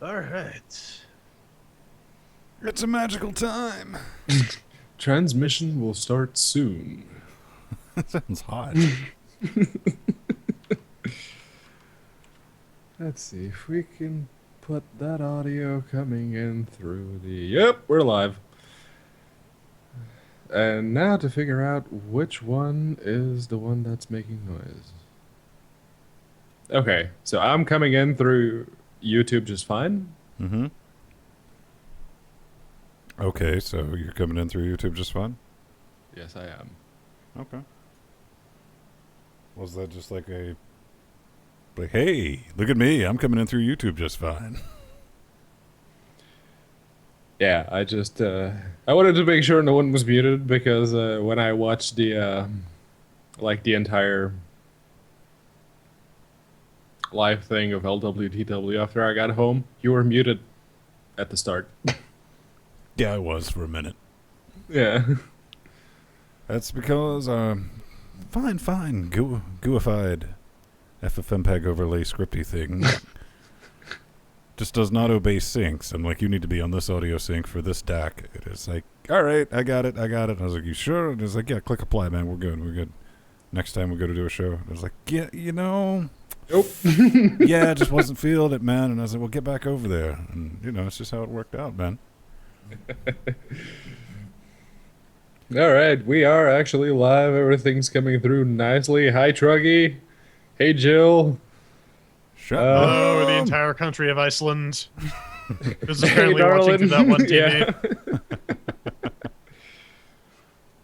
All right. It's a magical time. Transmission will start soon. That sounds hot. Let's see if we can put that audio coming in through the... Yep, we're live. And now to figure out which one is the one that's making noise. Okay, so I'm coming in through YouTube just fine. Mm-hmm. Okay, so you're coming in through YouTube just fine? Yes, I am. Okay. Was that just like, hey, look at me, I'm coming in through YouTube just fine? Yeah, I just, I wanted to make sure no one was muted because when I watched the entire live thing of LWTW after I got home, you were muted at the start. Yeah, I was for a minute. Yeah. That's because, fine, gooified FFmpeg overlay scripty thing just does not obey syncs. I'm like, you need to be on this audio sync for this DAC. It is like, all right, I got it. And I was like, you sure? And it's like, yeah, click apply, man. We're good. Next time we go to do a show. I was like, yeah, Nope. yeah, I just wasn't feeling it, man. And I was like, well, get back over there. And, it's just how it worked out, man. All right, we are actually live. Everything's coming through nicely. Hi, Truggy. Hey, Jill. Shut Hello, up. the entire country of Iceland. Who's apparently watching through that one TV. Yeah.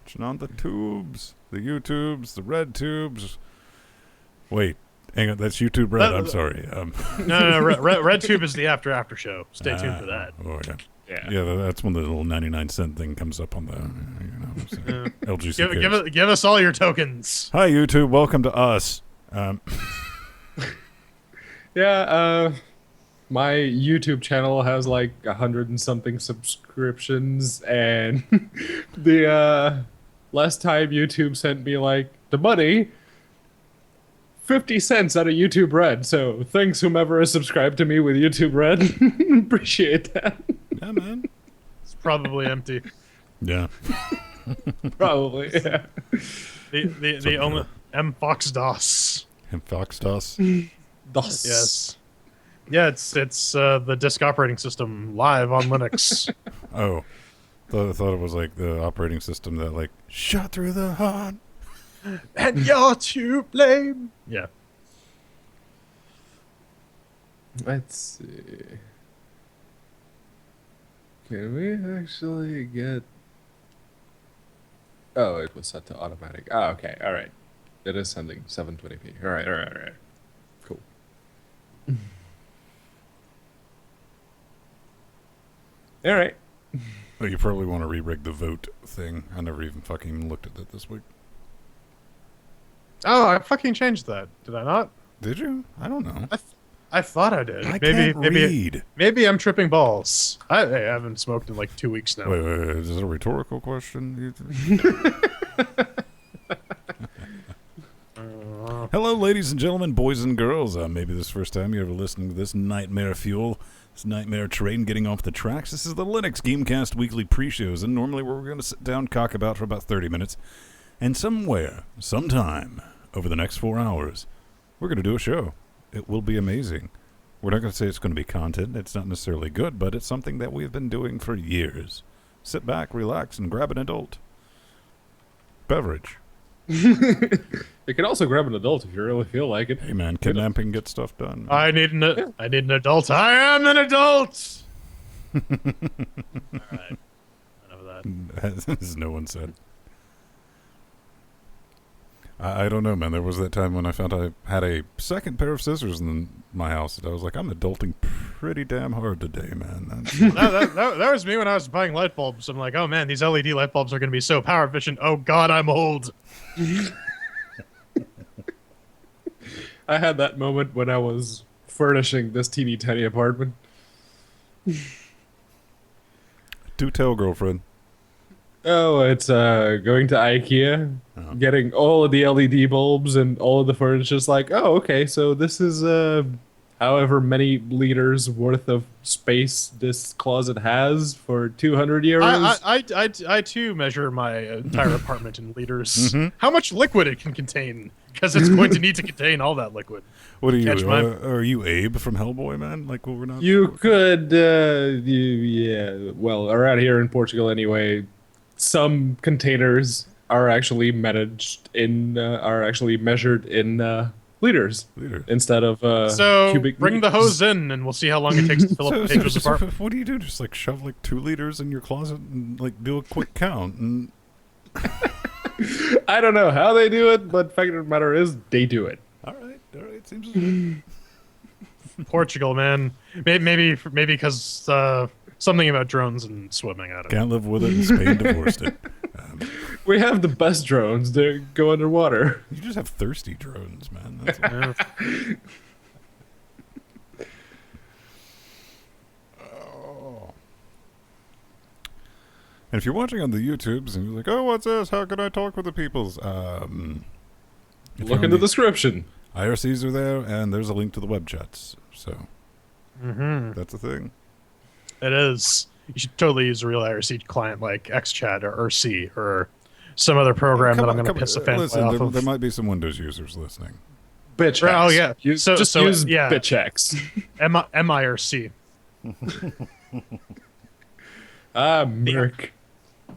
Watching on the tubes, the YouTubes, the red tubes. Wait, hang on, that's YouTube Red. I'm sorry. No, RedTube is the after show. Stay tuned for that. Oh yeah. Yeah. Yeah, that's when the little 99-cent thing comes up on the LGC. Give us all your tokens. Hi YouTube, welcome to us. Yeah, my YouTube channel has like 100 and something subscriptions, and the last time YouTube sent me like the money, 50 cents out of YouTube Red. So thanks whomever is subscribed to me with YouTube Red. Appreciate that. Yeah, man. It's probably empty. Yeah. Probably, yeah. The only M Fox DOS. And Fox DOS. DOS. Yes. Yeah, it's the disk operating system live on Linux. Oh. I thought it was like the operating system that like shot through the heart. And you're to blame. Yeah. Let's see. Can we actually get... Oh, it was set to automatic. Oh, okay. All right. It is sending 720p. All right. Cool. All right. Well, you probably want to re-rig the vote thing. I never even fucking looked at it this week. Oh, I fucking changed that. Did I not? Did you? I don't know. I thought I did. I can't read. Maybe I'm tripping balls. I haven't smoked in like 2 weeks now. Wait, is this a rhetorical question? Hello, ladies and gentlemen, boys and girls. Maybe this is the first time you're ever listening to this nightmare fuel, this nightmare train getting off the tracks. This is the Linux Gamecast Weekly pre-shows, and normally we're going to sit down, cock about for about 30 minutes, and somewhere, sometime, over the next 4 hours, we're going to do a show. It will be amazing. We're not going to say it's going to be content. It's not necessarily good, but it's something that we've been doing for years. Sit back, relax, and grab an adult beverage. You can also grab an adult if you really feel like it. Hey, man, kidnapping gets stuff done. I need an adult. I am an adult. All right. Enough of that. As no one said. I don't know, man. There was that time when I found I had a second pair of scissors in my house. And I was like, I'm adulting pretty damn hard today, man. that was me when I was buying light bulbs. I'm like, oh man, these LED light bulbs are going to be so power efficient. Oh god, I'm old. I had that moment when I was furnishing this teeny tiny apartment. Do tell, girlfriend. Oh, it's going to IKEA, getting all of the LED bulbs and all of the furniture. Just like, oh, okay, so this is however many liters worth of space this closet has for 200 euros. I too measure my entire apartment in liters. How much liquid it can contain, because it's going to need to contain all that liquid. What are you? Catch my- Are you Abe from Hellboy, man? Like, well, we're not. You could, yeah. Well, around here in Portugal, anyway, some containers are actually measured in liters Leader. instead of So cubic bring the meters. hose in, and we'll see how long it takes to fill up Pedro's apartment. What do you do? Just like shove like 2 liters in your closet and like do a quick count and. I don't know how they do it, but fact of the matter is, they do it. All right. Seems. Portugal, man. Maybe because something about drones and swimming. I don't know. Can't live with it, and Spain divorced it. We have the best drones. They go underwater. You just have thirsty drones, man. That's Yeah. And if you're watching on the YouTubes and you're like, "Oh, what's this? How can I talk with the peoples?" Look in the description. IRCs are there, and there's a link to the web chats. So that's a thing. It is. You should totally use a real IRC client like XChat or IRC or some other program that I'm going to piss a fanboy Listen, off there, of. there might be some Windows users listening. Bitch. Oh, yeah. Use, So- just so, use yeah. BitchX. MIRC. Merc.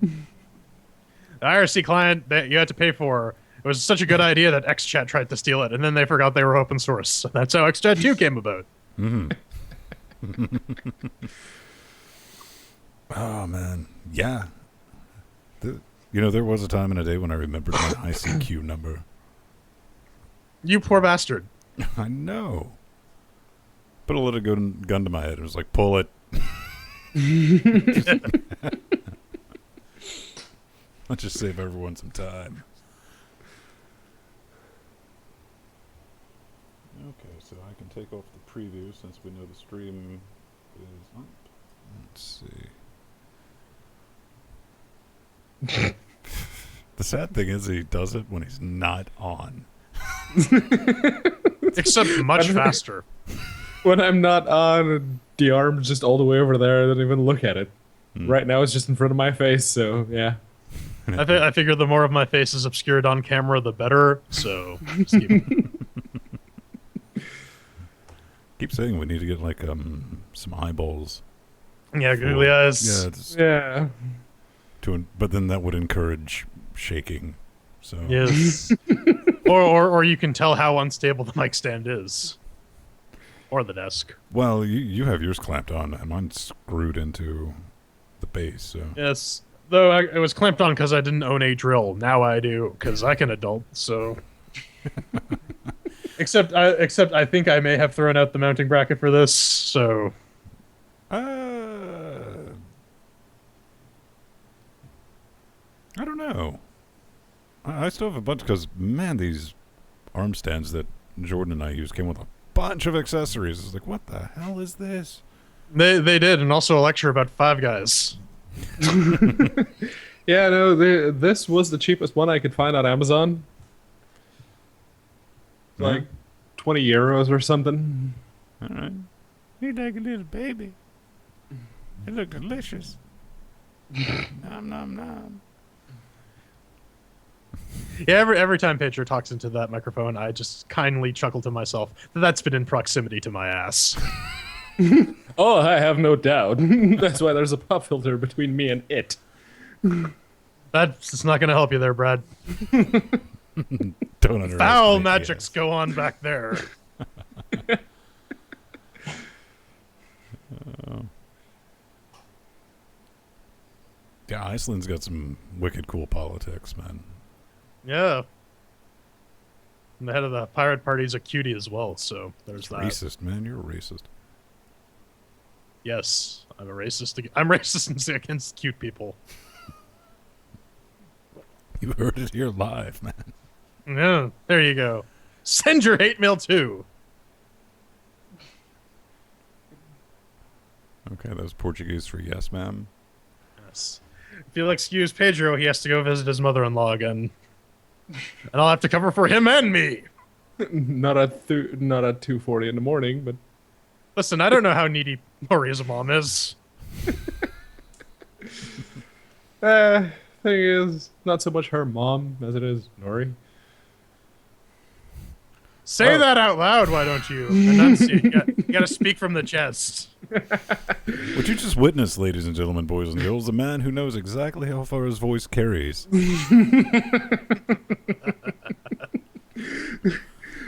The IRC client that you had to pay for. It was such a good idea that XChat tried to steal it, and then they forgot they were open source. So that's how XChat 2 came about. Oh man, yeah. There was a time in a day when I remembered my ICQ number. You poor bastard. I know. Put a little gun to my head. It was like, pull it. Let's just save everyone some time. Okay, so I can take off the preview since we know the stream is up. Let's see. The sad thing is he does it when he's not on. Except much faster. When I'm not on, the arm's just all the way over there. I don't even look at it. Right now, it's just in front of my face. So yeah. I figure the more of my face is obscured on camera, the better. So just Keep saying we need to get like some eyeballs. yeah, googly eyes. Yeah, it's Yeah. but then that would encourage shaking. So Yes. or you can tell how unstable the mic stand is. Or the desk. Well, you have yours clamped on, and mine's screwed into the base. So Yes. Though it was clamped on because I didn't own a drill. Now I do, because I can adult, so... Except I think I may have thrown out the mounting bracket for this, so... I don't know. I still have a bunch because, man, these arm stands that Jordan and I used came with a bunch of accessories. It's like, what the hell is this? They did, and also a lecture about Five Guys. Yeah, no, this was the cheapest one I could find on Amazon. Like 20 euros or something. All right. You like a little baby. You look delicious. Nom nom nom. Yeah, every time Pedro talks into that microphone, I just kindly chuckle to myself that that's been in proximity to my ass. Oh, I have no doubt. That's why there's a pop filter between me and it. That's not going to help you there, Brad. Don't underestimate Foul the magics ass. go on back there. Yeah, Iceland's got some wicked cool politics, man. Yeah. And the head of the pirate party is a cutie as well, so there's that. Racist, man. You're a racist. Yes, I'm a racist. I'm racist against cute people. You heard it here live, man. Yeah, there you go. Send your hate mail too. Okay, that was Portuguese for yes, ma'am. Yes. If you'll excuse Pedro, he has to go visit his mother-in-law again. And I'll have to cover for him and me. Not at 2:40 in the morning, but Listen, I don't know how needy Nori's mom is. Thing is, not so much her mom as it is Nori. Say Oh. that out loud, why don't you? Enunciate. You gotta speak from the chest. What you just witnessed, ladies and gentlemen, boys and girls, a man who knows exactly how far his voice carries.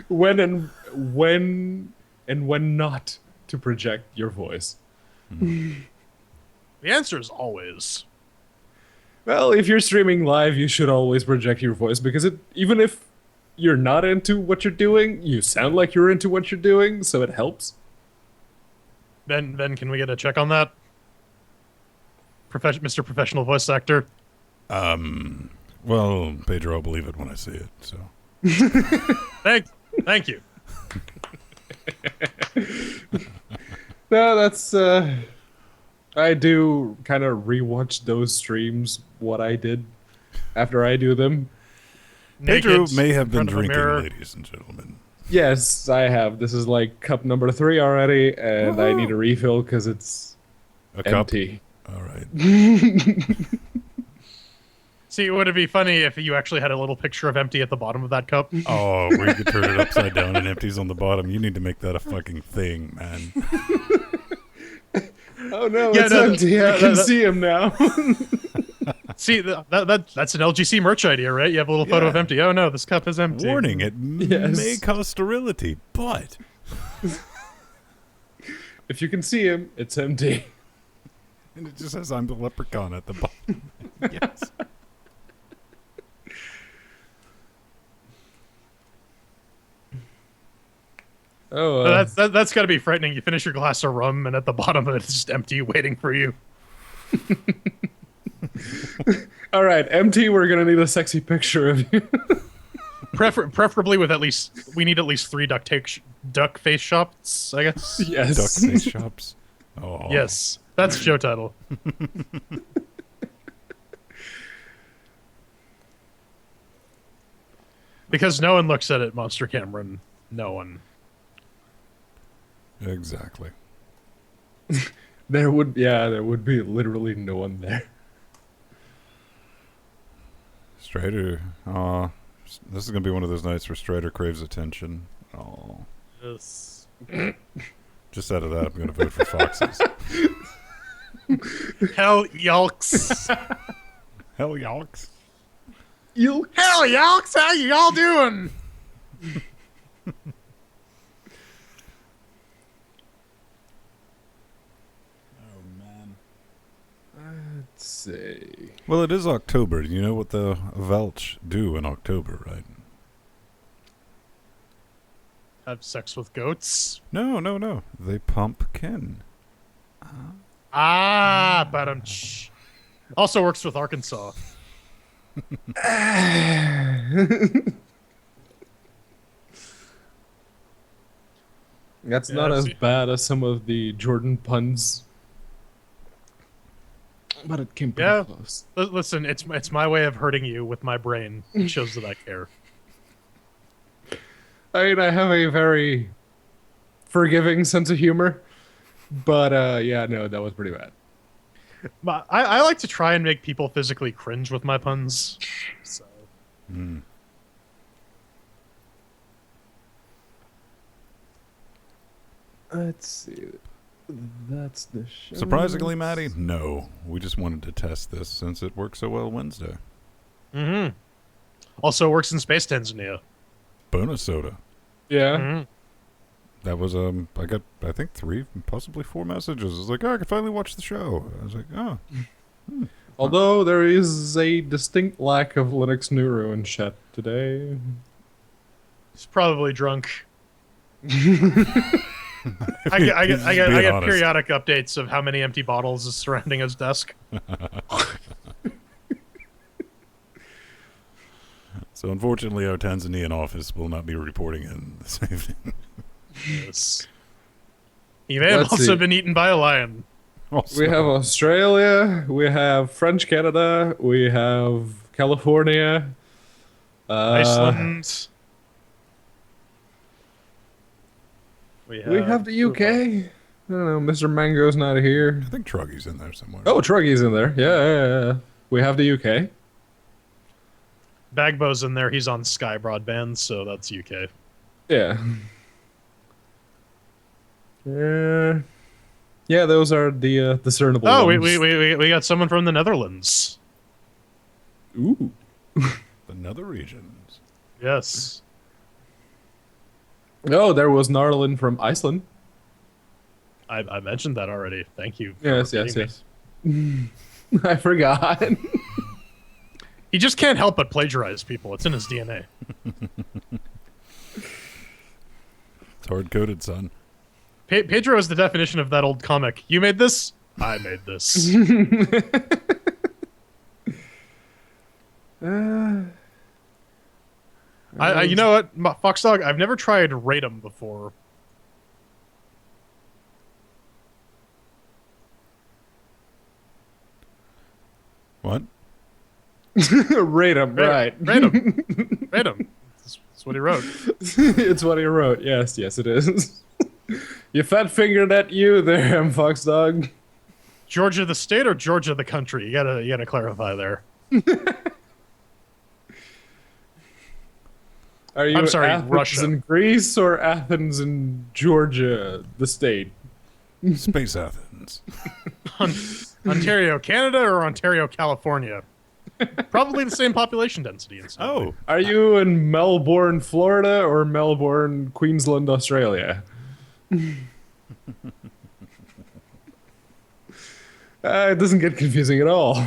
When not to project your voice. The answer is always. Well, if you're streaming live, you should always project your voice because even if you're not into what you're doing, you sound like you're into what you're doing, so it helps. Ben, can we get a check on that? Mr. Professional Voice Actor. Well, Pedro, I'll believe it when I see it, so. Thank you. No, that's I do kind of rewatch those streams, what I did after I do them. Pedro Naked may have in been front of a drinking, mirror. ladies and gentlemen. Yes, I have. This is like cup number 3 already, and I need a refill because it's A cup? empty. All right. See, would it be funny if you actually had a little picture of empty at the bottom of that cup? Oh, where you could turn it upside down and empties on the bottom. You need to make that a fucking thing, man. Oh no, Yeah, it's no, empty. I can see him now. See, that's an LGC merch idea, right? You have a little photo of Yeah. empty. Oh no, this cup is empty. Warning, it Yes. may cause sterility, but... If you can see him, it's empty. And it just says I'm the leprechaun at the bottom. Yes. Oh, That's got to be frightening. You finish your glass of rum, and at the bottom of it, it's just empty, waiting for you. all right, empty. We're gonna need a sexy picture of you. Preferably with we need at least 3 duck face shots, I guess. Yes. Duck face shops. Oh. Yes, that's show title. Because no one looks at it, Monster Cameron. No one. Exactly. There would be literally no one there. Strider. This is going to be one of those nights where Strider craves attention. Oh. Yes. Just out of that, I'm going to vote for Foxes. Hell yolks. Hell, yalks. Hell yolks, how y'all doing? Oh, man. Let's see. Well, it is October. You know what the Velch do in October, right? Have sex with goats? No. They pumpkin. Ah, but also works with Arkansas. That's Yeah, not I've as seen- bad as some of the Jordan puns, but it came pretty Yeah. close. Listen, it's my way of hurting you with my brain. It shows that I care. I mean, I have a very forgiving sense of humor, but yeah, no, that was pretty bad. But I like to try and make people physically cringe with my puns. So Mm. Let's see. That's the show. Surprisingly, Maddie, no. We just wanted to test this since it worked so well Wednesday. Mm-hmm. Also works in Space Tanzania. Bonus soda. Yeah. Mhm. That was I got I think 3, possibly 4 messages. I was like, oh, I can finally watch the show. I was like, oh. Although there is a distinct lack of Linux Nuru in chat today. He's probably drunk. I He's get just being honest. periodic updates of how many empty bottles is surrounding his desk. So unfortunately, our Tanzanian office will not be reporting in this evening. Yes. He may have Let's also see. been eaten by a lion. Also, We have Australia, we have French Canada, we have California, Iceland. we have the UK. don't know. Mr. Mango's not here. I think Truggy's in there somewhere. Oh, Truggy's in there. Yeah. We have the UK. Bagbo's in there. He's on Sky Broadband, so that's UK. Yeah. Yeah, those are the discernible Oh, ones. we got someone from the Netherlands. Ooh. The nether regions. Yes. Oh, there was Narlin from Iceland. I mentioned that already. Thank you. for Yes. repeating I forgot. He just can't help but plagiarize people. It's in his DNA. It's hard-coded, son. Pedro is the definition of that old comic. You made this? I made this. You know what, Foxdog? I've never tried Ratum before. What? Rate him, right. Ratum. Ratum. That's what he wrote. It's what he wrote. Yes, it is. You fat fingered at you there, Fox Dog. Georgia the state or Georgia the country? You gotta clarify there. Are you I'm sorry, Athens Russia. in Greece or Athens in Georgia, the state? Space Athens. Ontario, Canada or Ontario, California? Probably the same population density. Oh. Are you in Melbourne, Florida or Melbourne, Queensland, Australia? It doesn't get confusing at all.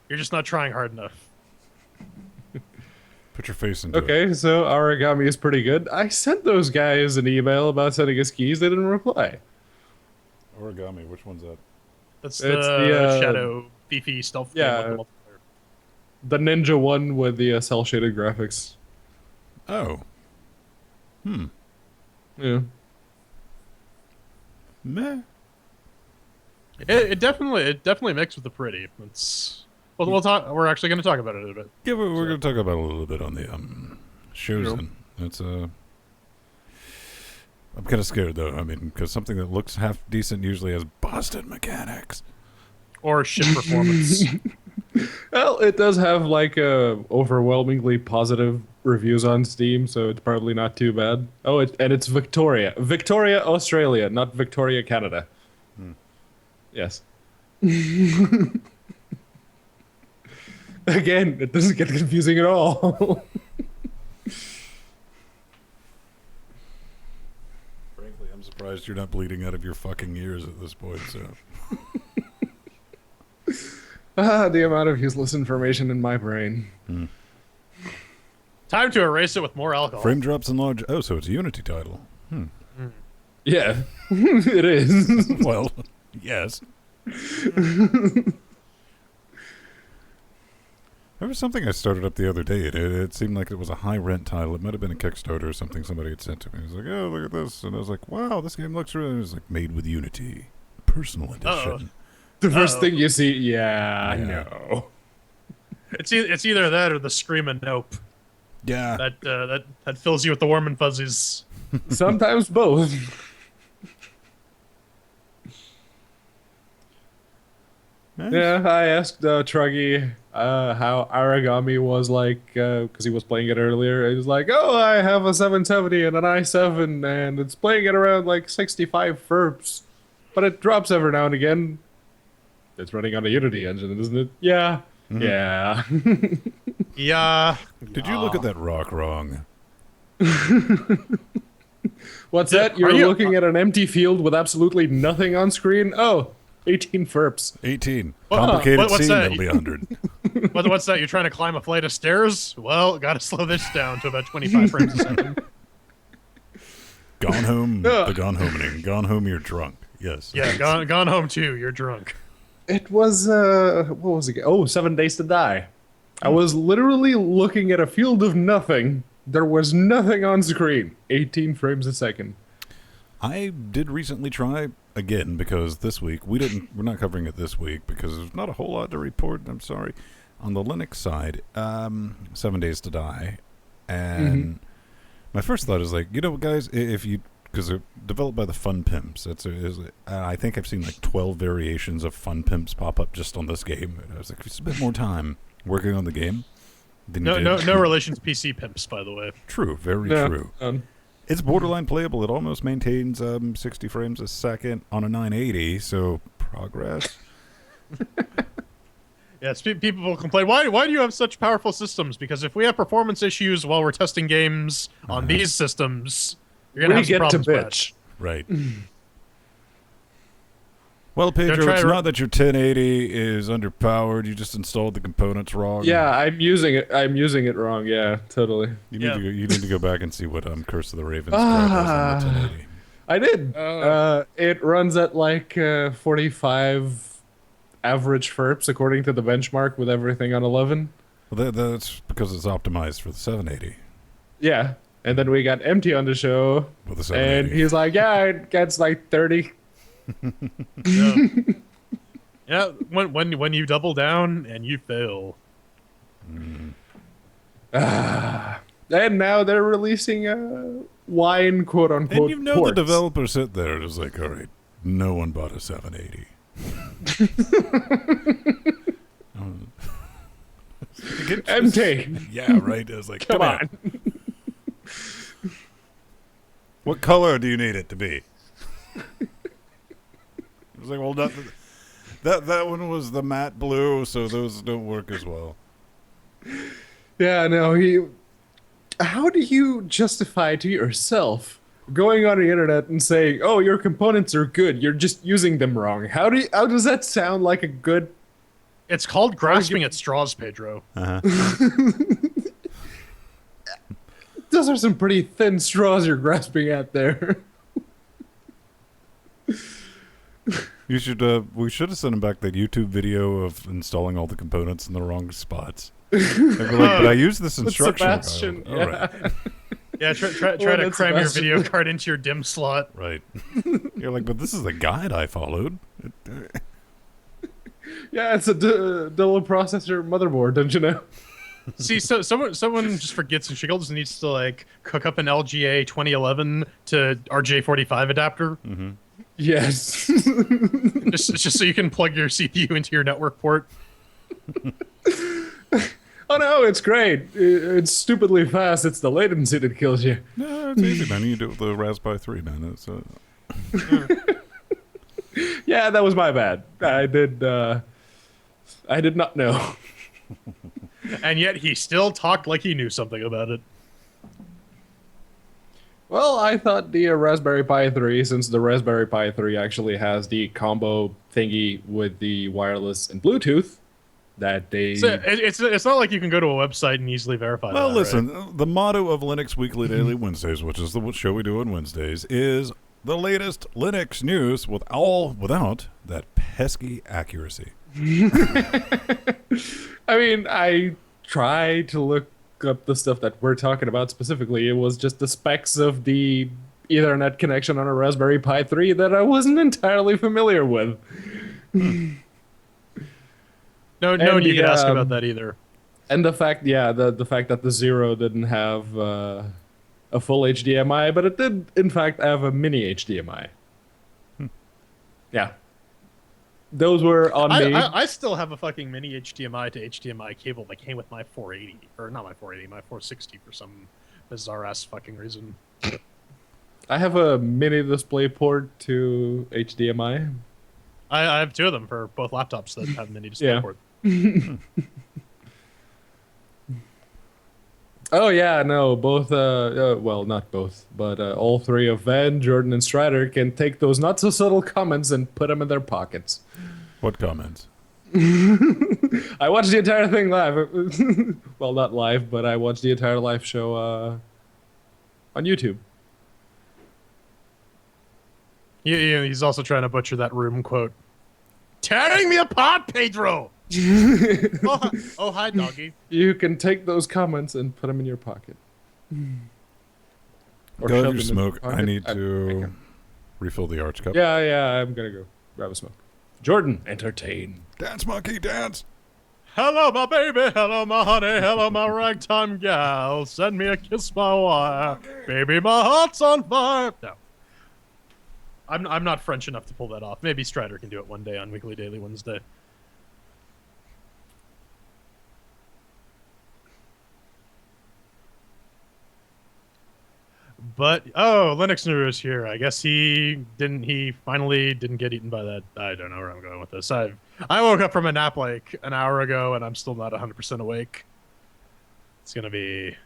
You're just not trying hard enough. Put your face into it. Okay, so origami is pretty good. I sent those guys an email about sending us keys. They didn't reply. Origami, which one's that? That's It's the the, shadow beefy stealth yeah. game with the multiplayer. The ninja one with the cell shaded graphics. Oh. Yeah. Meh. It definitely mixed with the pretty. It's we'll talk. We're actually going to talk about it in a bit. Yeah, we're going to talk about it a little bit on the shows. Sure. It's I'm kind of scared though. I mean, because something that looks half decent usually has busted mechanics. Or shit performance. Well, it does have like overwhelmingly positive reviews on Steam, so it's probably not too bad. Oh, it's Victoria, Australia, not Victoria, Canada. Yes. Again, it doesn't get confusing at all. Frankly, I'm surprised you're not bleeding out of your fucking ears at this point. So. The amount of useless information in my brain. Time to erase it with more alcohol. Frame drops and large. Oh, so it's a Unity title. Yeah, it is. Well, yes. There was something I started up the other day. It seemed like it was a high rent title. It might have been a Kickstarter or something somebody had sent to me. It was like, oh, look at this. And I was like, wow, this game looks really... It was like made with Unity. Personal edition. The first thing you see, yeah, Yeah. no. It's either that or the screaming nope. Yeah. That fills you with the warm and fuzzies. Sometimes both. Nice. Yeah, I asked Truggy how origami was like, because he was playing it earlier. He was like, oh, I have a 770 and an i7, and it's playing at around like 65 FERPs, but it drops every now and again. It's running on a Unity engine, isn't it? Yeah. Yeah. Yeah. Did you look at that rock wrong? What's that? Are You're you- looking at an empty field with absolutely nothing on screen? Oh, 18 FERPs. 18. What- Complicated what's scene, that? that'll be 100. What's that? You're trying to climb a flight of stairs? Well, gotta slow this down to about 25 frames a second. Gone home, the gone homening. Gone home, you're drunk. Yes. Yeah, gone home too. You're drunk. It was, what was it? Oh, 7 Days to Die. I was literally looking at a field of nothing. There was nothing on screen. 18 frames a second. I did recently try again because this week we're not covering it this week because there's not a whole lot to report. I'm sorry. On the Linux side, 7 Days to Die, and my first thought is like, you know, guys, if you, because they're developed by the Fun Pimps. I think I've seen like 12 variations of Fun Pimps pop up just on this game. And I was like, it's a bit more time working on the game than you No, did. no relations PC pimps, by the way. True, very No, true. none. It's borderline playable. It almost maintains 60 frames a second on a 980, so progress. Yes, people will complain. Why do you have such powerful systems? Because if we have performance issues while we're testing games on these systems, you're gonna We have some get to problems. Brad. bitch. Right. Well, Pedro, try it's to- not that your 1080 is underpowered. You just installed the components wrong. Yeah, I'm using it wrong. Yeah, totally. You need, you need to go back and see what Curse of the Ravens Ah. is on the 1080. I did. It runs at like 45 average FERPs according to the benchmark with everything on 11. Well, that's because it's optimized for the 780. Yeah. And then we got Empty on the show, With the and 780. he's like, yeah, it gets like 30. Yeah, yeah. When you double down and you fail. And now they're releasing wine, quote unquote. And you know ports. the developer sit there and is like, all right, no one bought a 780. Empty. Yeah, right. I was like, Come here. on. What color do you need it to be? I was like, well, that one was the matte blue, so those don't work as well. Yeah, no, how do you justify to yourself going on the internet and saying, "Oh, your components are good. You're just using them wrong." How does that sound like a good? It's called grasping at straws, Pedro. Those are some pretty thin straws you're grasping at there. You should. We should have sent him back that YouTube video of installing all the components in the wrong spots. They'd be like, but I used this With instruction guide." Sebastian, All right. Yeah, try Well, to that's cram your Sebastian. video card into your DIMM slot. Right. You're like, but this is the guide I followed. Yeah, it's a dual processor motherboard, don't you know? See, so someone just forgets and she just needs to like cook up an LGA 2011 to RJ45 adapter, Yes. just so you can plug your CPU into your network port. Oh no, it's great. It's stupidly fast. It's the latency that kills you. No, it's easy, man. You do it with the Raspberry 3, man. It's, Yeah, that was my bad. I did not know. And yet he still talked like he knew something about it. Well, I thought the Raspberry Pi 3, since the Raspberry Pi 3 actually has the combo thingy with the wireless and Bluetooth, that they... So it's not like you can go to a website and easily verify well, that, listen, right? the motto of Linux Weekly Daily Wednesdays, which is the show we do on Wednesdays, is the latest Linux news without that pesky accuracy. I mean, I tried to look up the stuff that we're talking about specifically. It was just the specs of the Ethernet connection on a Raspberry Pi 3 that I wasn't entirely familiar with. No And one you could ask the, about that either. And the fact, yeah, the fact that the Zero didn't have a full HDMI, but it did, in fact, have a mini HDMI. Yeah. Those were on me. I still have a fucking mini HDMI to HDMI cable that came with my 480, or not my 480, my 460 for some bizarre ass fucking reason. I have a mini display port to HDMI. I have two of them for both laptops that have mini display Yeah. port. Oh yeah, no, both. Well, not both, but all three of Van, Jordan, and Strider can take those not so subtle comments and put them in their pockets. What comments? I watched the entire thing live. Well, not live, but I watched the entire live show on YouTube. He's also trying to butcher that room quote. Tearing me apart, Pedro! oh, hi, doggy. You can take those comments and put them in your pocket. Or Go shove have your them in smoke. pocket. I need I to can. refill the arch cup. Yeah, I'm gonna go grab a smoke. Jordan, entertain. Dance, monkey, dance. Hello, my baby. Hello, my honey. Hello, my ragtime gal. Send me a kiss, my wire. Baby, my heart's on fire. No. I'm not French enough to pull that off. Maybe Strider can do it one day on Weekly Daily Wednesday. But Linux Nuru is here. I guess he finally didn't get eaten by that. I don't know where I'm going with this. I woke up from a nap like an hour ago and I'm still not 100% awake. It's gonna be.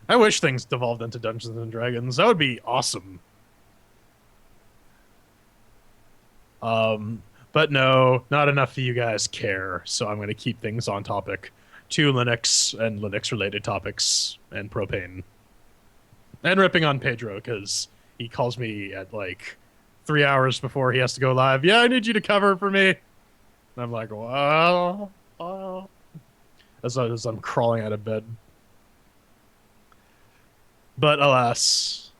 I wish things devolved into Dungeons and Dragons. That would be awesome. But no, not enough of you guys care. So I'm gonna keep things on topic to Linux and Linux related topics and propane. And ripping on Pedro because he calls me at like 3 hours before he has to go live. Yeah, I need you to cover for me. And I'm like, well, as I'm crawling out of bed. But alas.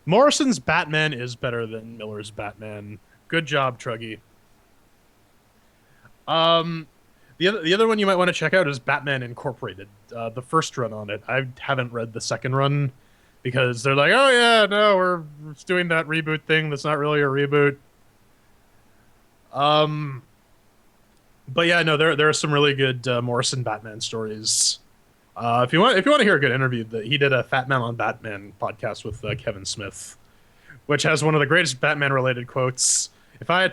Morrison's Batman is better than Miller's Batman. Good job, Truggy. The other one you might want to check out is Batman Incorporated. The first run on it. I haven't read the second run because they're like, oh yeah, no, we're doing that reboot thing that's not really a reboot. But yeah, no, there are some really good Morrison Batman stories. If you want to hear a good interview, he did a Fat Man on Batman podcast with Kevin Smith, which has one of the greatest Batman related quotes. If I had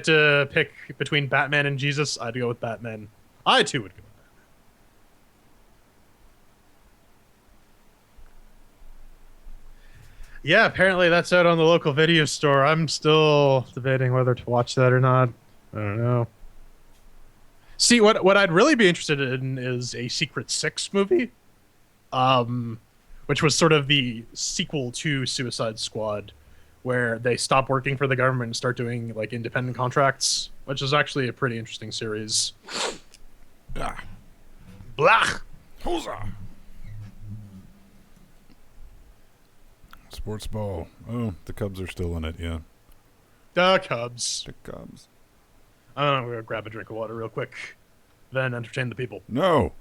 to pick between Batman and Jesus, I'd go with Batman. I too would go with Batman. Yeah, apparently that's out on the local video store. I'm still debating whether to watch that or not. I don't know. See, what I'd really be interested in is a Secret Six movie, which was sort of the sequel to Suicide Squad, where they stop working for the government and start doing like independent contracts, which is actually a pretty interesting series. Ah. Blah. Huzzah. Sports ball. Oh, the Cubs are still in it, yeah. The Cubs. The Cubs. I'm gonna grab a drink of water real quick, then entertain the people. No.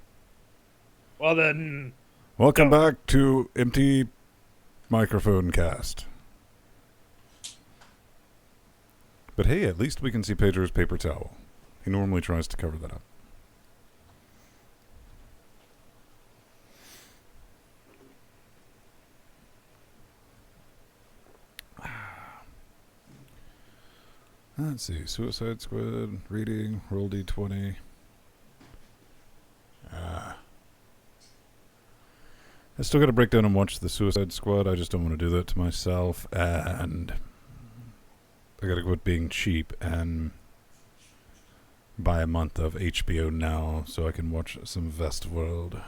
Well then. Welcome back to Empty Microphone Cast. But hey, at least we can see Pedro's paper towel. He normally tries to cover that up. Let's see. Suicide Squad, reading, roll D20. I still got to break down and watch the Suicide Squad. I just don't want to do that to myself. And I got to quit being cheap and buy a month of HBO Now so I can watch some Westworld.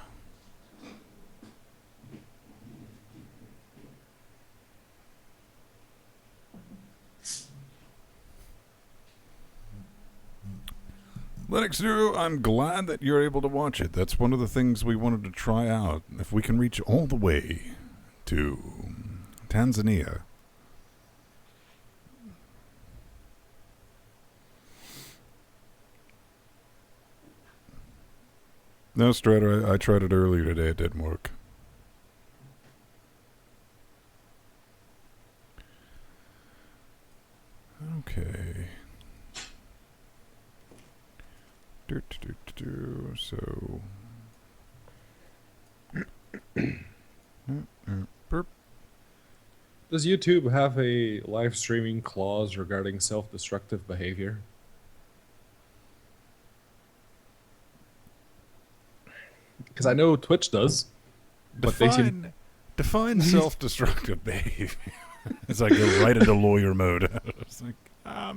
Linux Zero, I'm glad that you're able to watch it. That's one of the things we wanted to try out. If we can reach all the way to Tanzania. No, Stratter, I tried it earlier today. It didn't work. Okay. So. Burp. Does YouTube have a live streaming clause regarding self-destructive behavior? Because I know Twitch does. But they seem... Define self-destructive behavior. As I go right into lawyer mode. It's like, I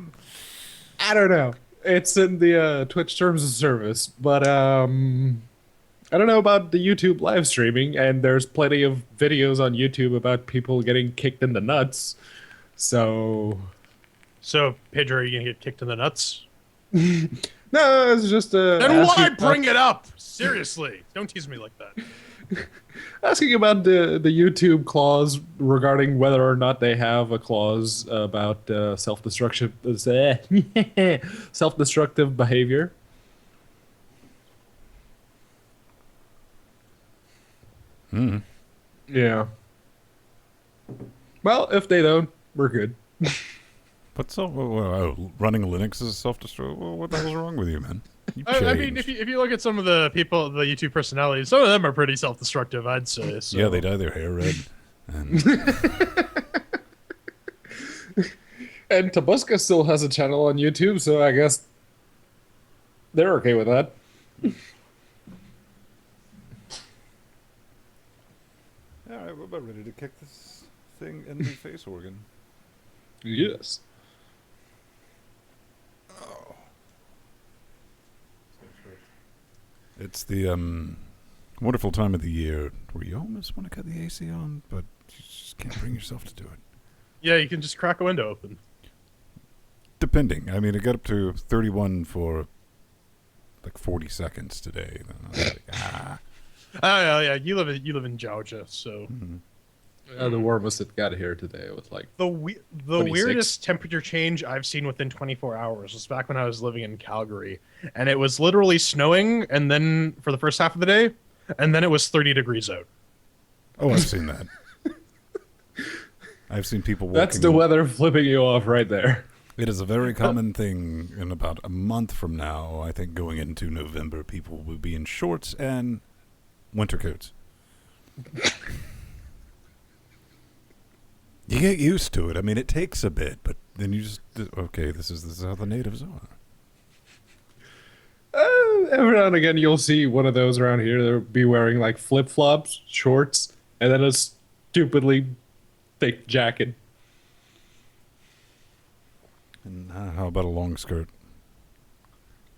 don't know. It's in the Twitch terms of service, but I don't know about the YouTube live streaming, and there's plenty of videos on YouTube about people getting kicked in the nuts. So, Pedro, are you gonna get kicked in the nuts? No, it's just Then why bring it up? Seriously, don't tease me like that. Asking about the YouTube clause regarding whether or not they have a clause about self-destructive behavior. Mm. Yeah. Well, if they don't, we're good. But running Linux is self-destruct. Well, what the hell's wrong with you, man? You've I mean, changed. if you look at some of the people, the YouTube personalities, some of them are pretty self-destructive, I'd say. So. Yeah, they dye their hair red. And And Tabuska still has a channel on YouTube, so I guess they're okay with that. all right, we're about ready to kick this thing in the face organ. Yes. It's the wonderful time of the year where you almost want to cut the AC on, but you just can't bring yourself to do it. Yeah, you can just crack a window open. Depending. I mean, it got up to 31 for like 40 seconds today. Then I was like, Oh yeah, you live in Georgia, so The warmest it got here today was like the 26. weirdest temperature change I've seen within 24 hours was back when I was living in Calgary, and it was literally snowing, and then for the first half of the day, and then it was 30 degrees out. oh, I've seen that. I've seen people walking. that's the weather flipping you off right there. It is a very common thing in about a month from now. I think going into November, people will be in shorts and winter coats. You get used to it. I mean, it takes a bit, but then you just okay. This is how the natives are. Every now and again, you'll see one of those around here. They'll be wearing like flip flops, shorts, and then a stupidly thick jacket. And how about a long skirt?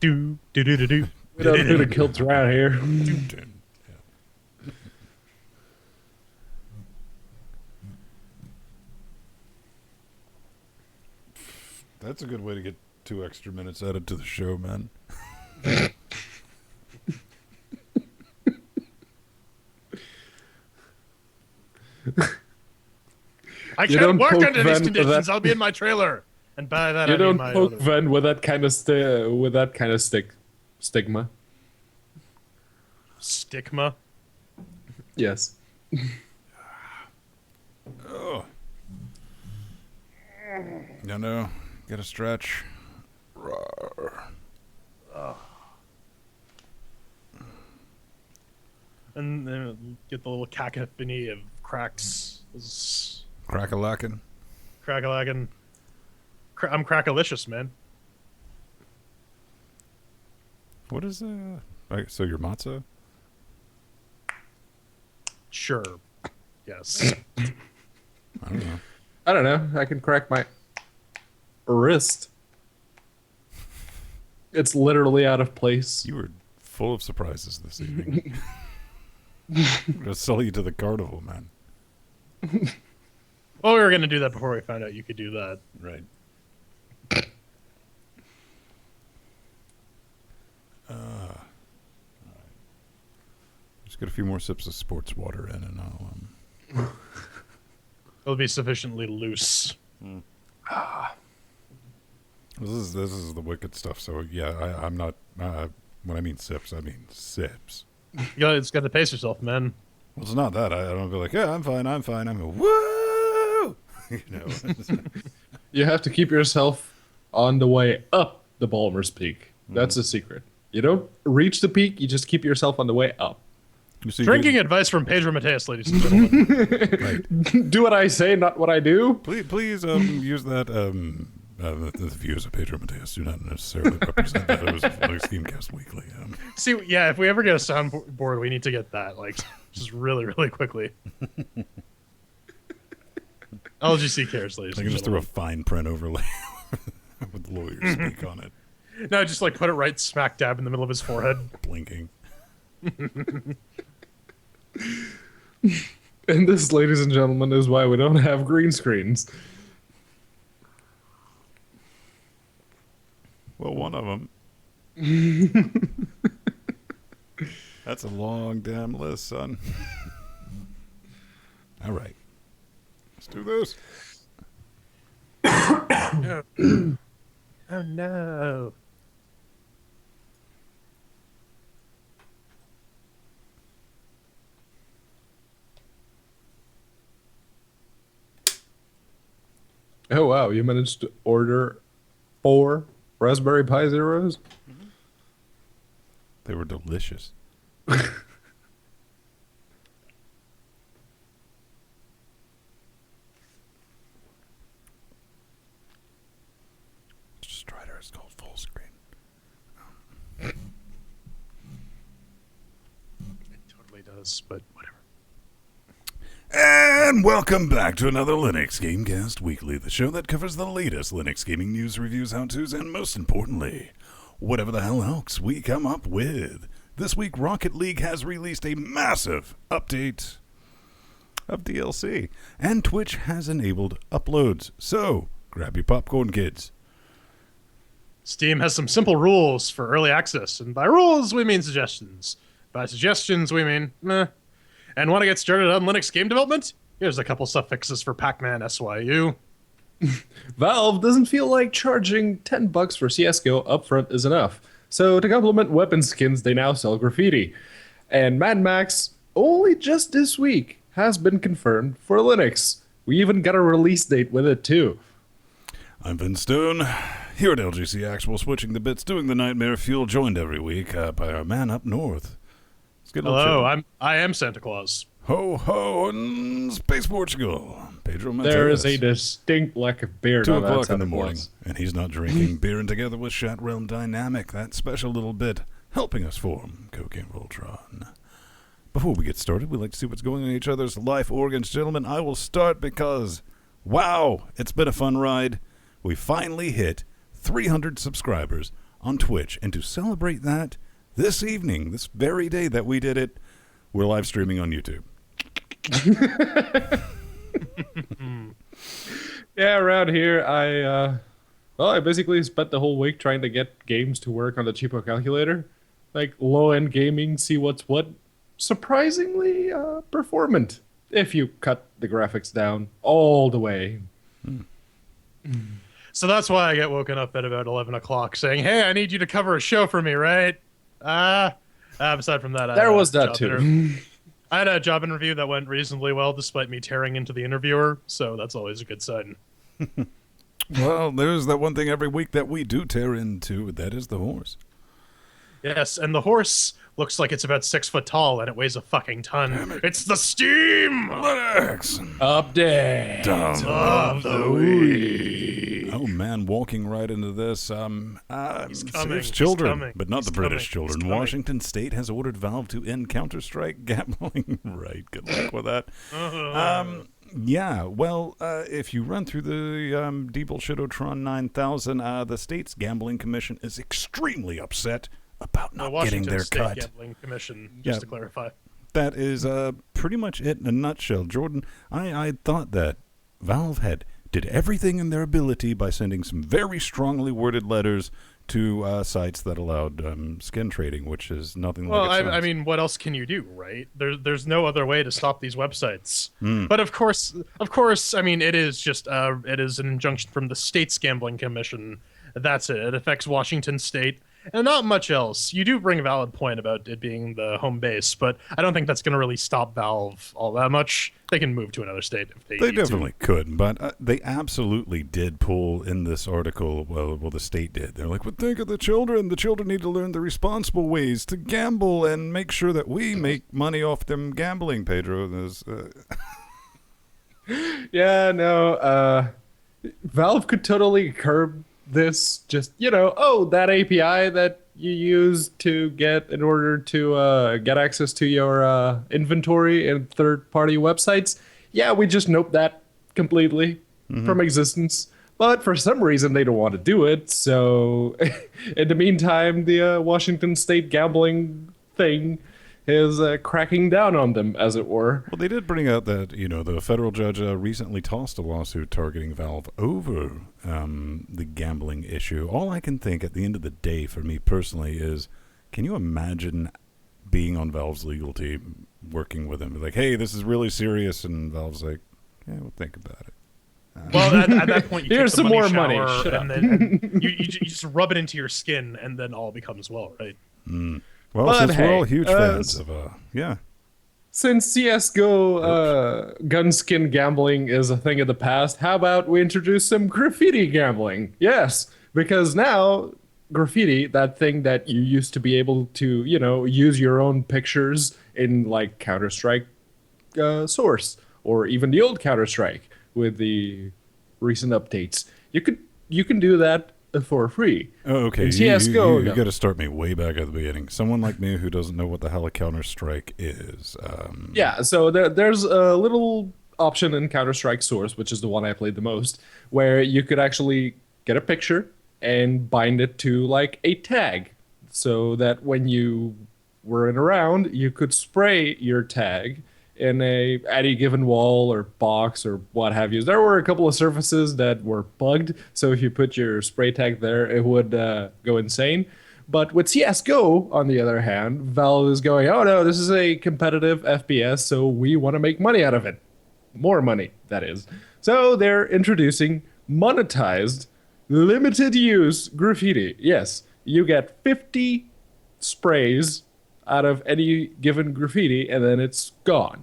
Do do do do do. We don't do the kilts around here. That's a good way to get 2 extra minutes added to the show, man. I You can't don't work poke under these Ven for conditions. that. I'll be in my trailer, and by that You I mean don't my poke other- Ven with that kind of stigma. stigma. Yes. Oh. No, get a stretch. Rawr. And then get the little cacophony of cracks. Crack-a-lackin'. Crack-a-lackin'. I'm crackalicious, man. What is so your matzo? Sure. Yes. I don't know. I don't know. I can crack my wrist. It's literally out of place. You were full of surprises this evening. Gonna sell you to the carnival, man. Well, we were going to do that before we found out you could do that. Right. Just get a few more sips of sports water in, and I'll. It'll be sufficiently loose. This is the wicked stuff. So yeah, I'm not. When I mean sips, I mean sips. It's got to pace yourself, man. Well, it's not that. I don't be like, yeah, I'm fine. I'm woo. You know. You have to keep yourself on the way up the Balmer's Peak. That's the secret. You don't reach the peak, you just keep yourself on the way up. You see, Drinking advice from Pedro Mateus, ladies and gentlemen. right. Do what I say, not what I do. Please use that. The views of Pedro Mateus do not necessarily represent those of Gamecast Weekly. See, yeah, if we ever get a soundboard, we need to get that, like, just really, really quickly. LGC cares, ladies I and can just throw a gentlemen. fine print overlay with lawyers speak on it, No, just, like, put it right smack dab in the middle of his forehead. blinking. And this, ladies and gentlemen, is why we don't have green screens. Well, one of them. That's a long damn list, son. All right. Let's do this. Oh, no. Oh wow, you managed to order 4 Raspberry Pi Zeros? They were delicious. Strider is called full screen. It totally does, but whatever. And welcome back to another Linux Gamecast Weekly, the show that covers the latest Linux gaming news, reviews, how-tos, and most importantly, whatever the hell else we come up with. This week, Rocket League has released a massive update of DLC, and Twitch has enabled uploads. So, grab your popcorn, kids. Steam has some simple rules for early access, and by rules we mean suggestions. By suggestions we mean meh. And want to get started on Linux game development? Here's a couple suffixes for Pac-Man SYU. Valve doesn't feel like charging $10 for CSGO upfront is enough. So to complement weapon skins, they now sell graffiti. And Mad Max, only just this week, has been confirmed for Linux. We even got a release date with it too. I'm Vince Stone, here at LGC Actual, switching the bits, doing the Nightmare Fuel, joined every week by our man up north. Hello, I am Santa Claus. Ho ho in Space Portugal. Pedro Mateus. There is a distinct lack of beer. 2 o'clock in the morning, and he's not drinking beer. And together with Chat Realm Dynamic, that special little bit helping us form Cocaine Voltron. Before we get started, we like to see what's going on in each other's life organs. Gentlemen, I will start because, wow, it's been a fun ride. We finally hit 300 subscribers on Twitch, and to celebrate that, this evening, this very day that we did it, we're live streaming on YouTube. Yeah, around here, I basically spent the whole week trying to get games to work on the cheapo calculator. Like, low-end gaming, see what's what. Surprisingly performant, if you cut the graphics down all the way. So that's why I get woken up at about 11 o'clock saying, hey, I need you to cover a show for me, right? Aside from that, There was that too. I had a job interview that went reasonably well, despite me tearing into the interviewer, so that's always a good sign. Well, there's that one thing every week that we do tear into, that is the horse. Yes, and the horse looks like it's about 6 foot tall, and it weighs a fucking ton. It's the Steam Linux Update of the week. Oh man, walking right into this. He's coming. Serious children, He's coming. but not He's the British coming. children. He's coming. Washington State has ordered Valve to end Counter-Strike gambling. Right, good luck with that. Yeah, well, if you run through the Debullshitotron 9000, the state's gambling commission is extremely upset about The not Washington getting their State cut. Gambling Commission, just to clarify. That is pretty much it in a nutshell. Jordan, I thought that Valve did everything in their ability by sending some very strongly worded letters to sites that allowed skin trading, which is nothing Well, like it I sounds. mean, what else can you do, right? There's no other way to stop these websites. Hmm. But of course, I mean, it is just it is an injunction from the state's gambling commission. That's it. It affects Washington State. And not much else. You do bring a valid point about it being the home base, but I don't think that's going to really stop Valve all that much. They can move to another state if they They need to. definitely could, but they absolutely did pull in this article. Well, the state did. They're like, "But think of the children. The children need to learn the responsible ways to gamble and make sure that we make money off them gambling." Pedro, there's, Yeah, no, Valve could totally curb this. Just, that API that you use to get in order to get access to your inventory and third-party websites. Yeah, we just nope that completely from existence. But for some reason, they don't want to do it. So in the meantime, the Washington State gambling thing is cracking down on them, as it were. Well, they did bring out that, the federal judge recently tossed a lawsuit targeting Valve over the gambling issue. All I can think at the end of the day for me personally is, can you imagine being on Valve's legal team, working with them? Like, hey, this is really serious. And Valve's like, yeah, we'll think about it. Well, at that point, you Here's take the some more money. shower Shut and up. then you just rub it into your skin, and then all becomes well, right? Well, But since we're all hey, huge fans of, yeah. Since CS:GO gun skin gambling is a thing of the past, how about we introduce some graffiti gambling? Yes, because now graffiti, that thing that you used to be able to, use your own pictures in like Counter-Strike Source or even the old Counter-Strike with the recent updates. You can do that for free. Oh, okay. In CS:GO, You no. got to start me way back at the beginning. Someone like me who doesn't know what the hell a Counter-Strike is. Yeah, so there's a little option in Counter-Strike Source, which is the one I played the most, where you could actually get a picture and bind it to like a tag, so that when you were in a round, you could spray your tag in any given wall or box or what have you. There were a couple of surfaces that were bugged, so if you put your spray tag there, it would go insane. But with CS:GO, on the other hand, Valve is going, oh no, this is a competitive FPS, so we want to make money out of it. More money, that is. So they're introducing monetized, limited use graffiti. Yes, you get 50 sprays out of any given graffiti, and then it's gone.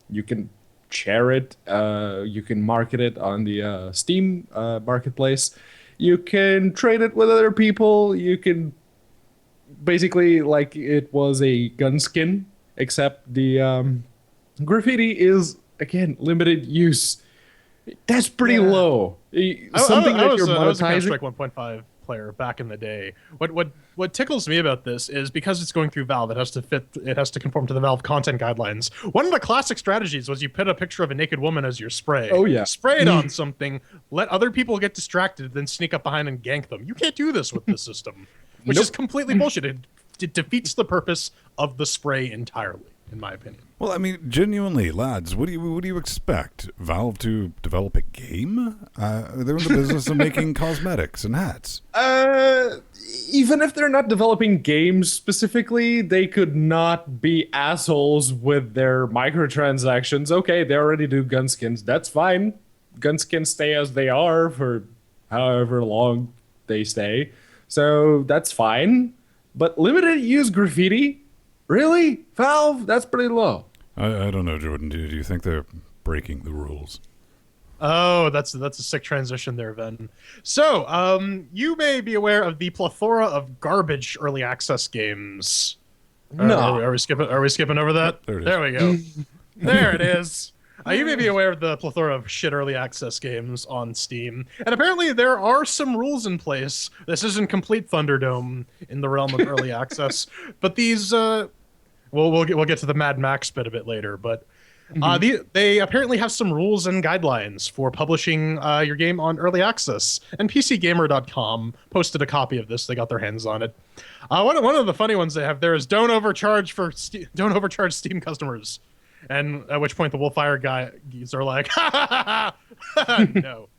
You can share it, you can market it on the Steam marketplace, you can trade it with other people, you can basically, like it was a gun skin, except the graffiti is, again, limited use. That's pretty low. Something that you're I was a monetizing. Counter-Strike 1.5 player back in the day. What tickles me about this is because it's going through Valve, it has to conform to the Valve content guidelines. One of the classic strategies was you put a picture of a naked woman as your spray. Oh, yeah. Spray it on something, let other people get distracted, then sneak up behind and gank them. You can't do this with this system, which is completely bullshit. It defeats the purpose of the spray entirely, in my opinion. Well, I mean, genuinely, lads, what do you expect? Valve to develop a game? They're in the business of making cosmetics and hats. Even if they're not developing games specifically, they could not be assholes with their microtransactions. Okay, they already do gun skins. That's fine. Gun skins stay as they are for however long they stay. So that's fine. But limited use graffiti? Really? Valve? That's pretty low. I don't know, Jordan. Do you think they're breaking the rules? Oh, that's a sick transition there, Ben. So, you may be aware of the plethora of garbage early access games. No. Are we skipping over that? There it is. There we go. There it is. You may be aware of the plethora of shit early access games on Steam, and apparently there are some rules in place. This isn't complete Thunderdome in the realm of early access, but these, we'll get to the Mad Max bit a bit later, but they apparently have some rules and guidelines for publishing your game on early access, and PCGamer.com posted a copy of this. They got their hands on it. One of the funny ones they have there is don't overcharge Steam customers. And at which point the Wolfire guys are like, no.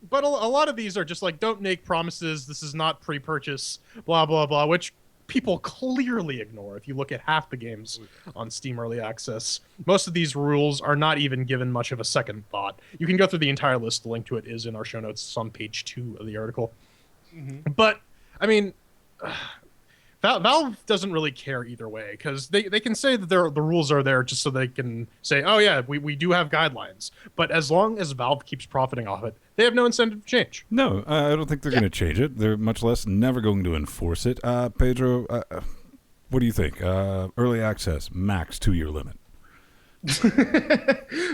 But a lot of these are just like, don't make promises. This is not pre-purchase, blah, blah, blah, which people clearly ignore if you look at half the games on Steam Early Access. Most of these rules are not even given much of a second thought. You can go through the entire list. The link to it is in our show notes. It's on page 2 of the article. But, I mean... Valve doesn't really care either way, because they can say that the rules are there just so they can say, oh yeah, we do have guidelines. But as long as Valve keeps profiting off it, they have no incentive to change. No, I don't think they're going to change it. They're much less never going to enforce it. Pedro, what do you think? Early access, max 2-year limit.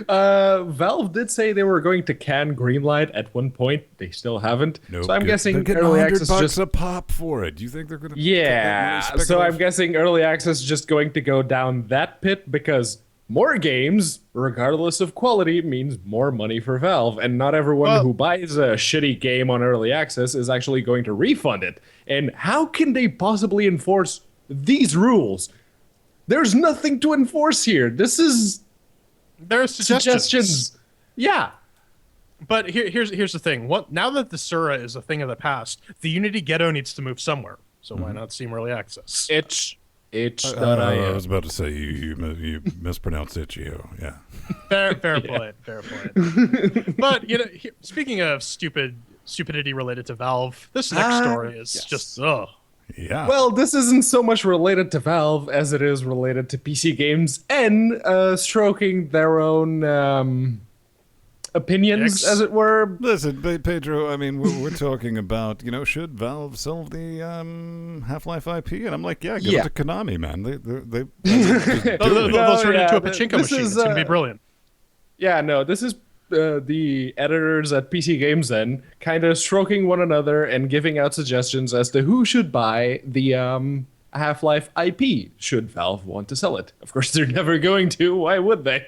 Valve did say they were going to can Greenlight at one point. They still haven't. Nope. So I'm guessing they're getting early $100 access just a pop for it. Do you think they're going to? yeah. So I'm guessing early access is just going to go down that pit because more games, regardless of quality, means more money for Valve, and not everyone who buys a shitty game on early access is actually going to refund it. And how can they possibly enforce these rules? There's nothing to enforce here. This is There are suggestions. Yeah. But here's the thing. Now that the Sura is a thing of the past, the Unity ghetto needs to move somewhere. So why not Steam Early Access? I was about to say you mispronounced itch.io. Yeah. Fair point. But speaking of stupidity related to Valve, this next story is just Yeah. Well, this isn't so much related to Valve as it is related to PC games and stroking their own opinions, as it were. Listen, Pedro, I mean, we're talking about, should Valve sell the Half-Life IP? And I'm like, yeah, give it to Konami, man. They'll turn it into a pachinko machine. It's going to be brilliant. Yeah, no, this is the editors at PC Games then kind of stroking one another and giving out suggestions as to who should buy the Half-Life IP, should Valve want to sell it. Of course, they're never going to. Why would they?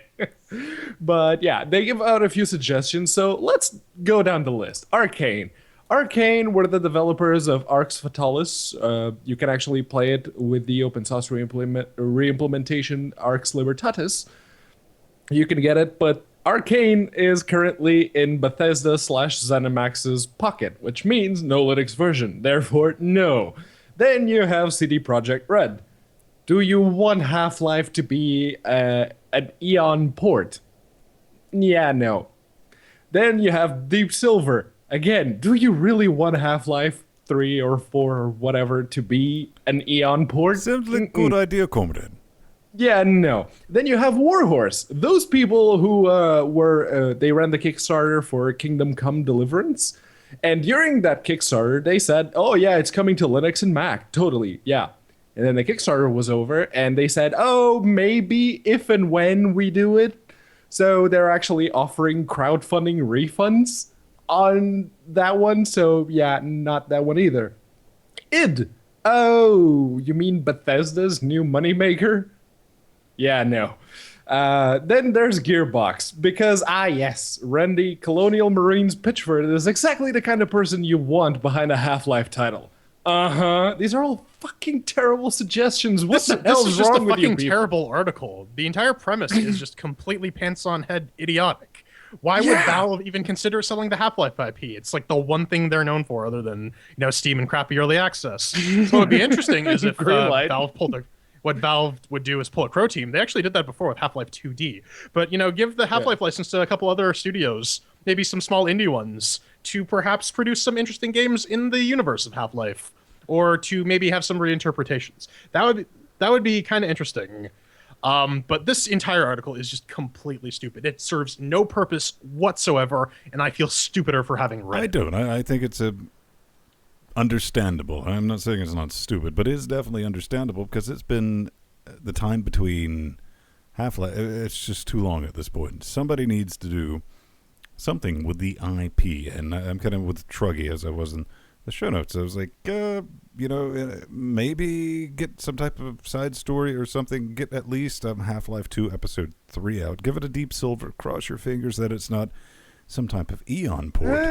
But yeah, they give out a few suggestions, so let's go down the list. Arcane. Arcane were the developers of Arx Fatalis. You can actually play it with the open source reimplementation Arx Libertatis. You can get it, but Arcane is currently in Bethesda / ZeniMax's pocket, which means no Linux version. Therefore, no. Then you have CD Projekt Red. Do you want Half-Life to be an Eon port? Yeah, no. Then you have Deep Silver. Again, do you really want Half-Life 3 or 4 or whatever to be an Eon port? Seems like a good idea, comrade. Yeah, no. Then you have Warhorse. Those people who they ran the Kickstarter for Kingdom Come Deliverance. And during that Kickstarter, they said, oh yeah, it's coming to Linux and Mac. Totally, yeah. And then the Kickstarter was over, and they said, oh, maybe if and when we do it. So they're actually offering crowdfunding refunds on that one. So yeah, not that one either. id. Oh, you mean Bethesda's new moneymaker? Yeah, no. Then there's Gearbox, because, yes, Randy Colonial Marines Pitchford is exactly the kind of person you want behind a Half-Life title. These are all fucking terrible suggestions. What the hell is wrong with you people? This is just a fucking terrible article. The entire premise is just completely pants-on-head idiotic. Why would Valve even consider selling the Half-Life IP? It's like the one thing they're known for, other than Steam and crappy early access. So what would be interesting is if Valve pulled a... What Valve would do is pull a Crow Team. They actually did that before with Half-Life 2D. But, give the Half-Life license to a couple other studios, maybe some small indie ones, to perhaps produce some interesting games in the universe of Half-Life, or to maybe have some reinterpretations. That would be kind of interesting. But this entire article is just completely stupid. It serves no purpose whatsoever, and I feel stupider for having read it. I don't. I think it's understandable. I'm not saying it's not stupid, but it is definitely understandable because it's been the time between Half-Life. It's just too long at this point. Somebody needs to do something with the IP, and I'm kind of with Truggy as I was in the show notes. I was like, maybe get some type of side story or something. Get at least Half-Life 2 Episode 3 out. Give it a Deep Silver. Cross your fingers that it's not some type of Eon port.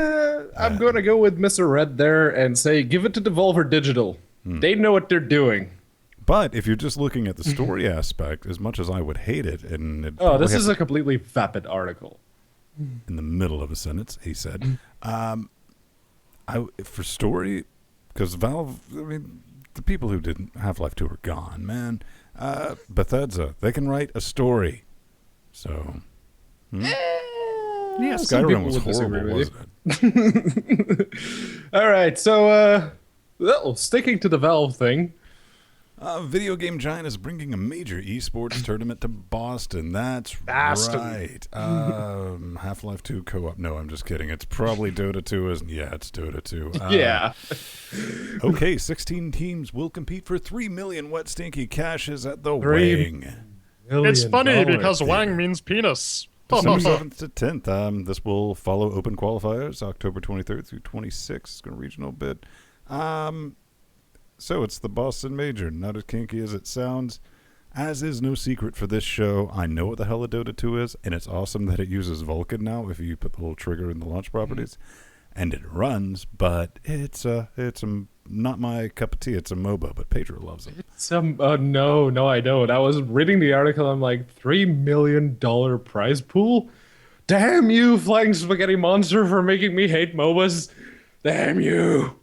I'm going to go with Mr. Red there and say, give it to Devolver Digital. They know what they're doing. But if you're just looking at the story aspect, as much as I would hate it, and this is a completely vapid article. In the middle of a sentence, he said, for story, because Valve, I mean, the people who did Half-Life 2 are gone, man. Bethesda, they can write a story. So, yeah, Skyrim was horrible, wasn't it? All right, so sticking to the Valve thing. Video game giant is bringing a major esports tournament to Boston. That's right. Half-Life 2 co-op. No, I'm just kidding. It's probably Dota 2. Yeah, it's Dota 2. Yeah. Okay, 16 teams will compete for 3 million wet stinky cashes at the Wang. It's funny because Wang means penis. December 7th to 10th. This will follow open qualifiers, October 23rd through 26th. It's going to regional bit. So it's the Boston Major. Not as kinky as it sounds. As is no secret for this show, I know what the hell a Dota 2 is, and it's awesome that it uses Vulkan now if you put the little trigger in the launch properties. And it runs, but it's not my cup of tea. It's a MOBA, but Pedro loves it. No, I don't. I was reading the article. I'm like, $3 million prize pool? Damn you, Flying Spaghetti Monster, for making me hate MOBAs. Damn you.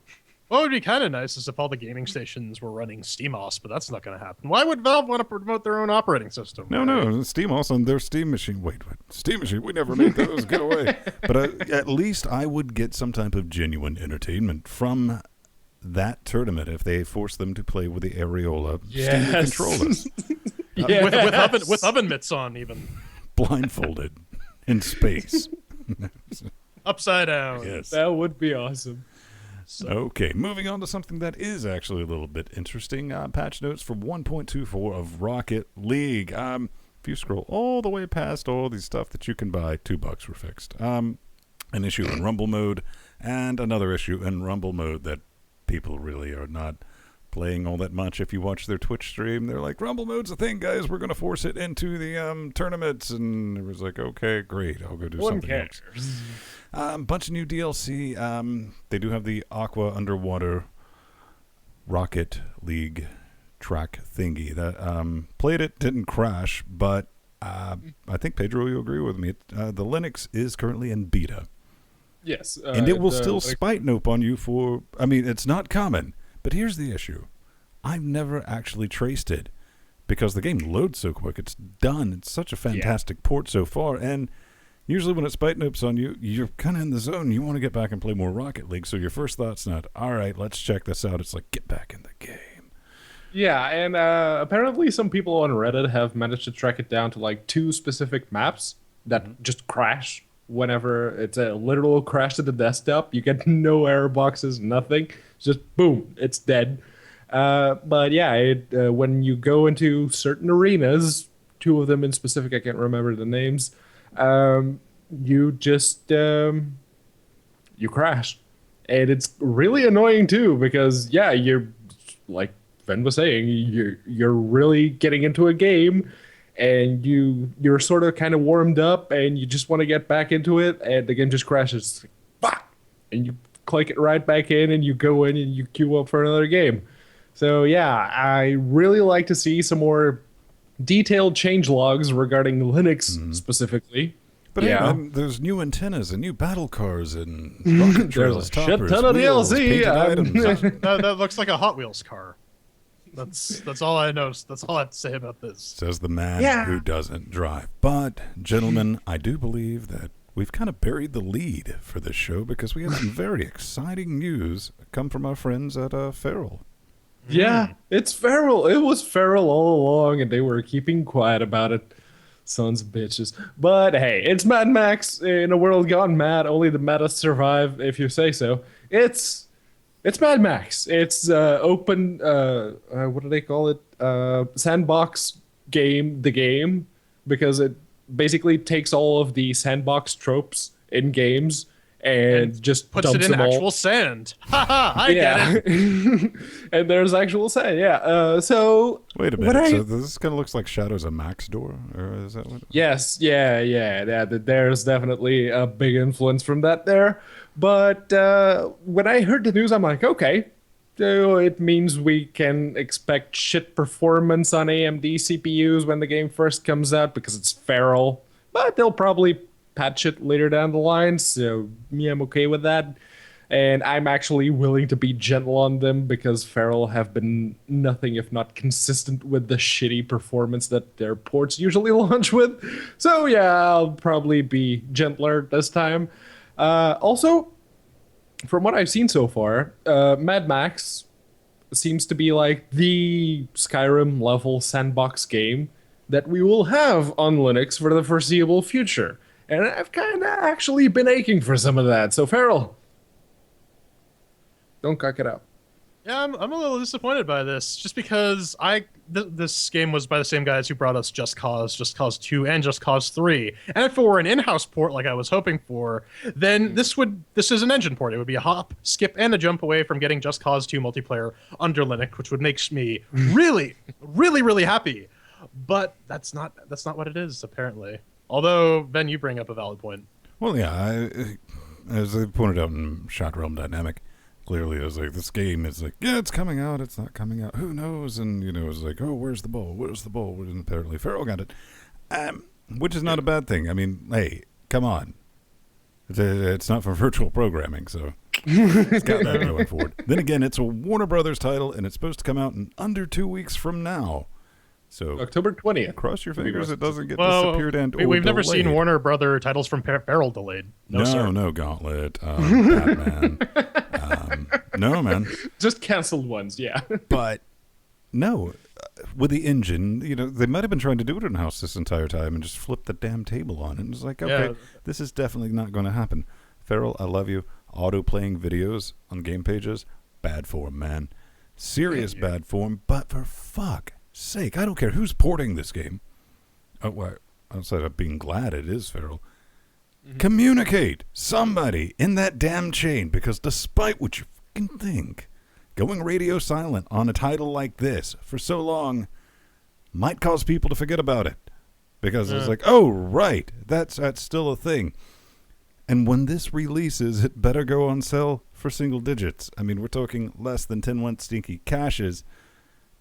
What would be kind of nice is if all the gaming stations were running SteamOS, but that's not going to happen. Why would Valve want to promote their own operating system? No, SteamOS on their Steam machine. Wait, Steam machine? We never made those. Get away. But at least I would get some type of genuine entertainment from that tournament if they force them to play with the areola Yes. Steam controllers, With oven mitts on, even blindfolded in space. upside down. Yes. That would be awesome. Okay, moving on to something that is actually a little bit interesting. Patch notes for 1.24 of Rocket League. If you scroll all the way past all these stuff that you can buy, $2 were fixed. An issue in Rumble mode and another issue in Rumble mode that people really are not playing all that much. If you watch their Twitch stream, they're like, Rumble mode's a thing, guys. We're going to force it into the tournaments. And it was like, okay, great. I'll go do something else. Bunch of new DLC. They do have the Aqua Underwater Rocket League track thingy. That played it, didn't crash, but I think, Pedro, you agree with me. The Linux is currently in beta. Yes. And it will still spite nope on you for... I mean, it's not common. But here's the issue. I've never actually traced it because the game loads so quick. It's done. It's such a fantastic port so far. And usually when it spite nopes on you, you're kind of in the zone. You want to get back and play more Rocket League. So your first thought's not, all right, let's check this out. It's like, get back in the game. Yeah, and apparently some people on Reddit have managed to track it down to like 2 specific maps that just crash whenever it's a literal crash to the desktop. You get no error boxes, nothing. Just boom, it's dead. But yeah, when you go into certain arenas, 2 of them in specific, I can't remember the names, you just you crash. And it's really annoying too, because yeah, you're like Ven was saying, you're really getting into a game and you're sort of kind of warmed up and you just want to get back into it and the game just crashes. It's like, fuck! And you click it right back in and you go in and you queue up for another game. So yeah, I really like to see some more detailed change logs regarding Linux specifically. But yeah, hey, there's new antennas and new battle cars and rocket trails, there's a shit toppers, ton of wheels, DLC. painted items. That looks like a Hot Wheels car. That's all I know. That's all I have to say about this. Says the man who doesn't drive. But, gentlemen, I do believe that we've kind of buried the lead for this show because we had some very exciting news come from our friends at Feral. Yeah, it's Feral. It was Feral all along, and they were keeping quiet about it. Sons of bitches. But hey, it's Mad Max in a world gone mad. Only the meta survive, if you say so. It's Mad Max. It's open. What do they call it? Sandbox game. The game, because it basically takes all of the sandbox tropes in games and just puts dumps it in them all. actual sand. Ha I get it. And there's actual sand. Yeah. So Wait a minute. So this kind of looks like Shadows of Max door, or is that what? Yes, yeah. There's definitely a big influence from that there. But when I heard the news, I'm like, okay, so it means we can expect shit performance on AMD CPUs when the game first comes out because it's Feral. But they'll probably patch it later down the line, so yeah, I'm okay with that. And I'm actually willing to be gentle on them because Feral have been nothing if not consistent with the shitty performance that their ports usually launch with. So yeah, I'll probably be gentler this time. Also, from what I've seen so far, Mad Max seems to be like the Skyrim level sandbox game that we will have on Linux for the foreseeable future. And I've kind of actually been aching for some of that. So Feral, don't cock it up. Yeah, I'm a little disappointed by this, just because this game was by the same guys who brought us Just Cause 2, and Just Cause 3. And if it were an in-house port like I was hoping for, then this is an engine port. It would be a hop, skip, and a jump away from getting Just Cause 2 multiplayer under Linux, which would make me really, really, really happy. But that's not what it is, apparently. Although, Ben, you bring up a valid point. Well, yeah, as I pointed out in Shot Realm Dynamic, clearly, I was like, this game is like, yeah, it's coming out, it's not coming out, who knows? And, it was like, oh, where's the ball? And apparently Feral got it, which is not a bad thing. I mean, hey, come on. It's not for virtual programming, so it's got that going forward. Then again, it's a Warner Brothers title, and it's supposed to come out in under 2 weeks from now. So October 20th. Cross your fingers it doesn't get disappeared and we've never delayed. seen Warner Brother titles from Feral delayed. No, sir. No, Gauntlet, Batman, No, man. Just canceled ones, yeah. But no, with the engine, they might have been trying to do it in-house this entire time and just flip the damn table on it. And it's like, okay, this is definitely not going to happen. Feral, I love you. Auto-playing videos on game pages, bad form, man. Serious bad form, but for fuck's sake, I don't care who's porting this game. Oh, well, outside of being glad it is Feral. Communicate! Somebody in that damn chain, because despite what you fucking think, going radio silent on a title like this for so long might cause people to forget about it. Because it's like, oh, right, that's still a thing. And when this releases, it better go on sale for single digits. I mean, we're talking less than 10 went stinky cashes,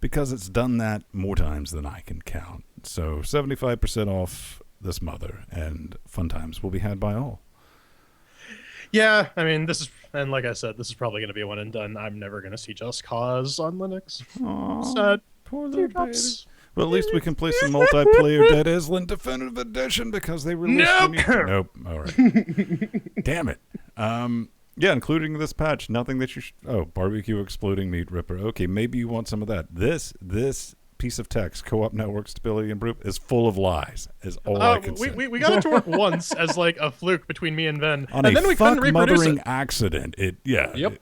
because it's done that more times than I can count. So 75% off this mother, and fun times will be had by all. Yeah, I mean, and like I said, this is probably going to be a one and done. I'm never going to see Just Cause on Linux. Aww, Sad. poor little baby. Well, at least we can play some multiplayer Dead Island Definitive Edition, because they released Nope. All right. Damn it. Yeah, including this patch. Nothing that you should... Oh, barbecue exploding meat ripper. Okay, maybe you want some of that. This piece of text, co-op network stability and group, is full of lies, is all I can say. We got it to work once as like a fluke between me and Ben. On and a then we couldn't reproduce mothering it. accident. Yep.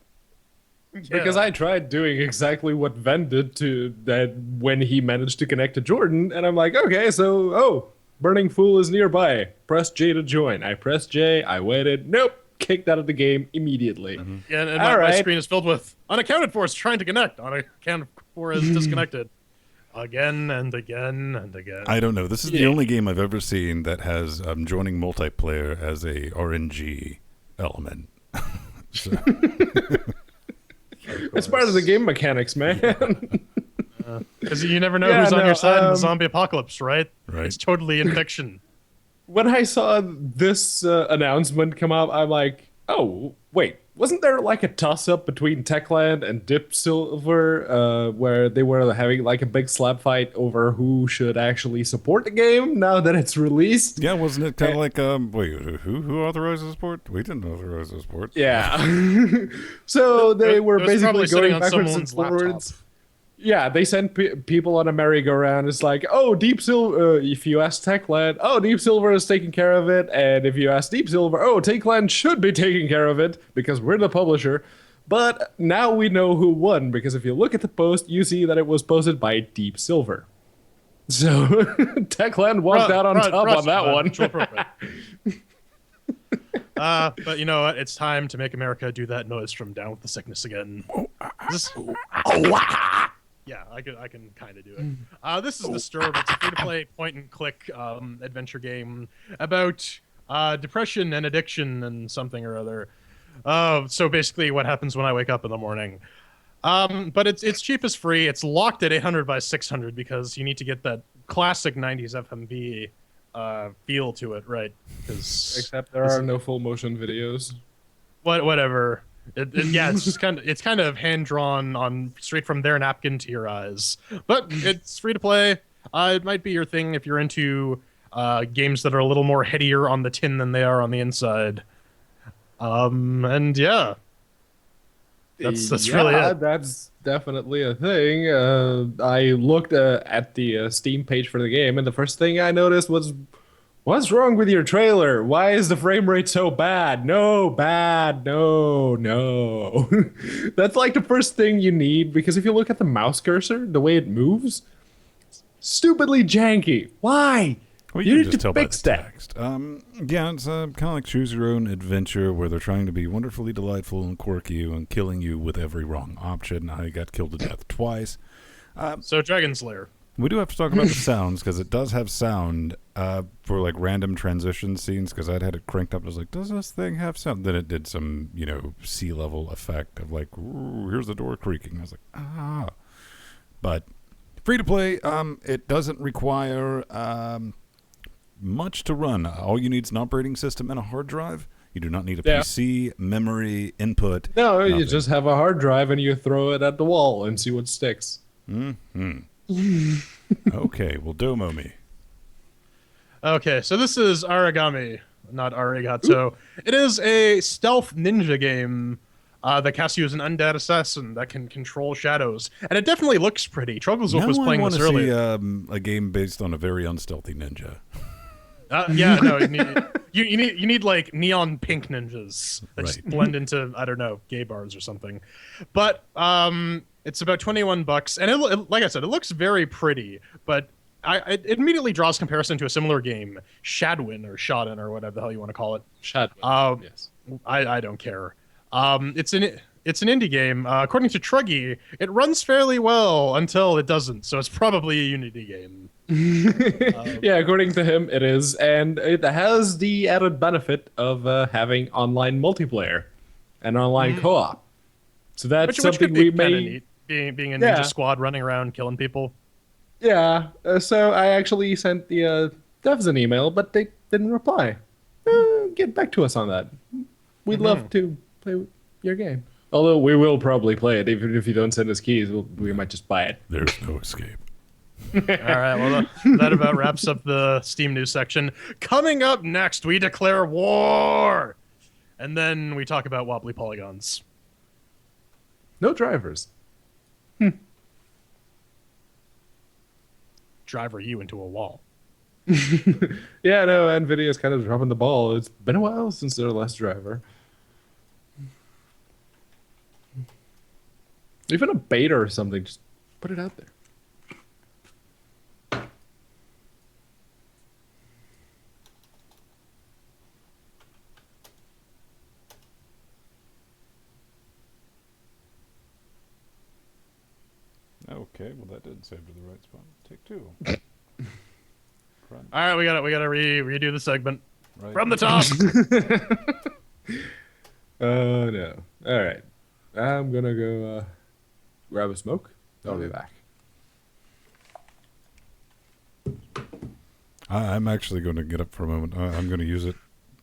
Because I tried doing exactly what Ven did to that when he managed to connect to Jordan, and I'm like, okay, so, Burning Fool is nearby. Press J to join. I pressed J, I waited, nope, kicked out of the game immediately. Yeah, and my screen is filled with unaccounted for is trying to connect, unaccounted for is disconnected. Again and again and again. I don't know. This is the only game I've ever seen that has joining multiplayer as a RNG element. It's part of the game mechanics, man. Because you never know who's on your side in the zombie apocalypse, right? Right. It's totally in fiction. When I saw this announcement come up, I'm like, oh, wait, wasn't there like a toss-up between Techland and Dip Silver where they were having like a big slap fight over who should actually support the game now that it's released? Yeah, wasn't it kind of like, wait, who authorizes support? We didn't authorize the support. Yeah. So they were It was basically probably sitting going on backwards and someone's laptop. forwards. Yeah, they sent people on a merry-go-round. It's like, oh, Deep Silver, if you ask Techland, oh, Deep Silver is taking care of it. And if you ask Deep Silver, oh, Techland should be taking care of it because we're the publisher. But now we know who won, because if you look at the post, you see that it was posted by Deep Silver. So Techland walked out on top on that one. But you know what? It's time to make America do that noise from Down with the Sickness again. Yeah, I can kind of do it. This is Disturb. It's a free-to-play point-and-click adventure game about depression and addiction and something or other. So basically what happens when I wake up in the morning. But it's cheap as free. It's locked at 800 by 600 because you need to get that classic 90s FMV feel to it, right? Except there are no full-motion videos. Whatever. Yeah, it's just kind of hand drawn on straight from their napkin to your eyes. But it's free to play. It might be your thing if you're into games that are a little more headier on the tin than they are on the inside. And yeah, that's really it. That's definitely a thing. I looked at the Steam page for the game, and the first thing I noticed was, what's wrong with your trailer? Why is the frame rate so bad? No, bad. No. That's like the first thing you need, because if you look at the mouse cursor, the way it moves, stupidly janky. Why? Well, you can need just to tell by fix the that. text. Yeah, it's kind of like choose your own adventure where they're trying to be wonderfully delightful and quirky and killing you with every wrong option. I got killed to death twice. So Dragon Slayer. We do have to talk about the sounds, because it does have sound for like random transition scenes, because I'd had it cranked up. I was like, does this thing have sound? Then it did some, sea level effect of like, ooh, here's the door creaking. I was like, ah. But free to play, it doesn't require much to run. All you need is an operating system and a hard drive. You do not need a PC, memory, input. No, nothing. you just have a hard drive and you throw it at the wall and see what sticks. Mm-hmm. Okay, well, domo me. Okay, so this is Aragami, not Arigato. It is a stealth ninja game that casts you as an undead assassin that can control shadows, and it definitely looks pretty. Truggles Now was I playing want this to see earlier. a game based on a very unstealthy ninja. Yeah, no, you need like neon pink ninjas that Right. just blend into, I don't know, gay bars or something. But it's about $21, and like I said, it looks very pretty. But it immediately draws comparison to a similar game, Shadwin or Shodden or whatever the hell you want to call it. Shadwin. Yes. I don't care. It's an indie game. According to Truggy, it runs fairly well until it doesn't. So it's probably a Unity game. Yeah, according to him, it is, and it has the added benefit of having online multiplayer and online co-op. So that's Which something could be we kind of may. neat. Being a Yeah. ninja squad running around killing people. Yeah. So I actually sent the devs an email, but they didn't reply. Get back to us on that. We'd love to play your game. Although we will probably play it, even if you don't send us keys, we might just buy it. There's no escape. All right, well, that about wraps up the Steam news section. Coming up next, we declare war, and then we talk about wobbly polygons. No drivers. Driver you into a wall. Yeah, no, NVIDIA's kind of dropping the ball. It's been a while since their last driver. Even a beta or something, just put it out there. Okay, well that didn't save to the right spot. Take two. All right, we got to redo the segment Right. from the top. Oh no. All right. I'm gonna go grab a smoke. I'll be back. I'm actually going to get up for a moment. I'm going to use it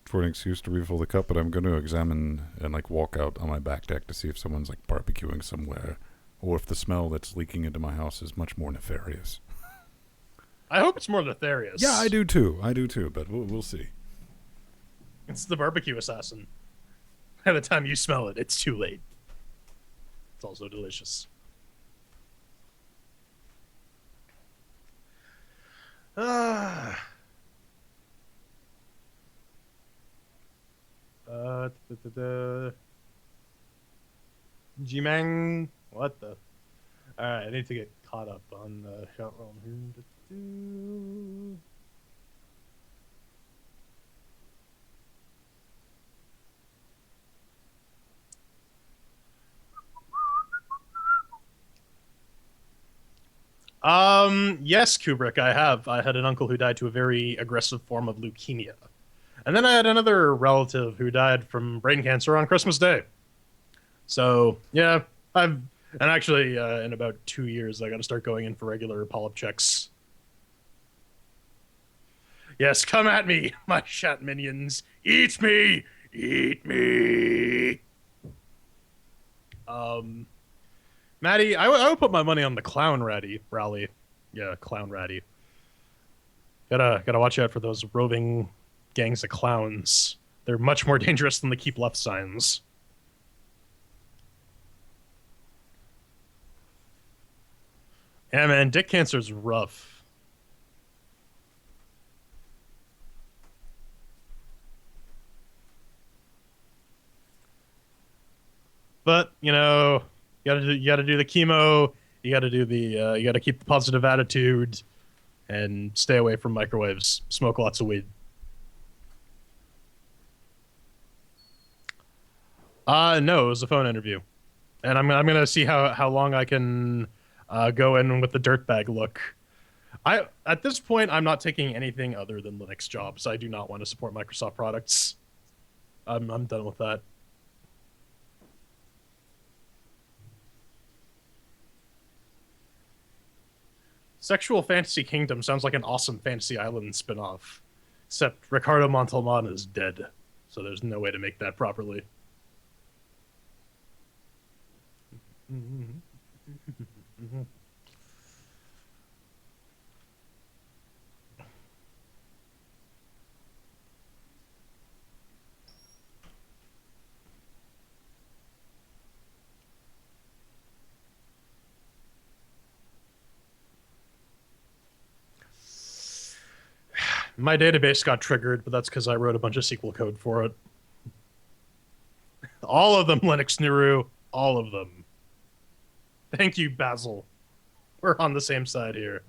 for an excuse to refill the cup, but I'm going to examine and like walk out on my back deck to see if someone's like barbecuing somewhere, or if the smell that's leaking into my house is much more nefarious. I hope it's more nefarious. Yeah, I do too. But we'll see. It's the barbecue assassin. By the time you smell it, it's too late. It's also delicious. Ah. G-Mang. What the? Alright, I need to get caught up on the shot roll here. Yes, Kubrick, I have. I had an uncle who died to a very aggressive form of leukemia. And then I had another relative who died from brain cancer on Christmas Day. So, yeah, and actually, in about 2 years, I got to start going in for regular polyp checks. Yes, come at me, my chat minions. Eat me! Eat me! Maddie, I would put my money on the clown rally. Yeah, clown ratty. Gotta watch out for those roving gangs of clowns. They're much more dangerous than the keep left signs. Yeah, man, dick cancer's rough. But, you know, you gotta do the chemo, you gotta keep the positive attitude and stay away from microwaves. Smoke lots of weed. No, it was a phone interview. And I'm gonna see how long I can go in with the dirtbag look. At this point, I'm not taking anything other than Linux jobs. I do not want to support Microsoft products. I'm done with that. Sexual Fantasy Kingdom sounds like an awesome Fantasy Island spin-off. Except Ricardo Montalban is dead, so there's no way to make that properly. My database got triggered, but that's because I wrote a bunch of SQL code for it. All of them, Linux Nuru. All of them. Thank you, Basil. We're on the same side here.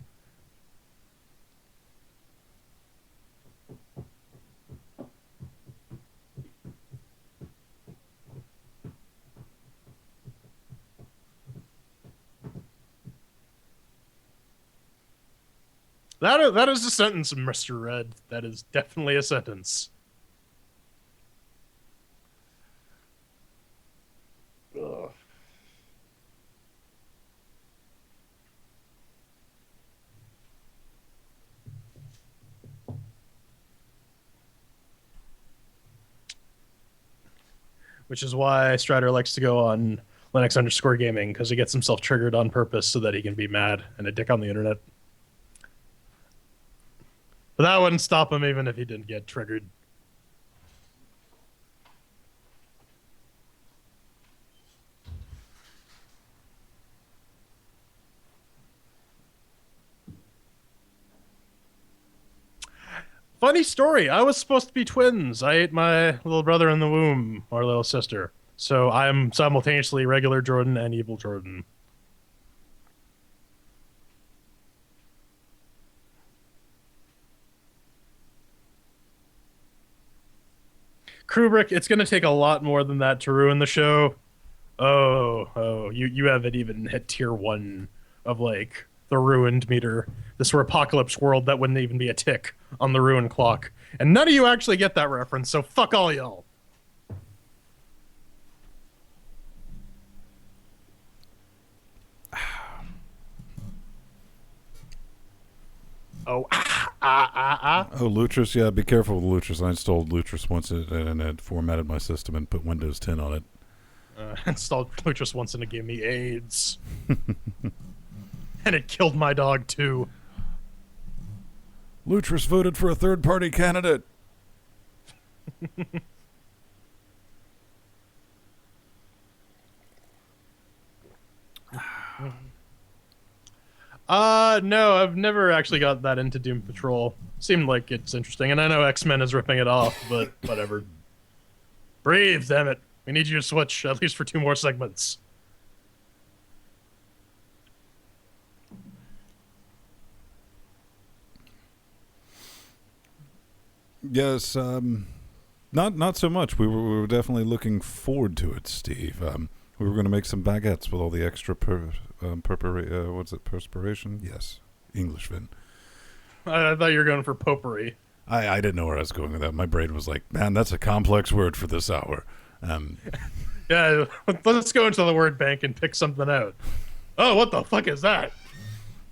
That is a sentence, Mr. Red. That is definitely a sentence. Ugh. Which is why Strider likes to go on Linux_gaming, because he gets himself triggered on purpose so that he can be mad and a dick on the internet. But that wouldn't stop him even if he didn't get triggered. Funny story. I was supposed to be twins. I ate my little brother in the womb, or little sister. So I'm simultaneously regular Jordan and evil Jordan. Kubrick, it's going to take a lot more than that to ruin the show. You haven't even hit tier 1 of like the ruined meter. This were apocalypse world that wouldn't even be a tick on the ruin clock. And none of you actually get that reference, so fuck all y'all. Oh, Oh, Lutris, yeah, be careful with Lutris. I installed Lutris once and it formatted my system and put Windows 10 on it. Installed Lutris once and it gave me AIDS. And it killed my dog too. Lutris voted for a third-party candidate. No, I've never actually got that into Doom Patrol. Seemed like it's interesting, and I know X-Men is ripping it off, but whatever. Breathe, damn it. We need you to switch, at least for 2 more segments. Yes, not so much. We were definitely looking forward to it, Steve. We were going to make some baguettes with all the extra perspiration? Yes, English, Vin. I thought you were going for potpourri. I didn't know where I was going with that. My brain was like, man, that's a complex word for this hour. Yeah, let's go into the word bank and pick something out. Oh, what the fuck is that?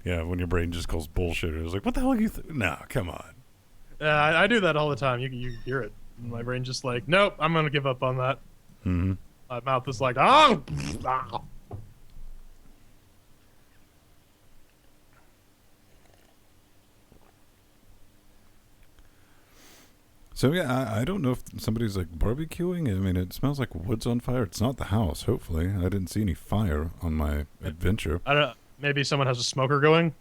Yeah, when your brain just calls bullshit. It was like, what the hell are you... Nah, come on. I do that all the time. You hear it. My brain's just like, nope, I'm going to give up on that. Mm-hmm. My mouth is like, oh! So, yeah, I don't know if somebody's, like, barbecuing. I mean, it smells like wood's on fire. It's not the house, hopefully. I didn't see any fire on my adventure. I don't know. Maybe someone has a smoker going?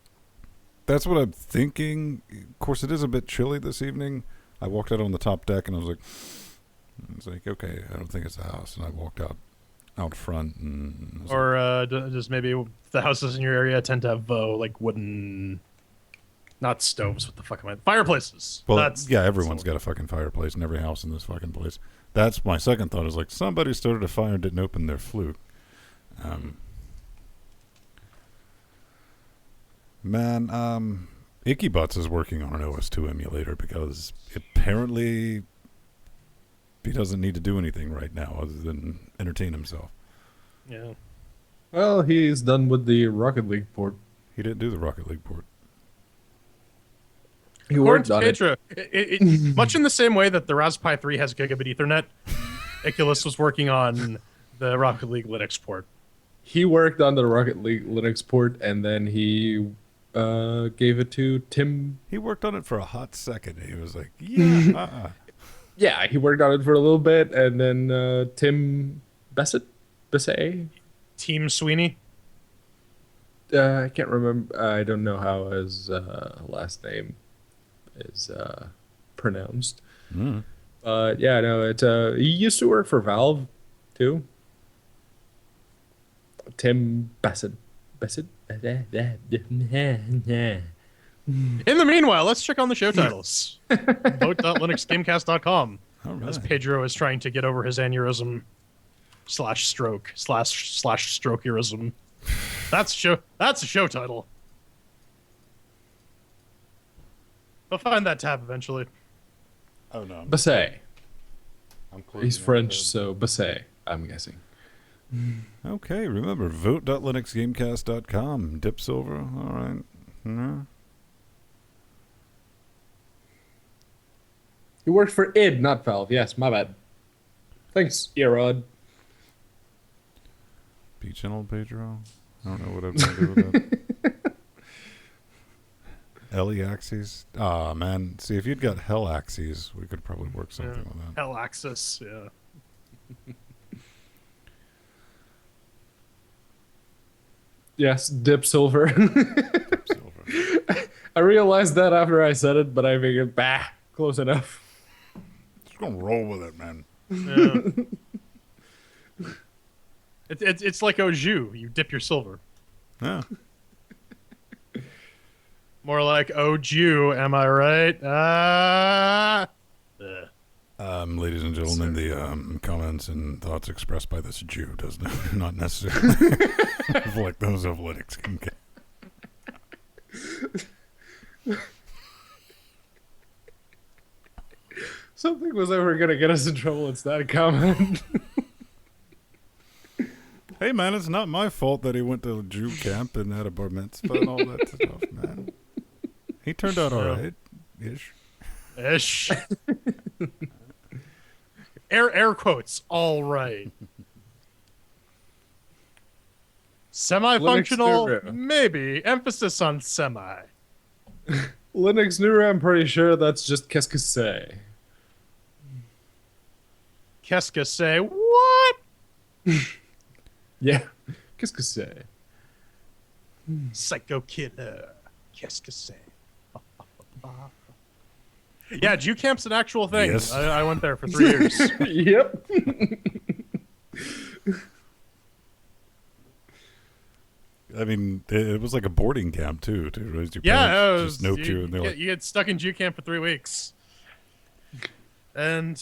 That's what I'm thinking. Of course, it is a bit chilly this evening. I walked out on the top deck, and I was like, okay, I don't think it's a house. And I walked out front. And Or just maybe the houses in your area tend to have, like, wooden... Not stoves. What the fuck am I? Fireplaces. Well, everyone's got a fucking fireplace in every house in this fucking place. That's my second thought. Is like somebody started a fire and didn't open their flute. Icky Butts is working on an OS2 emulator because apparently he doesn't need to do anything right now other than entertain himself. Yeah. Well, he's done with the Rocket League port. He didn't do the Rocket League port. He worked on it. Much in the same way that the Raspberry Pi 3 has gigabit Ethernet, Iculus was working on the Rocket League Linux port. He worked on the Rocket League Linux port, and then he gave it to Tim. He worked on it for a hot second. He was like, yeah. Yeah, he worked on it for a little bit, and then Tim Besset? Team Sweeney? I can't remember. I don't know how his last name is pronounced. Mm. Yeah, no, he used to work for Valve too. Tim Bassett. Bassett? In the meanwhile, let's check on the show titles. Vote.linuxgamecast.com. All right. As Pedro is trying to get over his aneurysm slash stroke slash strokeurism. That's a show title. I'll find that tab eventually. Oh no. Basset. I'm closing He's out French, the- so Basset, I'm guessing. Okay, remember, vote.linuxgamecast.com. Dip Silver, all right. No. He worked for id, not Valve. Yes, my bad. Thanks, Erod. P-Channel Pedro? I don't know what I'm going to do with that. Ellie Axes? Ah, man. See, if you'd got Hell Axes, we could probably work something with that. Hell Axis, yeah. Yes, Dip Silver. Dip Silver. I realized that after I said it, but I figured, bah, close enough. Just gonna roll with it, man. Yeah. It's like au jus. You dip your silver. Yeah. More like au jus, am I right? Ladies and gentlemen, the comments and thoughts expressed by this Jew does not necessarily reflect those of Linux. Something was ever going to get us in trouble. It's that comment. Hey, man, it's not my fault that he went to Jew camp and had a bar mitzvah and all that stuff, man. He turned out all right, ish. Ish. Air quotes. All right. Semi-functional, Linux maybe. Emphasis on semi. Linux Newer, I'm pretty sure that's just qu'est-ce que c'est. Qu'est-ce que c'est? What? Yeah. Qu'est-ce que c'est? Psycho killer. Qu'est-ce que c'est? Yeah, Jew camp's an actual thing. Yes. I went there for 3 years. Yep. I mean, it was like a boarding camp, too. Right? Your Yeah, parents just noped you, and they're like, you get stuck in Jew camp for 3 weeks. And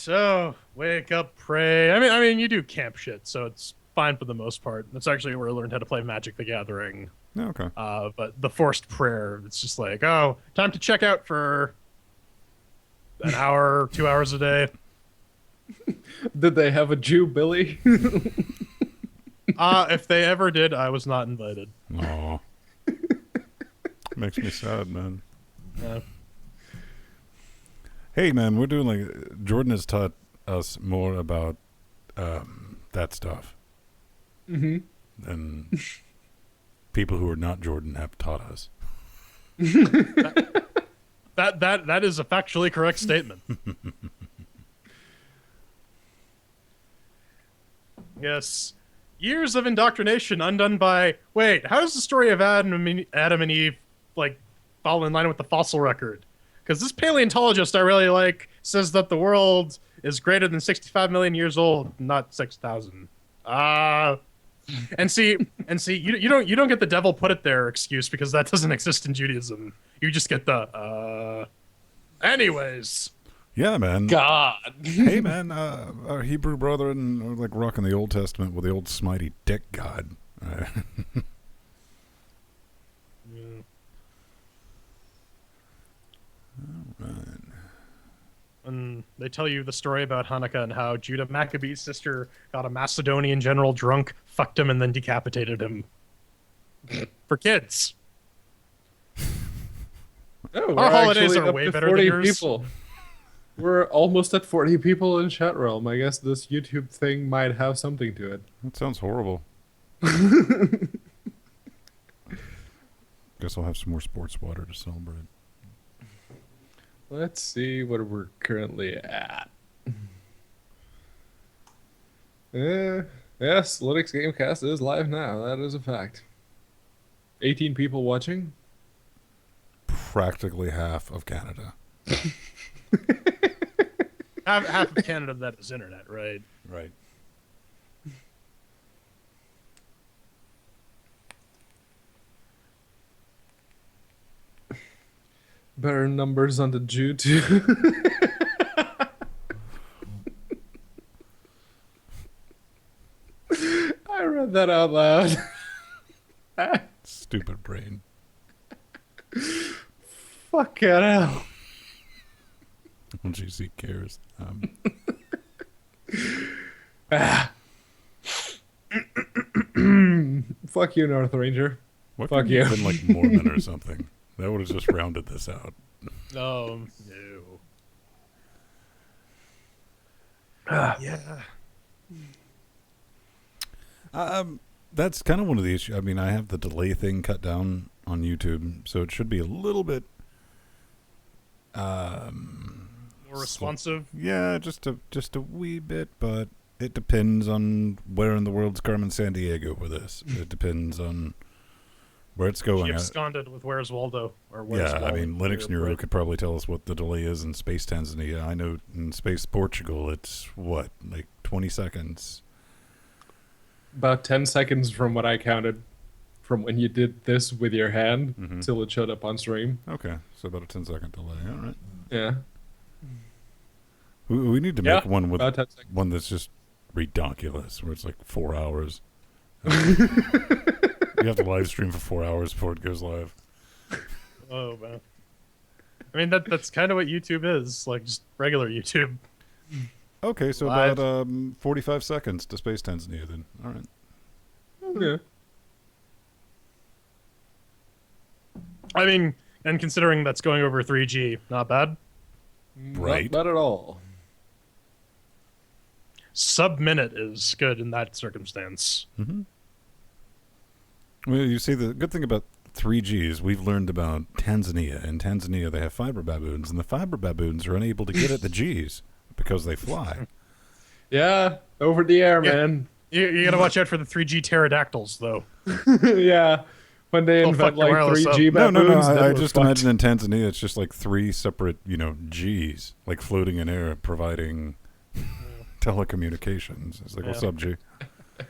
wake up, pray. I mean, you do camp shit, so it's fine for the most part. That's actually where I learned how to play Magic the Gathering. oh, okay. But the forced prayer, it's just like, oh, time to check out for an hour, 2 hours a day. Did they have a Jew Billy? If they ever did, I was not invited. Aw. Makes me sad, man. Hey, man, we're doing like Jordan has taught us more about that stuff than people who are not Jordan have taught us. That is a factually correct statement. Yes. Years of indoctrination undone by... Wait, how does the story of Adam and Eve, like, fall in line with the fossil record? Because this paleontologist I really like says that the world is greater than 65 million years old, not 6,000. And see, you don't get the devil put it there excuse because that doesn't exist in Judaism. You just get the anyways. Yeah, man. God. Hey, man, our Hebrew brethren are like rocking the Old Testament with the old smitey dick god. Right. And they tell you the story about Hanukkah and how Judah Maccabee's sister got a Macedonian general drunk, fucked him, and then decapitated him. For kids. Oh, we're Our holidays actually are up way to better than 40 yours. people. We're almost at 40 people in chat realm. I guess this YouTube thing might have something to it. That sounds horrible. Guess I'll have some more sports water to celebrate. Let's see what we're currently at. Yes, Linux Gamecast is live now. That is a fact. 18 people watching. Practically half of Canada. Half of Canada that is internet, right? Right. Better numbers on the Jew too. I read that out loud. Stupid brain. Fuck it hell. LGC cares. Fuck you, North Ranger. What Fuck could you you. have been like Mormon or something? That would have just rounded this out. No. Yeah. That's kind of one of the issues. I mean, I have the delay thing cut down on YouTube, so it should be a little bit More responsive. yeah, just a wee bit, but it depends on where in the world's Carmen Sandiego with this. It depends on where it's going. She absconded with Where's Waldo? Or Where's Yeah, I Wally? mean, Linux Neuro could probably tell us what the delay is in Space Tanzania. I know in Space Portugal, it's what, like 20 seconds. About 10 seconds from what I counted from when you did this with your hand Mhm. till it showed up on stream. Okay, so about a 10-second delay. All right. Yeah. We need to Yeah, make one with about 10 seconds. one that's just redonkulous, where it's like 4 hours. You have to live stream for 4 hours before it goes live. Oh man. I mean that's kind of what YouTube is, like just regular YouTube. Okay, so Live. about 45 seconds to Space Tanzania then. All right. Yeah. I mean, and considering that's going over 3G, not bad. Right. Not at all. Sub-minute is good in that circumstance. Mm-hmm. Well, you see, the good thing about 3G is we've learned about Tanzania. In Tanzania, they have fiber baboons, and the fiber baboons are unable to get at the Gs because they fly. Yeah, over the air, Yeah. man. You gotta watch out for the 3G pterodactyls, though. Yeah. When they They'll invent fuck your like wireless 3G No, baboons, then I we're just fucked. imagine in Tanzania, it's just like 3 separate, Gs, like floating in air, providing telecommunications. It's like, what's Yeah. up, G?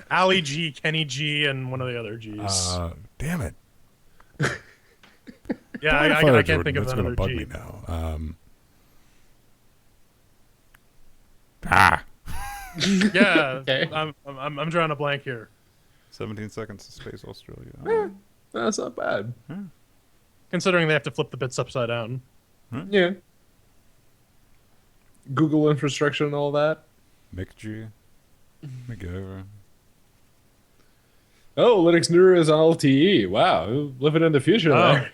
Ali G, Kenny G, and one of the other Gs. Damn it. Yeah, I Fire can't Jordan, think of that's another gonna bug G. me now. Yeah, Okay. I'm drawing a blank here. 17 seconds to Space Australia. That's not bad. Considering they have to flip the bits upside down. Yeah. Google infrastructure and all that. Mick G. McGover. Oh, Linux Neuro is on LTE. Wow, living in the future there.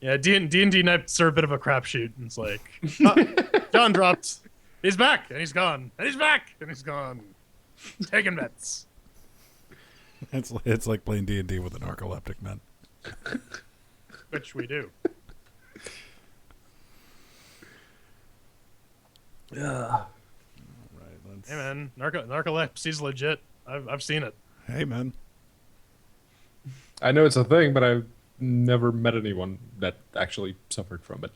Yeah, D&D Nights are a bit of a crapshoot. It's like, John dropped. He's back, and he's gone. And he's back, and he's gone. Taking bets. It's like playing D&D with a narcoleptic man. Which we do. Yeah. Right, Hey, man, narcolepsy's legit. I've seen it. Hey, man. I know it's a thing, but I've never met anyone that actually suffered from it.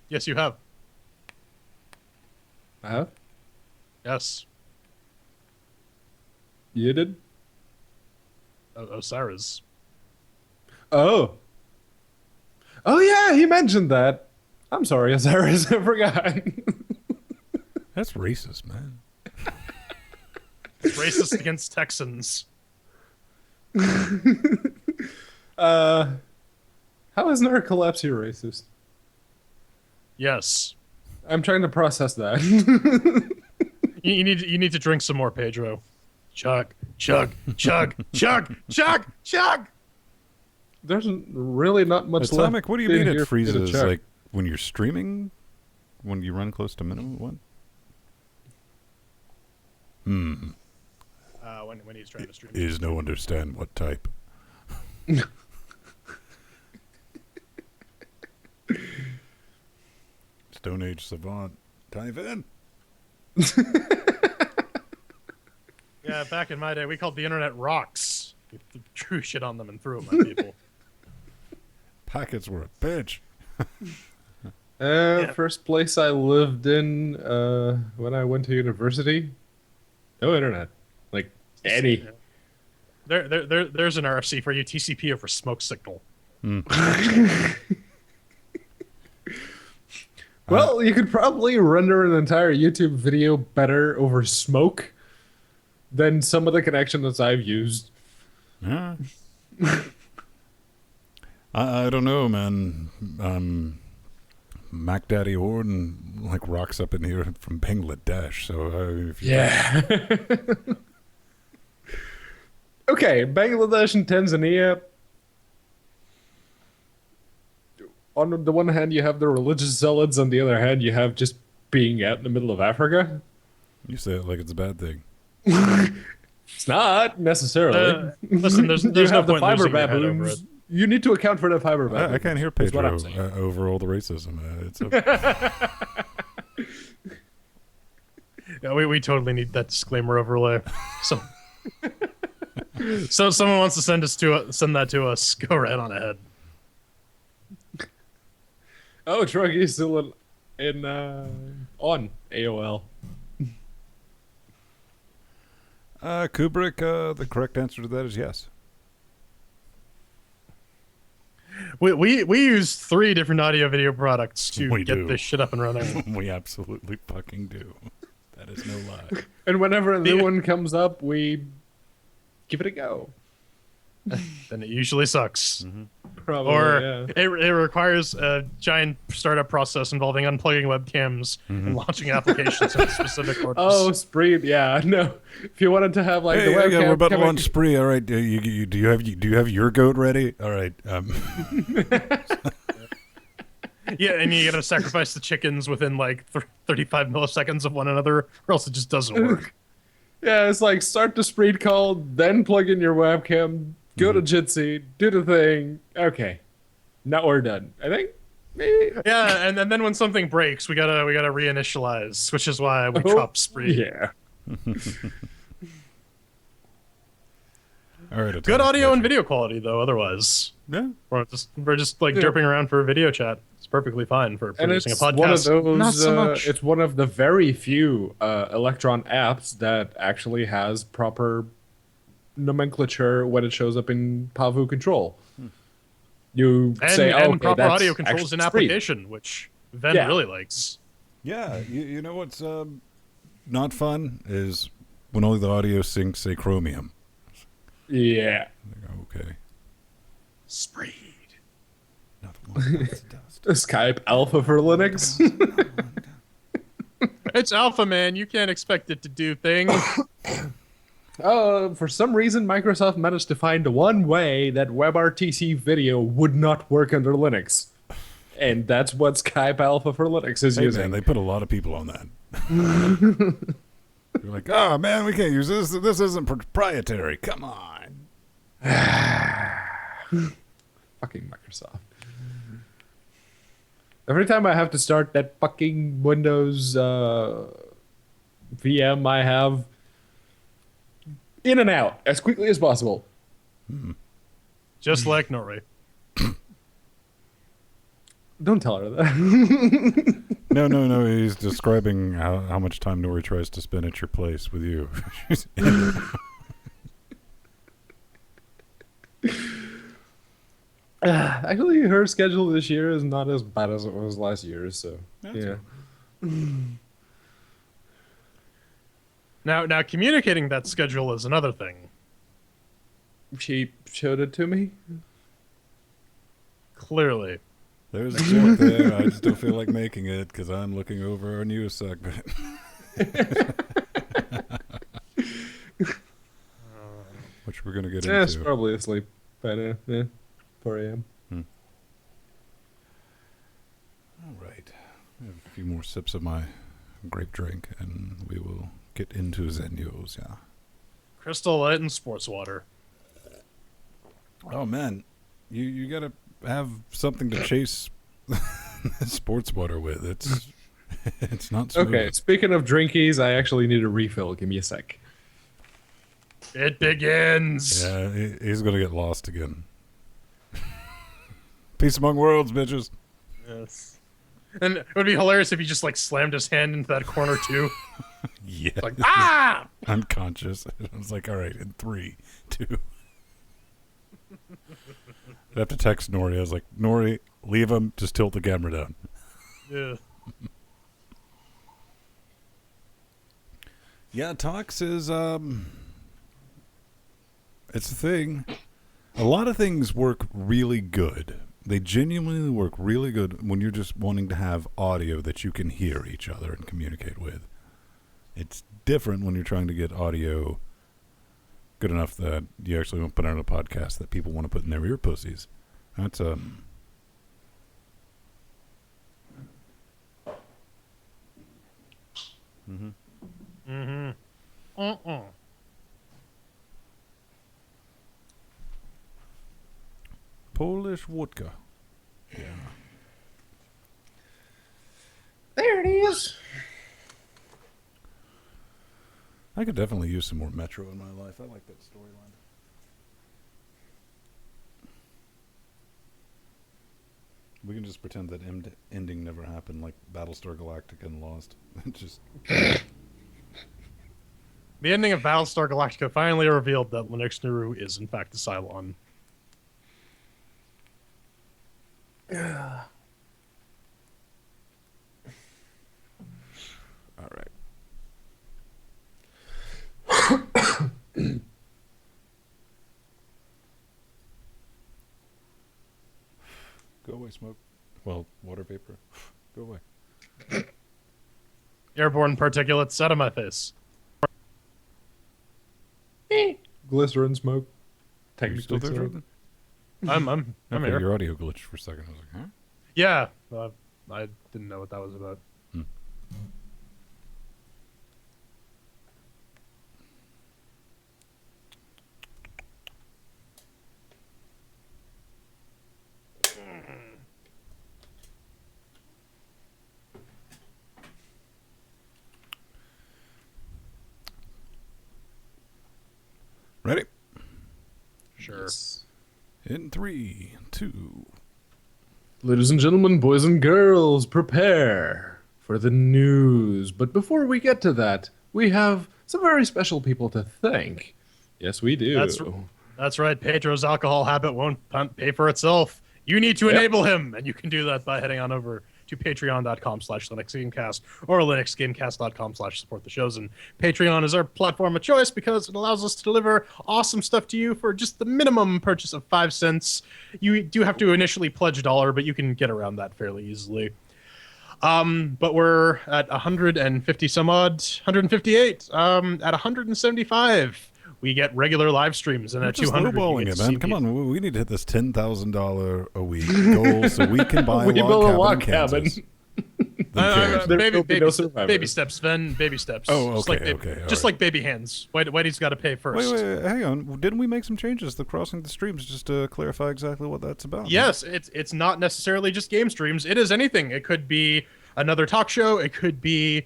Yes, you have. I have? Yes. You did? Osiris. Oh. Oh, yeah, he mentioned that. I'm sorry, Osiris. I forgot. That's racist, man. It's racist against Texans. How is narcolepsy racist? Yes. I'm trying to process that. You need to drink some more, Pedro. Chug, chug, chug, chug, chug, chug. There's really not much left. Atomic, what do you in mean here it for you to freezes? check. Like when you're streaming? When you run close to minimum? What? When he's trying to stream. Is no understand what type. Stone Age savant. Dive in. Yeah, back in my day, we called the internet rocks. We threw shit on them and threw them at people. Packets were a bitch. First place I lived in when I went to university. No internet. Like, any. There's an RFC for you. TCP over smoke signal. Well, you could probably render an entire YouTube video better over smoke than some of the connections I've used. Yeah. I don't know, man. Mac Daddy Orden like rocks up in here from Bangladesh, so if you Yeah. Okay, Bangladesh and Tanzania. On the one hand, you have the religious zealots. On the other hand, you have just being out in the middle of Africa. you say it like it's a bad thing. It's not necessarily. Listen, there's You no have the point fiber losing your head over it. baboons. You need to account for the fiber baboons. I can't hear is what Pedro I'm saying. over all the racism. It's okay. Yeah, we totally need that disclaimer overlay. So, so if someone wants to send that to us, go right on ahead. Oh, Truggy's still on AOL. Kubrick, the correct answer to that is yes. We use 3 different audio video products to We get do. this shit up and running. We absolutely fucking do. That is no lie. And whenever a new one comes up, we give it a go. Then it usually sucks. Probably, Or yeah. it requires a giant startup process involving unplugging webcams and launching applications in specific orders. Oh, Spree, yeah, no. If you wanted to have like the Hey, webcam, we're about to coming- launch Spree. All right, do you have your goat ready? All right. Yeah, and you gotta sacrifice the chickens within like 35 milliseconds of one another, or else it just doesn't work. Yeah, it's like start the Spree call, then plug in your webcam, go to Jitsi, do the thing. Okay, now we're done. I think maybe. Yeah, and then when something breaks, we gotta reinitialize, which is why we drop Spree. Yeah. All right. Good audio and video quality though. Otherwise, Yeah. we're just like derping around for a video chat. It's perfectly fine for And producing it's a podcast. one of those. Not so much. It's one of the very few Electron apps that actually has proper nomenclature when it shows up in Pavu control. You and, say, and "Oh, okay, proper that's audio controls in actually Spree." application, which Ven Yeah. really likes. Yeah. You know what's not fun is when only the audio syncs say Chromium. Yeah. Okay. Spree. Not one bites dust. Skype Alpha for Linux. It's Alpha, man. You can't expect it to do things. For some reason, Microsoft managed to find one way that WebRTC video would not work under Linux. And that's what Skype Alpha for Linux is Hey, using. man, they put a lot of people on that. You're like, oh man, we can't use this. This isn't proprietary. Come on. Fucking Microsoft. Every time I have to start that fucking Windows VM I have, in and out as quickly as possible. Just like Nori. Don't tell her that. No. He's describing how much time Nori tries to spend at your place with you. Actually, her schedule this year is not as bad as it was last year, so That's yeah. Now communicating that schedule is another thing. She showed it to me. Clearly. There's a joke there. I just don't feel like making it because I'm looking over our news segment. Which we're gonna get Yeah, it's into. probably asleep by now. Yeah, 4 a.m. All right. I have a few more sips of my grape drink, and we will get into Zennios. Yeah. Crystal Light and sports water. Oh man, you gotta have something to chase sports water with. It's not smooth. Okay, speaking of drinkies, I actually need a refill. Give me a sec. It begins. Yeah, he's gonna get lost again. Peace among worlds, bitches. Yes. And it would be hilarious if he just like slammed his hand into that corner too. Yeah. Like ah. Unconscious. I was like, all right, in 3, 2. I'd have to text Nori. I was like, Nori, leave him. Just tilt the camera down. Yeah. Yeah, Tox is, it's a thing. A lot of things work really good. They genuinely work really good when you're just wanting to have audio that you can hear each other and communicate with. It's different when you're trying to get audio good enough that you actually want to put on a podcast that people want to put in their ear pussies. That's Polish vodka. Yeah. There it is. I could definitely use some more Metro in my life. I like that storyline. We can just pretend that ending never happened, like Battlestar Galactica and Lost. Just The ending of Battlestar Galactica finally revealed that Linux Nuru is in fact the Cylon. all right. Go away, smoke. Well, water vapor. Go away. Airborne particulates out of my face. Glycerin smoke. Are you still Technically there, so. Jordan? I'm Okay, here. your audio glitched for a second. I was like, huh? Yeah. I didn't know what that was about. Ready? Sure. Yes. In 3, 2. Ladies and gentlemen, boys and girls, prepare for the news. But before we get to that, we have some very special people to thank. Yes, we do. That's right. Pedro's alcohol habit won't pay for itself. You need to Yep. enable him, and you can do that by heading on over to patreon.com/linuxgamecast or linuxgamecast.com/support the shows. And Patreon is our platform of choice because it allows us to deliver awesome stuff to you for just the minimum purchase of 5 cents. You do have to initially pledge $1, but you can get around that fairly easily. But we're at 150 some odd, 158. At 175, we get regular live streams, and You're at just 200, you lowballing get it, to man. see Come me. on, we need to hit this $10,000 a week goal so we can buy We a build a log log cabin. cabin. Baby, will be baby, no steps, survivors. baby steps, Sven. Baby steps. Oh, Just okay, like baby, okay, all just right. like baby hands. Whitey's got to pay first. Wait, hang on. Didn't we make some changes to Crossing the Streams just to clarify exactly what that's about? Yes, it's not necessarily just game streams. It is anything. It could be another talk show. It could be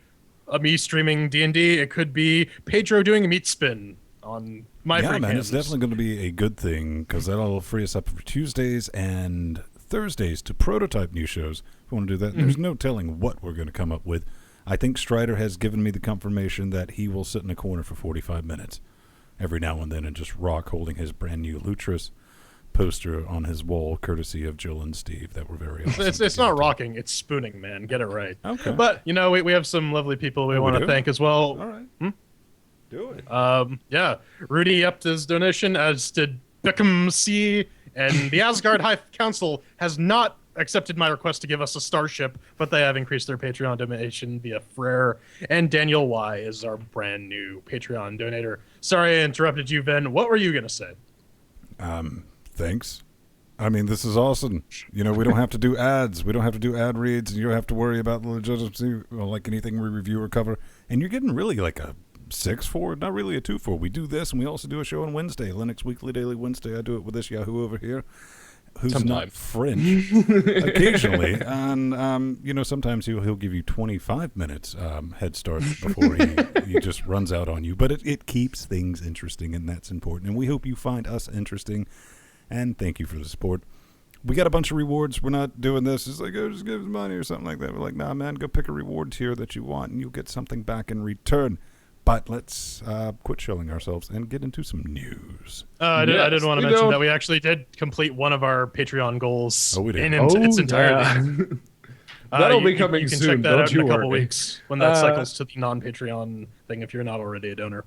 me streaming D&D. It could be Pedro doing a meat spin on my Yeah, free man, hands. it's definitely going to be a good thing because that'll free us up for Tuesdays and Thursdays to prototype new shows. If we want to do that, there's no telling what we're going to come up with. I think Strider has given me the confirmation that he will sit in a corner for 45 minutes every now and then and just rock holding his brand new Lutris poster on his wall, courtesy of Jill and Steve. That were very awesome. It's not rocking. It's spooning, man. Get it right. Okay. But we have some lovely people we want do? to thank as well. All right. Do it. Yeah, Rudy upped his donation, as did Beckham C. And the Asgard High Council has not accepted my request to give us a starship, but they have increased their Patreon donation via Frere. And Daniel Y. is our brand new Patreon donator. Sorry I interrupted you, Ben. What were you going to say? Thanks. I mean, this is awesome. You know, we don't have to do ads. We don't have to do ad reads, and you don't have to worry about the legitimacy, like anything we review or cover. And you're getting really like a 6 for, not really a 2 for. We do this, and we also do a show on Wednesday, Linux Weekly Daily Wednesday. I do it with this Yahoo over here, who's not Sometimes. French, occasionally. And sometimes he'll give you 25 minutes head start before he just runs out on you. But it keeps things interesting, and that's important. And we hope you find us interesting. And thank you for the support. we got a bunch of rewards. We're not doing this. It's like, oh, just give us money or something like that. We're like, nah, man, go pick a reward tier that you want, and you'll get something back in return. But let's quit shilling ourselves and get into some news. I did want to mention that we actually did complete one of our Patreon goals in its entirety. That'll be coming you can soon. check that Don't out in you a couple worry. weeks when that cycles to the non-Patreon thing if you're not already a donor.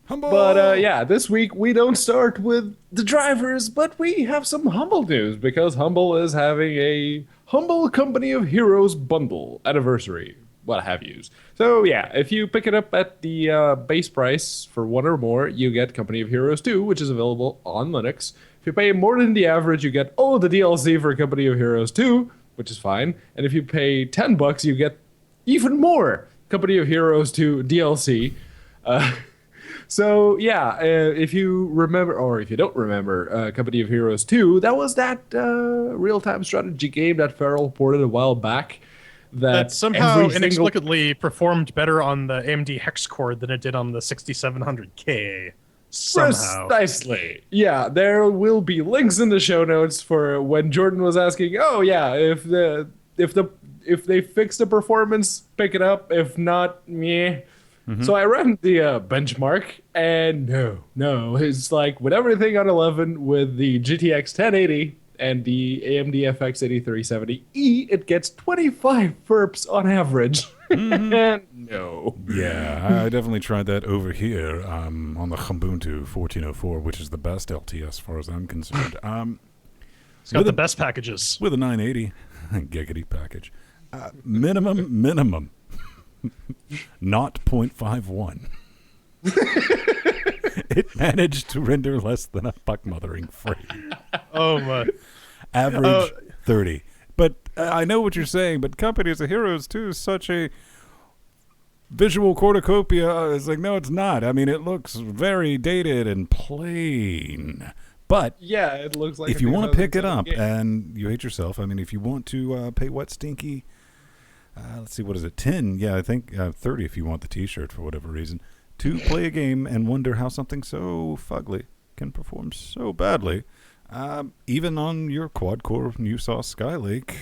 Humble! But this week we don't start with the drivers, but we have some Humble news because Humble is having a Humble Company of Heroes bundle anniversary, what have yous. So yeah, if you pick it up at the base price for one or more, you get Company of Heroes 2, which is available on Linux. If you pay more than the average, you get all of the DLC for Company of Heroes 2, which is fine. And if you pay $10, you get even more Company of Heroes 2 DLC. So yeah, if you remember, or if you don't remember, Company of Heroes 2, that was that real-time strategy game that Feral ported a while back. That somehow inexplicably performed better on the AMD hex core than it did on the 6700K. Somehow. Precisely. Yeah, there will be links in the show notes for when Jordan was asking, oh yeah, if they fix the performance, pick it up. If not, meh. So I ran the benchmark, and no, it's like with everything on 11 with the GTX 1080 and the AMD FX 8370E, it gets 25 FERPs on average. And no. Yeah, I definitely tried that over here on the Ubuntu 1404, which is the best LTS as far as I'm concerned. It's got the best packages. With a 980 giggity package. Minimum. Not 0.51. It managed to render less than a buck mothering frame. Oh my. Average 30. But I know what you're saying, but Company of Heroes 2 is such a visual cornucopia. It's like, no, it's not. I mean, it looks very dated and plain. But yeah, it looks like if you want to pick it up and you hate yourself, I mean, if you want to pay Wet Stinky, let's see, what is it, 10? Yeah, I think 30 if you want the t-shirt for whatever reason, to play a game and wonder how something so fugly can perform so badly, even on your quad-core Newsaw Skylake.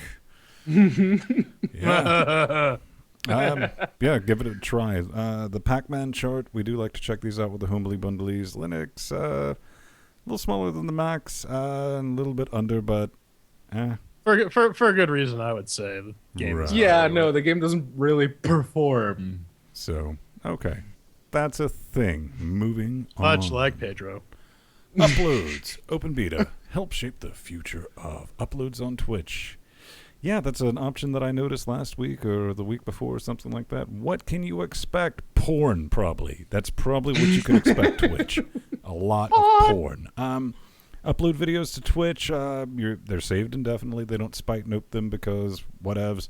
Yeah. Yeah, give it a try. The Pac-Man chart, we do like to check these out with the Humbly Bundlies. Linux, a little smaller than the Max, and a little bit under, but For a good reason, I would say. The game Right. Yeah, no, the game doesn't really perform. So, okay. That's a thing. Moving on. much like Pedro. Uploads. Open beta. Help shape the future of uploads on Twitch. Yeah, that's an option that I noticed last week or the week before or something like that. What can you expect? Porn, probably. That's probably what you can expect, Twitch. A lot of porn. Upload videos to Twitch. They're saved indefinitely. They don't spike nope them because whatevs.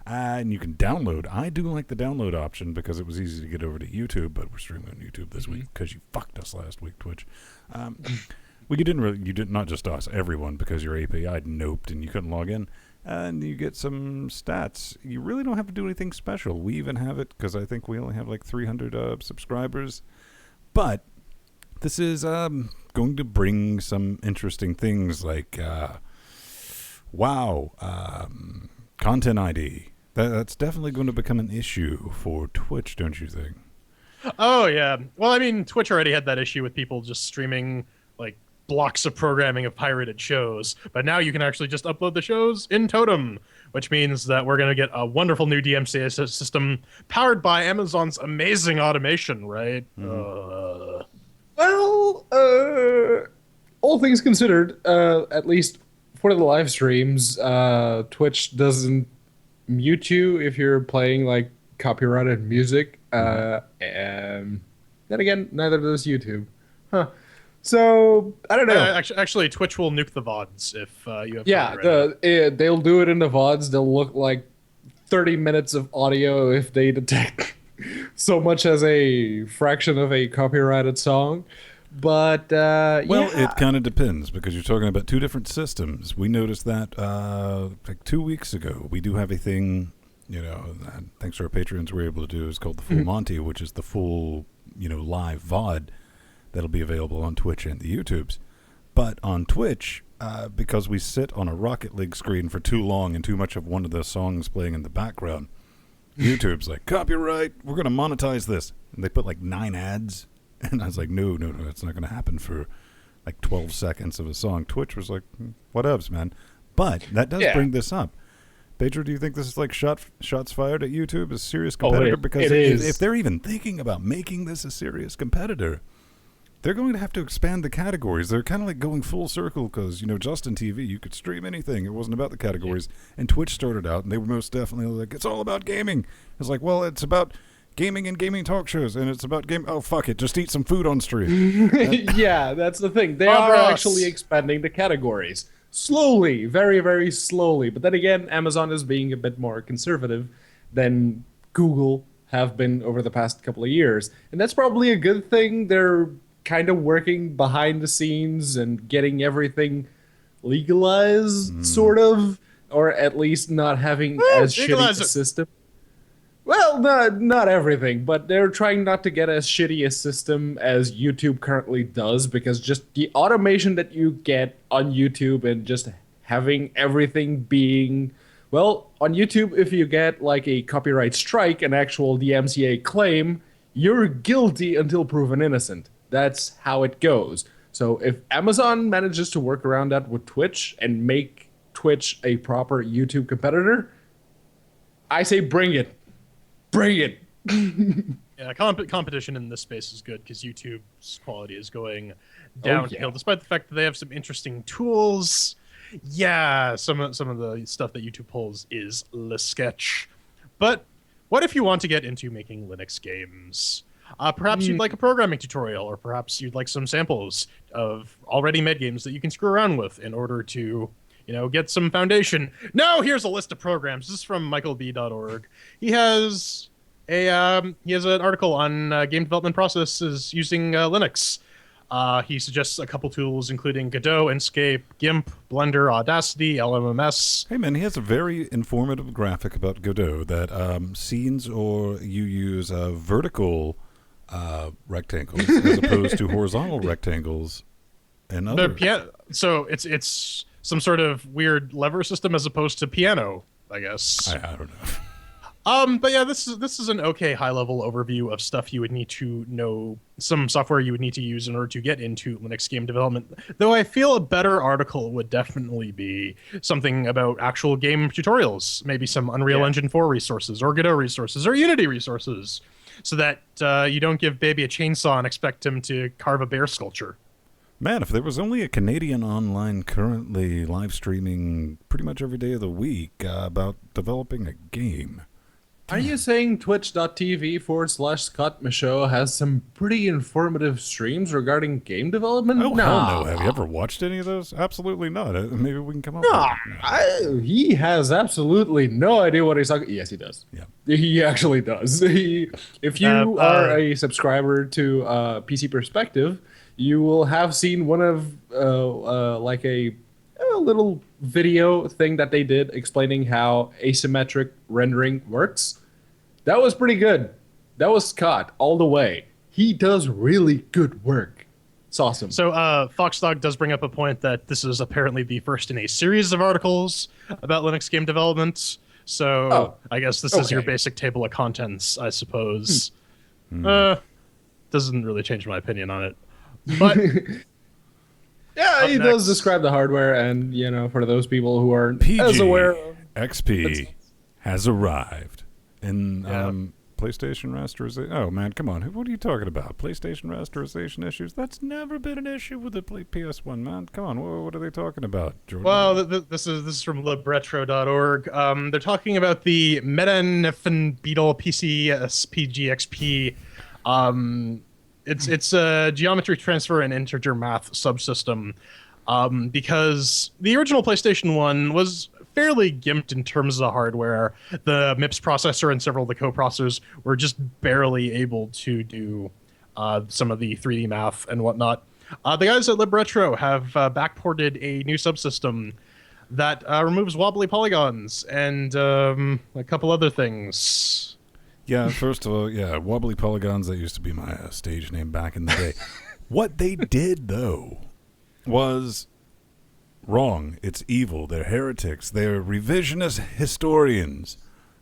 And you can download. I do like the download option because it was easy to get over to YouTube, but we're streaming on YouTube this week because you fucked us last week, Twitch. You didn't not just us, everyone, because your API noped and you couldn't log in. And you get some stats. You really don't have to do anything special. We even have it because I think we only have like 300 subscribers. But this is going to bring some interesting things like, Content ID. That's definitely going to become an issue for Twitch, don't you think? Oh, yeah. Well, I mean, Twitch already had that issue with people just streaming, like, blocks of programming of pirated shows. But now you can actually just upload the shows in Totem, which means that we're going to get a wonderful new DMCA system powered by Amazon's amazing automation, right? Well, all things considered, at least for the live streams, Twitch doesn't mute you if you're playing like copyrighted music. And then again, neither does YouTube. Huh. So I don't know. Actually, Twitch will nuke the VODs if you have. Yeah, they'll do it in the VODs. They'll look like 30 minutes of audio if they detect so much as a fraction of a copyrighted song. But it kind of depends because you're talking about two different systems. We noticed that like 2 weeks ago. We do have a thing, thanks to our patrons, we're able to do is called the Full Monty, which is the full, live VOD that'll be available on Twitch and the YouTubes. But on Twitch, because we sit on a Rocket League screen for too long and too much of one of the songs playing in the background, YouTube's like, copyright, we're going to monetize this. And they put like 9 ads. And I was like, no, it's not going to happen for like 12 seconds of a song. Twitch was like, whatevs, man. But that does bring this up. Pedro, do you think this is like shots fired at YouTube, a serious competitor? Because if they're even thinking about making this a serious competitor, they're going to have to expand the categories. They're kind of like going full circle because, Justin TV, you could stream anything. It wasn't about the categories. And Twitch started out, and they were most definitely like, it's all about gaming. It's like, well, it's about gaming and gaming talk shows, and it's about game. Oh, fuck it. Just eat some food on stream. Yeah, that's the thing. They are actually expanding the categories. Slowly, very, very slowly. But then again, Amazon is being a bit more conservative than Google have been over the past couple of years. And that's probably a good thing. They're kind of working behind the scenes and getting everything legalized, sort of, or at least not having as shitty a system. Well, not everything, but they're trying not to get as shitty a system as YouTube currently does, because just the automation that you get on YouTube and just having everything being, well, on YouTube, if you get like a copyright strike, an actual DMCA claim, you're guilty until proven innocent. That's how it goes. So if Amazon manages to work around that with Twitch and make Twitch a proper YouTube competitor, I say bring it. Bring it. Yeah, competition in this space is good because YouTube's quality is going downhill, despite the fact that they have some interesting tools. Yeah, some of the stuff that YouTube pulls is le sketch. But what if you want to get into making Linux games? Perhaps you'd like a programming tutorial, or perhaps you'd like some samples of already made games that you can screw around with in order to, get some foundation. No, here's a list of programs. This is from michaelb.org. He has an article on game development processes using Linux. He suggests a couple tools, including Godot, Inkscape, GIMP, Blender, Audacity, LMMS. Hey, man, he has a very informative graphic about Godot that scenes or you use vertical rectangles as opposed to horizontal rectangles and other. So it's some sort of weird lever system as opposed to piano, I guess. I don't know. But yeah, this is an okay high-level overview of stuff you would need to know, some software you would need to use in order to get into Linux game development. Though I feel a better article would definitely be something about actual game tutorials, maybe some Unreal Engine 4 resources, or Godot resources, or Unity resources, so that you don't give baby a chainsaw and expect him to carve a bear sculpture. Man, if there was only a Canadian online currently live streaming pretty much every day of the week about developing a game. Are you saying twitch.tv/Scott Michaud has some pretty informative streams regarding game development? Oh, hell no. Have you ever watched any of those? Absolutely not. Maybe we can come up with he has absolutely no idea what he's talking. Yes, he does. Yeah. He actually does. If you are a subscriber to PC Perspective, you will have seen one of like a little video thing that they did explaining how asymmetric rendering works. That was pretty good. That was Scott all the way. He does really good work. It's awesome. So Foxdog does bring up a point that this is apparently the first in a series of articles about Linux game development. So I guess this is your basic table of contents, I suppose. Doesn't really change my opinion on it. But yeah, he does describe the hardware, and for those people who aren't as aware, XP has arrived in PlayStation rasterization. Oh man, come on! What are you talking about? PlayStation rasterization issues? That's never been an issue with the PS1, man. Come on, what are they talking about, Jordan? Well, this is from libretro.org. They're talking about the Metanefn Beetle PC SPGXP. It's a geometry transfer and integer math subsystem, because the original PlayStation 1 was fairly gimped in terms of the hardware. The MIPS processor and several of the co-processors were just barely able to do some of the 3D math and whatnot. The guys at LibRetro have backported a new subsystem that removes wobbly polygons and a couple other things. Yeah, first of all, wobbly polygons, that used to be my stage name back in the day. What they did, though, was wrong. It's evil. They're heretics. They're revisionist historians.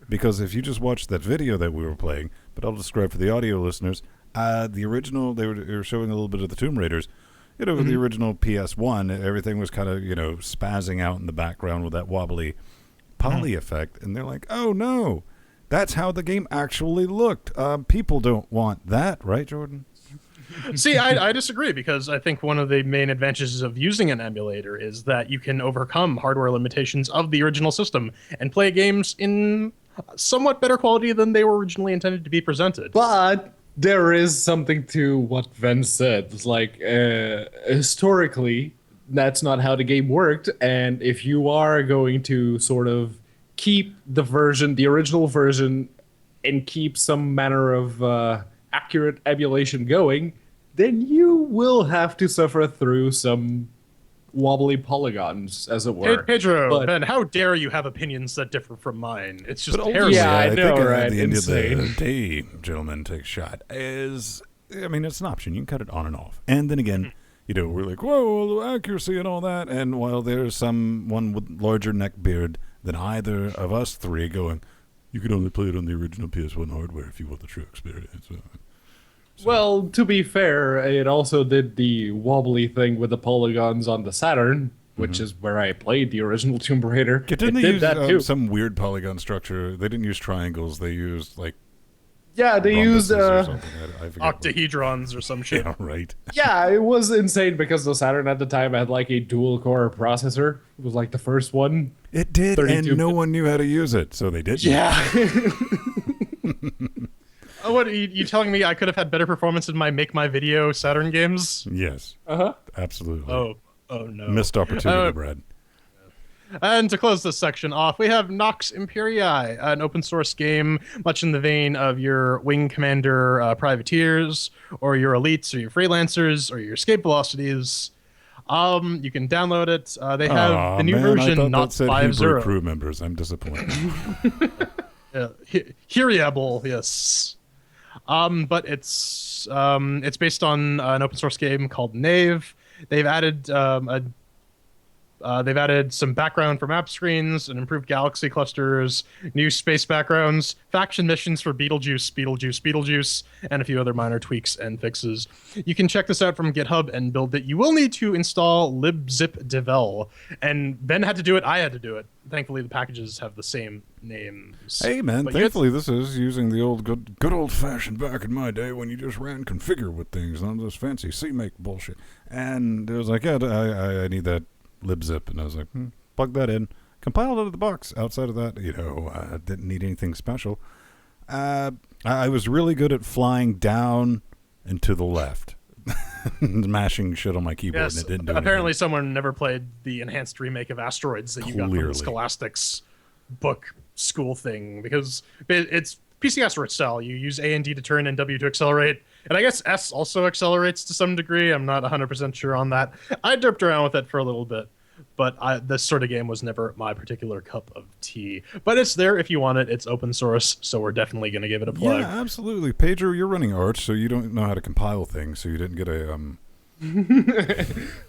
Because if you just watch that video that we were playing, but I'll describe for the audio listeners, the original, they were showing a little bit of the Tomb Raiders. You know, the original PS1, everything was kind of, spazzing out in the background with that wobbly poly effect. And they're like, oh, no, that's how the game actually looked. People don't want that, right, Jordan? See, I disagree, because I think one of the main advantages of using an emulator is that you can overcome hardware limitations of the original system and play games in somewhat better quality than they were originally intended to be presented. But there is something to what Ven said. It's like, historically, that's not how the game worked. And if you are going to sort of keep the original version, and keep some manner of accurate emulation going, then you will have to suffer through some wobbly polygons, as it were. Pedro, But- Ben, how dare you have opinions that differ from mine? It's just But heresy. Yeah, I know, think at right? the end of the Insane. day, gentlemen, take a shot. It's an option. You can cut it on and off. And then again, we're like, whoa, accuracy and all that. And while there's someone with larger neck beard than either of us three going, you can only play it on the original PS1 hardware if you want the true experience. Well, to be fair, it also did the wobbly thing with the polygons on the Saturn, which is where I played the original Tomb Raider. Didn't they did use that too. some weird polygon structure? They didn't use triangles. They used, Yeah, they used. rhombuses or something. I forget what- Octahedrons or some shit. Yeah, right. Yeah, it was insane because the Saturn at the time had like a dual core processor. It was like the first one. It did, 32 and no one knew how to use it, so they didn't. Oh, what, you telling me I could have had better performance in my Make My Video Saturn games? Yes, Uh-huh. absolutely. Oh no. Missed opportunity, Brad. And to close this section off, we have Nox Imperii, an open source game much in the vein of your Wing Commander privateers, or your elites, or your freelancers, or your escape velocities. You can download it. They have Aw, the new man, I version, thought not that said Hebrew 5.0. crew members. I'm disappointed. Heariable, yes. But it's based on an open source game called Knave. They've added some background for map screens and improved galaxy clusters, new space backgrounds, faction missions for Beetlejuice, and a few other minor tweaks and fixes. You can check this out from GitHub and build it. You will need to install libzipdevel, and Ben had to do it. I had to do it. Thankfully, the packages have the same names. Hey, man, But you had- thankfully this is using the old good old-fashioned back in my day when you just ran configure with things, none of this fancy CMake bullshit. And it was like, yeah, I need that libzip, and I was like, plug that in, compiled out of the box. Outside of that, I didn't need anything special. I was really good at flying down and to the left, mashing shit on my keyboard, Yes, and it didn't do apparently anything. someone never played the enhanced remake of Asteroids that you got from Clearly. the Scholastic's book school thing, because it's PC Asteroid style. You use A and D to turn and W to accelerate, and I guess S also accelerates to some degree. I'm not 100% sure on that. I derped around with it for a little bit, but this sort of game was never my particular cup of tea. But it's there if you want it. It's open source, so we're definitely going to give it a plug. Yeah, absolutely. Pedro, you're running Arch, so you don't know how to compile things, so you didn't get a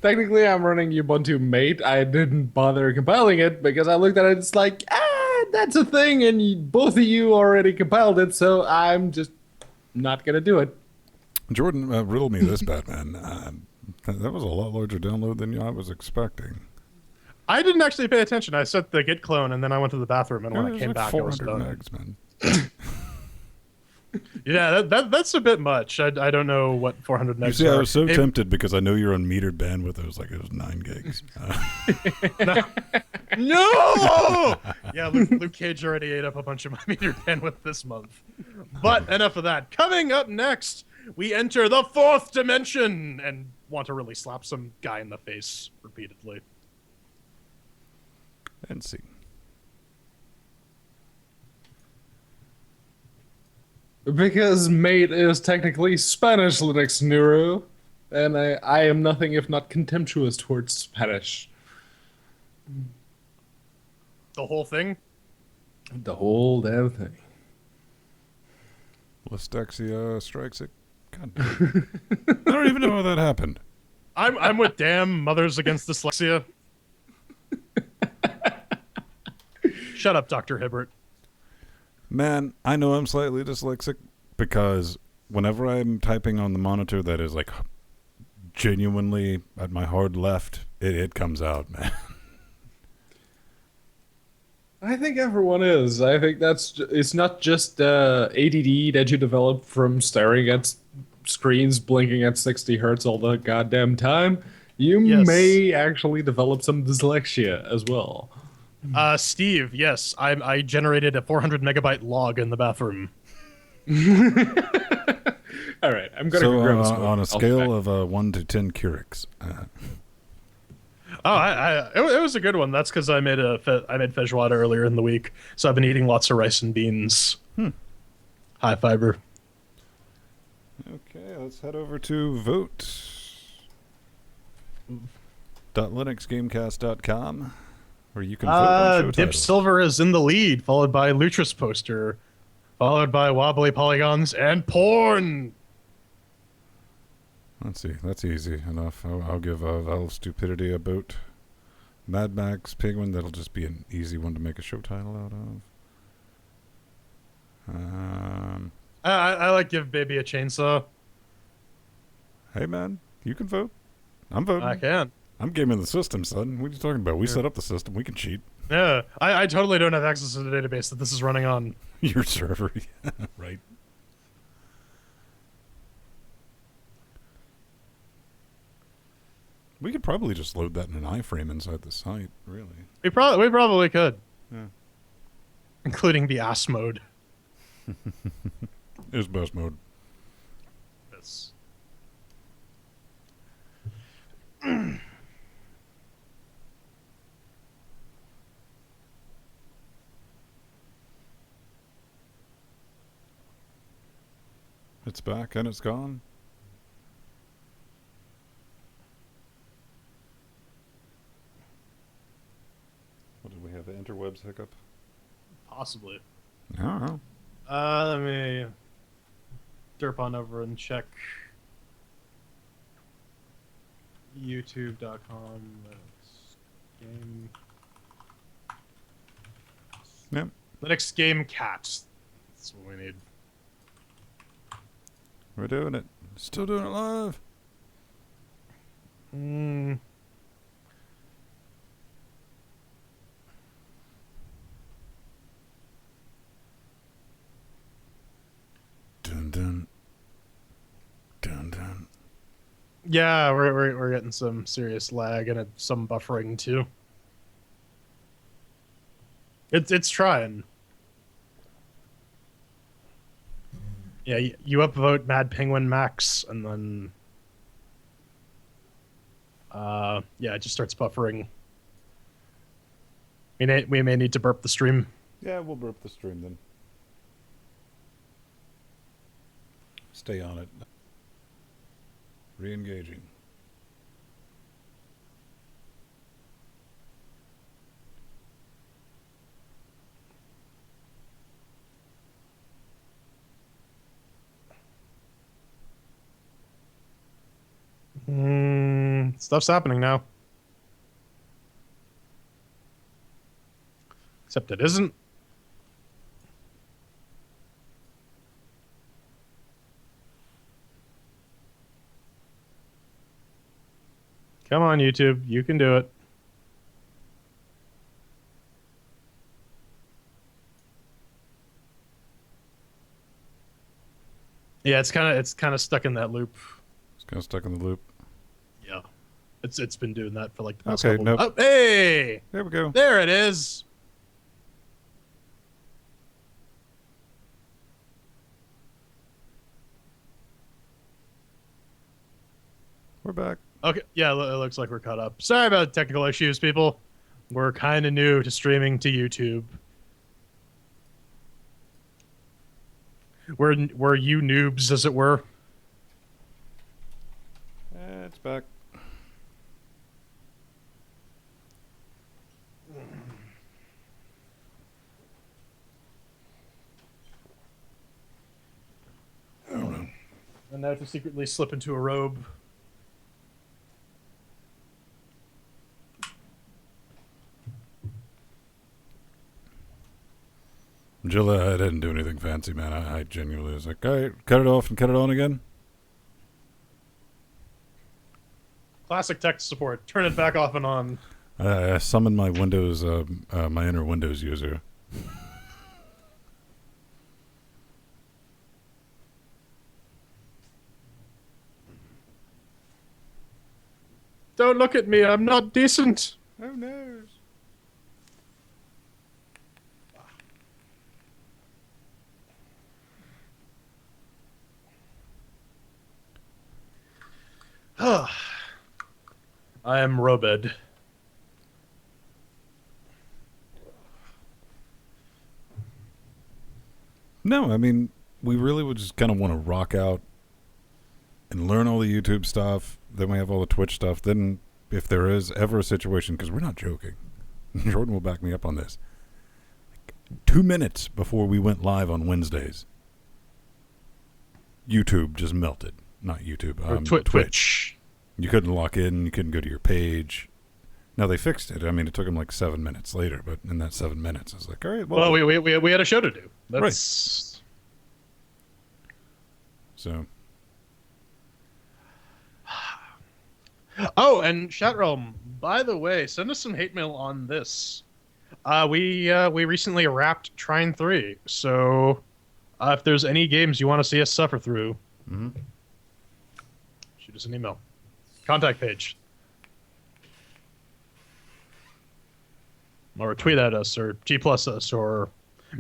Technically, I'm running Ubuntu Mate. I didn't bother compiling it because I looked at it. It's like, that's a thing, and both of you already compiled it, so I'm just not gonna do it. Jordan, riddle me this, Batman. That was a lot larger download than I was expecting. I didn't actually pay attention. I set the git clone, and then I went to the bathroom, and when It I was came like back, I was 400 done. megs, man. Yeah, that's a bit much. I don't know what 400 megs You see, I are. was so Maybe- tempted because I know you're on metered bandwidth. It was 9 gigs. No! Yeah, Luke Cage already ate up a bunch of my meter bandwidth this month. But enough of that. Coming up next, we enter the fourth dimension and want to really slap some guy in the face repeatedly. And see. Because Mate is technically Spanish Linux Neuro, and I am nothing if not contemptuous towards Spanish. The whole thing? The whole damn thing. Lystexia strikes it. God damn it. I don't even know how that happened. I'm with damn Mothers Against Dyslexia. Shut up, Dr. Hibbert. Man, I know I'm slightly dyslexic because whenever I'm typing on the monitor that is like genuinely at my hard left, it comes out, man. I think everyone is. I think it's not just ADD that you develop from staring at screens blinking at 60 hertz all the goddamn time. You Yes. may actually develop some dyslexia as well. Steve, yes, I generated a 400 megabyte log in the bathroom. All right, I'm gonna So go grab a smoke. on a I'll be scale back. of 1 to 10 Keurigs, It was a good one. That's because I made feijoada earlier in the week, so I've been eating lots of rice and beans. High fiber. okay, let's head over to vote. .linuxgamecast.com, where you can vote on show Dip titles. Silver is in the lead, followed by Lutris Poster, followed by Wobbly Polygons and Porn. Let's see. That's easy enough. I'll give Valve Stupidity a vote. Mad Max Penguin, that'll just be an easy one to make a show title out of. I like Give Baby a Chainsaw. Hey, man, you can vote. I'm voting. I can. I'm gaming the system, son. What are you talking about? We set up the system. We can cheat. Yeah, I totally don't have access to the database that this is running on. Your server, right? We could probably just load that in an iframe inside the site, really. We probably could, Yeah. including the ass mode. It's best mode. Yes. It's back and it's gone. What did we have? An interwebs hiccup? Possibly. I don't know. Let me derp on over and check youtube.com. Game. Yep. Linux Game Cat. That's what we need. We're doing it. Still doing it live. Dun dun. Dun dun. Yeah, we're getting some serious lag and some buffering too. It's trying. Yeah, you upvote Mad Penguin Max, and then yeah, it just starts buffering. We may need to burp the stream. Yeah, we'll burp the stream then. Stay on it. Re-engaging. Stuff's happening now. Except it isn't. Come on, YouTube. You can do it. Yeah, it's kind of stuck in that loop. It's kind of stuck in the loop. Yeah. It's been doing that for like the past Okay, couple. nope. Oh, hey! There we go. There it is. We're back. Okay, yeah, it looks like we're caught up. Sorry about technical issues, people. We're kind of new to streaming to YouTube. We're you noobs, as it were. It's back. And now to secretly slip into a robe. Jilla, I didn't do anything fancy, man. I genuinely was like, all right, cut it off and cut it on again. Classic tech support. Turn it back off and on. I summoned my Windows, my inner Windows user. Don't look at me. I'm not decent. Oh no. I am Robed. No, I mean, we really would just kind of want to rock out and learn all the YouTube stuff. Then we have all the Twitch stuff. Then, if there is ever a situation, because we're not joking, Jordan will back me up on this. 2 minutes before we went live on Wednesdays, YouTube just melted. Not YouTube, Twitch. You couldn't log in. You couldn't go to your page. Now they fixed it. I mean, it took them like 7 minutes later, but in that 7 minutes, I was like, all right, Well, we had a show to do. That's so. Oh, and Chat Realm, by the way, send us some hate mail on this. We recently wrapped Trine 3, so if there's any games you want to see us suffer through, shoot us an email. Contact page. Or tweet at us, or G+ us, or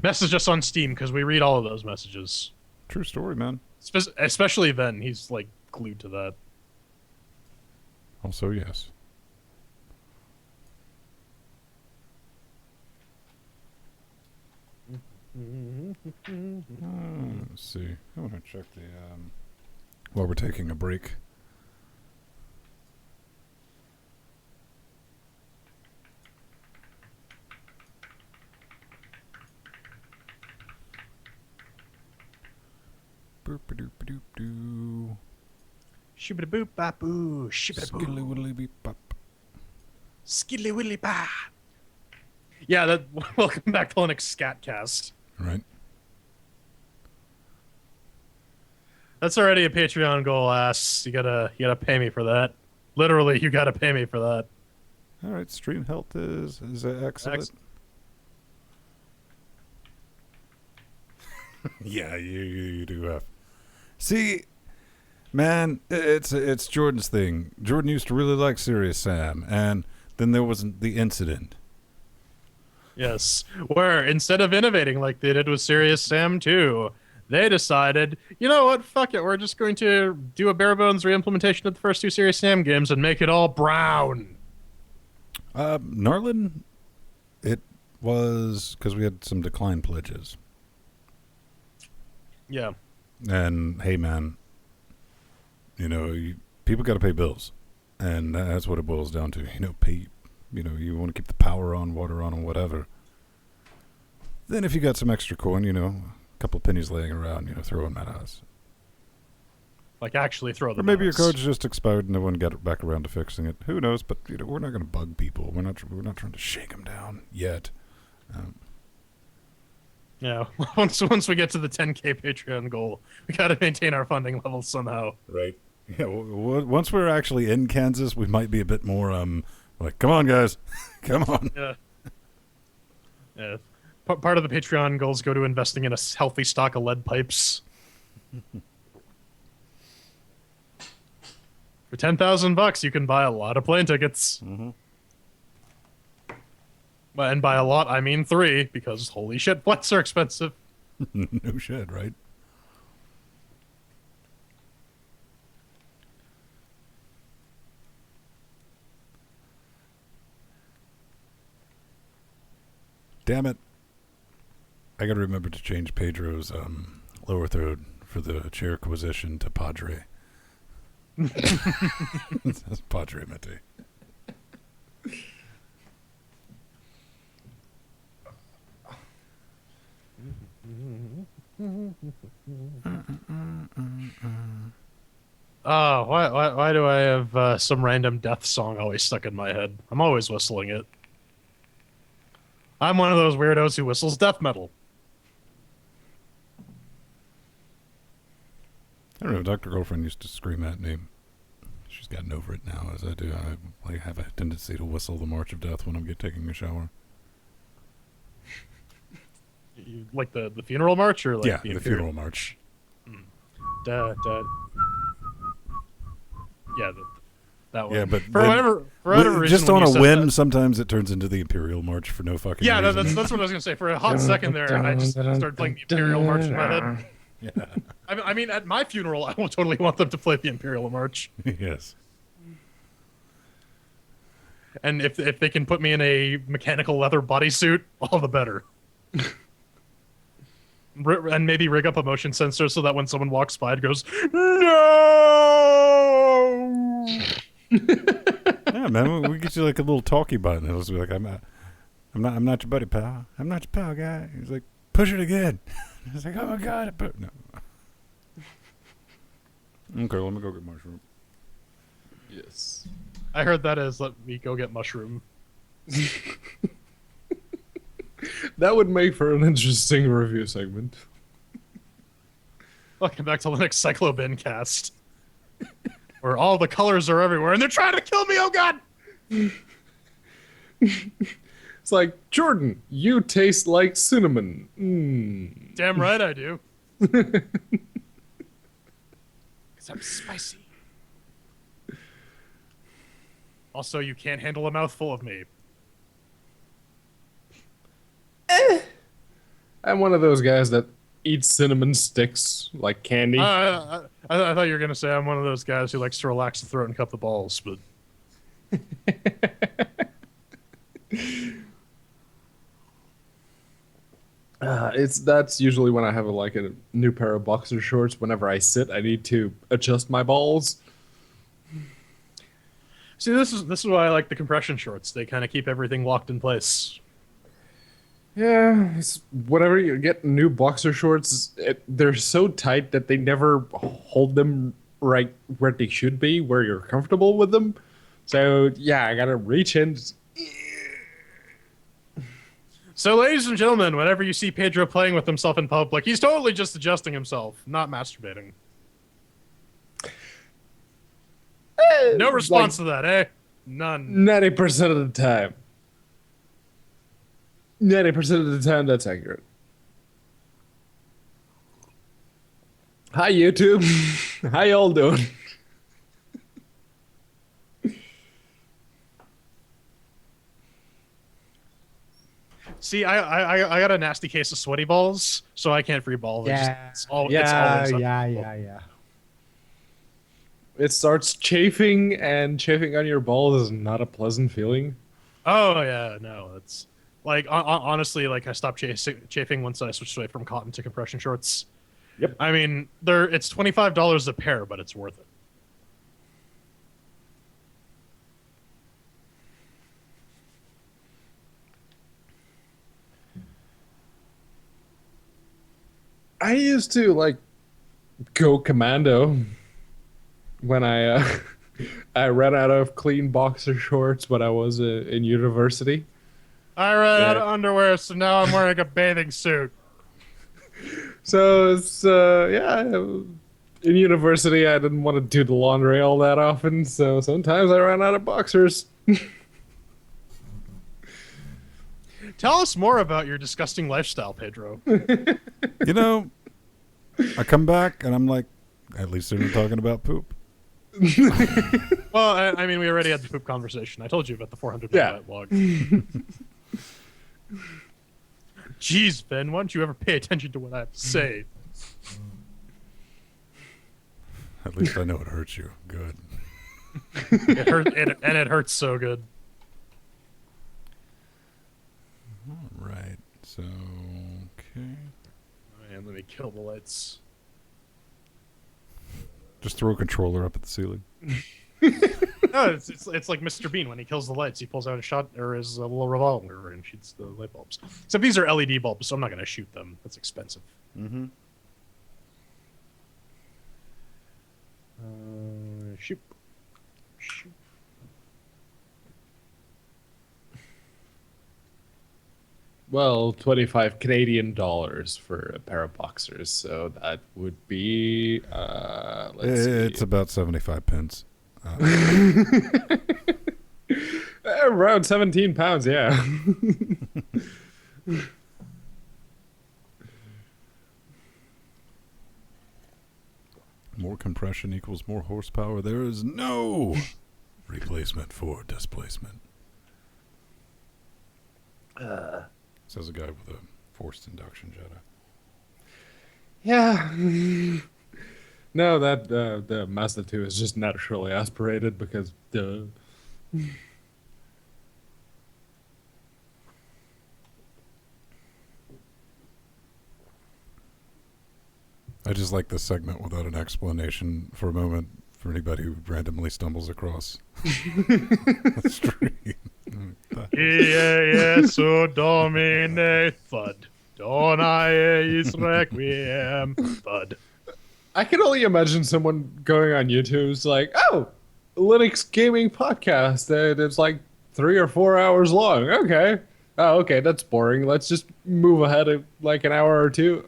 message us on Steam, because we read all of those messages. True story, man. Especially then, he's like glued to that. Also, yes. Let's see. I want to check the while we're taking a break. Boop-a-doop-a-doop-doo. Shibba-da-boop-bop-boo. Shibba-da-boop. Skilly-widdly-beep-bop. Skilly-willy-ba. Yeah, welcome back to Linux Scatcast. Right. That's already a Patreon goal, ass. You gotta pay me for that. Literally, you gotta pay me for that. All right. Stream health is excellent. Yeah, you do have. See, man, it's Jordan's thing. Jordan used to really like Serious Sam, and then there wasn't the incident. Yes, where instead of innovating like they did with Serious Sam 2, they decided, you know what, fuck it, we're just going to do a bare bones reimplementation of the first 2 Serious Sam games and make it all brown. Narlin, it was because we had some decline pledges. Yeah. And hey, man, people got to pay bills, and that's what it boils down to. Pay. You want to keep the power on, water on, and whatever. Then if you got some extra coin, a couple of pennies laying around, throw them at us. Like actually throw them. Or maybe at your us. card's just expired and no one got back around to fixing it. Who knows? But we're not going to bug people. We're not trying to shake them down yet. Yeah, once we get to the 10K Patreon goal, we got to maintain our funding levels somehow. Right. Yeah. Once we're actually in Kansas, we might be a bit more like, come on, guys, come on. Yeah. Yeah. Part of the Patreon goals go to investing in a healthy stock of lead pipes. For $10,000, you can buy a lot of plane tickets. Mm-hmm. And by a lot, I mean 3, because holy shit, flights are expensive. No shit, right? Damn it. I gotta remember to change Pedro's lower third for the chairquisition to Padre. That's Padre Mete. Oh, why do I have some random death song always stuck in my head? I'm always whistling it. I'm one of those weirdos who whistles death metal. I don't know. Dr. Girlfriend used to scream at me. She's gotten over it now, as I do. I have a tendency to whistle the March of Death when I'm taking a shower. You, like the funeral march, or like Yeah, the the funeral march. Da, da. Yeah, that one. Yeah, but for whatever reason, just when on you a said whim, that- sometimes it turns into the Imperial March for no fucking yeah, reason. that's what I was gonna say. For a hot second there, I just started playing the Imperial March in my head. Yeah. I mean, at my funeral, I will totally want them to play the Imperial March. Yes. And if they can put me in a mechanical leather bodysuit, all the better. And maybe rig up a motion sensor so that when someone walks by, it goes, "No!" Yeah, man, we get you like a little talkie button. It'll just be like, I'm not your buddy, pal. I'm not your pal, guy. He's like, push it again. It's like, oh my god, no. Okay, let me go get mushroom. Yes. I heard that as let me go get mushroom. That would make for an interesting review segment. Welcome back to Linux Cyclobin cast. Where all the colors are everywhere and they're trying to kill me, oh god! It's like, Jordan, you taste like cinnamon. Damn right I do. Because I'm spicy. Also, you can't handle a mouthful of me. I'm one of those guys that eats cinnamon sticks like candy. I thought you were going to say I'm one of those guys who likes to relax the throat and cup the balls, but... That's usually when I have a new pair of boxer shorts. Whenever I sit, I need to adjust my balls. See, this is why I like the compression shorts. They kind of keep everything locked in place. Yeah, whenever you get new boxer shorts, they're so tight that they never hold them right where they should be, where you're comfortable with them. So yeah, I gotta reach in. So, ladies and gentlemen, whenever you see Pedro playing with himself in public, he's totally just adjusting himself, not masturbating. No response to that, eh? None. 90% of the time. 90% of the time, that's accurate. Hi, YouTube. How y'all doing? See, I got a nasty case of sweaty balls, so I can't free ball. It's always yeah. It starts chafing, and chafing on your balls is not a pleasant feeling. Oh yeah, no, it's like honestly, like I stopped chafing once I switched away from cotton to compression shorts. Yep. I mean, it's $25 a pair, but it's worth it. I used to go commando when I I ran out of clean boxer shorts when I was in university. I ran out of underwear, so now I'm wearing a bathing suit. So it's in university I didn't want to do the laundry all that often, so sometimes I ran out of boxers. Tell us more about your disgusting lifestyle, Pedro. You know, I come back and I'm like, at least they're not talking about poop. Well, I mean, we already had the poop conversation. I told you about the 400 Yeah. megabyte log. Jeez, Ben, why don't you ever pay attention to what I have to say? At least I know it hurts you. Good. It hurt, and it hurts so good. All right. So, okay. Man, let me kill the lights. Just throw a controller up at the ceiling. No, it's like Mr. Bean when he kills the lights. He pulls out a shot or his little revolver and shoots the light bulbs. Except these are LED bulbs, so I'm not going to shoot them. That's expensive. Mm-hmm. Shoot. Shoot. well, 25 Canadian dollars for a pair of boxers. So that would be, let's It's see. about 75 pence. Around 17 pounds, yeah. More compression equals more horsepower. There is no replacement for displacement. Says a guy with a forced induction Jedi. Yeah. No, that the Mazda 2 is just naturally aspirated because duh. I just like this segment without an explanation for a moment for anybody who randomly stumbles across the street. So domine thud. Donai is requiem thud. I can only imagine someone going on YouTube who's like, "Oh, Linux gaming podcast. It's like 3 or 4 hours long. Okay. Oh, okay, that's boring. Let's just move ahead of like an hour or two.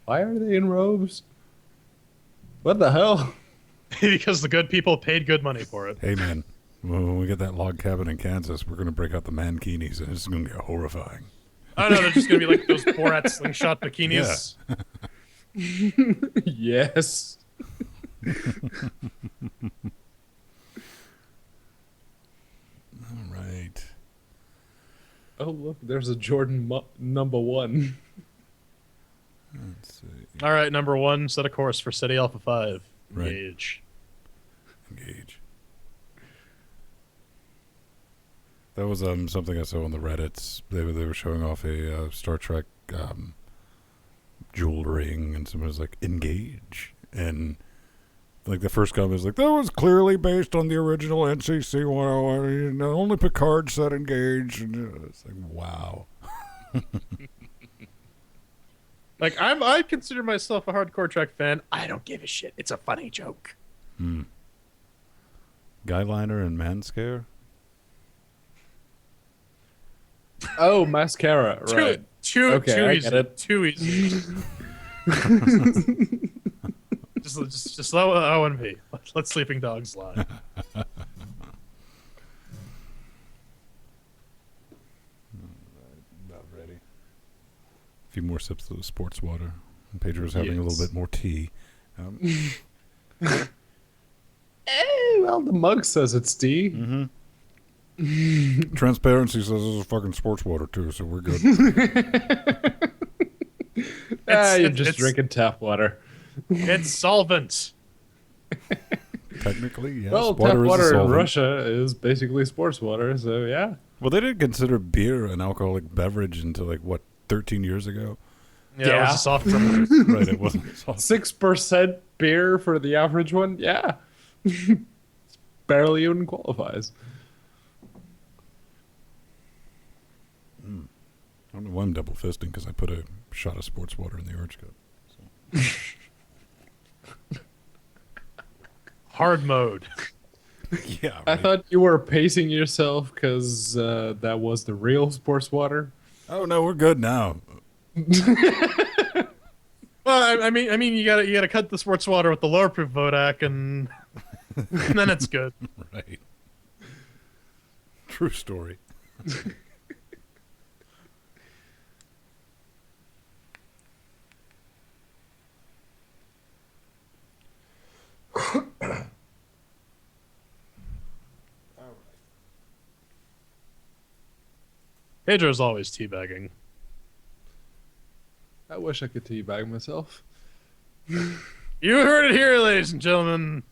Why are they in robes? What the hell?" Because the good people paid good money for it. Hey, man, when we get that log cabin in Kansas, we're going to break out the mankinis, and it's going to get horrifying. I know, they're just going to be like those Borat slingshot bikinis. Yes. All right. Oh, look, there's a Jordan number 1. Let's see. All right, number 1, set a course for City Alpha 5. Right. Engage. Engage. That was something I saw on the Reddits. They were showing off a Star Trek jewel ring, and someone was like, "Engage," and like the first comment was like, "That was clearly based on the original NCC 101. Only Picard said engage." And it's like, wow. Like, I consider myself a hardcore Trek fan. I don't give a shit. It's a funny joke. Guyliner and Manscare. Oh, mascara, right. Too I easy. get it. Too easy. just let Owen be. Let sleeping dogs lie. About ready. A few more sips of the sports water. And Pedro's having a little Yes. bit more tea. Well, the mug says it's tea. Mm-hmm. Transparency says this is fucking sports water too, so we're good. You're just drinking tap water. It's solvent. Technically, yes. Well, tap water is a water in solvent. Russia is basically sports water, so yeah. Well, they didn't consider beer an alcoholic beverage until like what 13 years ago. Yeah, it Yeah. was a soft drink. Right, it wasn't. 6% beer for the average one? Yeah. Barely even qualifies. I don't know why I'm double fisting because I put a shot of sports water in the orange cup. So. Hard mode. Yeah, I thought you were pacing yourself because that was the real sports water. Oh no, we're good now. Well, I mean, you gotta cut the sports water with the lower proof Vodak, and then it's good. Right. True story. Pedro's always teabagging. I wish I could teabag myself. You heard it here, ladies and gentlemen.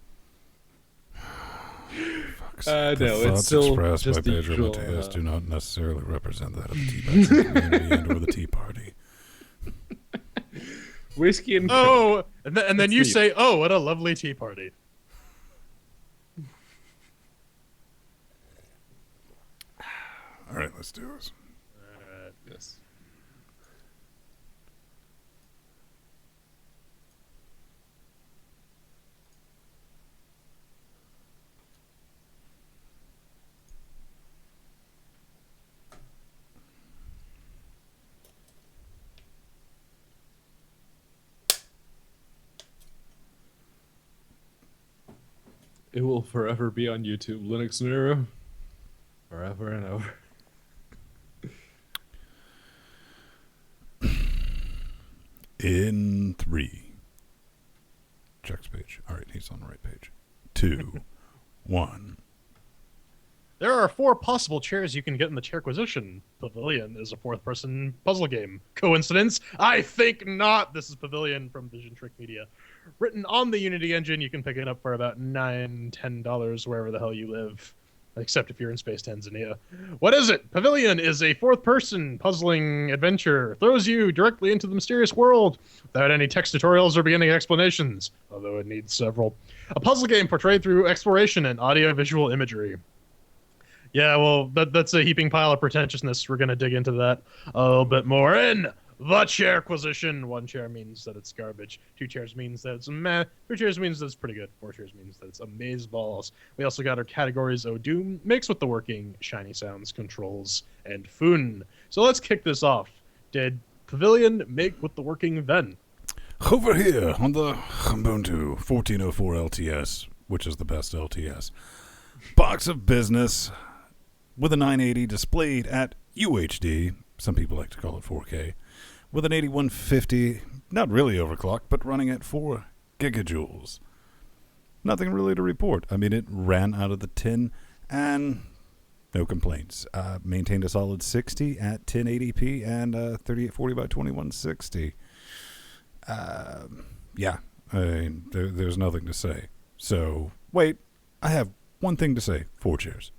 No, The it's thoughts still expressed just by the Pedro usual, Mateus do not necessarily represent that of the teabagging community and or the Tea Party. whiskey and Oh, and then That's you neat. say, "Oh, what a lovely tea party." All right, let's do this. Yes. It will forever be on YouTube. Linux Nero. Forever and ever. In 3. Checks page. All right, he's on the right page. 2, 1. There are 4 possible chairs you can get in the Chairquisition. Pavilion is a 4th-person puzzle game. Coincidence? I think not. This is Pavilion from Vision Trick Media. Written on the Unity engine, you can pick it up for about $9, $10 wherever the hell you live. Except if you're in Space Tanzania. What is it? Pavilion is a 4th-person puzzling adventure. Throws you directly into the mysterious world without any text tutorials or beginning explanations, although it needs several. A puzzle game portrayed through exploration and audio-visual imagery. Yeah, well, that's a heaping pile of pretentiousness. We're going to dig into that a little bit more in the Chairquisition. 1 chair means that it's garbage. 2 chairs means that it's meh. 3 chairs means that it's pretty good. 4 chairs means that it's amazeballs. We also got our categories Doom, Mix with the Working, Shiny Sounds, Controls, and Foon. So let's kick this off. Did Pavilion make with the working then? Over here on the Ubuntu 1404 LTS, which is the best LTS. Box of business with a 980 displayed at UHD. Some people like to call it 4K. With an 8150, not really overclocked, but running at 4 gigajoules. Nothing really to report. I mean, it ran out of the tin, and no complaints. Maintained a solid 60 at 1080p and 3840 by 2160. Yeah, I mean, there's nothing to say. So, wait, I have one thing to say. 4 chairs.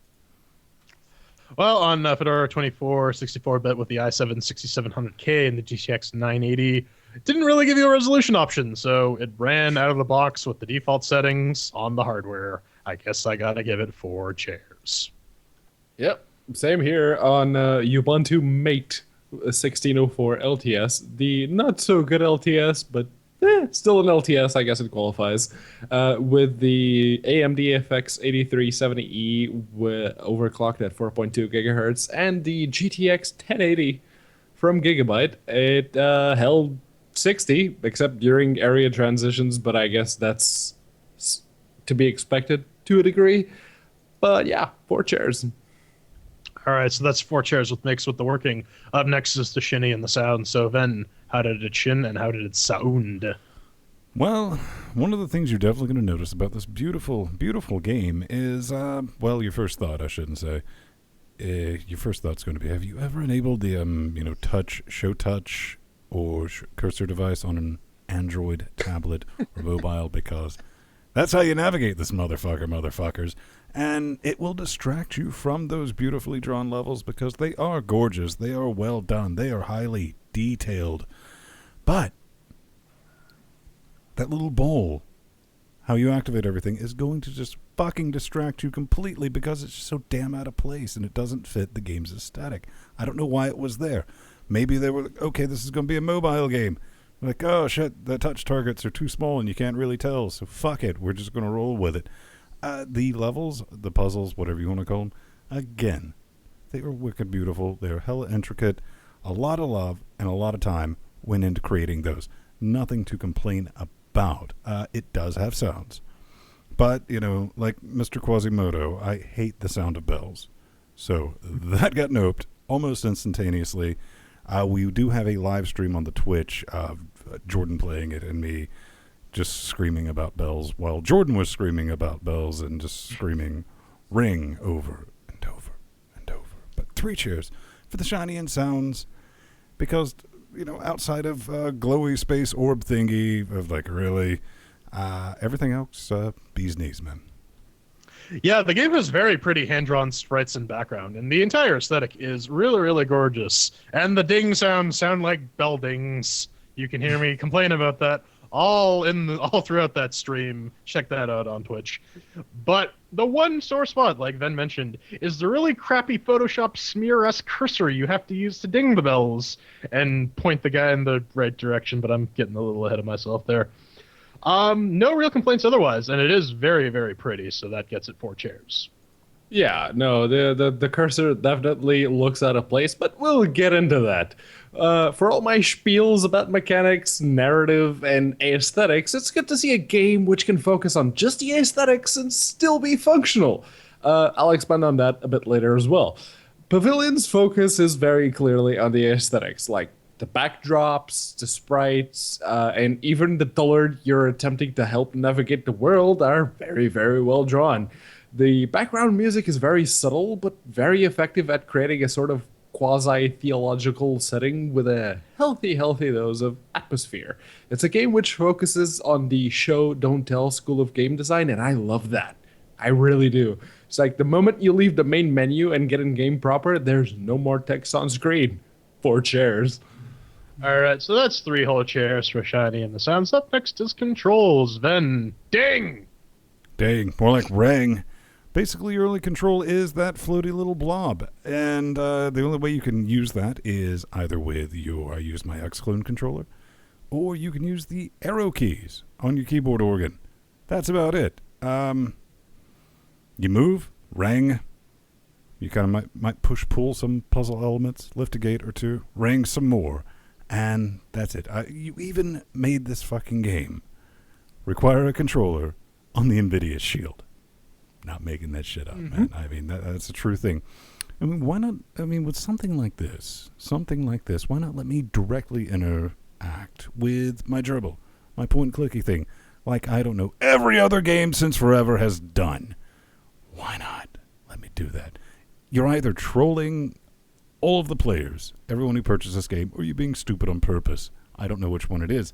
Well, on Fedora 24, 64-bit with the i7 6700K and the GTX 980, it didn't really give you a resolution option, so it ran out of the box with the default settings on the hardware. I guess I gotta give it 4 chairs. Yep. Same here on Ubuntu Mate 1604 LTS. The not so good LTS, but still an LTS, I guess it qualifies. With the AMD FX 8370E overclocked at 4.2 gigahertz and the GTX 1080 from Gigabyte, it held 60, except during area transitions, but I guess that's to be expected to a degree. But yeah, 4 chairs. All right, so that's 4 chairs with Mix with the working. Up next is the shinny and the sound. So, Ven, how did it shin and how did it sound? Well, one of the things you're definitely going to notice about this beautiful, beautiful game is, well, your first thought, I shouldn't say. Your first thought's going to be, have you ever enabled the, show touch or cursor device on an Android tablet or mobile? Because that's how you navigate this motherfuckers. And it will distract you from those beautifully drawn levels because they are gorgeous. They are well done. They are highly detailed. But that little bowl, how you activate everything, is going to just fucking distract you completely because it's just so damn out of place and it doesn't fit the game's aesthetic. I don't know why it was there. Maybe they were like, okay, this is going to be a mobile game. Like, oh shit, the touch targets are too small and you can't really tell, so fuck it, we're just going to roll with it. The levels, the puzzles, whatever you want to call them, again, they were wicked beautiful. They were hella intricate. A lot of love and a lot of time went into creating those. Nothing to complain about. It does have sounds. But, like Mr. Quasimodo, I hate the sound of bells. So that got noped almost instantaneously. We do have a live stream on the Twitch of Jordan playing it and me just screaming about bells while Jordan was screaming about bells and just screaming ring over and over and over. But 3 cheers for the shiny and sounds because, outside of glowy space orb thingy of like really, everything else, bee's knees, man. Yeah, the game has very pretty hand-drawn sprites and background, and the entire aesthetic is really, really gorgeous. And the ding sounds sound like bell dings. You can hear me complain about that all throughout that stream. Check that out on Twitch. But the one sore spot, like Ven mentioned, is the really crappy Photoshop smear-esque cursor you have to use to ding the bells and point the guy in the right direction, but I'm getting a little ahead of myself there. No real complaints otherwise, and it is very, very pretty, so that gets it 4 chairs. Yeah, no, the cursor definitely looks out of place, but we'll get into that. For all my spiels about mechanics, narrative, and aesthetics, it's good to see a game which can focus on just the aesthetics and still be functional. I'll expand on that a bit later as well. Pavilion's focus is very clearly on the aesthetics, like the backdrops, the sprites, and even the dullard you're attempting to help navigate the world are very, very well drawn. The background music is very subtle, but very effective at creating a sort of quasi theological setting with a healthy dose of atmosphere. It's a game which focuses on the show, don't tell school of game design, and I love that. I really do. It's like the moment you leave the main menu and get in game proper, there's no more text on screen. 4 chairs. All right, so that's 3 whole chairs for Shiny and the sounds. Up next is controls. Then ding. Dang, more like rang. Basically, your only control is that floaty little blob, and the only way you can use that is either with your I use my Xclone controller, or you can use the arrow keys on your keyboard organ. That's about it. You move, rang. You kind of might push-pull some puzzle elements, lift a gate or two, rang some more, and that's it. You even made this fucking game require a controller on the NVIDIA Shield. Not making that shit up, man. I mean, that's a true thing. I mean, why not? I mean, with something like this, why not let me directly interact with my gerbil, my point-clicky thing, like, I don't know, every other game since forever has done. Why not? Let me do that. You're either trolling all of the players, everyone who purchased this game, or you're being stupid on purpose. I don't know which one it is.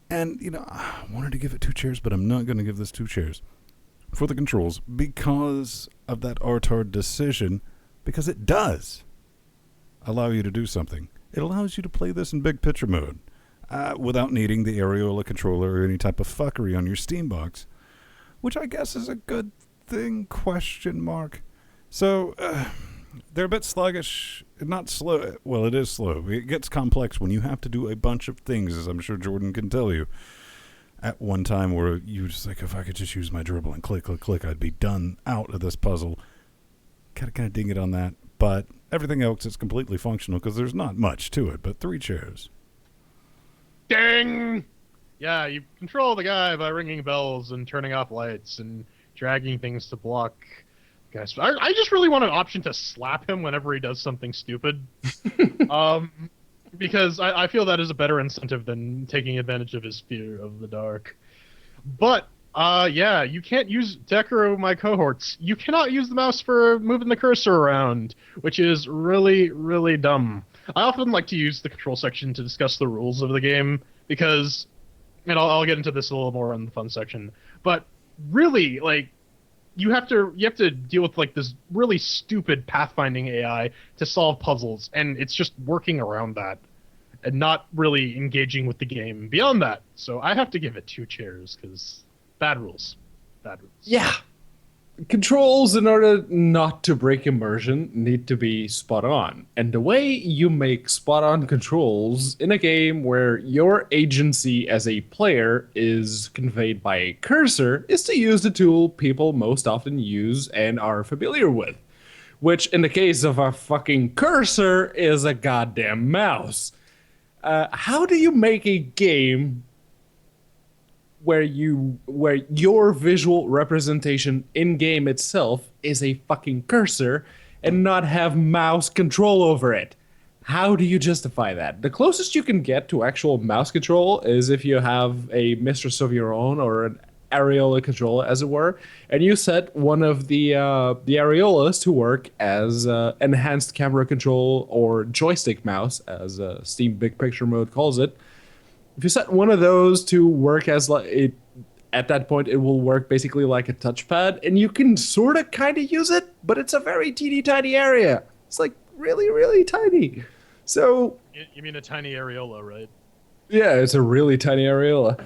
And, you know, I wanted to give it 2 chairs, but I'm not going to give this 2 chairs for the controls because of that RTAR decision, because it does allow you to do something. It allows you to play this in big picture mode without needing the Areola controller or any type of fuckery on your Steam box, which I guess is a good thing, question mark. So, they're a bit sluggish. Not slow. Well, it is slow. It gets complex when you have to do a bunch of things, as I'm sure Jordan can tell you. At one time where you just like, if I could just use my dribble and click, I'd be done out of this puzzle. Kind of ding it on that. But everything else is completely functional because there's not much to it, but 3 chairs. Ding! Yeah, you control the guy by ringing bells and turning off lights and dragging things to block guys. I just really want an option to slap him whenever he does something stupid. Because I feel that is a better incentive than taking advantage of his fear of the dark. But, yeah, you can't use, to echo my cohorts, you cannot use the mouse for moving the cursor around, which is really, really dumb. I often like to use the control section to discuss the rules of the game, because, and I'll get into this a little more in the fun section, but really, like, you have to deal with like this really stupid pathfinding AI to solve puzzles, and it's just working around that and not really engaging with the game beyond that. So I have to give it 2 chairs because bad rules. Yeah. Controls, in order not to break immersion, need to be spot on. And the way you make spot on controls in a game where your agency as a player is conveyed by a cursor is to use the tool people most often use and are familiar with. Which, in the case of a fucking cursor, is a goddamn mouse. How do you make a game where your visual representation in game itself is a fucking cursor and not have mouse control over it? How do you justify that? The closest you can get to actual mouse control is if you have a mistress of your own or an areola controller, as it were, and you set one of the areolas to work as enhanced camera control or joystick mouse, as Steam Big Picture Mode calls it. If you set one of those to work as like it, at that point it will work basically like a touchpad, and you can sort of kind of use it, but it's a very teeny tiny area. It's like really, really tiny. So You mean a tiny areola, right? yeah, it's a really tiny areola.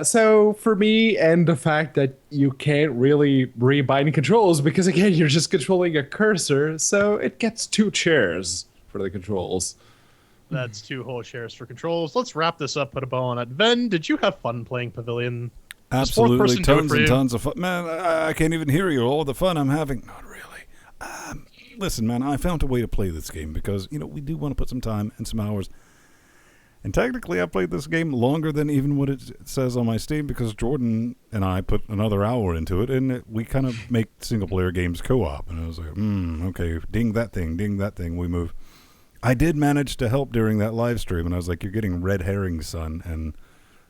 So for me, and the fact that you can't really rebind controls because again you're just controlling a cursor, so it gets 2 chairs for the controls. That's 2 whole chairs for controls. Let's wrap this up, put a bow on it. Ven, did you have fun playing Pavilion? Absolutely, person do it tons for and you? tons of fun. Man, I can't even hear you. All the fun I'm having. Not really. Listen, man, I found a way to play this game because, we do want to put some time and some hours. And technically, I played this game longer than even what it says on my Steam because Jordan and I put another hour into it, and we kind of make single-player games co-op. And I was like, okay, ding that thing, we move. I did manage to help during that live stream, and I was like, you're getting red herrings, son. And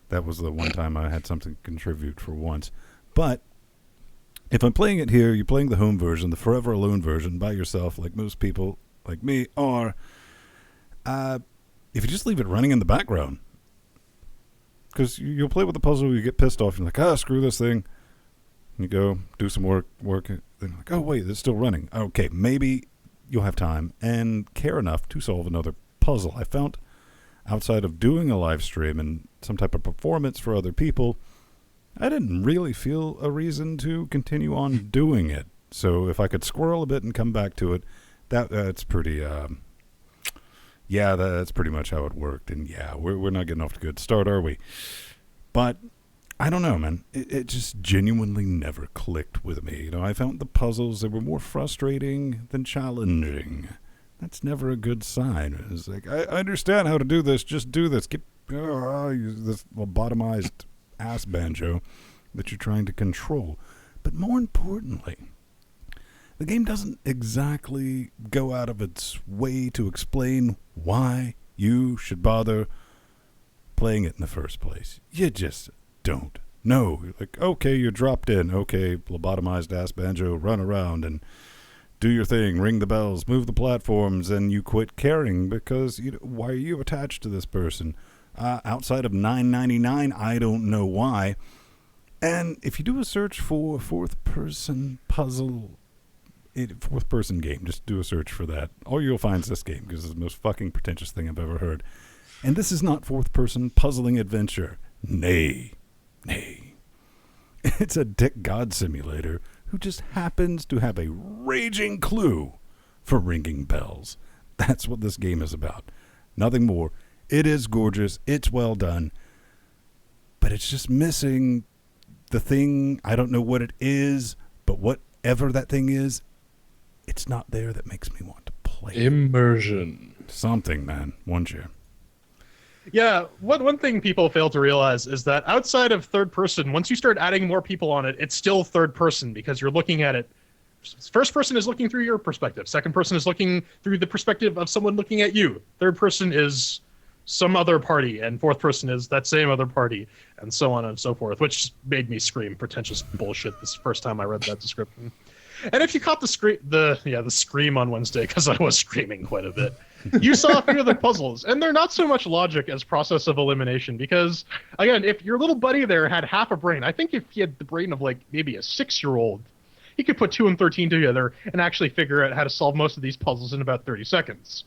that was the one time I had something to contribute for once. But if I'm playing it here, you're playing the home version, the Forever Alone version, by yourself, like most people like me are. If you just leave it running in the background, because you'll play with the puzzle, you get pissed off, you're like, screw this thing. And you go do some work, then you're like, oh, wait, it's still running. Okay, maybe you'll have time and care enough to solve another puzzle. I found outside of doing a live stream and some type of performance for other people, I didn't really feel a reason to continue on doing it. So if I could squirrel a bit and come back to it, that's pretty, that's pretty much how it worked. And we're not getting off to a good start, are we? But I don't know, man. It just genuinely never clicked with me. I found the puzzles, they were more frustrating than challenging. That's never a good sign. It's like, I understand how to do this. Just do this. Get this lobotomized ass banjo that you're trying to control. But more importantly, the game doesn't exactly go out of its way to explain why you should bother playing it in the first place. You just don't know. You're like, okay, you're dropped in. Okay, lobotomized ass banjo, run around and do your thing, ring the bells, move the platforms, and you quit caring because why are you attached to this person? Outside of $9.99, I don't know why. And if you do a search for fourth-person game, just do a search for that. All you'll find is this game because it's the most fucking pretentious thing I've ever heard. And this is not fourth-person puzzling adventure. Nay. It's a Dick God simulator who just happens to have a raging clue for ringing bells. That's what this game is about. Nothing more. It is gorgeous. It's well done. But it's just missing the thing. I don't know what it is, but whatever that thing is, it's not there that makes me want to play. Immersion. Something, man. One share. Yeah, one thing people fail to realize is that outside of third person, once you start adding more people on it, it's still third person because you're looking at it. First person is looking through your perspective. Second person is looking through the perspective of someone looking at you. Third person is some other party, and fourth person is that same other party, and so on and so forth, which made me scream pretentious bullshit this first time I read that description. And if you caught the scream on Wednesday, because I was screaming quite a bit, you saw a few of the puzzles, and they're not so much logic as process of elimination. Because again, if your little buddy there had half a brain, I think if he had the brain of like maybe a 6-year-old, he could put 2 and 13 together and actually figure out how to solve most of these puzzles in about 30 seconds.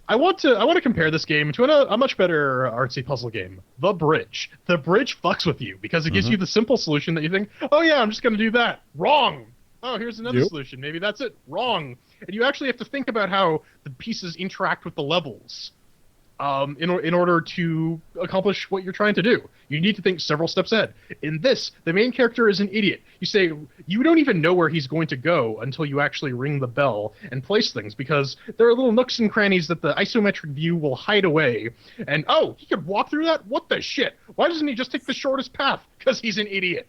I want to compare this game to a much better artsy puzzle game, The Bridge. The Bridge fucks with you because it gives you the simple solution that you think, oh yeah, I'm just going to do that. Wrong. Oh, here's another solution. Maybe that's it. Wrong. And you actually have to think about how the pieces interact with the levels in order to accomplish what you're trying to do. You need to think several steps ahead. In this, the main character is an idiot. You say, you don't even know where he's going to go until you actually ring the bell and place things, because there are little nooks and crannies that the isometric view will hide away. And, oh, he could walk through that? What the shit? Why doesn't he just take the shortest path? Because he's an idiot.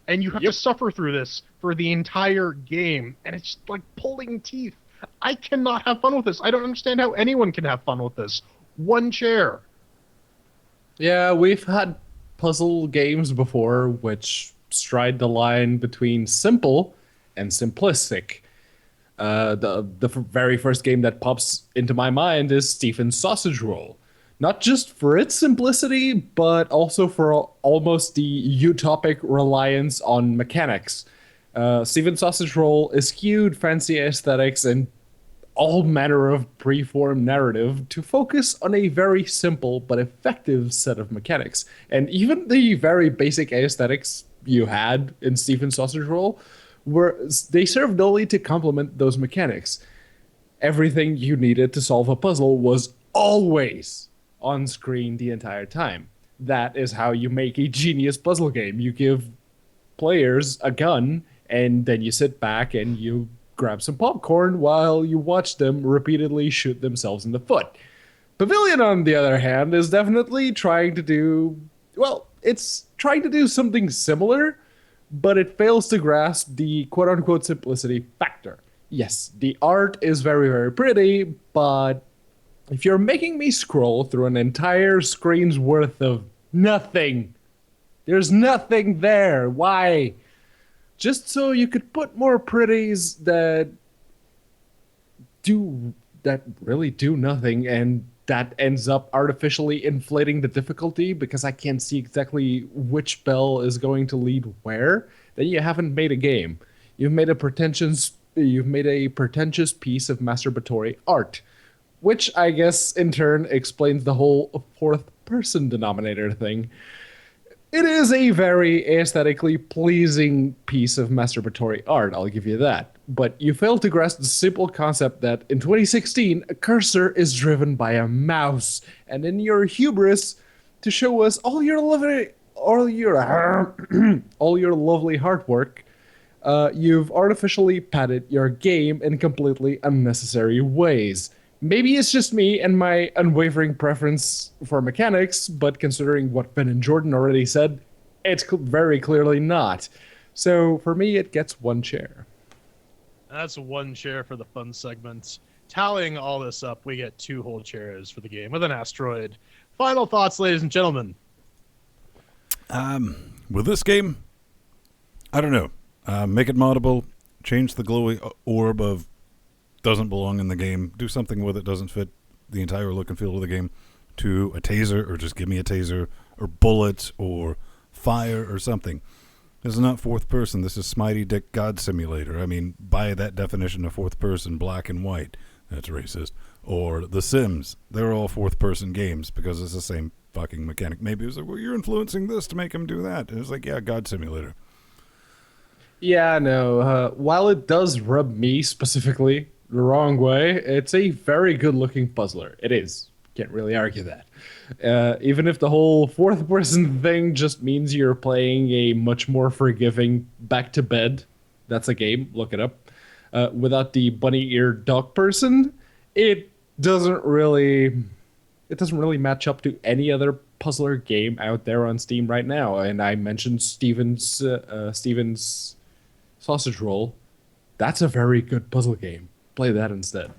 And you have to suffer through this for the entire game. And it's like pulling teeth. I cannot have fun with this. I don't understand how anyone can have fun with this. One chair. Yeah, we've had puzzle games before which stride the line between simple and simplistic. The very first game that pops into my mind is Stephen's Sausage Roll. Not just for its simplicity, but also for almost the utopic reliance on mechanics. Stephen's Sausage Roll eschewed fancy aesthetics and all manner of preformed narrative to focus on a very simple but effective set of mechanics. And even the very basic aesthetics you had in Stephen's Sausage Roll they served only to complement those mechanics. Everything you needed to solve a puzzle was always on screen the entire time. that is how you make a genius puzzle game. You give players a gun, and then you sit back and you grab some popcorn while you watch them repeatedly shoot themselves in the foot. Pavilion, on the other hand, is definitely trying to do, well, it's trying to do something similar, but it fails to grasp the quote unquote simplicity factor. Yes, the art is very, very pretty, but if you're making me scroll through an entire screen's worth of nothing, there's nothing there. Why? Just so you could put more pretties that really do nothing, and that ends up artificially inflating the difficulty because I can't see exactly which bell is going to lead where, then you haven't made a game. You've made a pretentious piece of masturbatory art, which I guess in turn explains the whole fourth person denominator thing. It is a very aesthetically pleasing piece of masturbatory art, I'll give you that. But you fail to grasp the simple concept that in 2016, a cursor is driven by a mouse, and in your hubris to show us all your lovely hard work, you've artificially padded your game in completely unnecessary ways. Maybe it's just me and my unwavering preference for mechanics, but considering what Ben and Jordan already said, it's very clearly not. So for me, it gets 1 chair. That's 1 chair for the fun segment. Tallying all this up, we get 2 whole chairs for the game with an asteroid. Final thoughts, ladies and gentlemen. With this game, I don't know. Make it moddable. Change the glowy orb of doesn't belong in the game. Do something with it. Doesn't fit the entire look and feel of the game. To a taser, or just give me a taser, or bullets, or fire, or something. This is not fourth person. This is Smitey Dick God Simulator. I mean, by that definition of fourth person, black and white. That's racist. Or The Sims. They're all fourth person games because it's the same fucking mechanic. Maybe it was like, well, you're influencing this to make him do that. And it's like, yeah, God Simulator. Yeah, no. While it does rub me specifically the wrong way, it's a very good-looking puzzler. It is. Can't really argue that. Even if the whole fourth-person thing just means you're playing a much more forgiving back-to-bed, that's a game, look it up, without the bunny-eared dog person, it doesn't really match up to any other puzzler game out there on Steam right now. And I mentioned Steven's Sausage Roll. That's a very good puzzle game. Play that instead.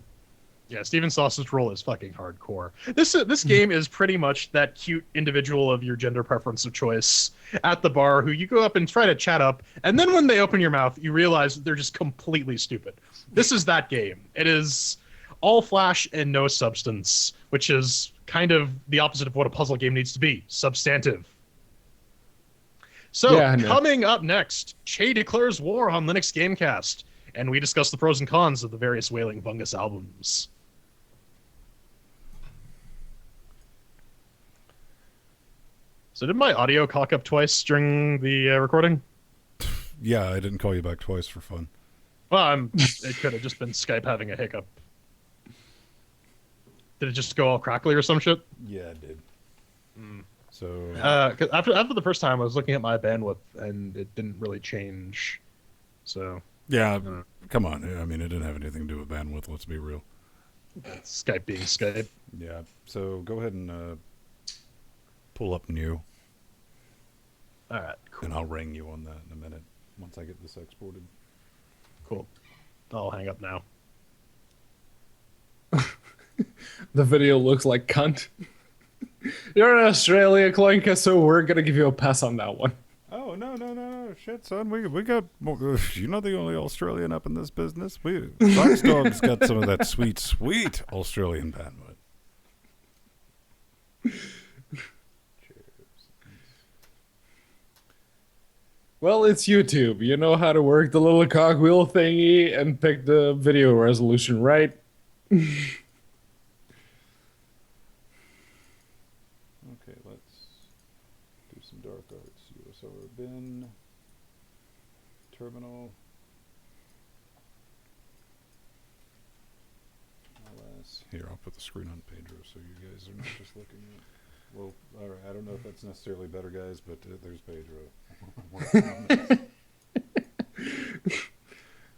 Yeah, Steven Sausage Roll is fucking hardcore. This game is pretty much that cute individual of your gender preference of choice at the bar who you go up and try to chat up, and then when they open your mouth, you realize they're just completely stupid. This is that game. It is all flash and no substance, which is kind of the opposite of what a puzzle game needs to be. Substantive. So, Yeah, no. Coming up next, Che declares war on Linux Gamecast, and we discuss the pros and cons of the various Wailing Fungus albums. So did my audio cock up twice during the recording? Yeah, I didn't call you back twice for fun. Well, it could have just been Skype having a hiccup. Did it just go all crackly or some shit? Yeah, it did. So 'cause after the first time, I was looking at my bandwidth and it didn't really change. So yeah, come on. I mean, it didn't have anything to do with bandwidth. Let's be real. Skype being Skype. Yeah. So go ahead and pull up new, All right, cool. and I'll ring you on that in a minute once I get this exported. Cool. I'll hang up now. The video looks like cunt. You're in Australia, Cloinka, so we're gonna give you a pass on that one. Oh no! Shit, son, we got more. You're not the only Australian up in this business. Fox Dog's got some of that sweet Australian bandwidth. Well, it's YouTube. You know how to work the little cogwheel thingy and pick the video resolution, right? Okay, let's do some dark arts. USR bin, terminal, ls. Here, I'll put the screen on Pedro so you guys are not just looking at Well, all right. I don't know if that's necessarily better, guys, but there's Pedro.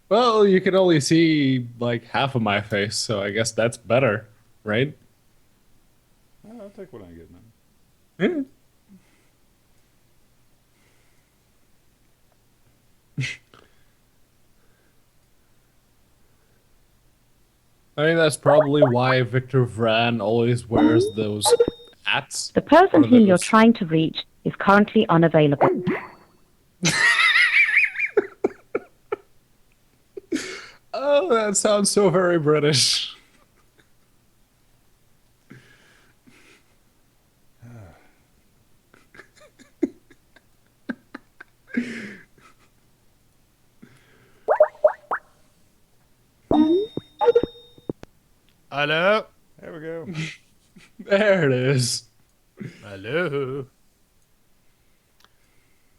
Well, you can only see like half of my face, so I guess that's better, right? I'll take what I get, man. Yeah. I mean, that's probably why Victor Vran always wears those hats. The person or whom you're those- trying to reach is currently unavailable. Oh, that sounds so very British. Hello. There we go. There it is. Hello.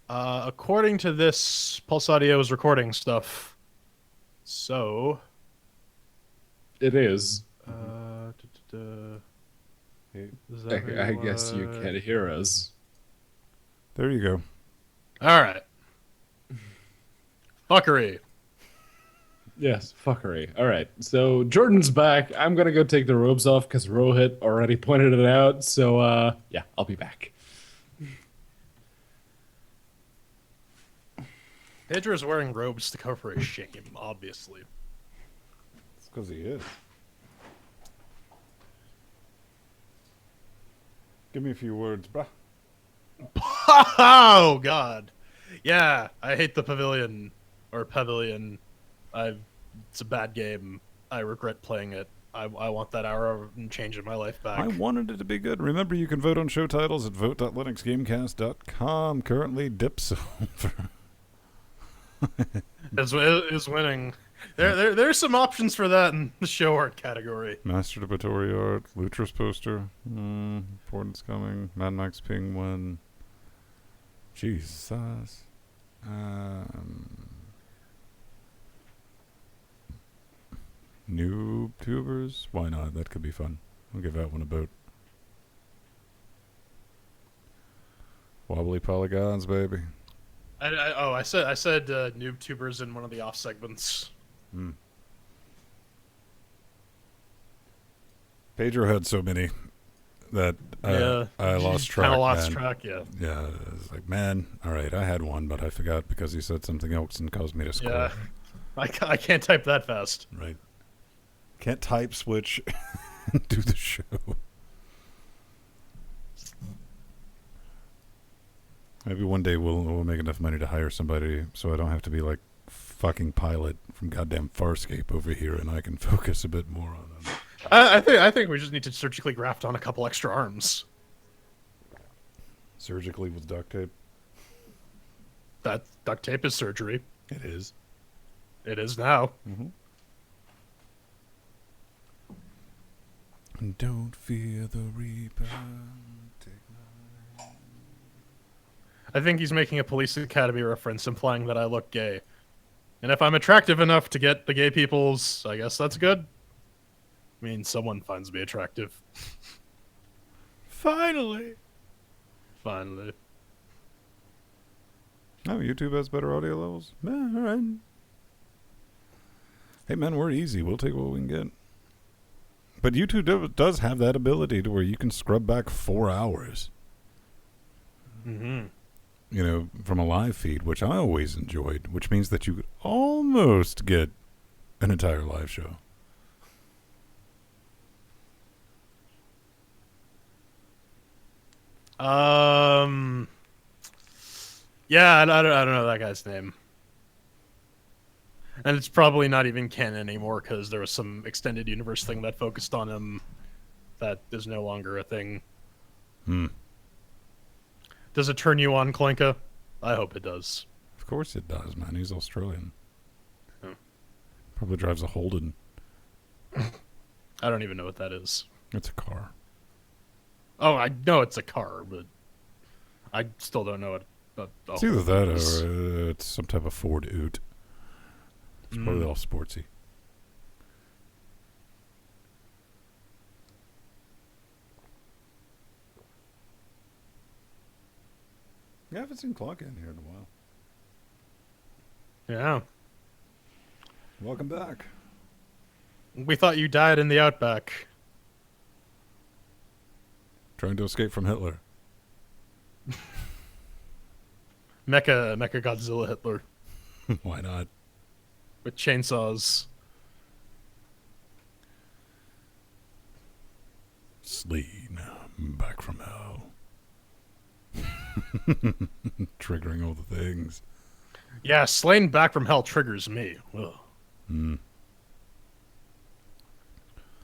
According to this, Pulse Audio is recording stuff. So, It is. Hey, Is that who I guess you was? can't hear us. there you go. All right. Fuckery. Yes, fuckery. All right, so Jordan's back. I'm gonna go take the robes off because Rohit already pointed it out. So, yeah, I'll be back. Pedro's wearing robes to cover his shame, obviously. It's because he is. Give me a few words, bruh. Oh God, yeah. I hate the Pavilion or Pavilion. It's a bad game. I regret playing it. I want that hour and change in my life back. I wanted it to be good. Remember, you can vote on show titles at vote.linuxgamecast.com. Currently, Dip Silver. is winning. There's some options for that in the show art category. Master Debatory Art, Lutris poster. Importance coming. Mad Max Penguin. Jesus. Noob tubers? Why not? That could be fun. I'll give that one a vote. Wobbly polygons, baby. I said noob tubers in one of the off segments. Pedro had so many that Yeah, I lost track. Kind of lost man. track. Yeah. Yeah, it was like, man, all right, I had one, but I forgot because he said something else and caused me to scroll. Yeah. I can't type that fast. Right. Can't type switch and do the show. Maybe one day we'll make enough money to hire somebody so I don't have to be like fucking Pilot from goddamn Farscape over here and I can focus a bit more on them. I think we just need to surgically graft on a couple extra arms. Surgically with duct tape. That duct tape is surgery. It is. It is now. Don't fear the Reaper. I think he's making a Police Academy reference, implying that I look gay. And if I'm attractive enough to get the gay people's, I guess that's good. I mean, someone finds me attractive. Finally. Finally. Oh, YouTube has better audio levels? Yeah, all right. Hey, man, we're easy. We'll take what we can get. But YouTube does have that ability to where you can scrub back 4 hours. Mm-hmm. You know, from a live feed, which I always enjoyed, which means that you could almost get an entire live show. Yeah, I don't know that guy's name. And it's probably not even canon anymore because there was some extended universe thing that focused on him that is no longer a thing. Does it turn you on, Klenka? I hope it does. Of course it does, man. He's Australian. Oh. Probably drives a Holden. I don't even know what that is. It's a car. Oh, I know it's a car, but I still don't know what. It's either that or it's some type of Ford Ute. It's probably all sportsy. Yeah, I haven't seen Clock in here in a while. Yeah. Welcome back. We thought you died in the Outback. Trying to escape from Hitler. Mecha Godzilla Hitler Why not? with chainsaws. Slain back from hell. Triggering all the things. Yeah, slain back from hell triggers me. Ugh.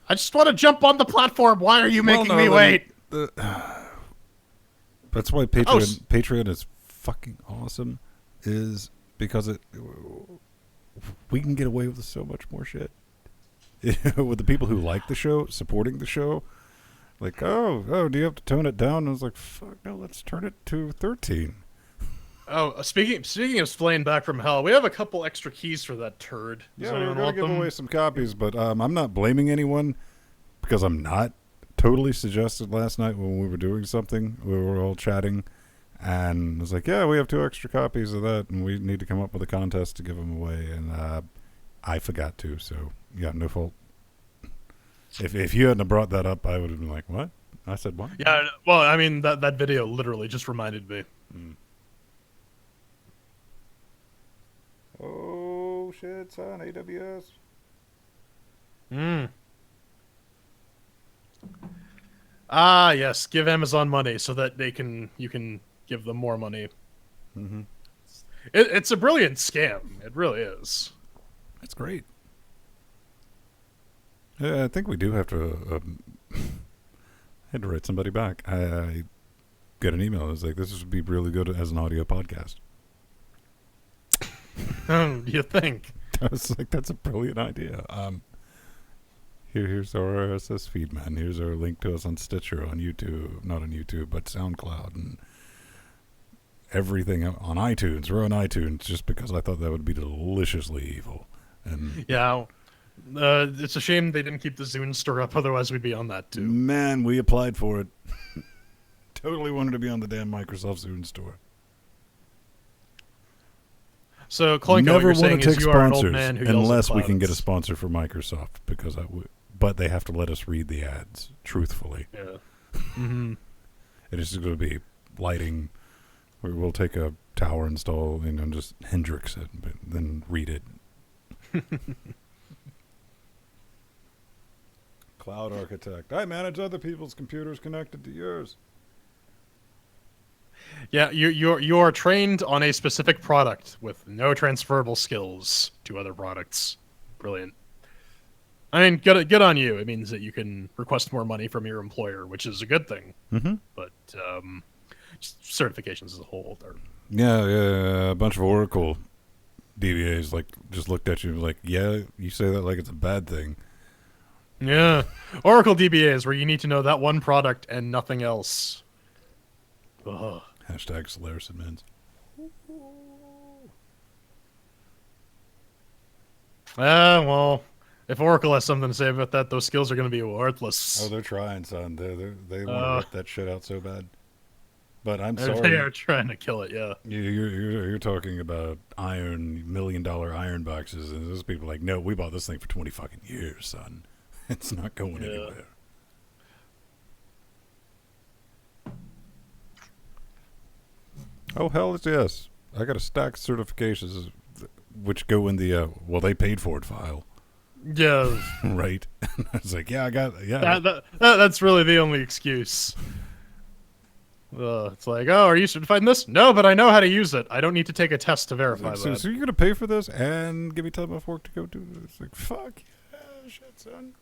I just want to jump on the platform. Why are you making me wait? That's why Patreon is fucking awesome. Is because we can get away with so much more shit. With the people who like the show, supporting the show. Like, do you have to tone it down? And I was like, fuck no, let's turn it to 13. Oh, speaking of slain back from hell, we have a couple extra keys for that turd. Does Yeah, we're anyone going want to give them? away some copies, but I'm not blaming anyone because I'm not. Totally suggested last night when we were doing something. We were all chatting, and I was like, yeah, we have 2 extra copies of that, and we need to come up with a contest to give them away, and I forgot to, so yeah, no fault. If you hadn't have brought that up, I would have been like, what? I said what? Yeah, well, I mean, that video literally just reminded me. Oh, shit, son, AWS. Ah, yes, give Amazon money so that you can give them more money. Mm-hmm. It's a brilliant scam. It really is. That's great. Yeah, I think we do have to. I had to write somebody back. I got an email. It was like, this would be really good as an audio podcast. You think? I was like, that's a brilliant idea. Here's our RSS feed, man. Here's our link to us on Stitcher, on YouTube, not on YouTube, but SoundCloud, and everything on iTunes. We're on iTunes just because I thought that would be deliciously evil. And Yeah. It's a shame they didn't keep the Zune store up. Otherwise, we'd be on that too. man, we applied for it. Totally wanted to be on the damn Microsoft Zune store. So, Cloinko, what Never you're saying want to is take you are an old sponsors man who yells at unless we can get a clouds. sponsor for Microsoft because but they have to let us read the ads truthfully. Yeah. Mm-hmm. It is going to be lighting. We'll take a tower install and just Hendrix it, but then read it. Cloud architect. I manage other people's computers connected to yours. Yeah, you are trained on a specific product with no transferable skills to other products. Brilliant. I mean, good on you. It means that you can request more money from your employer, which is a good thing. Mm-hmm. But just certifications as a whole are. Yeah, a bunch of Oracle DBAs just looked at you like, yeah, you say that like it's a bad thing. Yeah, Oracle DBAs where you need to know that one product and nothing else. Ugh. Hashtag Solaris admins. Well, if Oracle has something to say about that, those skills are going to be worthless. Oh, they're trying, son. They want to rip that shit out so bad. But I'm They sorry. are trying to kill it, yeah. You're talking about $1 million iron boxes, and those people are like, no, we bought this thing for 20 fucking years, son. It's not going anywhere. Oh, hell yes. I got a stack of certifications which go in the, they paid for it file. Yeah. Right? I was like, yeah, I got, yeah. That's really the only excuse. It's like, oh, are you certified in this? No, but I know how to use it. I don't need to take a test to verify So that. you're going to pay for this and give me time off work to go do this? It's like, fuck yeah, shit, son.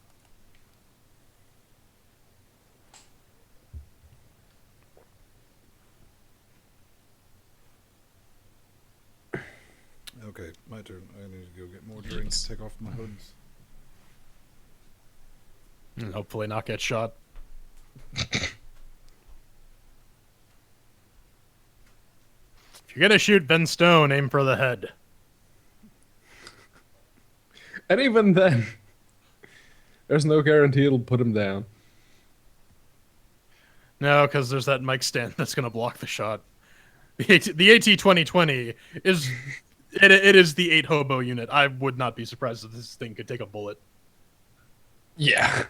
Okay, my turn. I need to go get more drinks, take off my hoods. And hopefully not get shot. If you're gonna shoot Ben Stone, aim for the head. And even then, there's no guarantee it'll put him down. No, because there's that mic stand that's gonna block the shot. The AT-2020 is it is the 8 hobo unit. I would not be surprised if this thing could take a bullet. Yeah.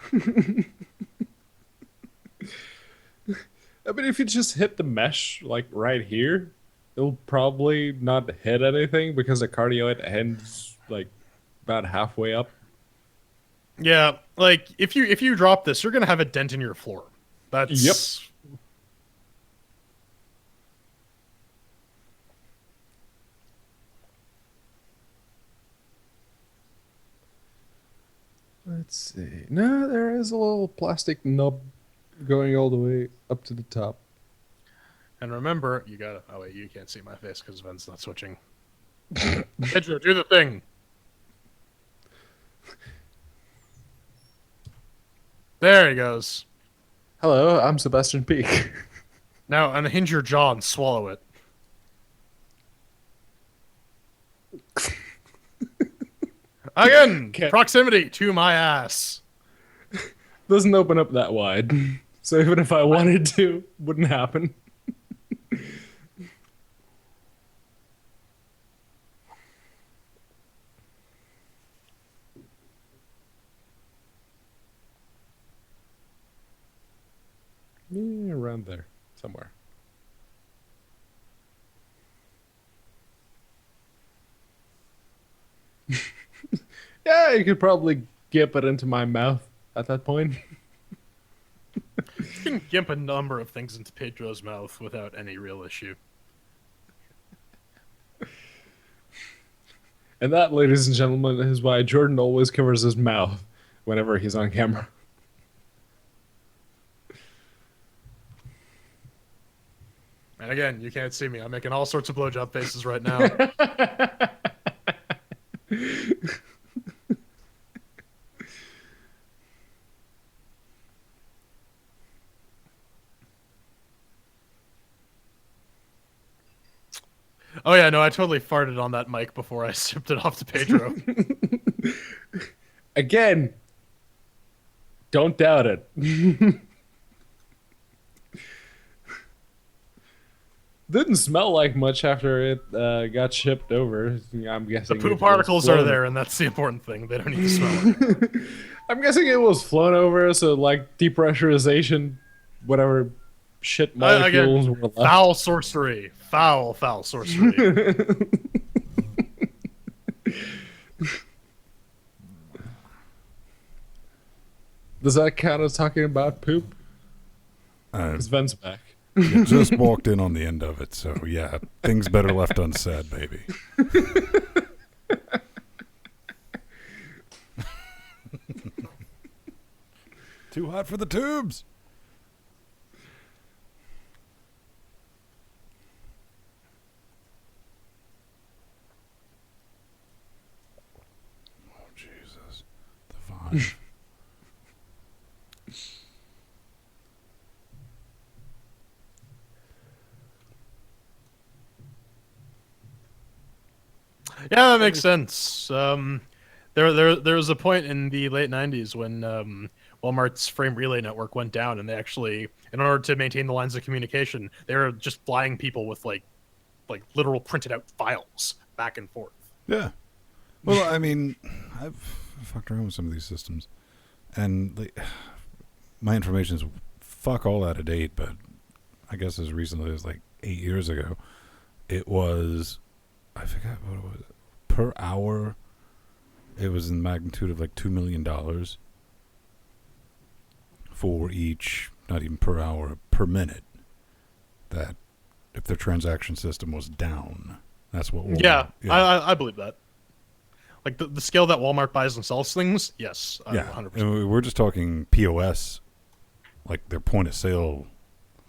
I mean, if you just hit the mesh, like, right here, it'll probably not hit anything because the cardioid ends, like, about halfway up. Yeah, like if you drop this, you're gonna have a dent in your floor. That's Yep. Let's see. No, there is a little plastic nub going all the way up to the top. And remember, you gotta. Oh wait, you can't see my face because Ven's not switching. Pedro, do the thing. There he goes. Hello, I'm Sebastian Peak. Now unhinge your jaw and swallow it. Again, Okay. proximity to my ass. Doesn't open up that wide. So even if I wanted to, wouldn't happen. Yeah, around there, somewhere. Yeah, you could probably gip it into my mouth at that point. You can gimp a number of things into Pedro's mouth without any real issue. And that, ladies and gentlemen, is why Jordan always covers his mouth whenever he's on camera. And again, you can't see me. I'm making all sorts of blowjob faces right now. Oh yeah, no, I totally farted on that mic before I sipped it off to Pedro. Again, don't doubt it. Didn't smell like much after it got shipped over. I'm The guessing poop it was particles are flown- there, and that's the important thing. They don't need to smell it. I'm guessing it was flown over, so like depressurization, whatever shit molecules were left. Foul sorcery. Foul sorcery. Does that count as talking about poop? Uh, Because Ven's back. you just walked in on the end of it, so yeah, things better left unsaid, baby. Too hot for the tubes. Oh Jesus, the vibe. Yeah, that makes sense. There was a point in the late '90s when Walmart's frame relay network went down, and they actually, in order to maintain the lines of communication, they were just flying people with like literal printed out files back and forth. Yeah. Well, I mean, I've fucked around with some of these systems, and my information's fuck all out of date. But I guess as recently as like 8 years ago, it was, I forgot what it was, per hour. It was in the magnitude of like $2 million for each, not even per hour, per minute. That if their transaction system was down, that's what. Yeah, I believe that. Like the scale that Walmart buys and sells things, yes, Yeah, 100%. and we're just talking POS, like their point of sale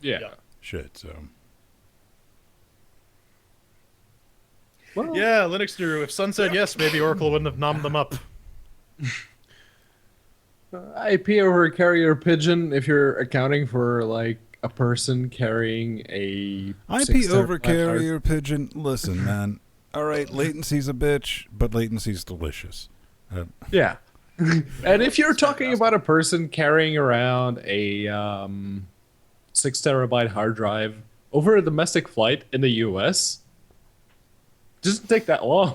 Yeah. shit. So Well, Yeah, Linux Guru. If Sun said yes, maybe Oracle wouldn't have nommed them up. IP over carrier pigeon, if you're accounting for like a person carrying a IP 6 over terabyte hard- carrier pigeon. Listen, man. All right, latency's a bitch, but latency's delicious. Yeah. And if you're talking about a person carrying around a 6 terabyte hard drive over a domestic flight in the U.S. Doesn't take that long.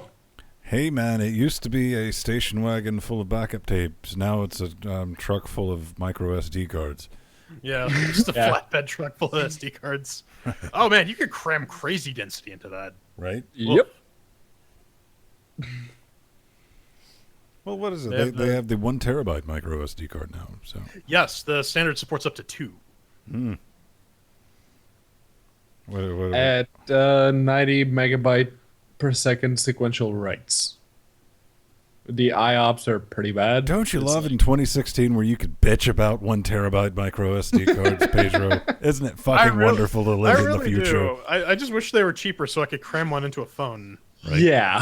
Hey man, it used to be a station wagon full of backup tapes. Now it's a truck full of micro SD cards. Yeah, just a Yeah. flatbed truck full of SD cards. Oh man, you could cram crazy density into that. Right? Yep. Well, what is it? They They, have they the- have the 1 terabyte micro SD card now. So Yes, the standard supports up to 2. what, At 90 megabyte per second sequential writes. The IOPS are pretty bad. don't you It's love like- in 2016 where you could bitch about 1 terabyte micro SD cards, Pedro? Isn't it fucking wonderful to live in the future? do. I just wish they were cheaper so I could cram one into a phone. Right? Yeah.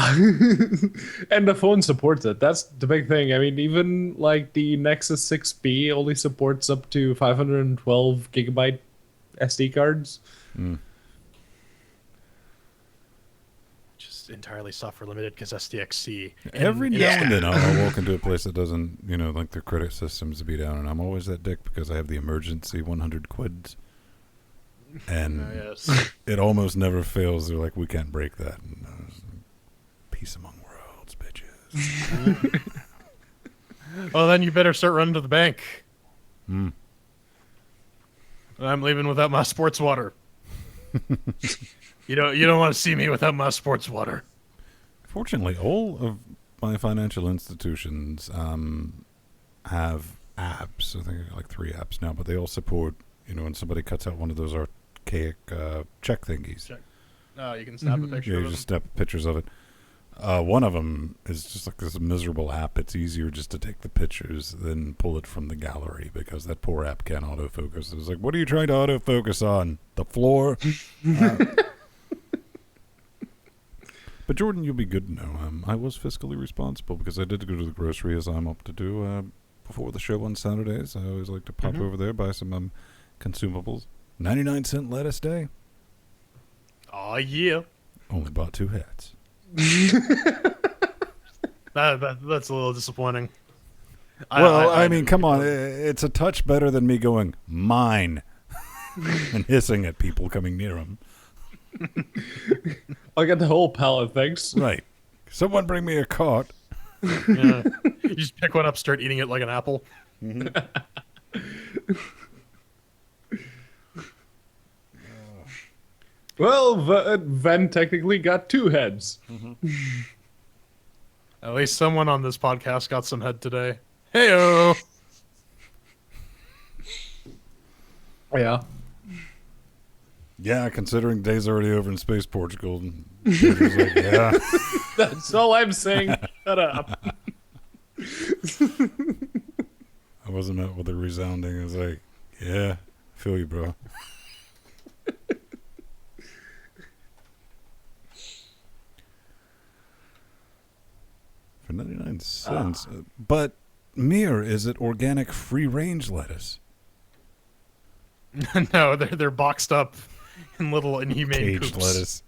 And the phone supports it. That's the big thing. I mean, even like the Nexus 6P only supports up to 512 gigabyte SD cards. Just entirely software limited because SDXC. Every And- now and then I'll walk into a place that doesn't, like their credit systems to be down, and I'm always that dick because I have the emergency 100 quids. And yes. it almost never fails. They're like, we can't break that. And, peace among worlds, bitches. Well, then you better start running to the bank. Hmm. I'm leaving without my sports water. You don't want to see me without my sports water. Fortunately, all of my financial institutions have apps. I think I got like 3 apps now, but they all support, when somebody cuts out one of those archaic check thingies. Check. No, you can snap a picture Yeah, of you them. just snap pictures of it. One of them is just like this miserable app. It's easier just to take the pictures than pull it from the gallery because that poor app can't autofocus. It's like, what are you trying to autofocus on? The floor? But Jordan, you'll be good to know. I was fiscally responsible because I did go to the grocery as I'm up to do before the show on Saturdays. I always like to pop over there, buy some consumables. 99-cent lettuce day. Aw, yeah. Only bought 2 hats. That's a little disappointing. Well, I mean, come on. It's a touch better than me going, mine, and hissing at people coming near them. I'll get the whole pallet, thanks. Right. Someone bring me a cart. Yeah. You just pick one up, start eating it like an apple. Well, Ven technically got 2 heads. At least someone on this podcast got some head today. Heyo. Yeah. Yeah, considering day's already over in Space Portugal. Peter's like, yeah. That's all I'm saying. Shut up. I wasn't met with a resounding. I was like, yeah, I feel you, bro. For 99 cents. But, Mir, is it organic free-range lettuce? No, they're boxed up in little inhumane Caged coops. lettuce.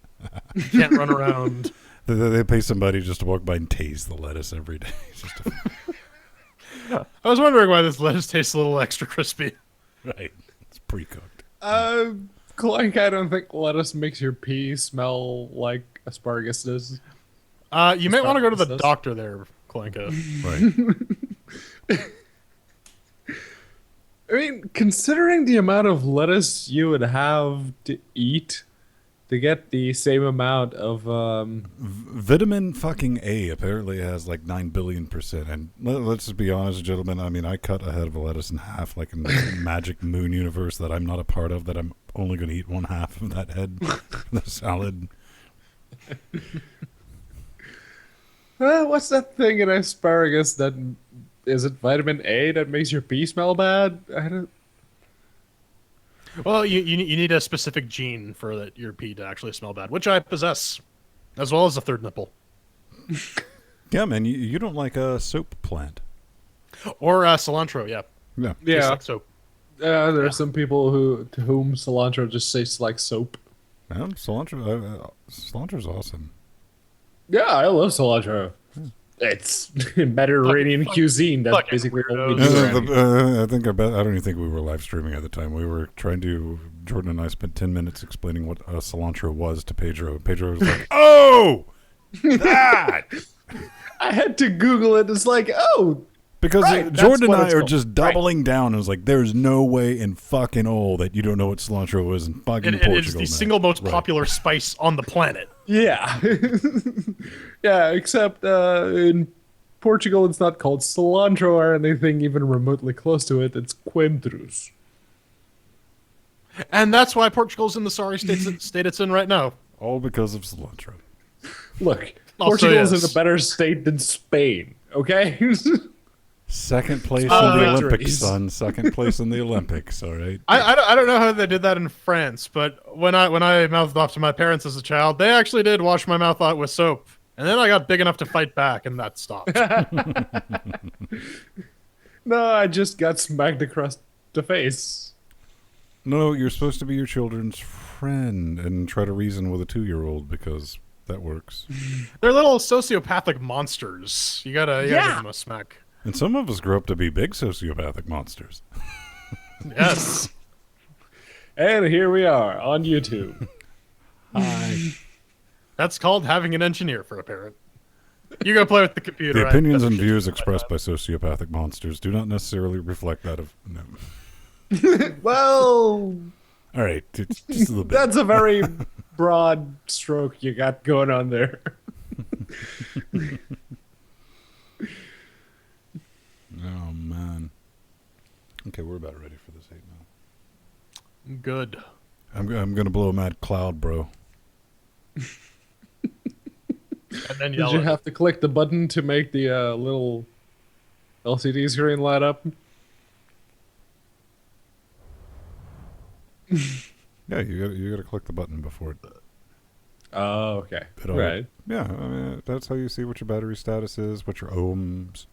You can't run around. They pay somebody just to walk by and tase the lettuce every day. It's just I was wondering why this lettuce tastes a little extra crispy. right. It's pre-cooked. Clank, I don't think lettuce makes your pee smell like asparagus does. You might want to go to the Asparagus. doctor there, Klanka. Right. I mean, considering the amount of lettuce you would have to eat to get the same amount of Vitamin fucking A apparently has like 9 billion%. And let's just be honest, gentlemen. I mean, I cut a head of lettuce in half, like in the Magic Moon universe that I'm not a part of, that I'm only going to eat 1/2 of that head, the salad. what's that thing in asparagus that is it vitamin A that makes your pee smell bad? I don't. Well, you need a specific gene for that your pee to actually smell bad, which I possess, as well as a third nipple. Yeah, man, you don't like a soap plant. Or cilantro, yeah. Yeah. Tastes Yeah, like soap. there are some people to whom cilantro just tastes like soap. Man, cilantro's awesome. Yeah, I love cilantro. It's Mediterranean cuisine. That's fucking basically what we weirdos. do. around here. I don't even think we were live streaming at the time. We were trying to. Jordan and I spent 10 minutes explaining what cilantro was to Pedro. Pedro was like, "Oh, that." I had to Google it. It's like, oh, Because right, that's Jordan and what I it's are called. just doubling down. It was like, there's no way in fucking all that you don't know what cilantro is in fucking Portugal. It is the man. single most Right. popular spice on the planet. yeah, yeah. Except in Portugal, it's not called cilantro or anything even remotely close to it. It's coentros. And that's why Portugal's in the sorry state it's in right now. All because of cilantro. Look, Also, Portugal's yes. in a better state than Spain. Okay. Second place in Oh, the victories. Olympics, son. Second place in the Olympics. All right. I don't know how they did that in France, but when I mouthed off to my parents as a child, they actually did wash my mouth out with soap. And then I got big enough to fight back, and that stopped. No, I just got smacked across the face. No, you're supposed to be your children's friend and try to reason with a 2-year-old because that works. They're little sociopathic monsters. You gotta give them a smack. And some of us grow up to be big sociopathic monsters. Yes. And here we are on YouTube. Hi. That's called having an engineer for a parent. You go play with the computer. The right? opinions That's and what views you do like expressed that. by sociopathic monsters do not necessarily reflect that of. No. Well, All right, just a little bit. that's a very broad stroke you got going on there. Oh man. Okay, we're about ready for this hate now. Good. I'm gonna blow a mad cloud, bro. And then Did yell you at have to click the button to make the little LCD screen light up? Yeah, you gotta click the button before it. Oh, okay. It all- Right. Yeah, I mean that's how you see what your battery status is, what your ohms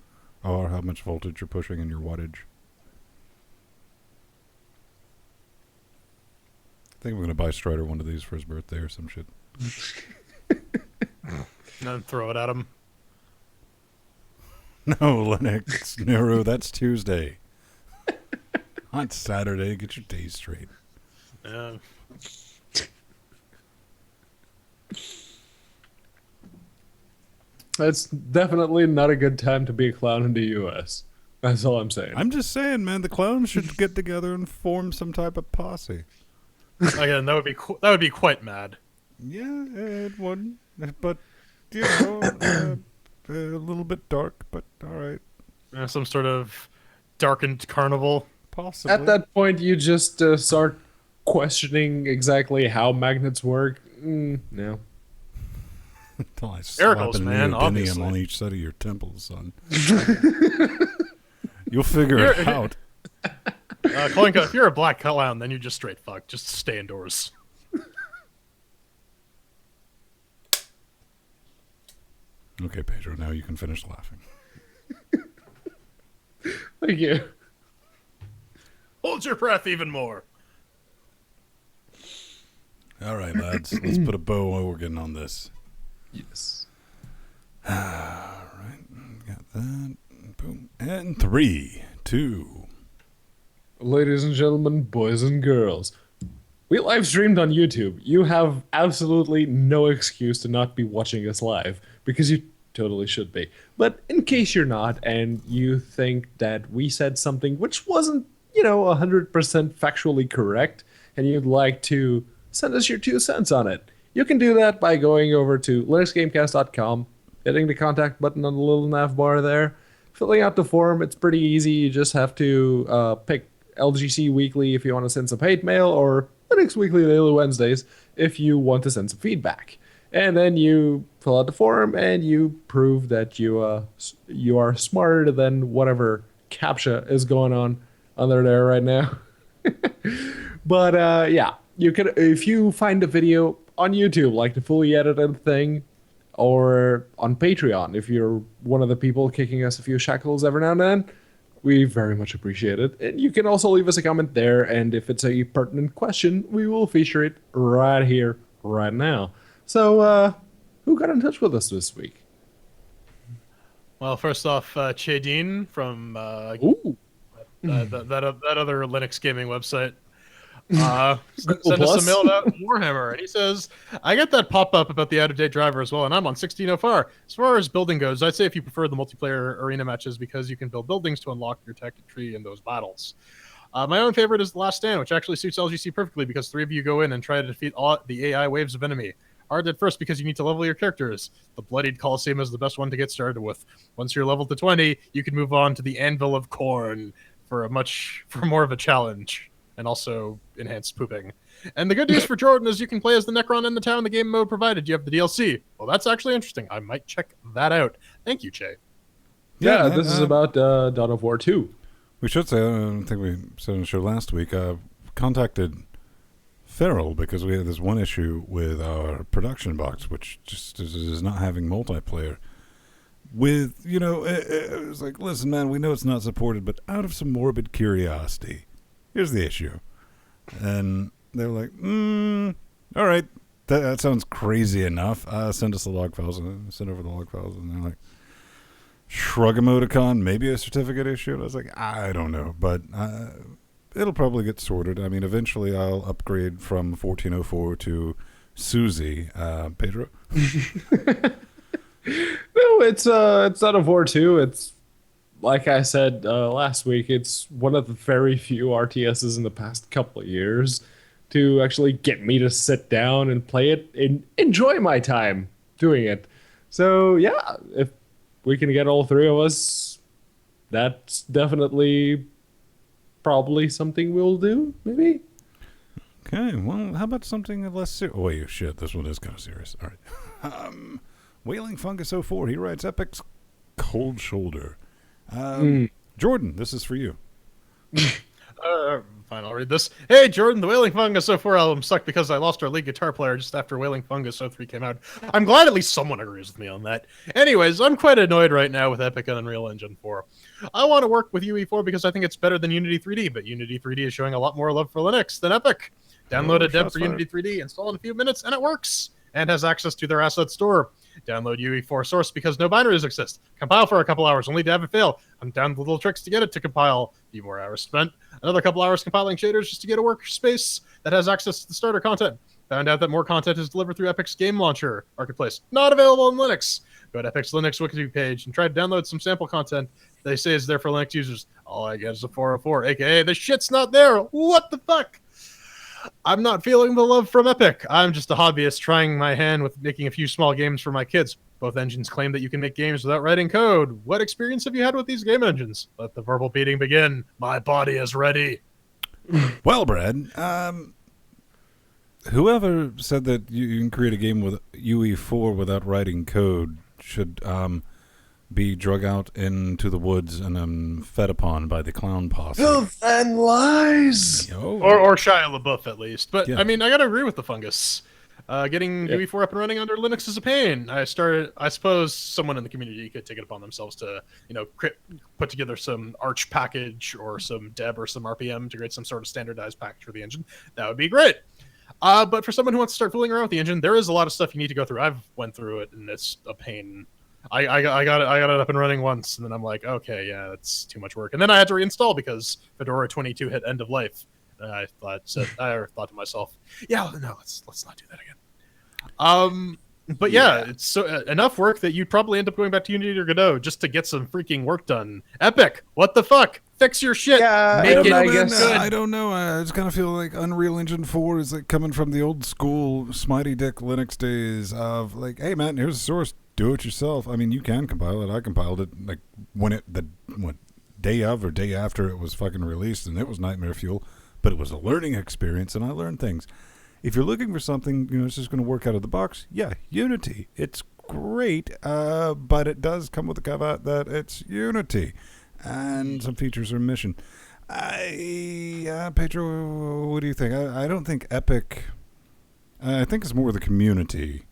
are, how much voltage you're pushing, and your wattage. I think I'm gonna buy Strider one of these for his birthday or some shit. and then throw it at him. No, Linux, Nero, that's Tuesday. On Saturday, get your days straight. Yeah. That's definitely not a good time to be a clown in the U.S. That's all I'm saying. I'm just saying, man, the clowns should get together and form some type of posse. Again, that would be quite mad. Yeah, it would, but you know, a little bit dark, but all right, Some sort of darkened carnival. possibly. At that point, you just start questioning exactly how magnets work. No. Until I slap Miracles, a man, neodymium obviously. on each side of your temples, son. You'll figure it You're- out. Kolinka, if you're a black clown, then you're just straight fucked. Just stay indoors. Okay, Pedro, now you can finish laughing. Thank you. Hold your breath even more. All right, lads, let's put a bow while we're getting on this. Yes. All right, got that. Boom. And 3, 2. Ladies and gentlemen, boys and girls, we live streamed on YouTube. You have absolutely no excuse to not be watching us live, because you totally should be. But in case you're not, and you think that we said something which wasn't, 100% factually correct, and you'd like to send us your 2 cents on it, you can do that by going over to linuxgamecast.com, hitting the contact button on the little nav bar there, filling out the form. It's pretty easy. You just have to pick LGC Weekly if you want to send some hate mail, or Linux Weekly Daily Wednesdays if you want to send some feedback. And then you fill out the form and you prove that you are smarter than whatever CAPTCHA is going on under there right now. But yeah, you can, if you find a video on YouTube, like the fully edited thing, or on Patreon, if you're one of the people kicking us a few shekels every now and then, we very much appreciate it. And you can also leave us a comment there, and if it's a pertinent question, we will feature it right here, right now. So, who got in touch with us this week? Well, first off, Chadine from Ooh, that other Linux gaming website Google send us a Plus. mail about Warhammer, and he says, "I get that pop up about the out-of-date driver as well, and I'm on 1604. As far as building goes, I'd say if you prefer the multiplayer arena matches because you can build buildings to unlock your tactic tree in those battles. My own favorite is The Last Stand, which actually suits LGC perfectly because 3 of you go in and try to defeat all the AI waves of enemy. Hard at first because you need to level your characters. The Bloodied Coliseum is the best one to get started with. Once you're leveled to 20, you can move on to the Anvil of Corn for more of a challenge and also enhanced pooping. And the good news for Jordan is you can play as the Necron in the town the game mode provided you have the DLC. Well, that's actually interesting. I might check that out. Thank you, Che. Yeah, this is about Dawn of War 2. We should say, I don't think we said on the show last week, contacted Feral because we had this one issue with our production box, which just is not having multiplayer. With, it was like, listen, man, we know it's not supported, but out of some morbid curiosity, here's the issue. And they were like, all right, that sounds crazy enough. Send us the log files. And send over the log files. And they're like, shrug emoticon, maybe a certificate issue. And I was like, I don't know, but it'll probably get sorted. I mean, eventually I'll upgrade from 1404 to Susie. Pedro? No, it's Dawn of War 2. It's like I said last week. It's one of the very few RTSs in the past couple of years to actually get me to sit down and play it and enjoy my time doing it. So yeah, if we can get all three of us, that's definitely probably something we'll do, maybe. Okay, well, how about something less serious? Oh, wait, shit, this one is kind of serious. All right. Wailing Fungus 04, he writes Epic's Cold Shoulder. Jordan, this is for you. Fine, I'll read this. Hey, Jordan, the Wailing Fungus 04 album sucked because I lost our lead guitar player just after Wailing Fungus 03 came out. I'm glad at least someone agrees with me on that. Anyways, I'm quite annoyed right now with Epic and Unreal Engine 4. I want to work with UE4 because I think it's better than Unity 3D, but Unity 3D is showing a lot more love for Linux than Epic. Download a deb for Unity 3D, install in a few minutes, and it works, and has access to their asset store. Download UE4 source because no binaries exist. Compile for a couple hours, only to have it fail. I'm down the little tricks to get it to compile. Few more hours spent. Another couple hours compiling shaders just to get a workspace that has access to the starter content. Found out that more content is delivered through Epic's Game Launcher Marketplace. Not available in Linux. Go to Epic's Linux Wiki page and try to download some sample content they say is there for Linux users. All I get is a 404, aka the shit's not there. What the fuck? I'm not feeling the love from Epic. I'm just a hobbyist trying my hand with making a few small games for my kids. Both engines claim that you can make games without writing code. What experience have you had with these game engines? Let the verbal beating begin. My body is ready. Well, Brad, whoever said that you can create a game with UE4 without writing code should be drug out into the woods and fed upon by the clown posse. Filth and lies! Or Shia LaBeouf, at least. But, Yeah. I mean, I gotta agree with the fungus. Getting UE4 up and running under Linux is a pain. I suppose someone in the community could take it upon themselves to, put together some Arch package or some Deb or some RPM to create some sort of standardized package for the engine. That would be great. But for someone who wants to start fooling around with the engine, there is a lot of stuff you need to go through. I've went through it, and it's a pain. I got it up and running once, and then I'm like, okay, yeah, that's too much work. And then I had to reinstall because Fedora 22 hit end of life. And I thought to myself, yeah, no, let's not do that again. But yeah, it's so enough work that you'd probably end up going back to Unity or Godot just to get some freaking work done. Epic, what the fuck? Fix your shit. Yeah, Make it I good. guess- I don't know. I just kind of feel like Unreal Engine 4 is like coming from the old school Smitey Dick Linux days of like, hey man, here's the source, do it yourself. I mean, you can compile it. I compiled it like day of or day after it was fucking released, and it was nightmare fuel. But it was a learning experience, and I learned things. If you're looking for something, it's just going to work out of the box, yeah, Unity. It's great, but it does come with the caveat that it's Unity, and some features are mission. Pedro, what do you think? I don't think Epic. I think it's more the community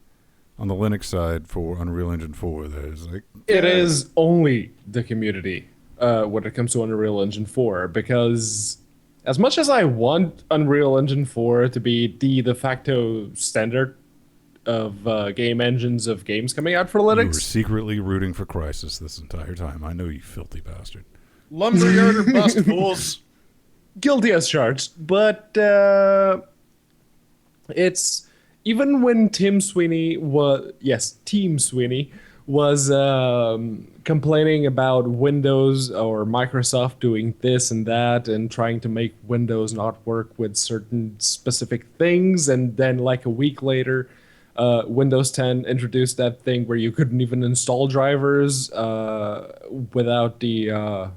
on the Linux side for Unreal Engine 4. There's like It is only the community when it comes to Unreal Engine 4, because as much as I want Unreal Engine 4 to be the de facto standard game engines of games coming out for You were Linux. secretly rooting for Crysis this entire time. I know, you filthy bastard. Lumberyard or bust, fools. Guilty as charged, but it's even when Team Sweeney was complaining about Windows or Microsoft doing this and that and trying to make Windows not work with certain specific things, and then like a week later, Windows 10 introduced that thing where you couldn't even install drivers without the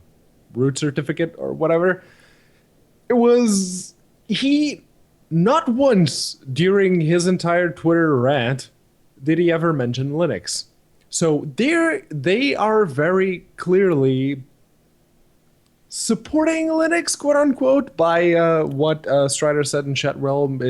root certificate or whatever. It was he not once during his entire Twitter rant did he ever mention Linux. So they are very clearly supporting Linux, quote unquote, by what Strider said in chat realm.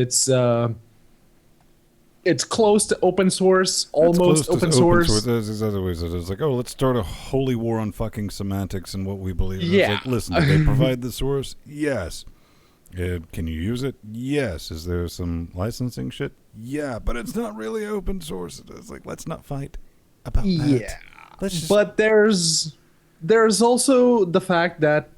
It's close to open source, almost open source. There's other ways. It's like, oh, let's start a holy war on fucking semantics and what we believe. And Yeah. It's like, listen, do they provide the source? Yes. Can you use it? Yes. Is there some licensing shit? Yeah, but it's not really open source. It's like, let's not fight about that. Yeah. Let's just, But there's also the fact that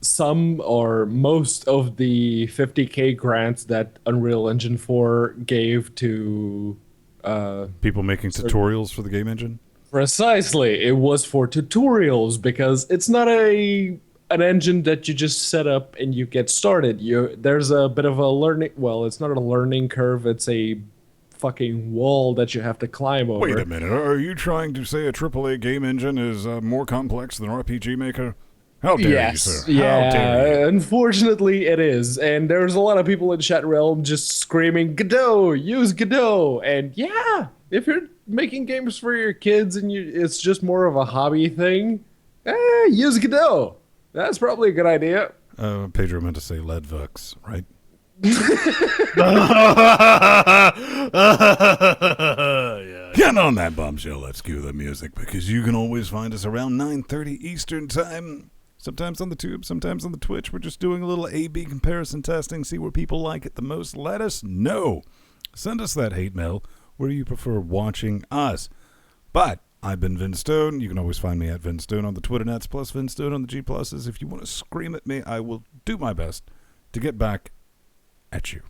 some or most of the 50K grants that Unreal Engine 4 gave to people making tutorials for the game engine? precisely, it was for tutorials, because it's not an engine that you just set up and you get started. There's a bit of a learning, well, it's not a learning curve, it's a fucking wall that you have to climb over. Wait a minute. Are you trying to say a AAA game engine is more complex than RPG Maker? How dare you, sir? Yeah, How dare you? unfortunately it is. And there's a lot of people in chat realm just screaming, Godot, use Godot. And yeah, if you're making games for your kids and it's just more of a hobby thing, use Godot. That's probably a good idea. Pedro meant to say Leadvux, right? Yeah. Get on that bombshell. Let's cue the music, because you can always find us around 9:30 Eastern Time. Sometimes on the Tube, sometimes on the Twitch. We're just doing a little A/B comparison testing, see where people like it the most. Let us know. Send us that hate mail. Where do you prefer watching us? But I've been Vin Stone. You can always find me at Vin Stone on the Twitter nets, plus Vin Stone on the G pluses. If you want to scream at me, I will do my best to get back at you.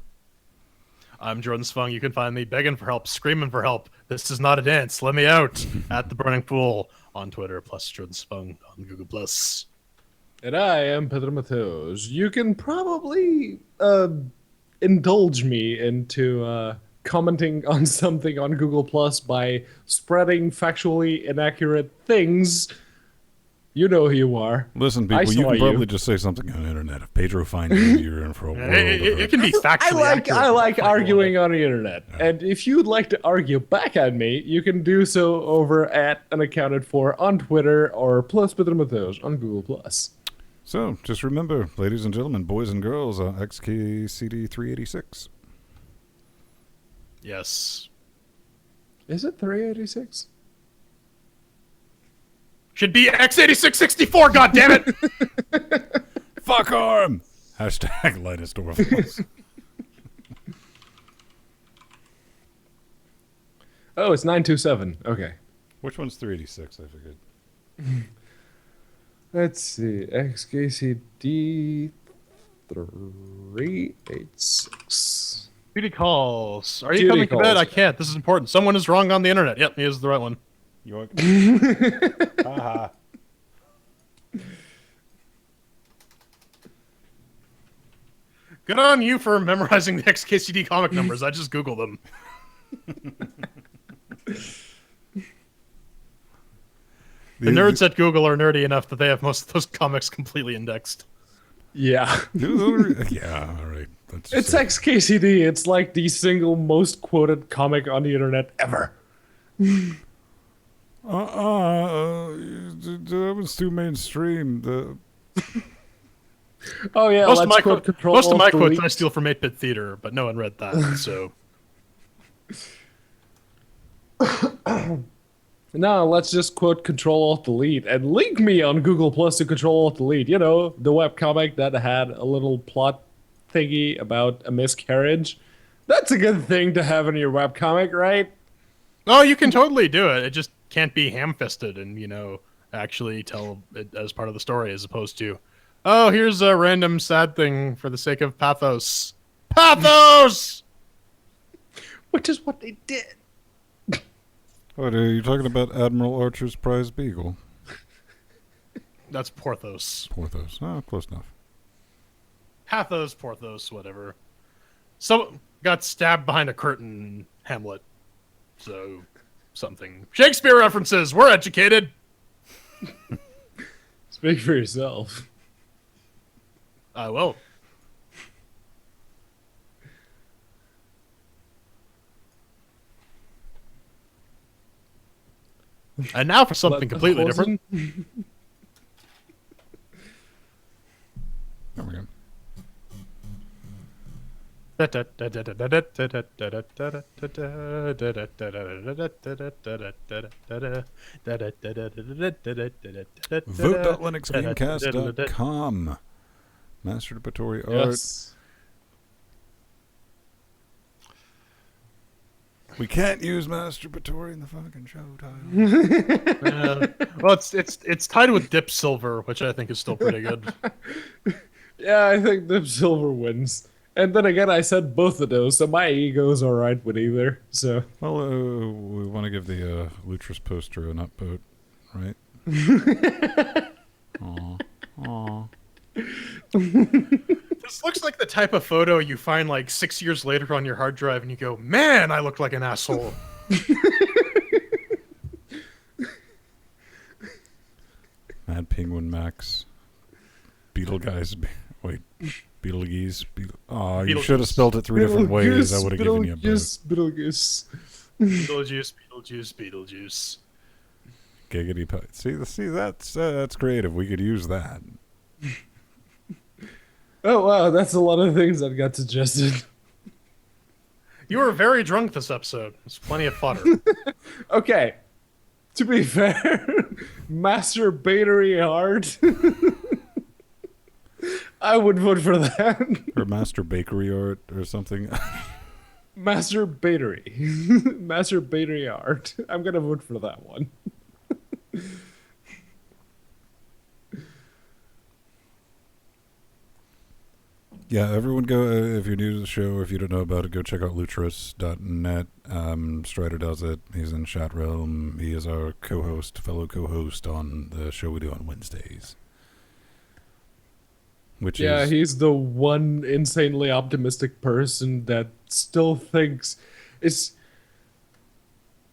I'm Jordan Svung. You can find me begging for help, screaming for help. This is not a dance. Let me out at the Burning Pool on Twitter, plus Jordan Svung on Google Plus. And I am Pedro Mateos. You can probably indulge me into commenting on something on Google Plus by spreading factually inaccurate things. You know who you are. Listen, I people, you saw can you. probably just say something on the internet. If Pedro finds you, you're in for a world of It can be factually accurate. I like but arguing on the internet. And if you'd like to argue back at me, you can do so over at Unaccounted For on Twitter or plus Pedro Mateos on Google Plus. So, just remember, ladies and gentlemen, boys and girls, XKCD 386. Yes. Is it 386? Should be x8664, goddammit! Fuck arm! Hashtag lightest orifice. Oh, it's 927. Okay. Which one's 386? I figured. Let's see. XKCD 386. Duty calls. Are you Duty coming to bed? calls. I can't. This is important. Someone is wrong on the internet. Yep, he is the right one. York. Haha. Good on you for memorizing the XKCD comic numbers. I just Googled them. The nerds at Google are nerdy enough that they have most of those comics completely indexed. Yeah. Yeah, all right. Let's just It's say- XKCD. It's like the single most quoted comic on the internet ever. that was too mainstream. Oh yeah, Most of my, quote Control most of my Alt quotes Delete. I steal from 8-Bit Theater, but no one read that, so... No, let's just quote Control Alt Delete and link me on Google Plus to Control Alt Delete. You know, the webcomic that had a little plot thingy about a miscarriage That's a good thing to have in your webcomic, right? Oh, you can totally do it. It just can't be ham-fisted and, actually tell it as part of the story as opposed to, oh, here's a random sad thing for the sake of pathos. Pathos! Which is what they did. What, are you talking about Admiral Archer's prize beagle? That's Porthos. Porthos. Oh, close enough. Pathos, Porthos, whatever. Someone got stabbed behind a curtain in Hamlet. So, something. Shakespeare references! We're educated! Speak for yourself. I will. And now for something completely different. There we go. Vote.linuxgamecast.com. Masturbatory art. Yes. We can't use masturbatory in the fucking show title. Well, it's tied with Dip Silver, which I think is still pretty good. Yeah, I think the silver wins. And then again, I said both of those, so my ego's alright with either. So Well, we want to give the Lutris poster an upvote, right? Aw. Aw. This looks like the type of photo you find like 6 years later on your hard drive and you go, man, I look like an asshole. Mad Penguin Max. Beetle Guys. Wait. Beetlegeese. Oh, you should have spelled it 3 different ways. I would have given you a vote. Beetlejuice. Beetlejuice, Beetlejuice, Beetlejuice. Giggity pie. See, that's creative. We could use that. Oh wow, that's a lot of things that got suggested. You were very drunk this episode. There's plenty of fodder. Okay, to be fair, masturbatory art. I would vote for that. Or Master Bakery Art or something. Masturbatory. Masturbatory art. I'm gonna vote for that one. Yeah, everyone go, if you're new to the show, or if you don't know about it, go check out lutris.net. Strider does it. He's in Chat Realm. He is our fellow co-host on the show we do on Wednesdays. Which Yeah, is... he's the one insanely optimistic person that still thinks it's...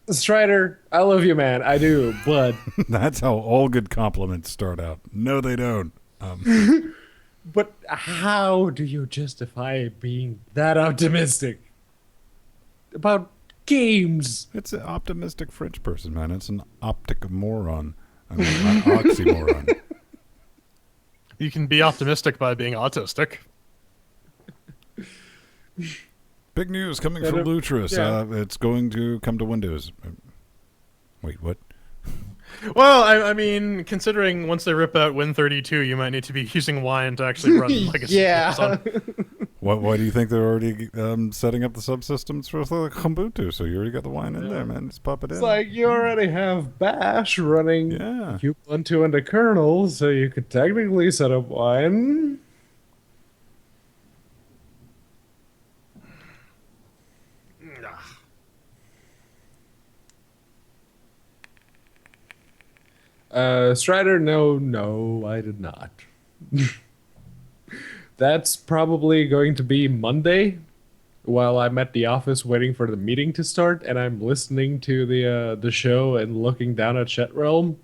Strider, I love you, man. I do, but... That's how all good compliments start out. No, they don't. But how do you justify being that optimistic about games? It's an optimistic French person, man. It's an optic moron. I mean, an oxymoron. You can be optimistic by being autistic. Big news coming Yeah, from Lutris. yeah. It's going to come to Windows. Wait, what? Well, I mean, considering once they rip out Win32, you might need to be using Wine to actually run Legacy. Yeah. Why do you think they're already setting up the subsystems for the Ubuntu? So you already got the wine in there, man. Just pop it It's in. like you already have Bash running Yeah. Ubuntu in the kernel, so you could technically set up Wine. Strider, no, I did not. That's probably going to be Monday while I'm at the office waiting for the meeting to start and I'm listening to the show and looking down at Chat Realm.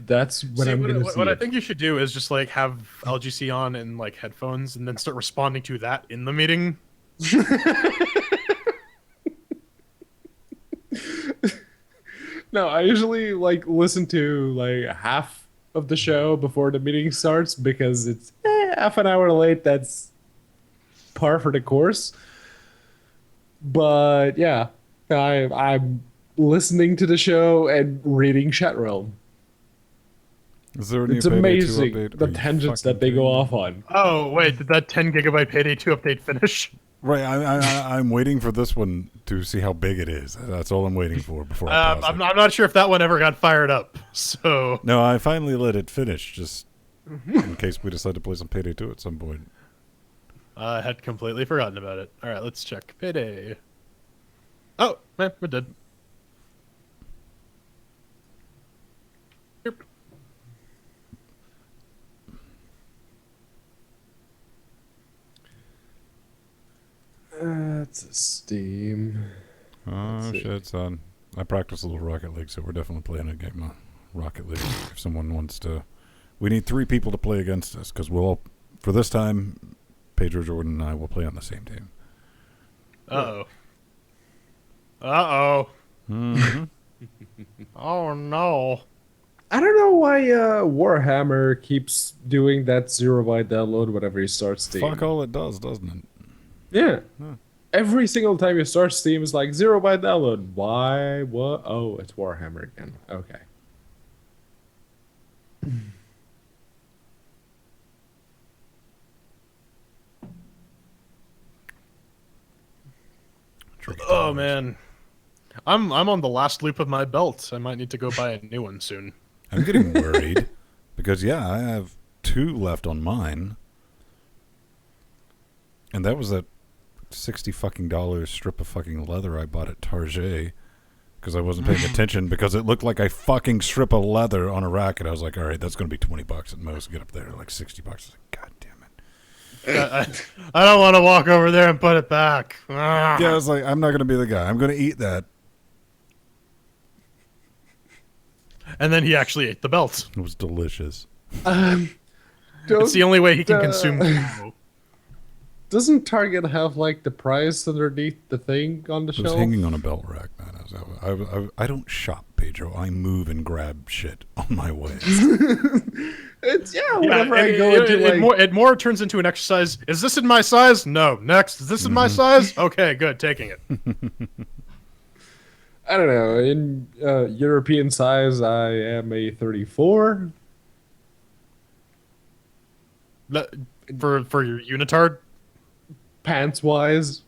That's when I'm going to see what I it. think you should do is just like have LGC on in like headphones and then start responding to that in the meeting. No, I usually like listen to like half of the show before the meeting starts because it's half an hour late. That's par for the course. But yeah, I'm listening to the show and reading Chat Realm. Is there any It's Payday 2 amazing update? the Are you tangents fucking that they go kidding me? off on. Oh, wait, did that 10 gigabyte Payday 2 update finish? Right, I'm waiting for this one to see how big it is. That's all I'm waiting for before I pause I'm not sure if that one ever got fired up. So No, I finally let it finish, just in case we decide to play some Payday 2 at some point. I had completely forgotten about it. All right, let's check Payday. Oh, man, we're dead. Yep. That's a Steam. Oh, Let's see. shit, son. I practice a little Rocket League, so we're definitely playing a game of Rocket League. If someone wants to... We need 3 people to play against us, because we'll all... For this time, Pedro, Jordan, and I will play on the same team. Uh-oh. Uh-oh. Mm-hmm. Oh, no. I don't know why Warhammer keeps doing that 0 byte download whenever you start Steam. Fuck all it does, doesn't it? Yeah. Huh. Every single time you start Steam, it's like 0 byte download. Why? What? Oh, it's Warhammer again. Okay. Oh, man. I'm on the last loop of my belt. I might need to go buy a new one soon. I'm getting worried, because, yeah, I have 2 left on mine. And that was that $60 fucking strip of fucking leather I bought at Target because I wasn't paying attention because it looked like a fucking strip of leather on a racket. I was like, all right, that's going to be $20 at most. Get up there, like $60. I was like, God damn it. I don't want to walk over there and put it back. Ah. Yeah, I was like, I'm not going to be the guy. I'm going to eat that. And then he actually ate the belt. It was delicious. It's the only way he can consume ammo. Doesn't Target have like the price underneath the thing on the It was shelf? hanging on a belt rack, man. I don't shop, Pedro. I move and grab shit on my way. It's whenever I go into it more turns into an exercise. Is this in my size? No. Next. Is this in my size? Okay, good. Taking it. I don't know. In European size, I am a 34. For your unitard? Pants wise,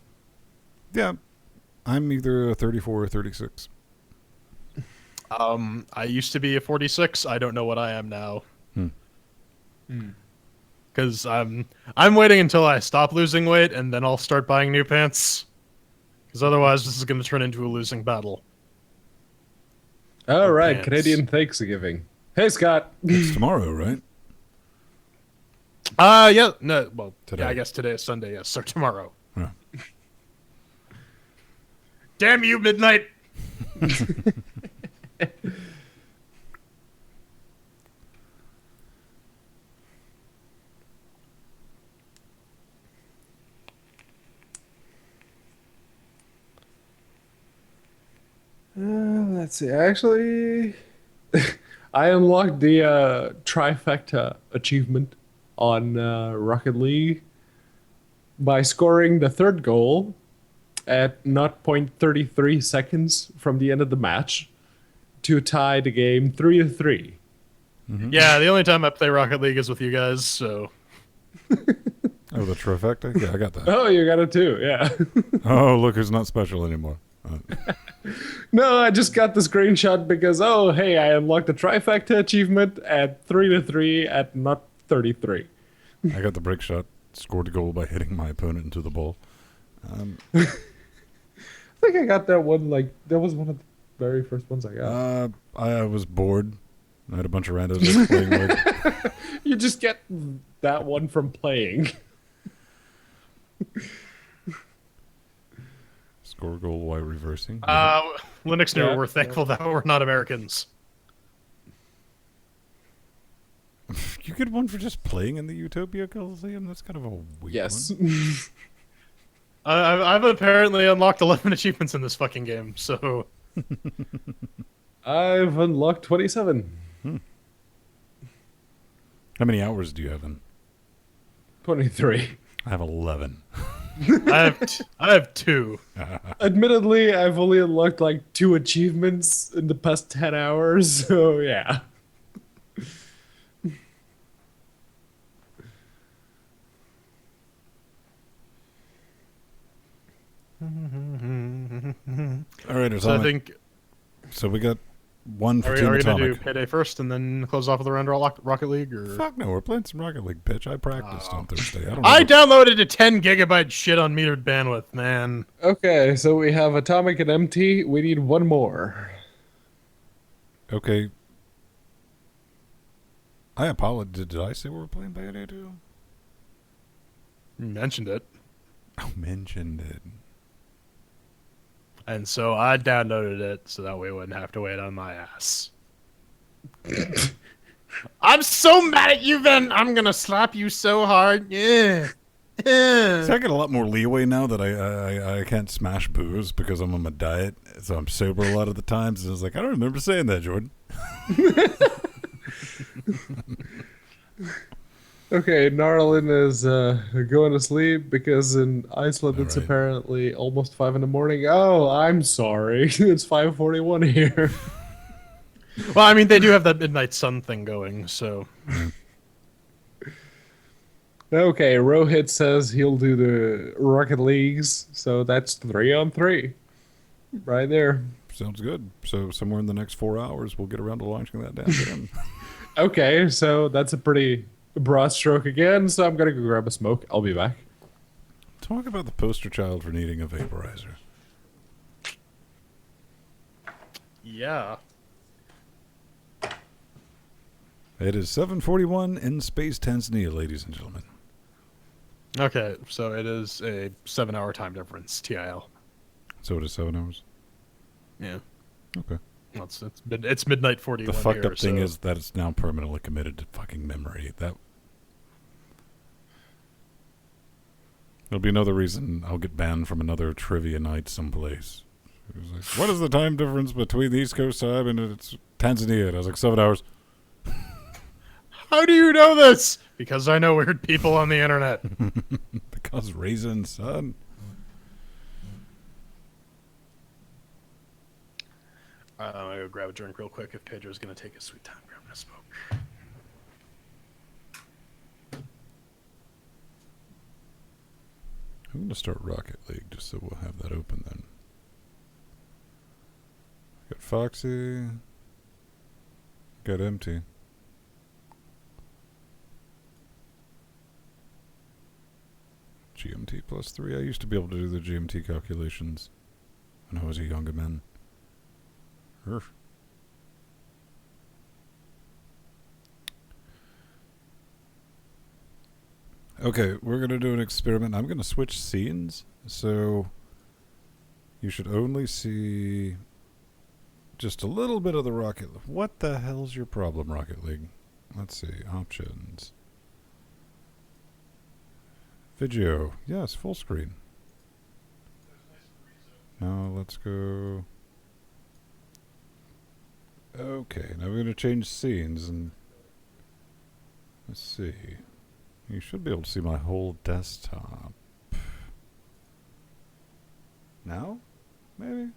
Yeah, I'm either a 34 or 36. I used to be a 46. I don't know what I am now. Because I'm waiting until I stop losing weight and then I'll start buying new pants. Because otherwise, this is going to turn into a losing battle. all right. pants. Canadian Thanksgiving. Hey, Scott. It's tomorrow, right? Yeah. No. Well, Today. yeah, I guess today is Sunday. Yes, so tomorrow. Yeah. Damn you, midnight. Let's see. Actually, I unlocked the trifecta achievement on Rocket League by scoring the 3rd goal at 0.33 seconds from the end of the match to tie the game 3-3. Yeah, the only time I play Rocket League is with you guys, so... Oh, the trifecta? Yeah, I got that. Oh, you got it too, yeah. Oh, look who's not special anymore. No, I just got the screenshot because, oh, hey, I unlocked the trifecta achievement at 3-3 at 0.33. I got the break shot, scored a goal by hitting my opponent into the ball. I think I got that one, like, that was one of the very first ones I got. I was bored. I had a bunch of randos I was playing with. You just get that one from playing. Score a goal while reversing. Linux knew Yeah. we're thankful that we're not Americans. You get one for just playing in the Utopia Coliseum? That's kind of a weird Yes. one. I've apparently unlocked 11 achievements in this fucking game, so... I've unlocked 27. How many hours do you have in? 23. I have 11. I have 2. Admittedly, I've only unlocked like 2 achievements in the past 10 hours, so yeah. All right, So I Atomic. think So we got one for are Team we gonna do Atomic. Payday first and then close off with a round of Rocket League, or Fuck no, we're playing some Rocket League, bitch. I practiced on Thursday. I don't I know. downloaded a 10 gigabyte shit on metered bandwidth, man. Okay, so we have Atomic and MT. We need one more. Okay. I apologize. Did I say we were playing Payday 2? You mentioned it. I mentioned it. And so I downloaded it so that we wouldn't have to wait on my ass. I'm so mad at you, Ben. I'm gonna slap you so hard. Yeah. See, I get a lot more leeway now that I can't smash booze because I'm on my diet, so I'm sober a lot of the times. And I was like, I don't remember saying that, Jordan. Okay, Narlin is going to sleep because in Iceland it's All right. apparently almost 5 in the morning. Oh, I'm sorry. It's 5:41 here. Well, I mean, they do have that midnight sun thing going, so Okay, Rohit says he'll do the Rocket Leagues, so that's 3-on-3. Right there. Sounds good. So somewhere in the next 4 hours, we'll get around to launching that damn game. Okay, so that's a pretty broad stroke again, so I'm gonna go grab a smoke. I'll be back. Talk about the poster child for needing a vaporizer. yeah. It is 7:41 in Space Tanzania, ladies and gentlemen. Okay, so it is a 7-hour time difference, TIL. So it is 7 hours. Yeah. Okay. Well, it's midnight 41 The fucked here, up thing so- is that it's now permanently committed to fucking memory. There'll be another reason I'll get banned from another trivia night someplace. It was like, what is the time difference between the East Coast time and it's Tanzania? And I was like, 7 hours. How do you know this? Because I know weird people on the internet. Because raisin, son. I'm gonna go grab a drink real quick if Pedro's gonna take his sweet time grabbing a smoke. I'm going to start Rocket League just so we'll have that open then. Got Foxy. Got Empty. GMT plus 3. I used to be able to do the GMT calculations when I was a younger man. Urgh. Okay, we're going to do an experiment. I'm going to switch scenes, so you should only see just a little bit of the Rocket League. What the hell's your problem, Rocket League? Let's see. Options. Video. Yes, full screen. Now let's go. Okay, now we're going to change scenes and let's see. You should be able to see my whole desktop. Now? Maybe?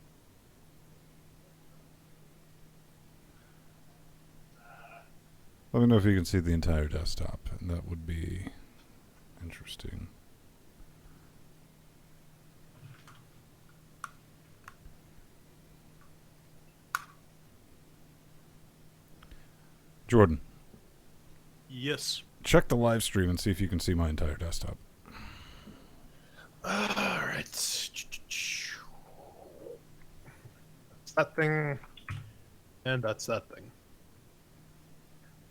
Let me know if you can see the entire desktop, and that would be interesting. Jordan, Yes. check the live stream and see if you can see my entire desktop. Alright. That's that thing. And that's that thing.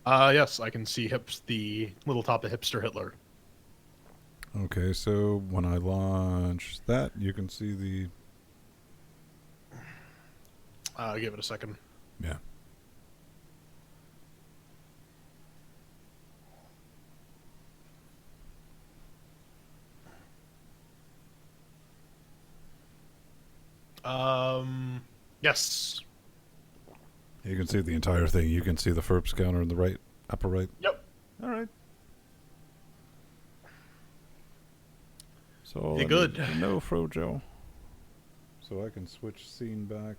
Yes, I can see the little top of hipster Hitler. Okay, so when I launch that, you can see the... Give it a second. Yeah. Yes. You can see the entire thing. You can see the FERPS counter in the right, upper right. Yep. All right. So Be good. No, Frojo. So I can switch scene back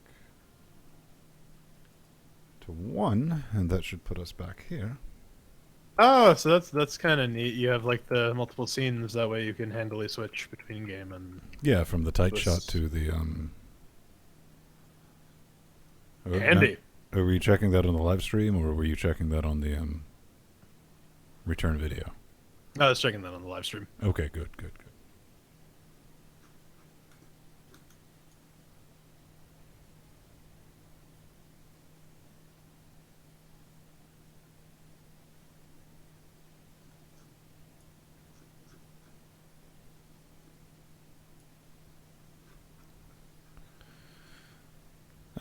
to 1, and that should put us back here. Oh, so that's kind of neat. You have like the multiple scenes. That way you can handily switch between game and. Yeah, from the tight This- shot to the Handy. Now, were you checking that on the live stream, or were you checking that on the return video? I was checking that on the live stream. Okay, good.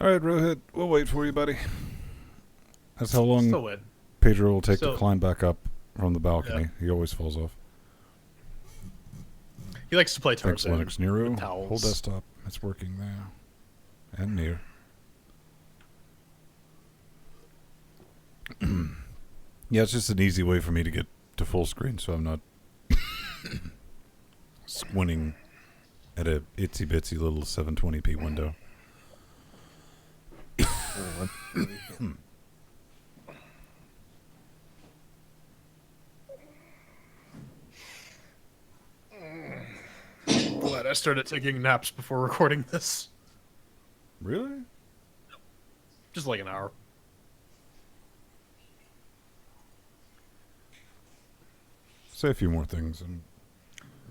All right, Rohit, we'll wait for you, buddy. That's how long Still win. Pedro will take to So- climb back up from the balcony. Yeah. He always falls off. He likes to play Thanks, Tarzan. Linux Nero. with towels. Whole desktop. It's working now. And near. Yeah, it's just an easy way for me to get to full screen, so I'm not squinting at a itsy bitsy little 720p window. Glad I started taking naps before recording this. Really? Just like an hour. Say a few more things. And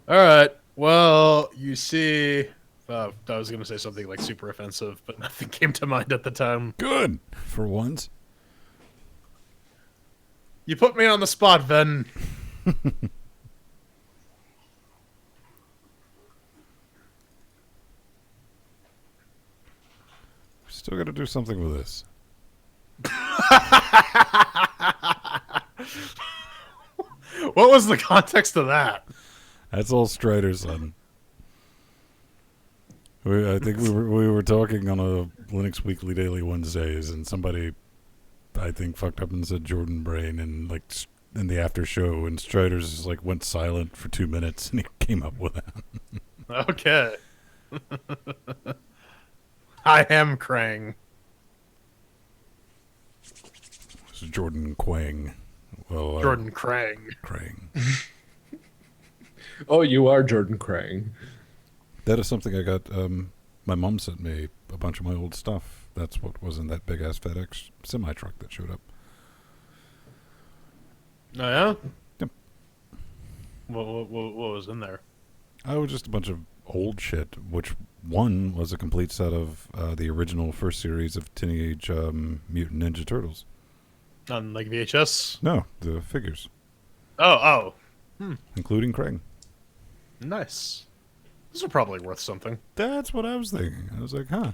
All right. Well, you see, I was going to say something like super offensive, but nothing came to mind at the time. good for once. You put me on the spot, Ven. Still got to do something with this. What was the context of that? That's all Strider's son. I think we were talking on a Linux Weekly Daily Wednesdays, and somebody, I think, fucked up and said Jordan Brain, and like in the after show, and Strider's just like went silent for 2 minutes, and he came up with that. Okay. I am Krang. This is Jordan Quang. Well, Jordan Krang. Krang. Oh, you are Jordan Krang. That is something I got. My mom sent me a bunch of my old stuff. That's what was in that big ass FedEx semi truck that showed up. Oh, yeah? Yep. What was in there? Oh, just a bunch of old shit, which one was a complete set of the original first series of Teenage Mutant Ninja Turtles. On, like, VHS? No, the figures, Oh. including Krang. Nice. Those are probably worth something. That's what I was thinking. I was like, huh.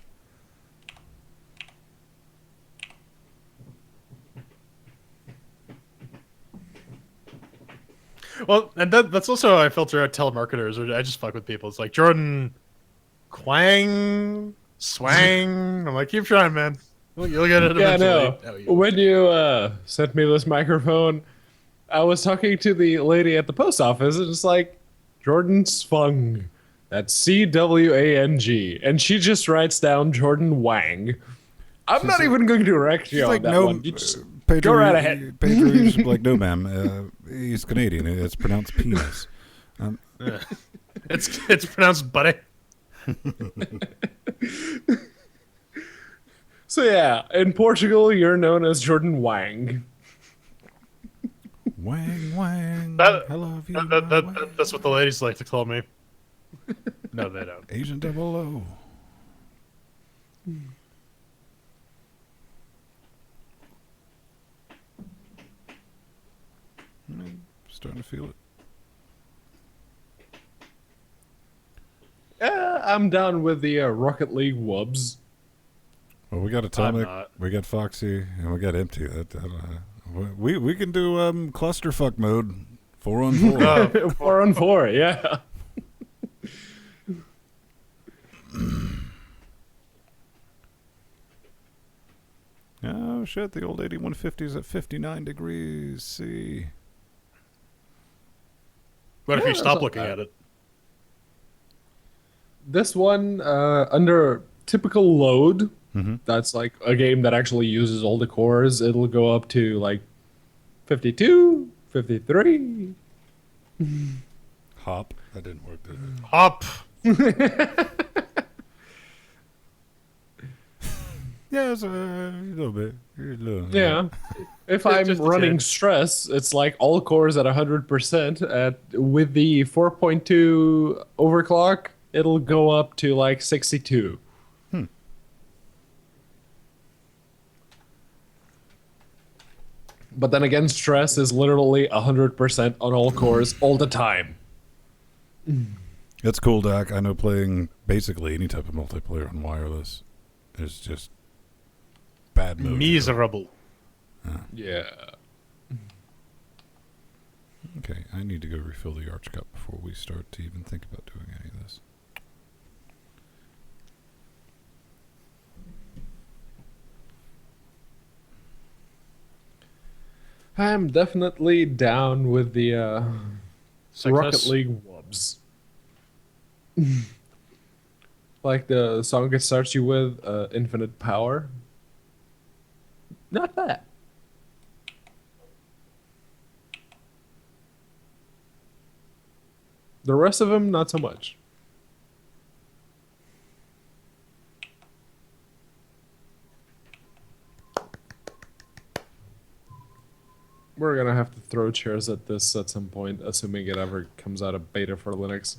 Well, and that's also how I filter out telemarketers, or I just fuck with people. It's like, Jordan Quang, Swang. I'm like, keep trying, man. You'll get it Yeah, eventually. no. Oh, you- When you sent me this microphone, I was talking to the lady at the post office, and it's like, Jordan Swang. That's C-W-A-N-G. And she just writes down Jordan Wang. I'm not even going to correct you She's on like, that no, one. You just Pedro, go right ahead. Pedro, you're just like, no, ma'am. He's Canadian. It's pronounced penis. It's pronounced buddy. So yeah, in Portugal, you're known as Jordan Wang. Wang, wang. That- I love you. That, my that, wang. that's what the ladies like to call me. No, they don't. Agent Double O. Starting to feel it. I'm down with the Rocket League wubs. Well, we got I'm Atomic, not. we got Foxy, and we got Empty. We can do clusterfuck mode, 4-on-4. 4-on-4, yeah. Oh shit! The old 8150 is at 59 degrees C. What if Yeah, you that's stop not looking bad. at it? This one, under typical load, Mhm. that's like a game that actually uses all the cores, it'll go up to like 52, 53. Hop. That didn't work, did it? Hop. Yeah, it's a little bit. Yeah. If Just I'm a running tad. stress, it's like all cores at 100%. With the 4.2 overclock, it'll go up to like 62. But then again, stress is literally 100% on all cores all the time. That's cool, Dak. I know playing basically any type of multiplayer on wireless is just bad mojo. Miserable. Yeah. Okay, I need to go refill the Arch Cup before we start to even think about doing any of this. I'm definitely down with the Rocket Sickness. League wubs. Like the song it starts you with, Infinite Power. Not bad. The rest of them, not so much. We're gonna have to throw chairs at this at some point, assuming it ever comes out of beta for Linux.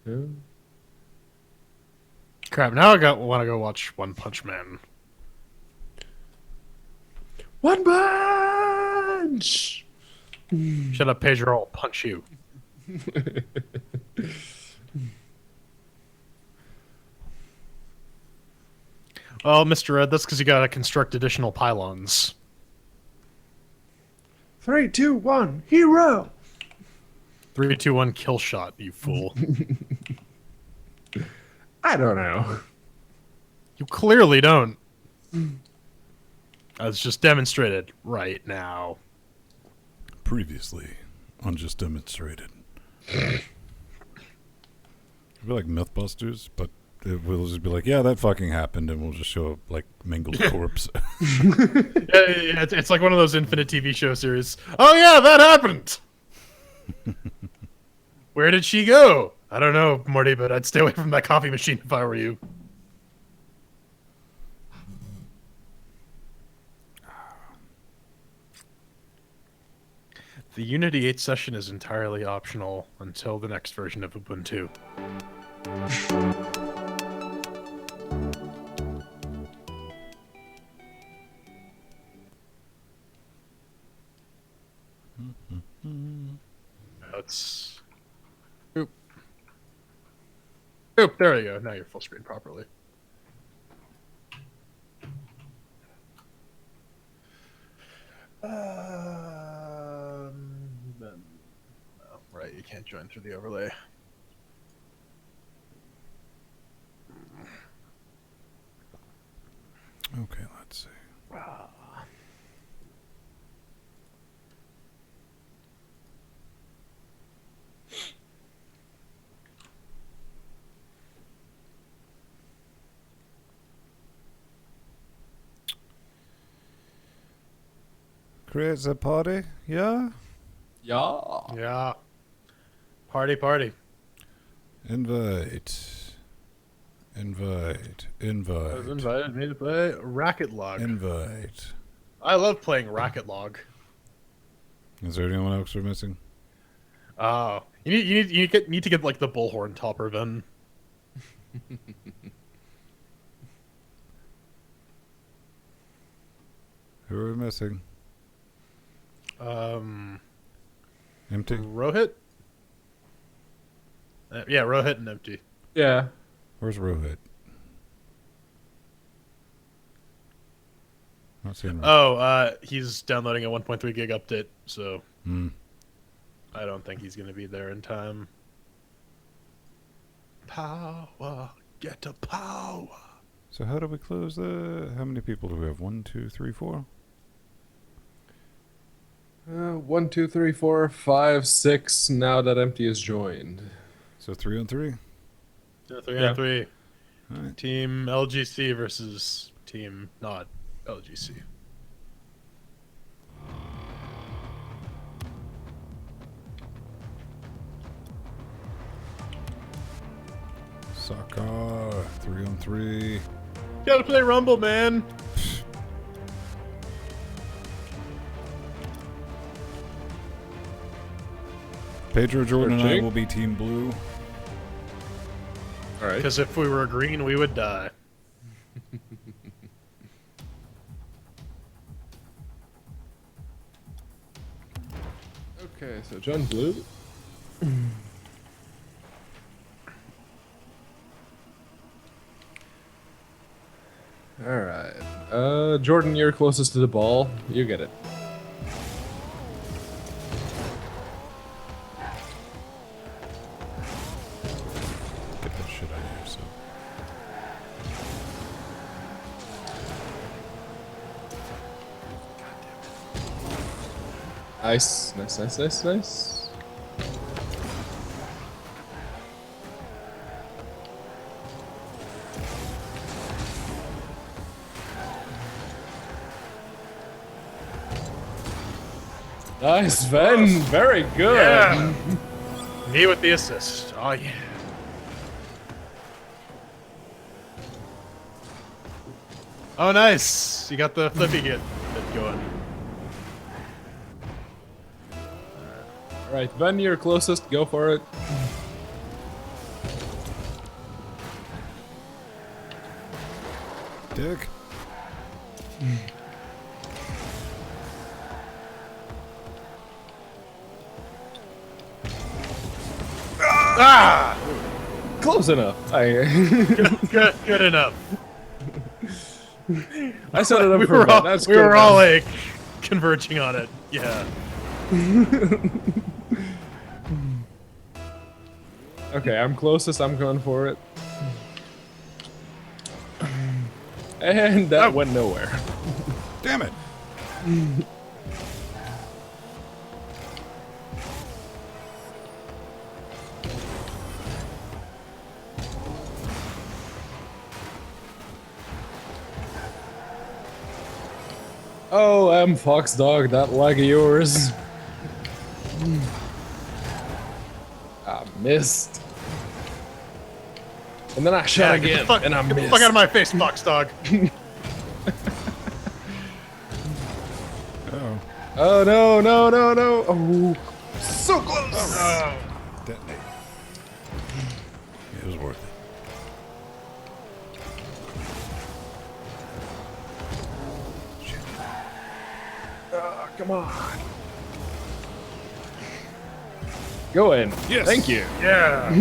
Yeah. Crap. Now I want to go watch One Punch Man. One Punch! Shut up, Pedro. I'll punch you. Oh, Mr. Red, that's because you gotta construct additional pylons. 3, 2, 1, hero! 3, 2, 1, kill shot, you fool. I don't know. You clearly don't. As just demonstrated right now. Previously on Just Demonstrated. It'd be like Mythbusters, but we'll just be like, yeah, that fucking happened, and we'll just show up like mangled corpse. It's like one of those infinite TV show series. Oh yeah, that happened! Where did she go? I don't know, Morty, but I'd stay away from that coffee machine if I were you. The Unity 8 session is entirely optional until the next version of Ubuntu. That's... Oop. Oop, there you go. Now you're full screen properly. No, right, you can't join through the overlay. Okay, let's see. Create a party, yeah? Yeah. Yeah. Party, party. Invite. I was invited me to play Racket Log. Invite. I love playing Racket Log. Is there anyone else we're missing? Oh, you need to get like the bullhorn topper then. Who are we missing? Empty? Rohit? Yeah, Rohit and Empty. Yeah. Where's Rohit? Not seeing Rohit. Oh, he's downloading a 1.3 gig update, so Hmm. I don't think he's gonna be there in time. Power, get to power. So how do we close the... How many people do we have? 1, 2, 3, 4? 1, 2, 3, 4, 5, 6. Now that empty is joined. So 3 on 3. Yeah, 3 Yeah. on 3. All right. Team LGC versus team not LGC. Soccer. 3 on 3. Gotta play Rumble, man. Pedro, Jordan, and I Jake? will be Team Blue. All right. Because if we were green, we would die. Okay, so John Blue. All right. Jordan, you're closest to the ball. You get it. Get that shit out of here, so. Nice, nice, nice, nice, nice. Nice, Ven. Very good. Yeah. Me with the assist. Oh, yeah. Oh, nice. You got the flippy get going. All right, Ven, you're closest. Go for it. Dick. Ah! Close enough. Good enough. I set it up We for were Ven. all, That's we good, were all Ven. like converging on it. Yeah. Okay, I'm closest. I'm going for it. And that went nowhere. Damn it. Oh, Fox Dog, that leg of yours. I missed. And then I shot Get the again, fuck, and I get the missed. fuck out of my face, Fox Dog. Uh-oh. Oh no, no, no, no! Oh, so close! Detonate. It was worth it. Shit. Come on. Go in. Yes. Thank you. Yeah.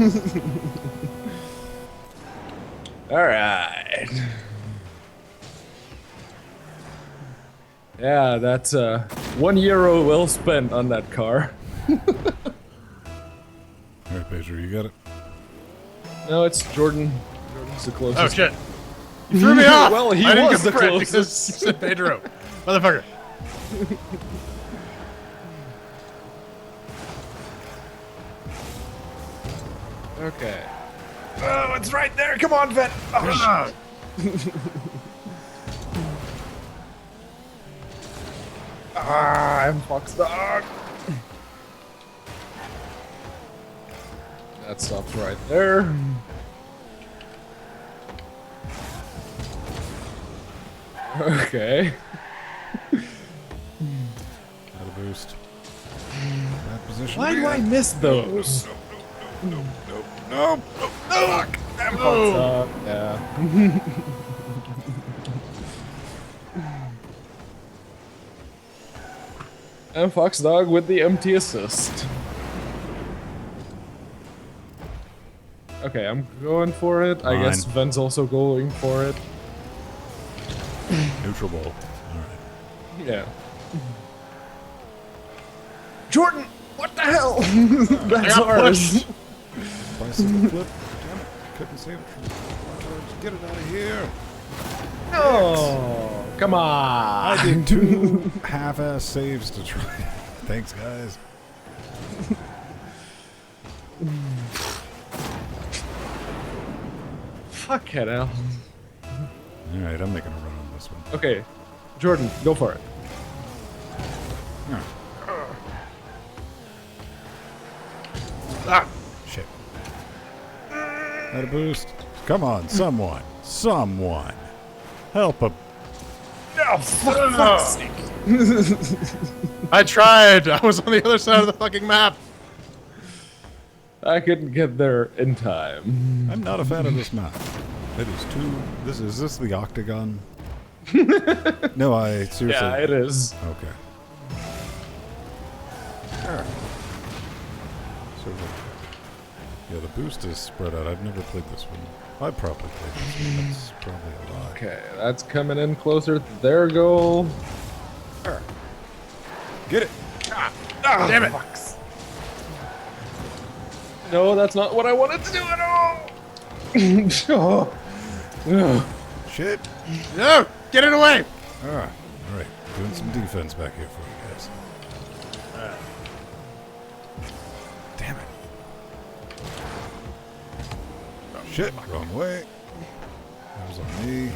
Alright. Yeah, that's €1 well spent on that car. All right, Pedro, you got it. No, it's Jordan. Jordan's the closest. Oh shit. You threw me off. Well, he I didn't was the confront closest. because you said Pedro. Motherfucker. Okay. Oh, it's right there. Come on, Vet. Oh, I'm Fox Dog. That stops right there. Okay. Got a boost. That position. Why do I miss those? No. Fuck. Fox Dog. Yeah. And Fox Dog with the empty assist. Okay, I'm going for it. I guess Fine. Ven's also going for it. Neutral ball. All right. Yeah. Jordan, what the hell? That's got ours. pushed. Bicycle flip. Damn it. Couldn't save it. Get it out of here. Oh, come on. I did 2 half-ass saves to try. Thanks, guys. Fuck it, Al. All right, I'm making a run on this one. Okay, Jordan, go for it. Yeah. Ah, Shit. Had a boost. Come on, someone. Someone. Help a... Oh, fuck's sake. I tried. I was on the other side of the fucking map. I couldn't get there in time. I'm not a fan of this map. It is too... Is this the octagon? No, I seriously... Yeah, it is. Okay. Sure. So, yeah, the boost is spread out. I've never played this one. I probably played this one. That's probably a lie. Okay, that's coming in closer to their goal. Get it! Damn it. No, that's not what I wanted to do at all. Oh. Shit! No, get it away. Alright. Alright. Doing some defense back here for you guys. Damn it. Shit! Wrong way. That was on me.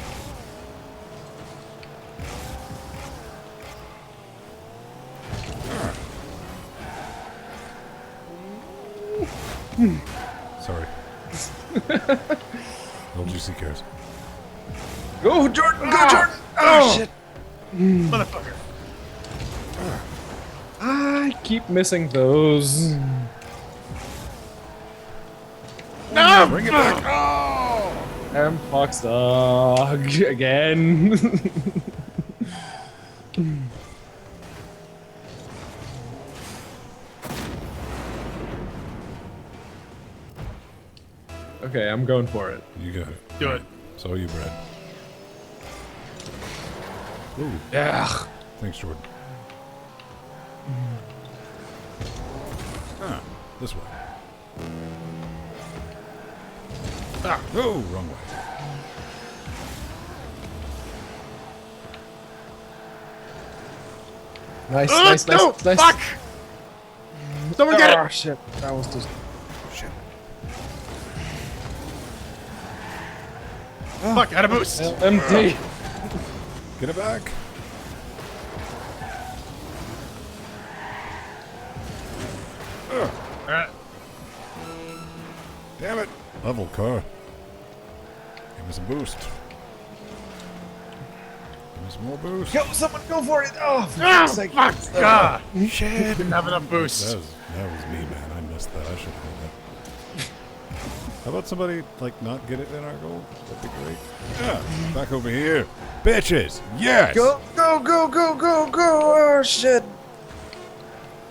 Sorry. LGC cares. Go, Jordan! Go, Jordan! Oh, shit! Motherfucker. I keep missing those. No. Bring it back! I'm Fox Dog again. Okay, I'm going for it. You got it. Do it. It's all you, Brad. Ooh, Yeah. thanks, Jordan. Ah, this way. Ah. Oh, wrong way. Nice, nice, nice, no, nice. fuck. Someone get Oh, it. shit. That was just... Shit. Fuck, out of boost. Empty. Get it back. Alright. Damn it. Level car. Give me some boost. Give me some more boost. Yo, someone go for it. Oh, for Ah, fuck's sake. fuck. God. Shit. Didn't have enough boost. That was me, man. I missed that. I should have done that. How about somebody, like, not get it in our goal? That'd be great. Yeah. Back over here. Bitches. Yes. Go, go, go, go, go, go. Oh, shit.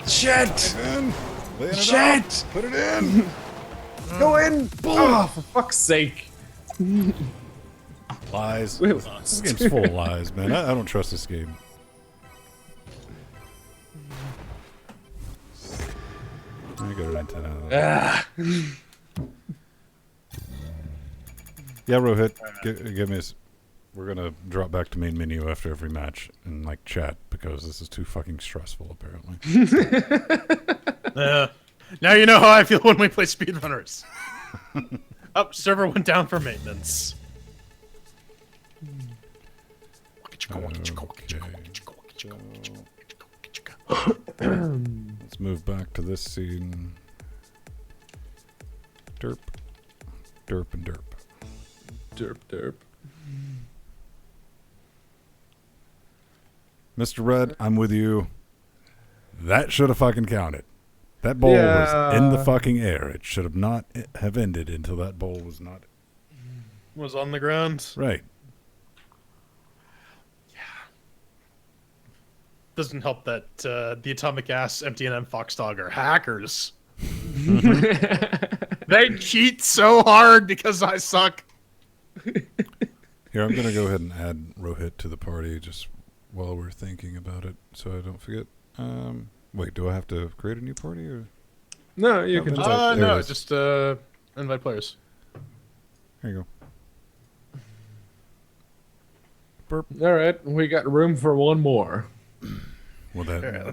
Shit. In. Laying it Shit. up. Put it in. Go in. Oh, for fuck's sake. Lies. We This lost. game's full of lies, man. I don't trust this game. I got an antenna. Ah. Yeah, Rohit, give me. We're gonna drop back to main menu after every match and like chat because this is too fucking stressful. Apparently. Now you know how I feel when we play speedrunners. Up, server went down for maintenance. Let's move back to this scene. Derp, derp, and derp. Derp, derp. Mr. Red, I'm with you. That should have fucking counted. That bowl was in the Yeah. fucking air. It should have not have ended until that bowl was not Was on the ground. right. Doesn't help that the Atomic Ass, Empty and M Fox Dog are hackers. They cheat so hard because I suck. Here, I'm gonna go ahead and add Rohit to the party just while we're thinking about it, so I don't forget. Wait, do I have to create a new party or? No, you No, can but just... there No, it is. just invite players. Here you go. All right, we got room for one more. Well, All right,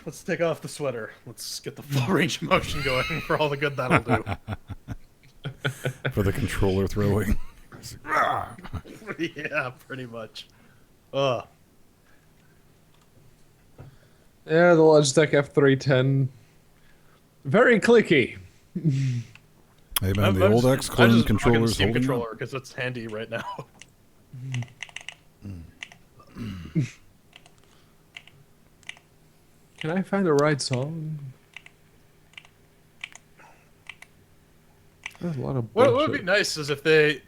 let's take off the sweater. Let's get the full range of motion going for all the good that'll do. for the controller throwing. Yeah, pretty much. Ugh. Yeah, the Logitech F310. Very clicky. Hey man, the old X-Clone controller's Steam holding controller up. because it's handy right now. Can I find the right song? There's a lot of What would bullshit. be nice is if they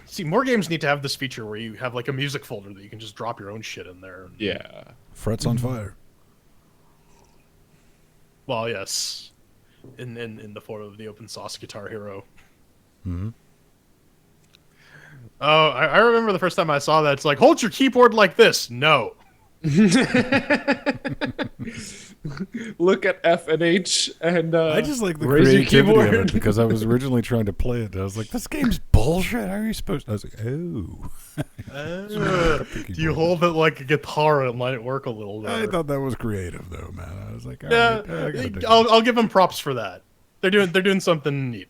see more games need to have this feature where you have like a music folder that you can just drop your own shit in there. Yeah. Frets on fire. Well, yes, in the form of the open source Guitar Hero. Mm-hmm. Oh, I remember the first time I saw that. It's like, hold your keyboard like this. No. Look at F and H and I just like the raise your creativity of it keyboard. because I was originally trying to play it. And I was like, this game's bullshit. How are you supposed to? I was like, oh. Do you hold it like a guitar and let it work a little better? I thought that was creative, though, man. I was like, all Yeah, right, I gotta dig it. I'll give them props for that. They're doing something neat.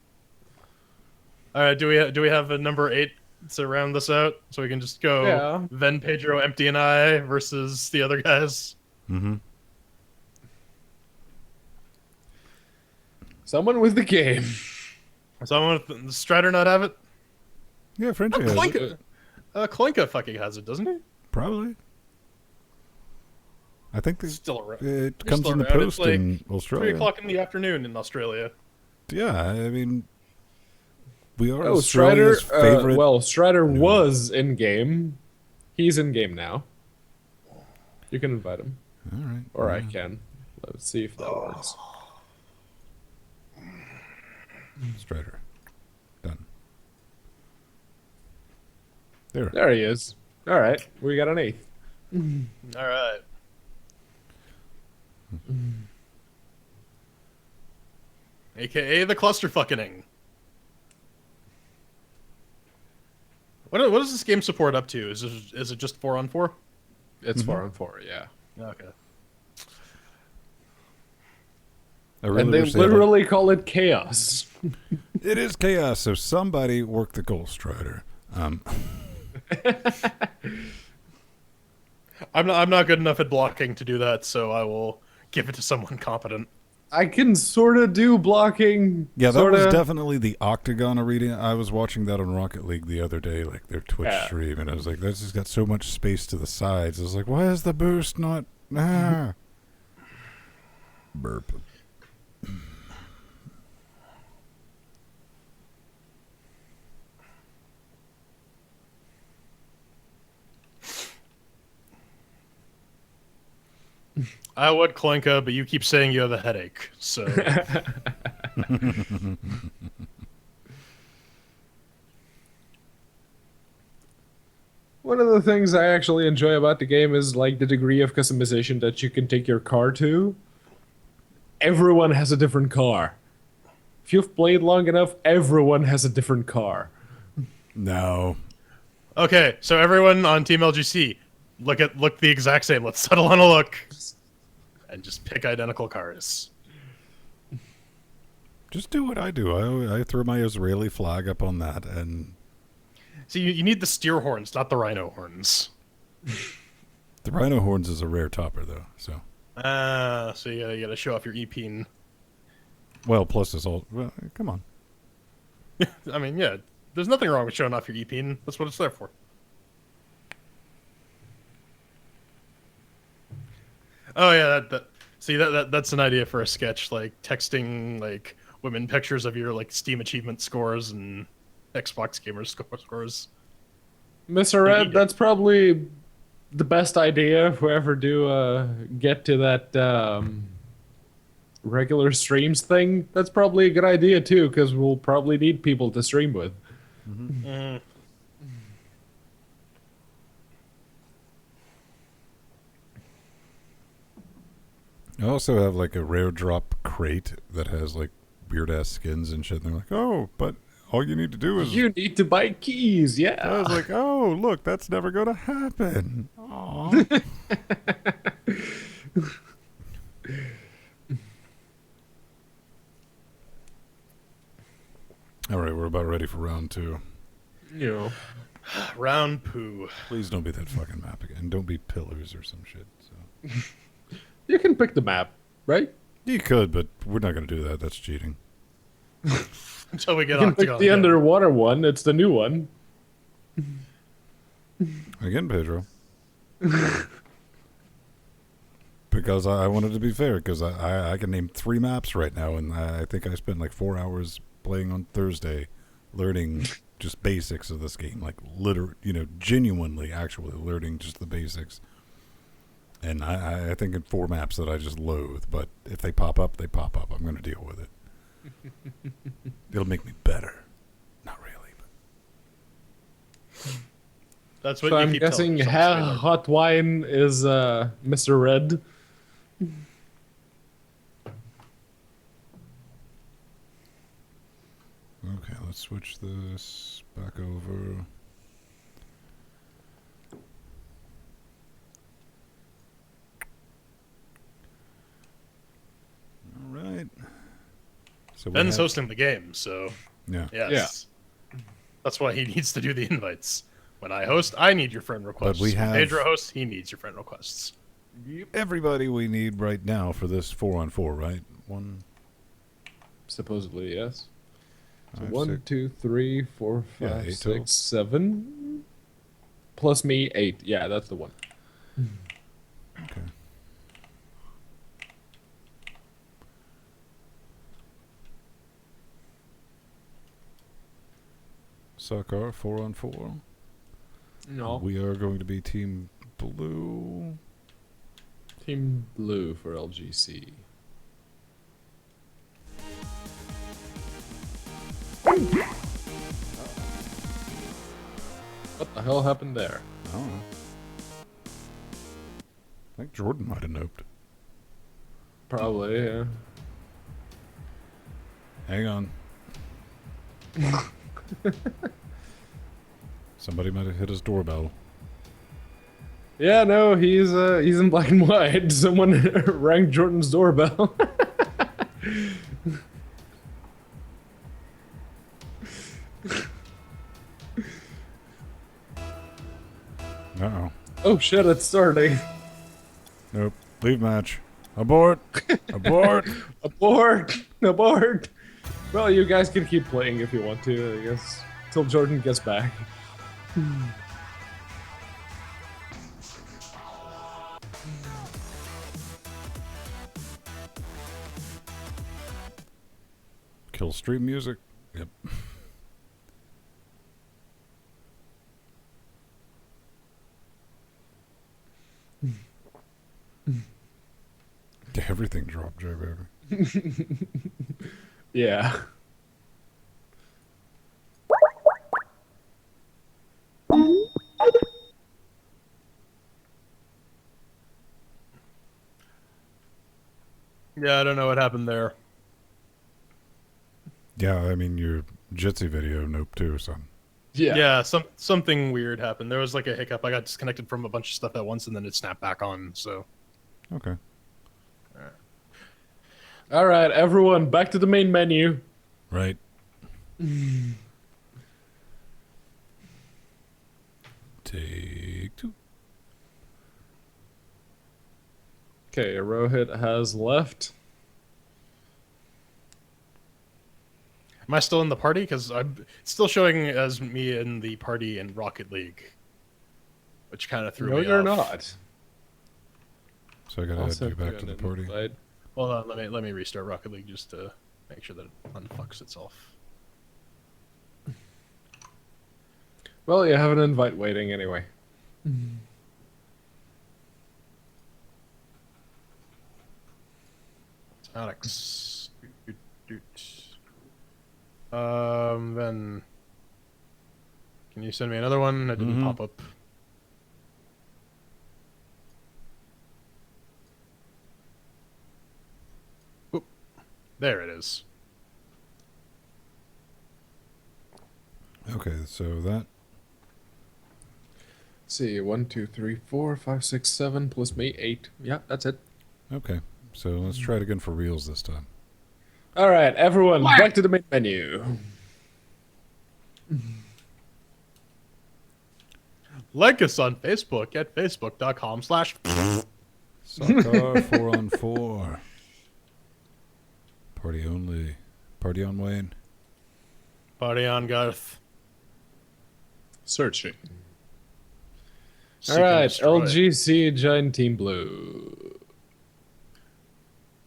All right, do we have a number 8 to round this out so we can just go Yeah. Ven, Pedro, Empty, and I versus the other guys? Mm-hmm. Someone with the game. Someone with the Strider not have it? Yeah, Frenchie has it. Clinka, Clinka fucking has it, doesn't he? Probably. I think Still around. it He's comes still in the around. post It's like in 3 Australia. o'clock in the afternoon in Australia. Yeah, I mean, we are Oh, Strider. Australia's favorite. Well, Strider was in game. He's in game now. You can invite him, all right. or I can. Let's see if that works. Strider. Done. There. There he is. All right, we got an 8th. All right. AKA the cluster fucking. What does this game support up to? Is it just 4-on-4? It's 4-on-4, yeah. Okay. I really And they wish had, like- literally call it chaos. It is chaos, so somebody work the goal, Strider. I'm not good enough at blocking to do that, so I will give it to someone competent. I can sort of do blocking. Yeah, that sorta. was definitely the Octagon arena. I was watching that on Rocket League the other day, like their Twitch Yeah. stream, and I was like, "This has got so much space to the sides." I was like, "Why is the boost not?" Ah. Burp. I would Clinka, but you keep saying you have a headache, so One of the things I actually enjoy about the game is like the degree of customization that you can take your car to. Everyone has a different car. If you've played long enough, everyone has a different car. No. okay. So everyone on Team LGC, look the exact same. Let's settle on a look, and just pick identical cars. Just do what I do. I throw my Israeli flag up on that, and See, you need the steer horns, not the rhino horns. the rhino horns is a rare topper, though. So, So you gotta show off your EP. well, plus it's all. Well, come on. I mean, yeah, there's nothing wrong with showing off your EP. That's what it's there for. Oh yeah, that's an idea for a sketch, like texting like women pictures of your like Steam achievement scores and Xbox gamer scores. Mr. Red, that's probably the best idea if we ever do get to that regular streams thing. That's probably a good idea too, because we'll probably need people to stream with. Mm. I also have like a rare drop crate that has like weird ass skins and shit. And they're like, "Oh, but all you need to do is." You need to buy keys, yeah. I was like, "Oh, look, that's never going to happen." Aww. All right, we're about ready for round 2. You know. Round poo. Please don't be that fucking map again. Don't be pillars or some shit. So. You can pick the map, right? You could, but we're not going to do that. That's cheating. Until we You get can on pick the underwater one. It's the new one. Again, Pedro. Because I wanted to be fair, because I can name 3 maps right now, and I think I spent like 4 hours playing on Thursday learning just basics of this game, like genuinely actually learning just the basics. And I think in 4 maps that I just loathe, but if they pop up, they pop up. I'm going to deal with it. It'll make me better. Not really, but That's what So you I'm keep guessing telling yourself, hot wine is Mr. Red. okay, let's switch this back over. All right. So we Ben's have- hosting the game, so Yeah. yes. That's why he needs to do the invites. When I host, I need your friend requests. we have- When Pedro hosts, he needs your friend requests. Everybody we need right now for this 4-on-4, right? 1, Supposedly, yes. So 5, 1, 6. 2, 3, 4, Yeah, 5, eight total. 6, 7. Plus me, 8. Yeah, that's the one. Okay. Sakar, 4-on-4. No. We are going to be Team Blue. Team Blue for LGC. What the hell happened there? I don't know. I think Jordan might have noped. Probably, yeah. Hang on. Somebody might have hit his doorbell. Yeah, no, he's in black and white. Someone rang Jordan's doorbell. Uh-oh. Oh shit, it's starting. Nope. Leave match. Abort. Abort. Abort! Abort! Well, you guys can keep playing if you want to, I guess. Till Jordan gets back. Kill stream music. Yep. Everything dropped, J baby. Yeah. Yeah, I don't know what happened there. Yeah, I mean your Jitsi video, nope too, son. Yeah. Something weird happened. There was like a hiccup. I got disconnected from a bunch of stuff at once, and then it snapped back on. So Okay. Alright, everyone, back to the main menu. Right. Take 2. Okay, Rohit has left. am I still in the party? Because I'm still showing as me in the party in Rocket League, which kind of threw No, me you're off. not. So I gotta I'll add you send back you to the an party. invite. Hold on, let me restart Rocket League just to make sure that it unfucks itself. Well, you have an invite waiting anyway. Alex. Then can you send me another one? It didn't Mhm. pop up. Oop. There it is. Okay, so that Let's see, 1, 2, 3, 4, 5, 6, 7 plus me, 8. Yeah, that's it. Okay, so let's try it again for reals this time. All right, everyone, back to the main menu. Like us on Facebook at facebook.com/ Soccer 4-on-4. Party only. Party on Wayne. Party on Garth. Searching. Seek All and right, destroy. LGC Giant Team Blue.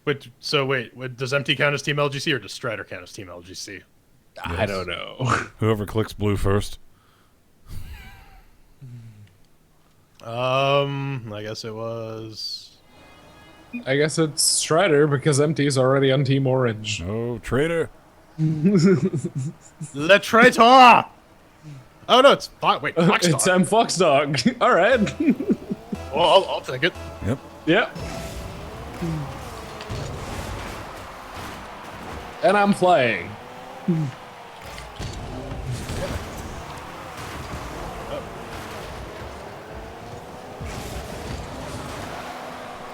Wait, does MT count as Team LGC or does Strider count as Team LGC? I don't know. Whoever clicks blue first. I guess it was. I guess it's Strider because MT's already on Team Orange. No, traitor. Le traitor! Oh no, it's Fox It's Dog. Fox Dog. All right. Well, I'll take it. Yep. Yep. And I'm flying.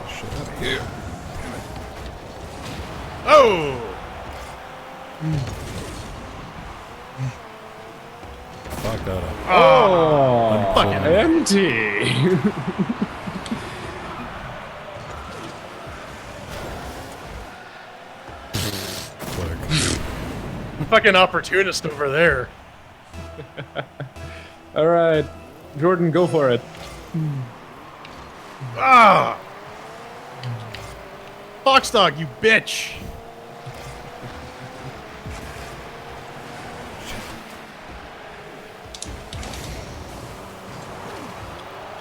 Shit out of here. Oh! Fuck that up. Oh, fucking empty. Click. Fucking opportunist over there. All right, Jordan, go for it. Ah! Fox Dog, you bitch!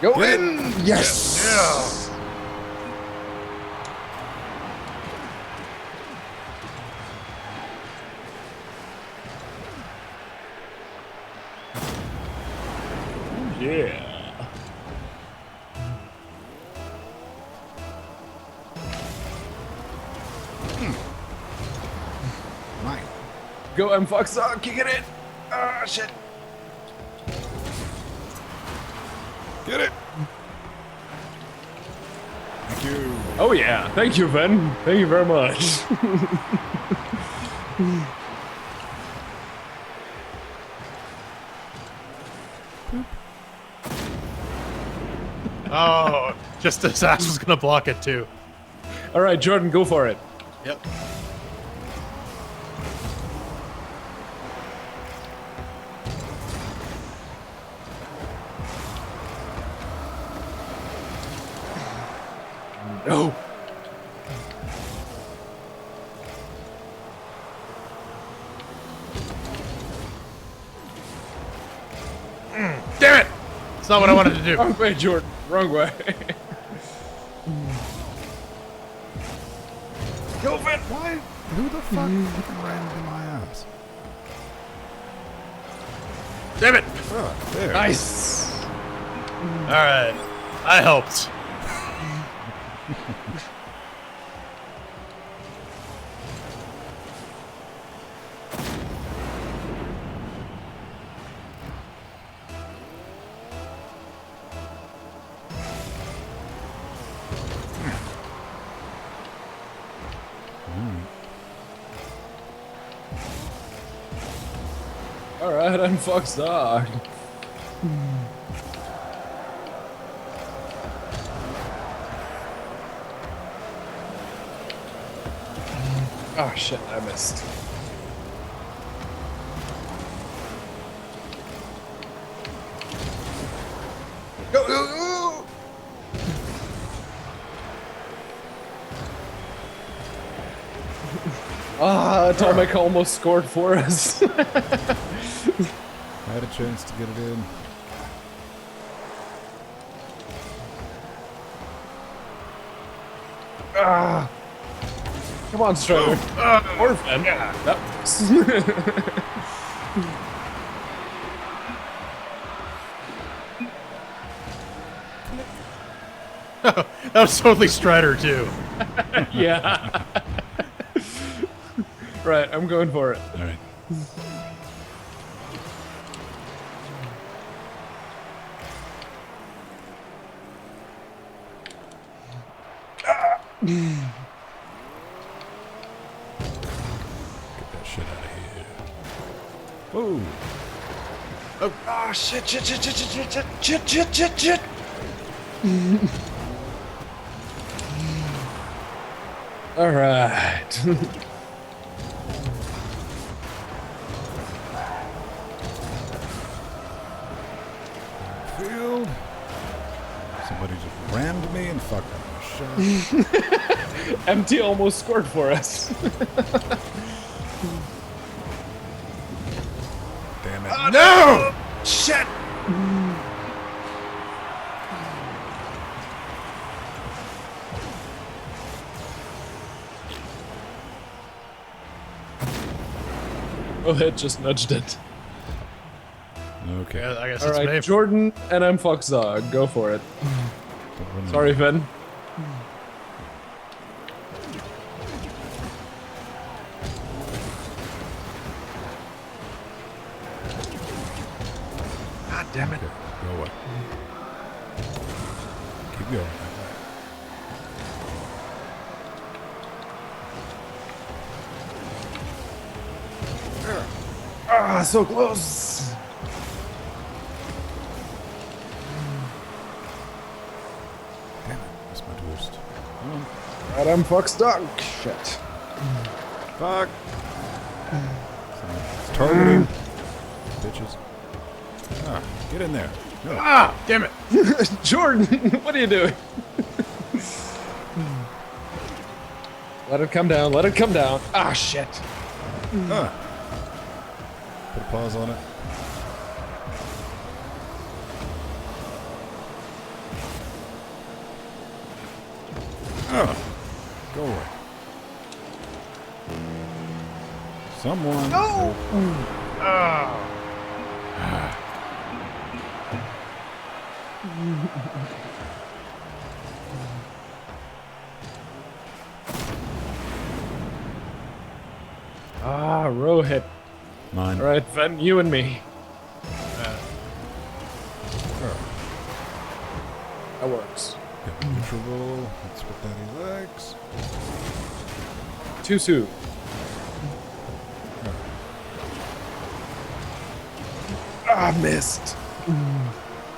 Go in. Yes. Yeah. Yeah. Mine. Go M Fox Dog, kick it in. Ah, shit. Get it. Thank you. Oh yeah, thank you, Ben. Thank you very much. Oh, just as ass was gonna block it too. All right, Jordan, go for it. Yep. No. Damn it! It's not what I wanted to do. Wrong way, Jordan. Wrong way. Go fit. Why? Who the fuck fucking ran into my ass? Damn it! Oh, there. Nice. Alright. I helped. All right, I'm Fox Dog. Oh shit, I missed. Go, go, go! Ah, Atomic almost scored for us. I had a chance to get it in. Ah. Come on, Strider. Orphan. That That was totally Strider too. yeah. Right, I'm going for it. All right. Get that shit out of here. Whoa. Oh, shit. All right. Field. Somebody just rammed me and fucked up my shot. MT almost scored for us. Damn it. No! Shit! Oh, it just nudged it. Okay. Yeah, I guess All it's right, me. Jordan and I'm Foxdog. Go for it. Don't run Sorry, in. Finn. God damn it. Okay, go away. Keep going. Ah, so close. Damn it. That's my twist. Come on. Right, I'm Foxdog. Shit. Fuck. It's targeting. Bitches. Ah, get in there. No. Ah! Damn it! Jordan, what are you doing? Let it come down. Let it come down. Ah, shit. Ah. Put a pause on it. Oh. Go away. Someone. No! Ah. Ah, row hit. Mine. All right, Ven, you and me. That works. Got the neutral roll. That's what Daddy likes. Too soon. Ah, missed.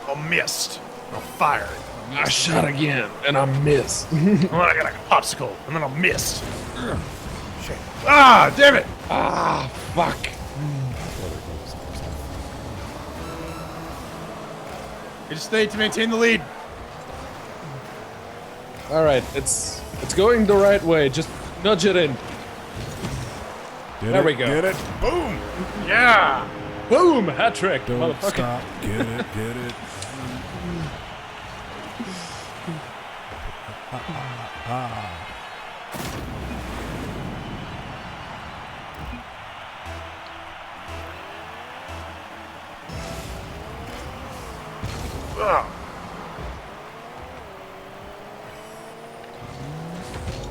Oh, missed. Oh, fired. I shot again, and I missed. Oh, I got a popsicle, and then I missed. Shit. Ah, damn it! Ah, fuck. You just need to maintain the lead. All right, it's going the right way. Just nudge it in. Get There it, we go. Get it. Boom. Yeah! Boom! Hat trick, Don't motherfucker. stop. Get it. Get it. Ugh.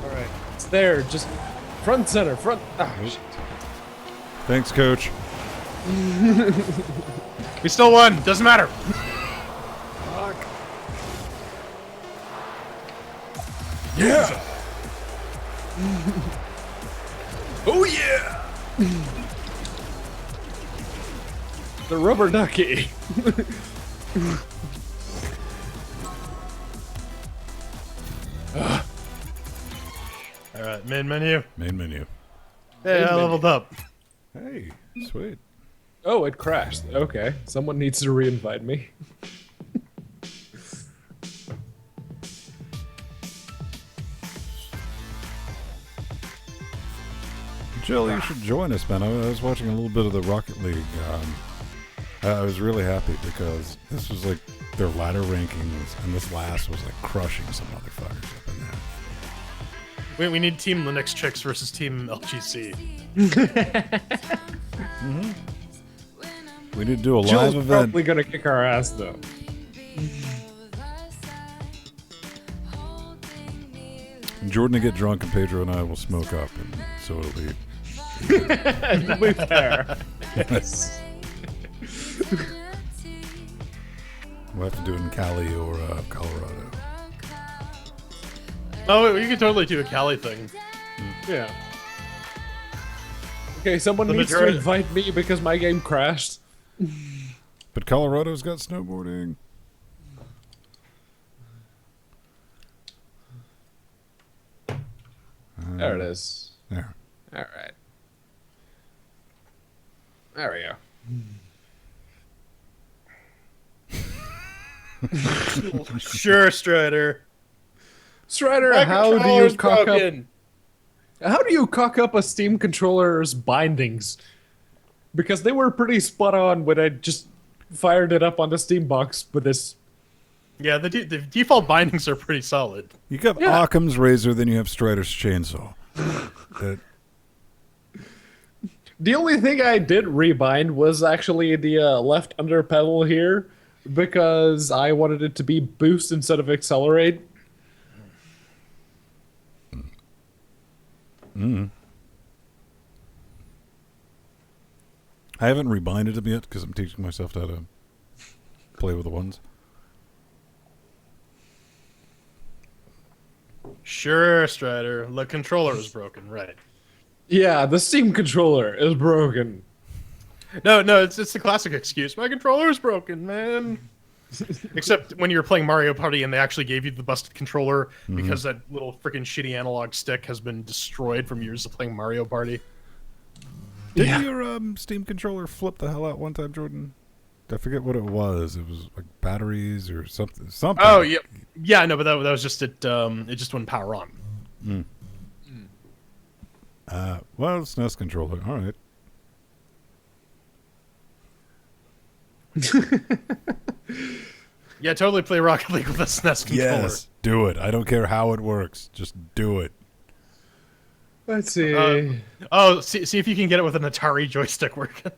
All right, it's there. Just front center, front. Ah, shit. Thanks, Coach. We still won. Doesn't matter. Fuck. Yeah. Oh, yeah! The rubber ducky. All right, main menu. Main menu. Hey, I menu. leveled up. Hey, sweet. Oh, it crashed. Okay, someone needs to re-invite me. Jill, you should join us, man. I was watching a little bit of the Rocket League. I was really happy because this was like their ladder rankings, and this last was like crushing some motherfuckers up in there. We need Team Linux Chicks versus Team LGC. We need to do a live Jill's event. probably gonna kick our ass though. Jordan will get drunk, and Pedro and I will smoke up, and so it'll be. To be fair. Yes. We'll have to do it in Cali or Colorado. Oh, you can totally do a Cali thing. Yeah. Okay, someone The needs to majority- invite me because my game crashed. But Colorado's got snowboarding. There it is. There. All right. There we go. Sure, Strider. Strider, My how do you controller's cock up? broken. How do you cock up a Steam controller's bindings? Because they were pretty spot on when I just fired it up on the Steam box with this. Yeah, the default bindings are pretty solid. You got Yeah. Occam's razor, then you have Strider's chainsaw. The only thing I did rebind was actually the left under pedal here, because I wanted it to be boost instead of accelerate. I haven't rebinded them yet because I'm teaching myself how to play with the ones. Sure, Strider. The controller is broken, right? Yeah, the Steam controller is broken. No, it's the classic excuse. My controller is broken, man. Except when you were playing Mario Party and they actually gave you the busted controller because that little freaking shitty analog stick has been destroyed from years of playing Mario Party. Didn't your Steam controller flip the hell out one time, Jordan? I forget what it was. It was like batteries or something. Oh yeah, no, but that was just it. It just wouldn't power on. Well, SNES controller. All right. Yeah, totally play Rocket League with a SNES controller. Yes, do it. I don't care how it works. Just do it. Let's see. See if you can get it with an Atari joystick working.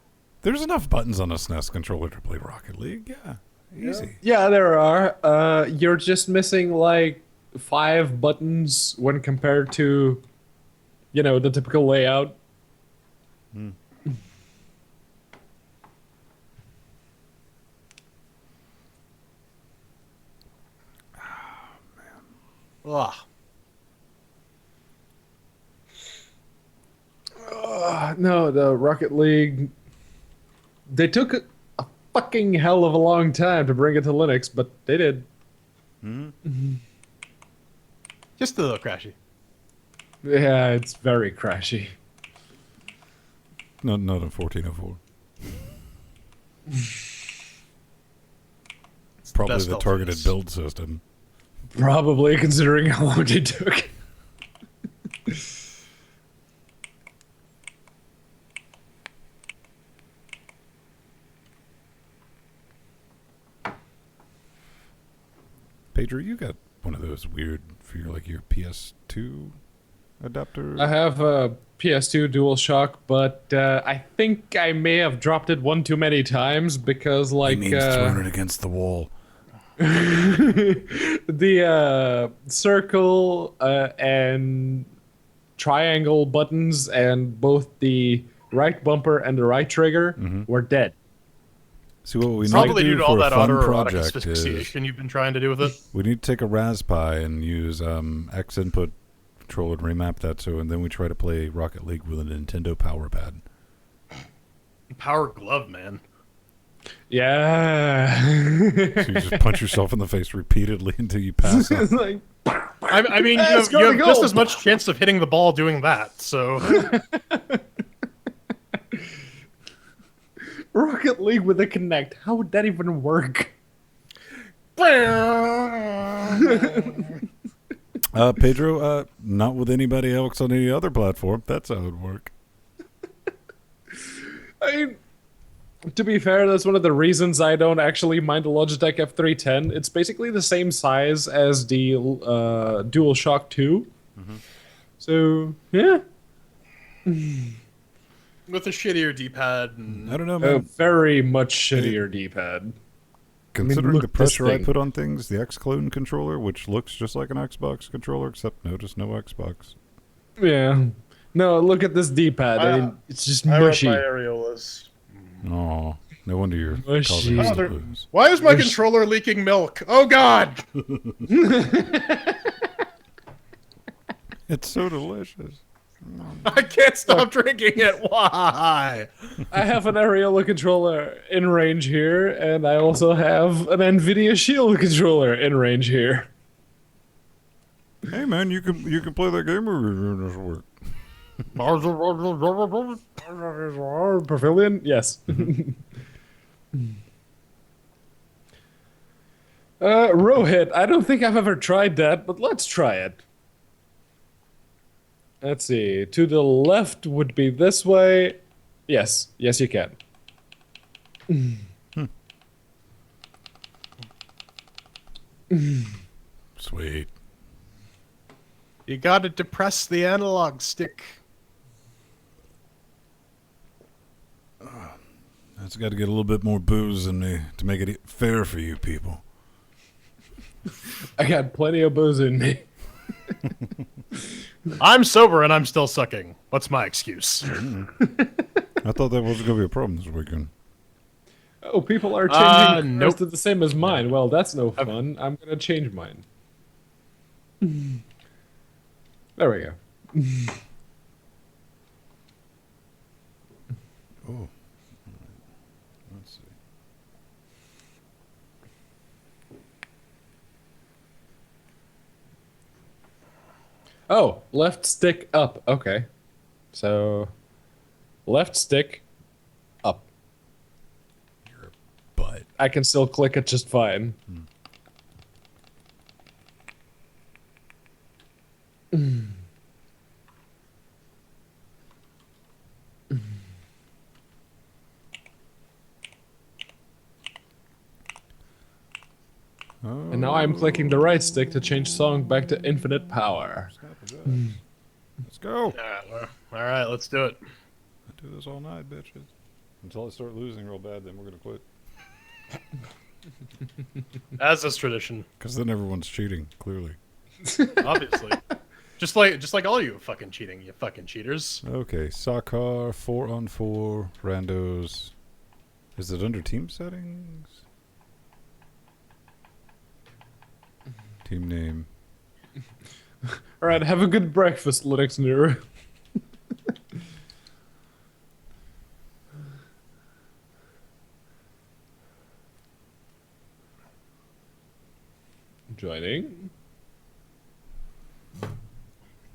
There's enough buttons on a SNES controller to play Rocket League. Yeah, easy. Yeah, there are. You're just missing like 5 buttons when compared to, the typical layout. Ugh. No, the Rocket League. They took a fucking hell of a long time to bring it to Linux, but they did. Just a little crashy. Yeah, it's very crashy. Not in 1404. Probably best the health targeted is. build system. Probably, considering how long they took. Pedro, you got one of those weird for your PS2 adapter. I have a PS2 DualShock, but I think I may have dropped it one too many times because, He like, means throwing it against the wall. the circle and triangle buttons and both the right bumper and the right trigger were dead. See, what we need Probably to due do to all for a that fun autoerotic project is asphyxiation you've been trying to do with it. we need to take a Raspberry and use X input controller and remap that and then we try to play Rocket League with a Nintendo Power Pad. Power glove, man. Yeah. So you just punch yourself in the face repeatedly until you pass out. It's like, I mean, Hey, you it's have, you gotta have go. just as much chance of hitting the ball doing that. So Rocket League with a Kinect. How would that even work? Pedro, not with anybody else on any other platform. That's how it would work. I mean, to be fair, that's one of the reasons I don't actually mind the Logitech F310. It's basically the same size as the DualShock 2. So, yeah. with a shittier D-pad. And I don't know, A man. very much shittier D-pad. Considering look the at this pressure I thing. put on things, the X-Clone controller, which looks just like an Xbox controller, except notice no Xbox. Yeah. No, look at this D-pad. I mean, it's just I wrote mushy. my areolas. Oh, no wonder you're Mushy. causing us to Mother- lose. Why is my There's- controller leaking milk? Oh God! It's so delicious. I can't stop drinking it. Why? I have an Areola controller in range here, and I also have an NVIDIA Shield controller in range here. Hey man, you can play that game or this work. Pavilion? Yes. Rohit, I don't think I've ever tried that, but let's try it. Let's see. To the left would be this way. Yes. Yes, you can. Sweet. You gotta depress the analog stick. That's got to get a little bit more booze in me to make it fair for you people. I got plenty of booze in me. I'm sober and I'm still sucking. What's my excuse? I thought that wasn't going to be a problem this weekend. Oh, people are changing nope. to the same as mine. Well, that's no fun. I'm gonna change mine. There we go. Oh. Let's see. Oh, left stick up. Okay. So, left stick up. Your butt. I can still click it just fine. And now I'm clicking the right stick to change song back to infinite power. Let's go. All right, let's do it. I do this all night, bitches. Until I start losing real bad, then we're going to quit. As is tradition, Because then everyone's cheating, clearly. obviously. just like all you fucking cheating, you fucking cheaters. Okay, Sakar, 4-on-4, randos. Is it under team settings? Team name. Alright, have a good breakfast, Linux Nero. Joining.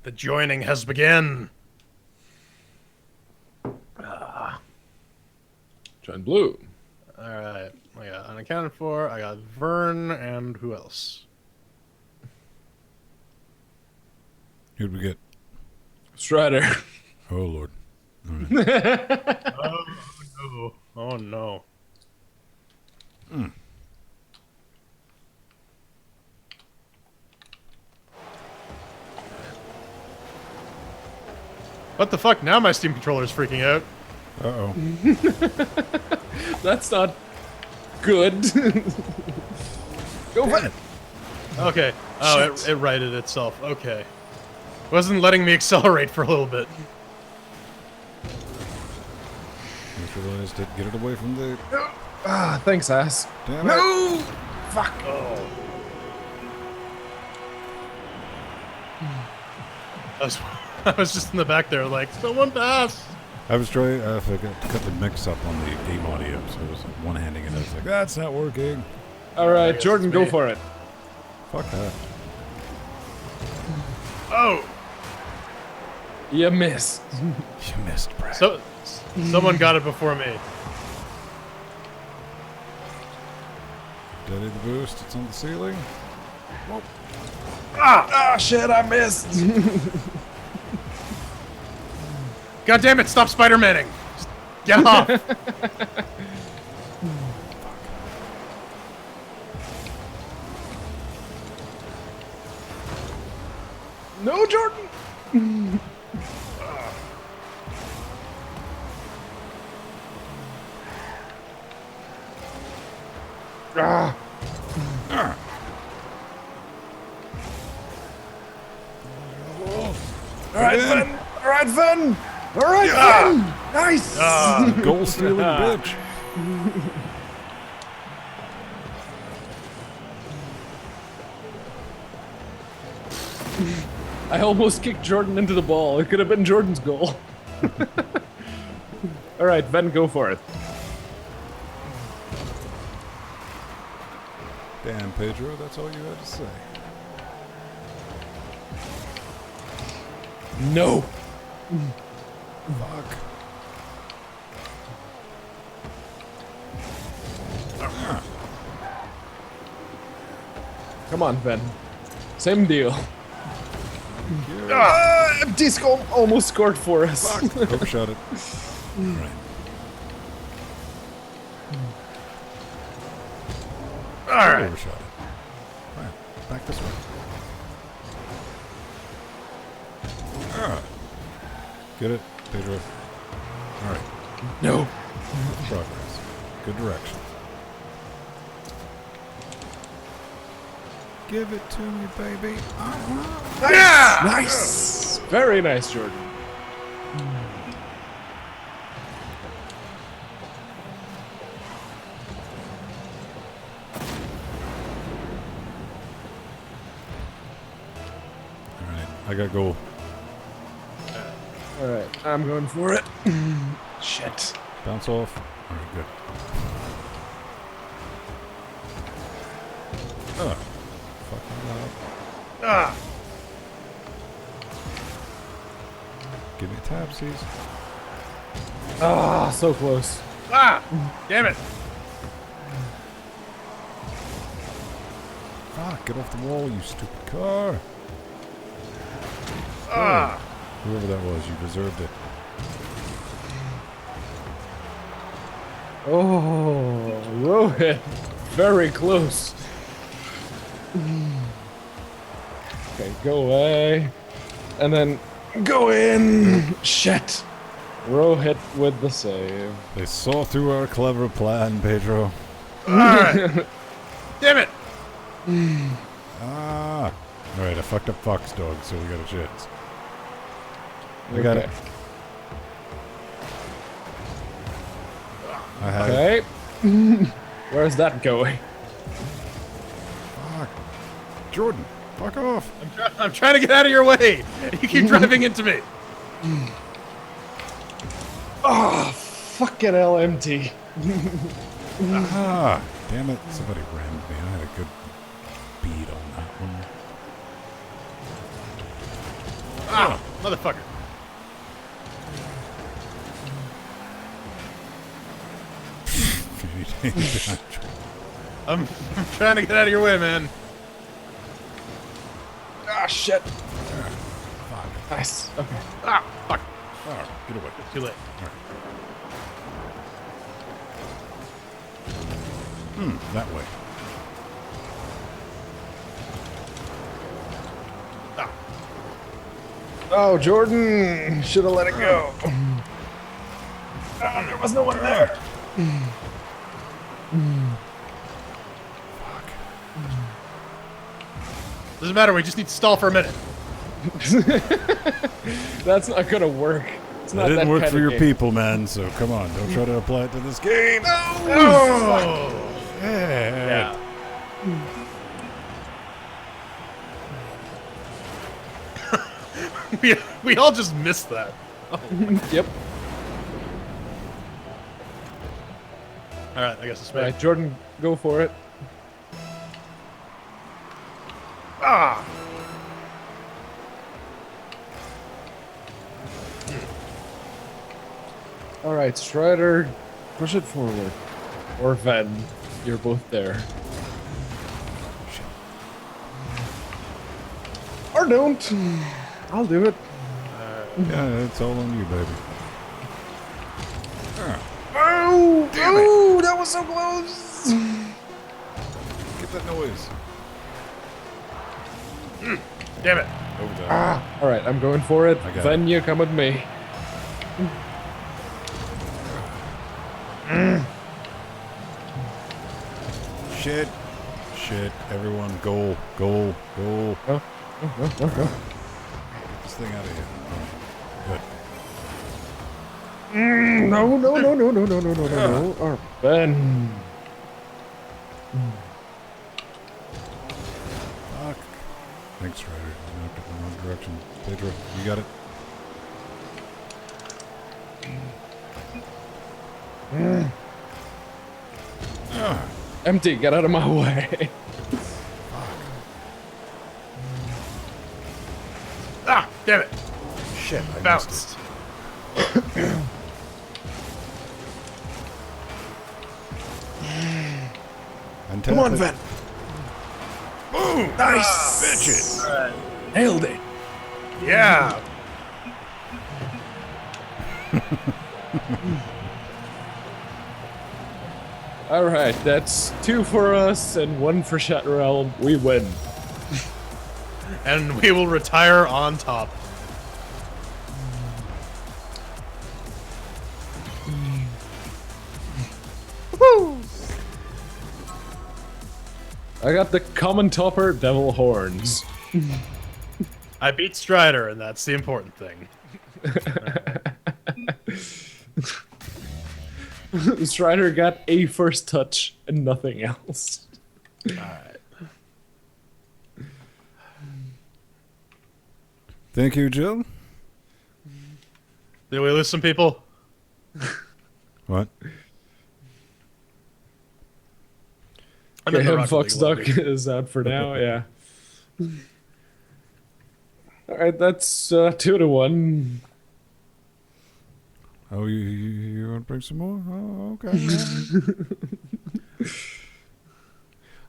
The joining has begun. Join blue. All right, I got unaccounted for. I got Vern and who else? Who'd we get? Strider. Oh, Lord. All right. Oh no! Oh no! What the fuck? Now my Steam controller's freaking out. Uh-oh. That's not good. Go for it. Okay. Oh, it righted itself. Okay. Wasn't letting me accelerate for a little bit. I realized it. Get it away from the... Ah, thanks, ass. Damn it. No! Fuck. Oh. I was just in the back there like, someone pass! I was trying... I forgot to cut the mix-up on the game audio, so I was like, one-handing it. I was like, that's not working. Alright, Jordan, go for it. Fuck that. Oh! You missed. You missed, Brad. So, someone got it before me. Daddy the boost. It's on the ceiling. Whoop. Ah, shit, I missed. God damn it, stop Spider-Manning! Just get off! No, Jordan. Ah. Alright, Finn! Alright, Finn! Alright, Finn! Nice! Goal stealing bitch. I almost kicked Jordan into the ball. It could have been Jordan's goal. All right, Ben, go for it. Damn, Pedro, that's all you had to say. No. Fuck. Come on, Ben. Same deal. Disco almost scored for us. Overshot it. Right. Alright. Overshot it. Right. Back this way. Get it, Pedro. Alright. No. Progress. Good direction. Give it to me, baby. Yeah! Nice. Very nice, Jordan. Alright, I got goal. All right, I'm going for it. Shit. Bounce off. Alright, good. Fucking loud. Ah! Give me tapsies. Ah, so close. Ah! Damn it! Fuck, get off the wall, you stupid car. Ah! Whoever that was, you deserved it. Oh, Rohit. Very close. Okay, go away. And then go in. Shit. Rohit with the save. They saw through our clever plan, Pedro. Alright! Damn it! Ah! Alright, I fucked up Fox Dog, so we got a chance. I got it. I had it. Okay. Where's that going? Fuck. Jordan, fuck off. I'm trying to get out of your way! You keep driving into me! Oh, fucking LMT. Ah, damn it. Somebody rammed me. I had a good beat on that one. Ah! Motherfucker. I'm trying to get out of your way, man. Ah, shit. Fuck. Nice. Okay. Ah! Fuck. Oh, get away. Too late. That way. Ah! Oh, Jordan. Should have let it go. There was no one there. Fuck. Doesn't matter, we just need to stall for a minute. That's not gonna work. It's not That didn't that work kind for of your game. people, man, so come on. Don't try to apply it to this game. Oh! Yeah. we all just missed that. Yep. Alright, I guess it's All me. right, Jordan, go for it. Ah! All right, Strider, push it forward. Or Ven, you're both there. Or don't. I'll do it. Yeah, it's all on you, baby. Oh! Oh, that was so close. Get that noise. Damn it. Over there. All right, I'm going for it. I got Ven, you come with me. Shit. Shit. Everyone, goal. Goal. Goal. Go. Get this thing out of here. Good. No, no, no, no, no, no, no, no, no. Or Ben. Fuck. Thanks, Ryder. I'm not getting direction. Pedro, you got it? Empty, get out of my way. Ah, damn it! Shit, I missed Bounced. it. Come on, Ven. Boom! Nice. Bitches! Nailed it. Yeah. All right, that's 2 for us and 1 for Shatterelm. We win. And we will retire on top. Woo! I got the common topper devil horns. I beat Strider, and that's the important thing. Strider got a first touch and nothing else. Alright. Thank you, Jill. Did we lose some people? What? I'm in the Him Rocket Fox League Duck lobby. is out for now, yeah. Alright, that's 2-1. Oh, you want to bring some more? Oh, okay.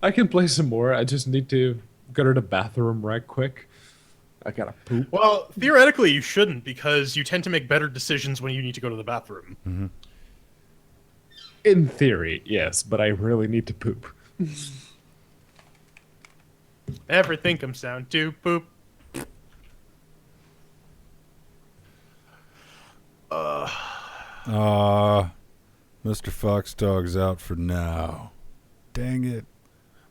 I can play some more, I just need to go to the bathroom right quick. I gotta poop. Well, theoretically, you shouldn't, because you tend to make better decisions when you need to go to the bathroom. In theory, yes, but I really need to poop. Everything comes down to poop. Mr. Fox Dog's out for now. Dang it.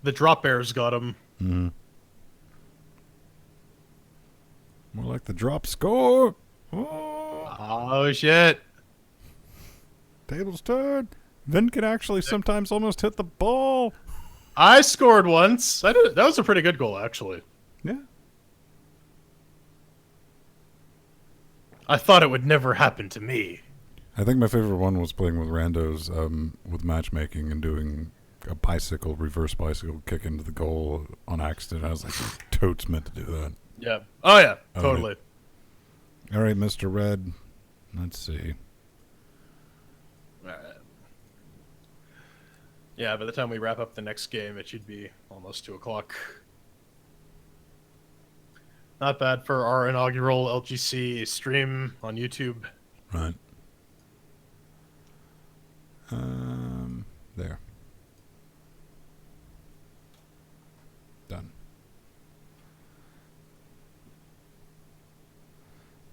The drop bears got him. More like the drop score. Oh, Oh, shit. tables turned. Vin can actually sometimes almost hit the ball. I scored once. That was a pretty good goal, actually. Yeah. I thought it would never happen to me. I think my favorite one was playing with randos with matchmaking and doing a reverse bicycle kick into the goal on accident. I was like, totes meant to do that. Yeah. Oh, yeah. Own Totally. All right, Mr. Red. Let's see. Alright. Yeah, by the time we wrap up the next game, it should be almost 2 o'clock. Not bad for our inaugural LGC stream on YouTube. Right. There. Done.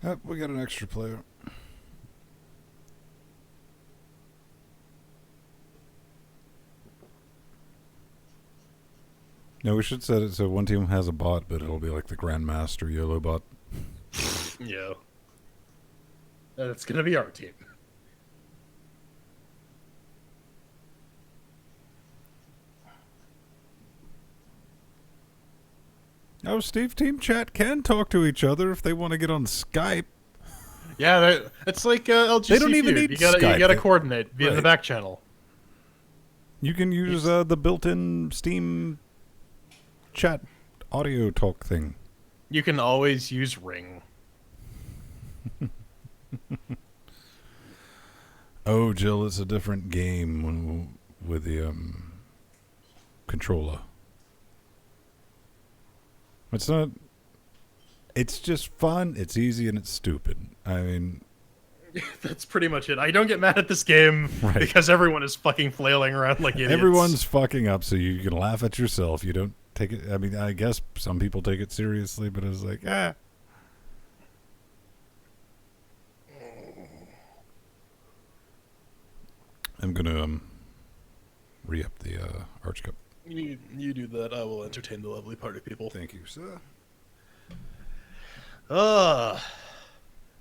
Yep, we got an extra player. No, we should set it so one team has a bot, but it'll be like the Grandmaster YOLO bot. Yeah. That's gonna be our team. Oh, Steve, Team Chat can talk to each other if they want to get on Skype. Yeah, it's like LGC They don't even Feud. need You Skype. gotta coordinate via the Right. back channel. You can use the built-in Steam chat audio talk thing. You can always use Ring. Oh, Jill, it's a different game with the controller. It's not. It's just fun. It's easy and it's stupid. I mean, That's pretty much it. I don't get mad at this game Right. because everyone is fucking flailing around like idiots. everyone's fucking up, so you can laugh at yourself. You don't take it. I mean, I guess some people take it seriously, but it's like, ah. I'm gonna re-up the Arch Cup. You do that. I will entertain the lovely party people. Thank you, sir.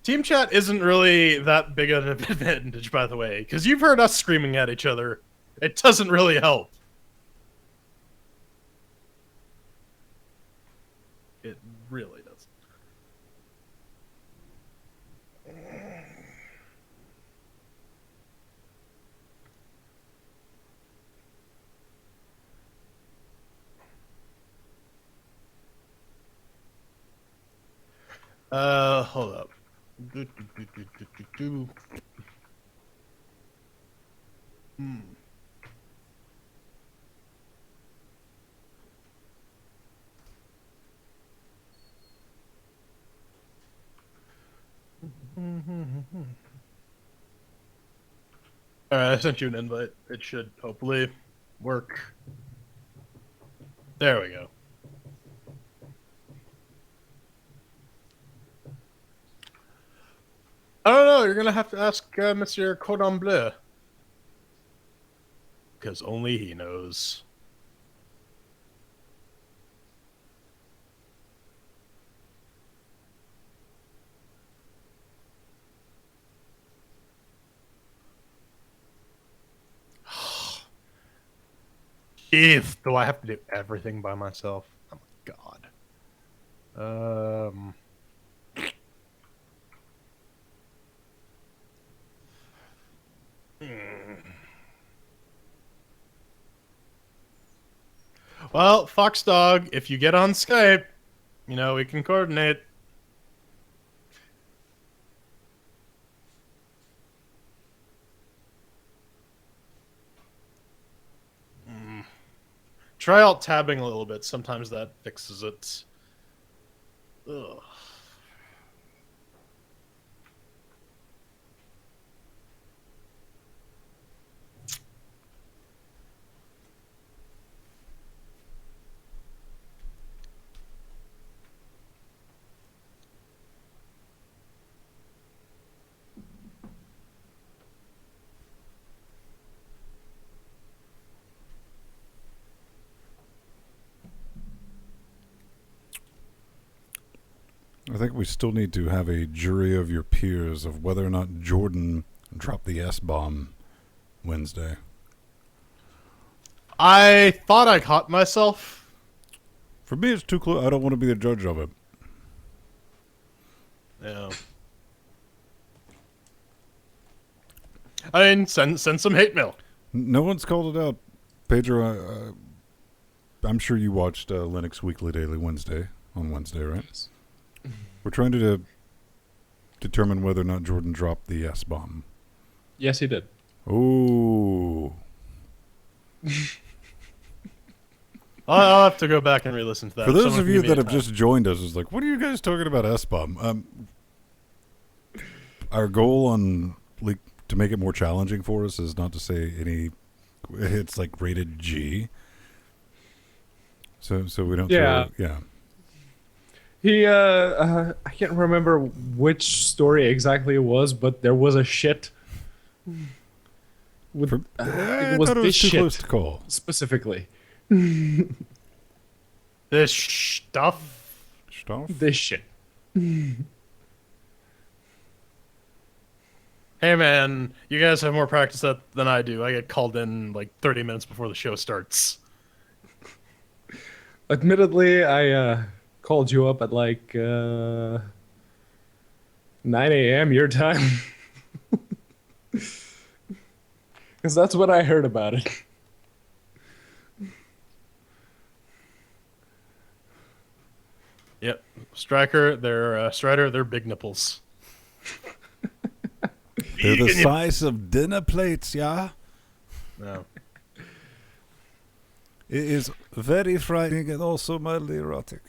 Team chat isn't really that big of an advantage, by the way, because you've heard us screaming at each other. It doesn't really help. It really doesn't. Hold up. Do, do, do, do, do, do, do. Hmm. Alright, I sent you an invite. It should hopefully work. There we go. I don't know. You're gonna have to ask Monsieur Cordon Bleu, because only he knows. Jeez, do I have to do everything by myself? Oh my god. Well, Fox Dog, if you get on Skype, you know, we can coordinate. Try alt tabbing a little bit. Sometimes that fixes it. Ugh. I think we still need to have a jury of your peers of whether or not Jordan dropped the S-bomb Wednesday. I thought I caught myself. For me, it's too close. I don't want to be the judge of it. Yeah. I mean, send some hate mail. No one's called it out. Pedro, I'm sure you watched Linux Weekly Daily on Wednesday, right? Yes. We're trying to determine whether or not Jordan dropped the S-bomb. Yes, he did. Ooh. I'll have to go back and re-listen to that. For those Someone of can you give me that a have time. just joined us, is like, what are you guys talking about S-bomb? Our goal on to make it more challenging for us is not to say any. It's like rated G. So we don't. Yeah. Yeah. He, I can't remember which story exactly it was, but there was a shit. With, I it was thought it was this too shit close to call. specifically. This stuff. Stoff? This shit. Hey man, you guys have more practice than I do. I get called in like 30 minutes before the show starts. Admittedly, I called you up at like 9 a.m. your time. Because that's when I heard about it. Yep, Strider, they're big nipples. They're the Vegan nip- size of dinner plates, yeah? No. It is very frightening and also mildly erotic.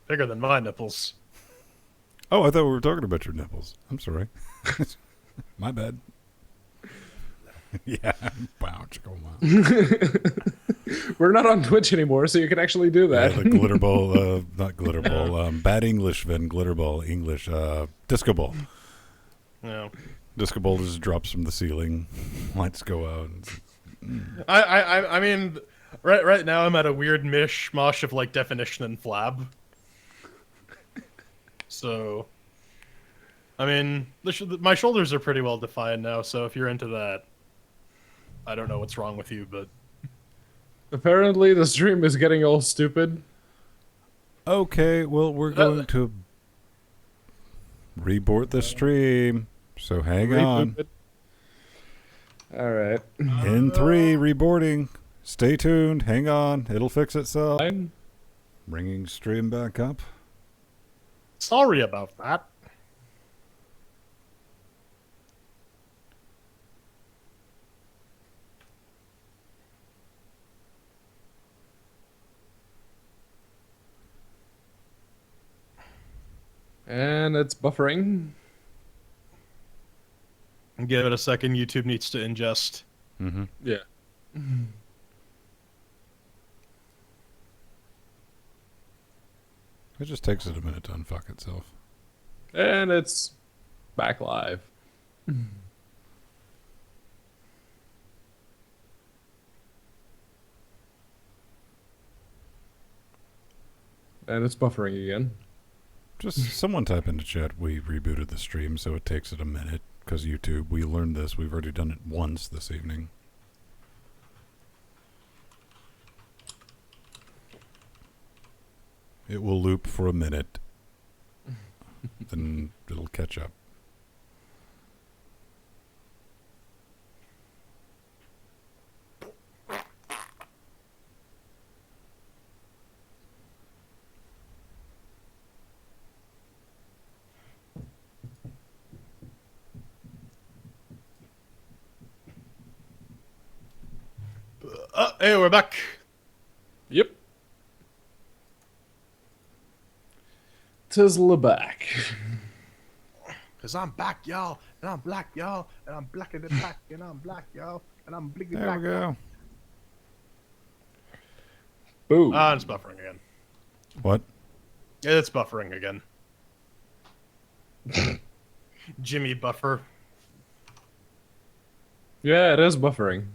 Bigger than my nipples. Oh, I thought we were talking about your nipples. I'm sorry. My bad. Yeah. Wow. We're not on Twitch anymore, so you can actually do that. The glitter ball, not glitter ball, bad English, Vin, glitter ball, English, disco ball. No. Disco ball just drops from the ceiling. Lights go out. I mean, right now I'm at a weird mishmash of like definition and flab. So, I mean, my shoulders are pretty well defined now. So if you're into that, I don't know what's wrong with you, but Apparently, the stream is getting all stupid. Okay, well, we're going to reboot the stream. So hang on. All right. In 3, reboarding. Stay tuned. Hang on. It'll fix itself. Fine. Bringing stream back up. Sorry about that. And it's buffering. Give it a second. YouTube needs to ingest. Mm-hmm. Yeah. It just takes it a minute to unfuck itself. And it's back live. And it's buffering again. Just someone type into chat, we rebooted the stream, so it takes it a minute. Because YouTube, we learned this. We've already done it once this evening. It will loop for a minute. Then it'll catch up. Hey, we're back. Yep. Tesla back. Cause I'm back, y'all, and I'm black, y'all, and I'm blacker than black, and I'm black, y'all, and I'm bliggy There black. we go. Boom. Ah, it's buffering again. What? It's buffering again. Jimmy Buffer. Yeah, it is buffering.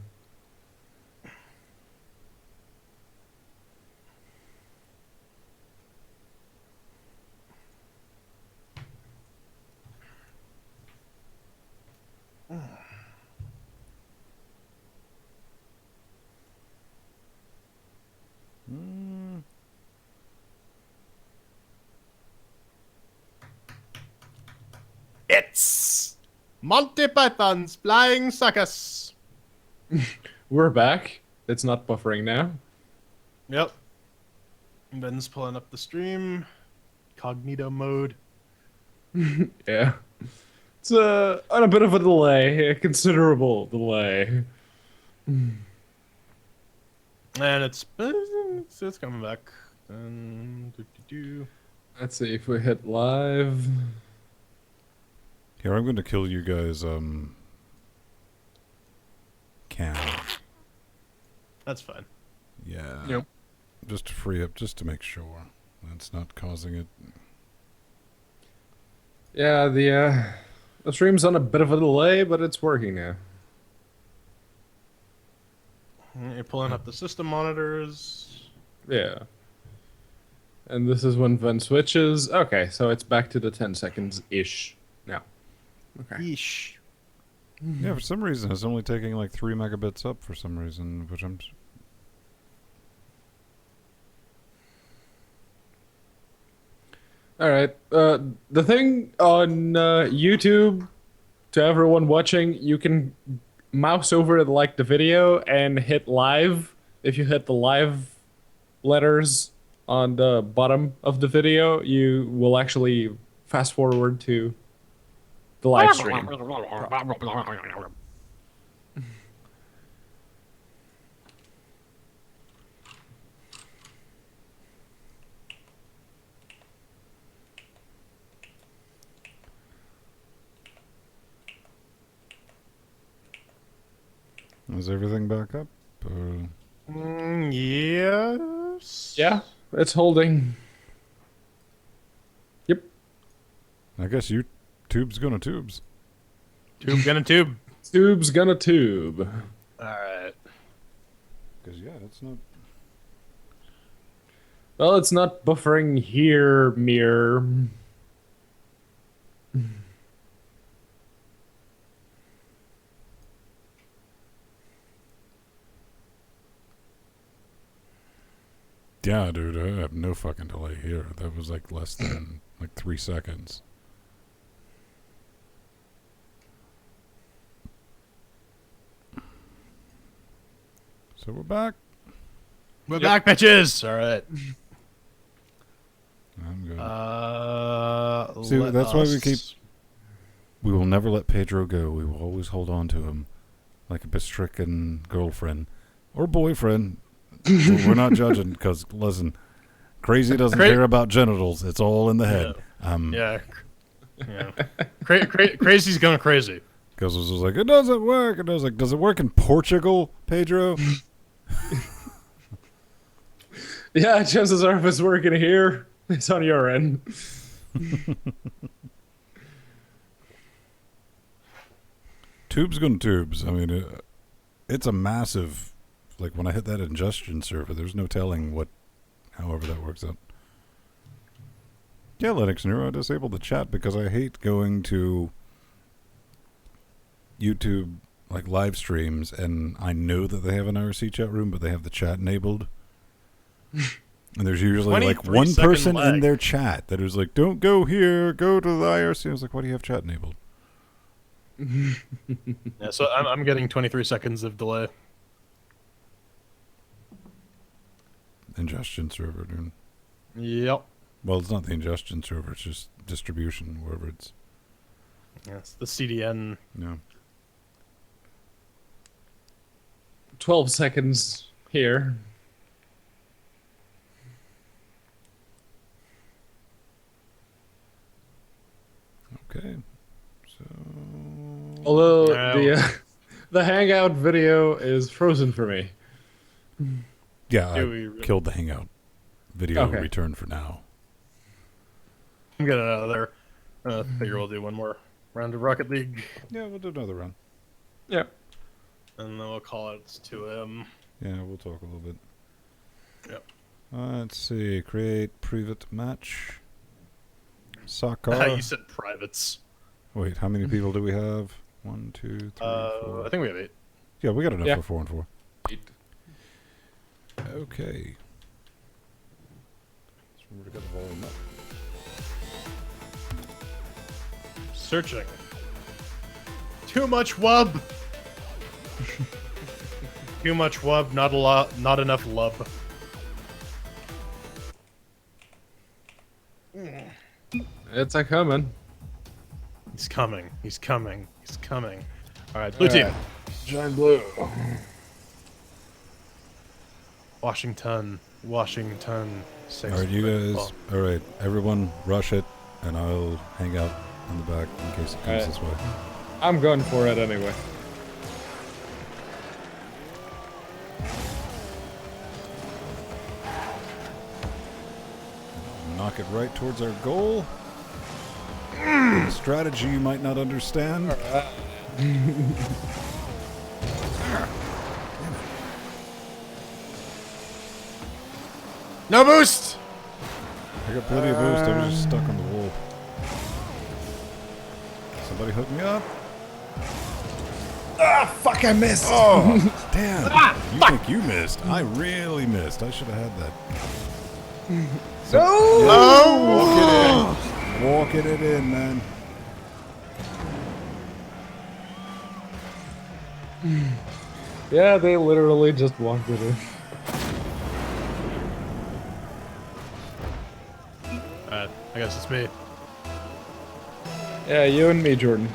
It's Monty Python's Flying Circus. We're back. It's not buffering now. Yep. Ben's pulling up the stream. Cognito mode. Yeah. It's on a bit of a delay, a considerable delay. And it's coming back. Do. Let's see if we hit live. Here, I'm going to kill you guys, Cam. That's fine. Yeah. Yep. Just to free up, just to make sure that's not causing it. Yeah, the stream's on a bit of a delay, but it's working now. You're pulling up the system monitors. Yeah. And this is when Ven switches. Okay, so it's back to the 10 seconds-ish now. Okay. Yeesh. Yeah, for some reason, it's only taking like 3 megabits up for some reason, which I'm... Alright, the thing on YouTube, to everyone watching, you can mouse over like the video and hit live. If you hit the live letters on the bottom of the video, you will actually fast forward to the live stream. Is everything back up? Yes. Yeah, it's holding. Yep. I guess YouTube's gonna tubes. Tube gonna tube. Tube's gonna tube. Alright. Because, yeah, it's not... Well, it's not buffering here, mirror. Yeah, dude, I have no fucking delay here. That was like less than like 3 seconds. So we're back. We're back, bitches. All right. I'm good. See, Let that's why we us- keep. We will never let Pedro go. We will always hold on to him like a bestricken girlfriend or boyfriend. We're not judging because, listen, crazy doesn't care about genitals. It's all in the head. Yeah. Crazy's going crazy. Because it was like, it doesn't work. And I was like, does it work in Portugal, Pedro? Yeah, chances are if it's working here, it's on your end. Tubes going tubes. I mean, it's a massive. Like when I hit that ingestion server, there's no telling what, however that works out. Yeah, Linux Neuro, I disabled the chat because I hate going to YouTube like live streams and I know that they have an IRC chat room, but they have the chat enabled. And there's usually like 23 one second person in lag. their chat that is like, "Don't go here, go to the IRC." I was like, "Why do you have chat enabled?" Yeah, so I'm getting 23 seconds of delay. Ingestion server, dude. Yep. Well, it's not the ingestion server; it's just distribution wherever it's. Yeah, it's the CDN. Yeah. 12 seconds here. Okay. So. Although Wow. the Hangout video is frozen for me. Yeah, Do I we really- killed the Hangout video. Okay. Return for now. I'm getting out of there. Figure we'll do one more round of Rocket League, Yeah, we'll do another round. Yeah. and then we'll call it 2 a.m. Yeah, we'll talk a little bit. Yep. Let's see. Create private match. Soccer. You said privates. Wait, how many people do we have? 1, 2, 3, 4. I think we have 8. Yeah, we got enough Yeah. for 4 and 4. Okay. Let's remember to get the volume up. Searching. Too much wub. Too much wub, not a lot, not enough lub. It's a coming. He's coming. He's coming. He's coming. All right, blue team. Alright. Giant blue. Washington. Washington. All right, you guys. All right, everyone, rush it, and I'll hang out in the back in case it comes Alright. this way. I'm going for it anyway. Knock it right towards our goal. A strategy you might not understand. No boost. I got plenty of boost. I was just stuck on the wall. Somebody hook me up. Fuck, I missed! Oh, damn. You think you missed? I really missed. I should have had that. Oh! Walking it in, man. Yeah, they literally just walked it in. Alright, I guess it's me. Yeah, you and me, Jordan.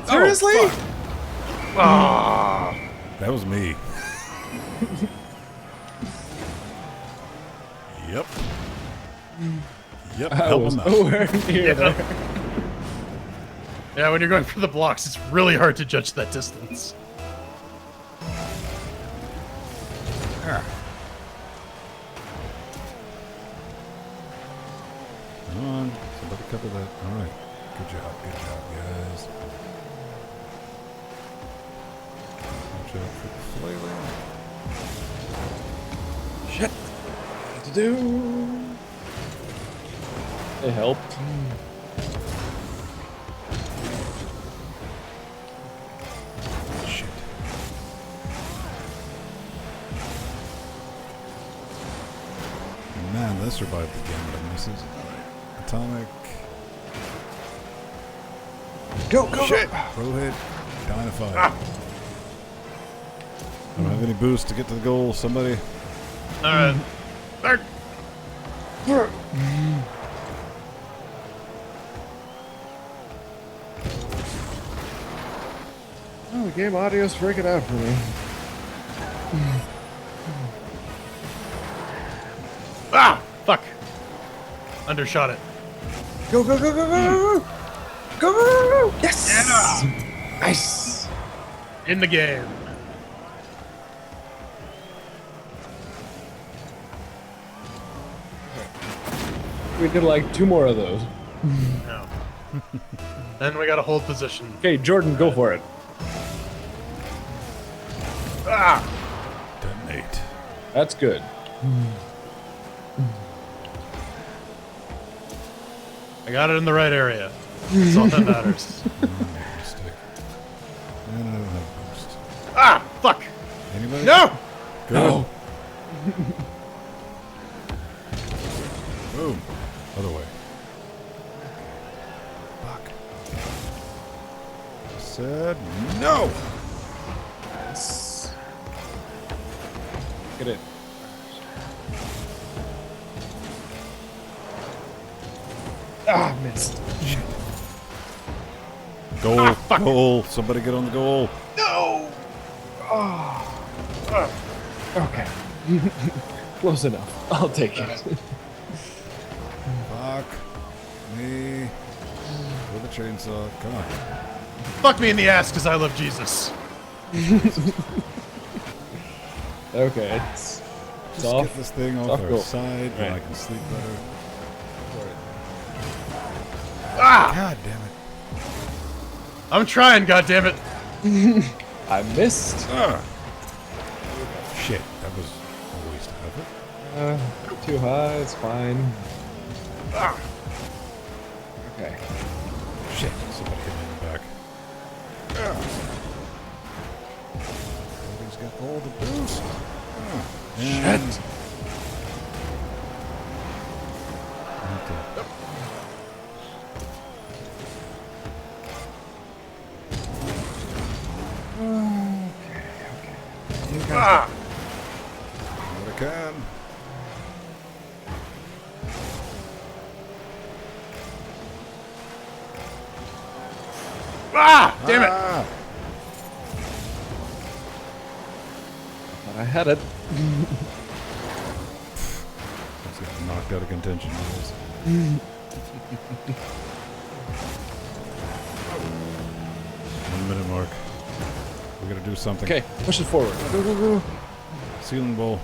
Seriously? That was me. Yep. Yep. I Help was him out. nowhere near there. Yeah, when you're going for the blocks, it's really hard to judge that distance. Come on. Somebody cover that. All right. Good job, guys. Watch out for the flailing. Shit. What to do? It helped. Shit. Man, that survived the gamut of misses. Atomic. Go, go, Shit. Pro hit. Dynafire. I don't have any boost to get to the goal. Somebody. All right. Oh, the game audio's freaking out for me. Ah! Fuck. Undershot it. Go, go, go, go, go, go, go, go, go! Yes! Nice! In the game. We did like 2 more of those. No. Then we gotta hold position. Okay, Jordan, go for it. Ah! Detonate. That's good. I got it in the right area. That's all that matters. Stick. And I don't have boost. Ah! Fuck! Anybody? No! Good. No. Boom. Other way. Fuck. Said no. Yes. Get it. Ah, missed. Goal. Goal. Somebody get on the goal. No! Okay. Close enough. I'll take it. Fuck me. With a chainsaw. Come on. Fuck me in the ass because I love Jesus. Okay, it's Just off. get this thing off off our goal. side and I Right. can sleep better. Ah! God damn it. I'm trying, goddammit. I missed. Ah. Shit. That was a waste of effort. Too high, it's fine. Ah! Okay. Shit. Somebody hit me in the back. Somebody's got all the boost. Shit. Ah! What I can. Ah! Damn it! Ah. But I had it. Let's get knocked out of contention. Guys. 1 minute mark. We gotta do something. Okay, push it forward. Go, go, go. Ceiling bowl.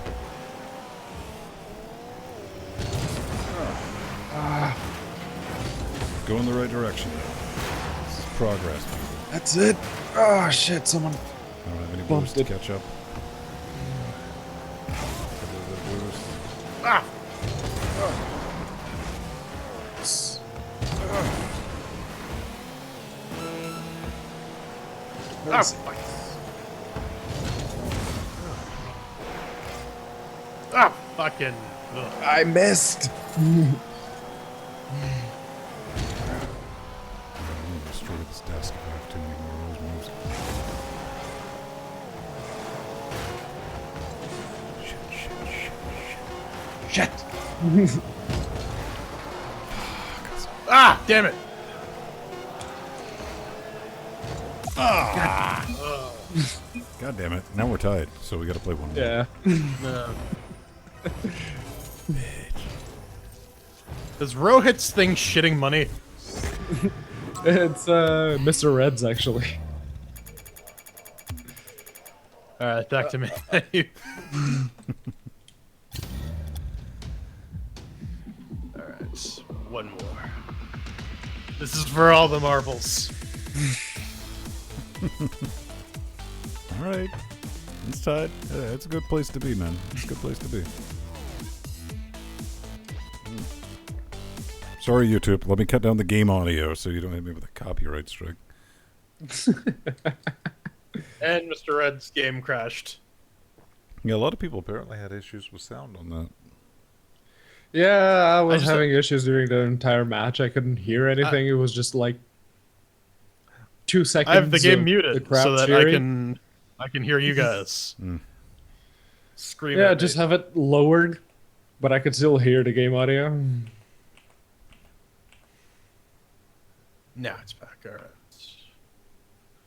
Go in the right direction. This is progress, people. That's it. Oh shit, someone. I don't have any Bumped boost to it. catch up. A little bit of boost. Ah! Ah! Fuck. Ah! Fucking. Ugh. I missed. I'm gonna destroy this desk if I have too many more of those moves. Shit. Shit. Ah! Damn it! God damn it. Now we're tied, so we gotta play one more. Yeah. No. Does Rohit's thing shitting money? It's Mr. Reds actually. Alright, back to me. Alright, one more. This is for all the marbles. Alright. It's tied. Yeah, it's a good place to be, man. It's a good place to be. Sorry, YouTube. Let me cut down the game audio so you don't hit me with a copyright strike. And Mr. Red's game crashed. Yeah, a lot of people apparently had issues with sound on that. Yeah, I was just- having issues during the entire match. I couldn't hear anything. It was just like 2 seconds. I have the game of muted the crowd so that cheering. I can I can hear you guys. Scream Yeah, at just me. have it lowered, but I could still hear the game audio. Now it's back. All right.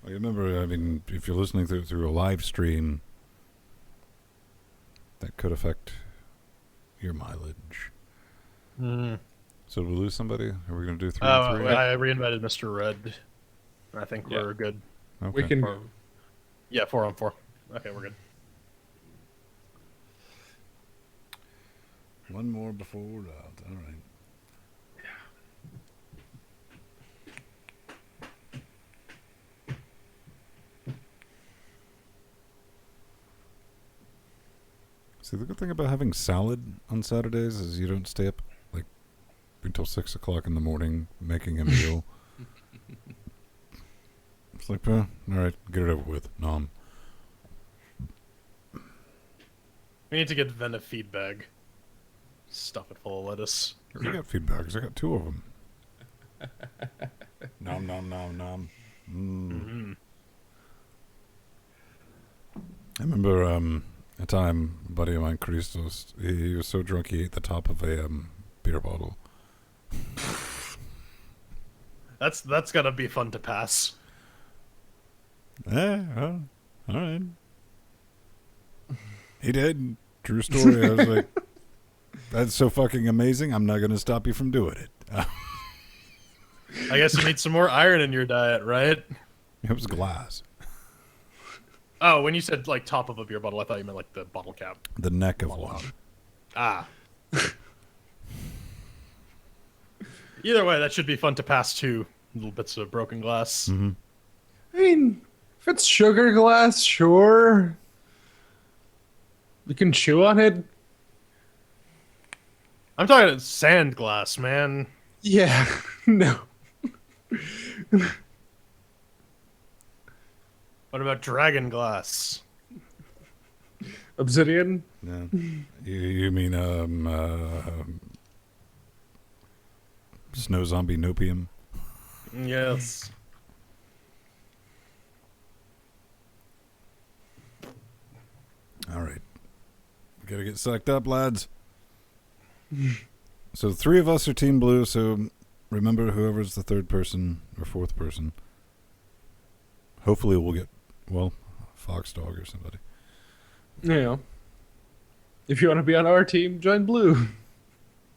Well, you remember, I mean, if you're listening through a live stream, that could affect your mileage. So did we lose somebody? Are we going to do 3 and 3? I reinvited Mr. Red. I think Yeah. we're good. Okay. We can go. Yeah, 4 on 4. Okay, we're good. One more before we're out. All right. See, the good thing about having salad on Saturdays is you don't stay up like until 6 o'clock in the morning making a meal. It's like, all right, get it over with. Nom. We need to get Ven a feed bag. Stuff it full of lettuce. I got feedbacks. I got 2 of them. Nom nom nom nom. I remember a time a buddy of mine, Christos, he was so drunk he ate the top of a beer bottle. That's gonna be fun to pass. Well, all right. He did. True story. I was like, that's so fucking amazing. I'm not going to stop you from doing it. I guess you need some more iron in your diet, right? It was glass. Oh, when you said like top of a beer bottle, I thought you meant like the bottle cap. The neck of one. Ah. Either way, that should be fun to pass 2 little bits of broken glass. Mm-hmm. I mean, if it's sugar glass, sure. You can chew on it. I'm talking sand glass, man. Yeah, no. What about dragon glass? Obsidian? Yeah. You mean snow zombie nopium? Yes. All right. We gotta get psyched up, lads. So 3 of us are Team Blue, so remember whoever's the 3rd person or 4th person. Hopefully we'll get, well, Fox Dog or somebody. Yeah. If you want to be on our team, join Blue.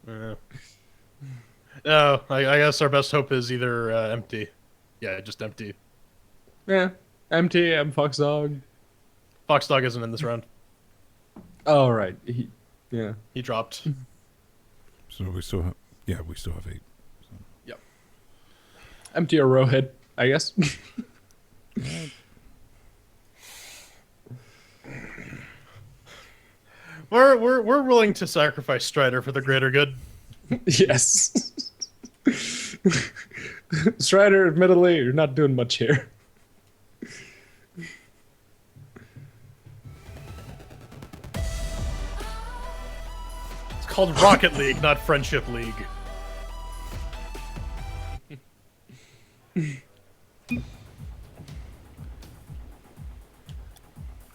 Yeah. No, I guess our best hope is either empty. Yeah, just empty. Yeah. MT, I'm Fox Dog. Fox Dog isn't in this round. Oh, right. Yeah. He dropped. So we still have, we still have 8. Yep. MT or Rowhead, I guess. We're willing to sacrifice Strider for the greater good. Yes. Strider, admittedly, you're not doing much here. It's called Rocket League, not Friendship League.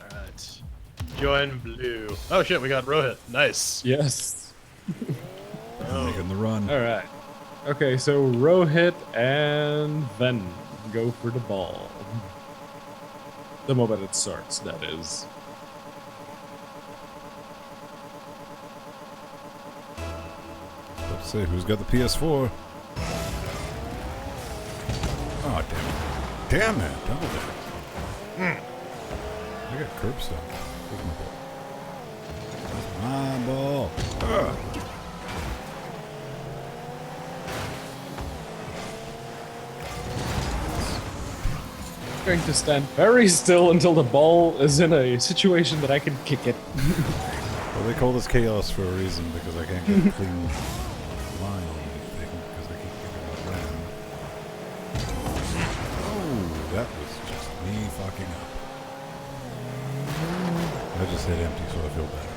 Alright. Join Blue. Oh shit, we got Rohit. Nice. Yes. Making the run. All right. Okay, so Rohit and Ven go for the ball. The moment it starts, that is. Let's see who's got the PS4. Oh, damn it. Damn it. Double that. I got curb stop. Where's my ball? That's my ball. Ugh. Going to stand very still until the ball is in a situation that I can kick it. Well, they call this chaos for a reason because I can't get a clean line on anything because I keep getting around. Oh, that was just me fucking up. I just hit empty, so I feel better.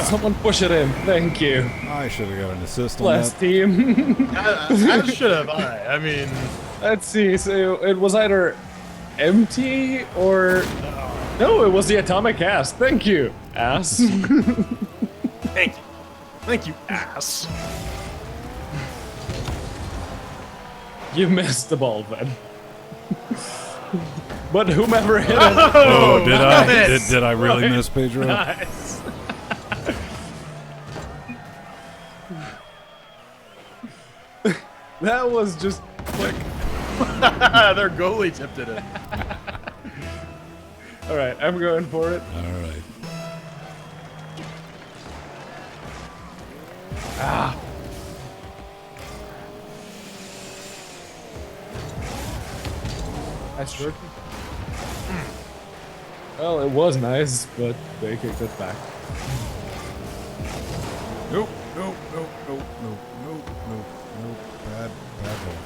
Someone push it in. Thank you. I should have got an assist on Bless that. team. I should have. I mean, Let's see. So it was either empty or no. It was the atomic ass. Thank you, ass. Thank you. Thank you, ass. You missed the ball then. But whomever hit it. Oh, did I? miss. Did I really miss, Pedro? Nice. That was just quick. Their goalie tipped it in. All right, I'm going for it. All right. Nice short. Well, it was nice, but they kicked it back. Nope, nope, nope, nope, nope, nope, nope, nope. Bad ball.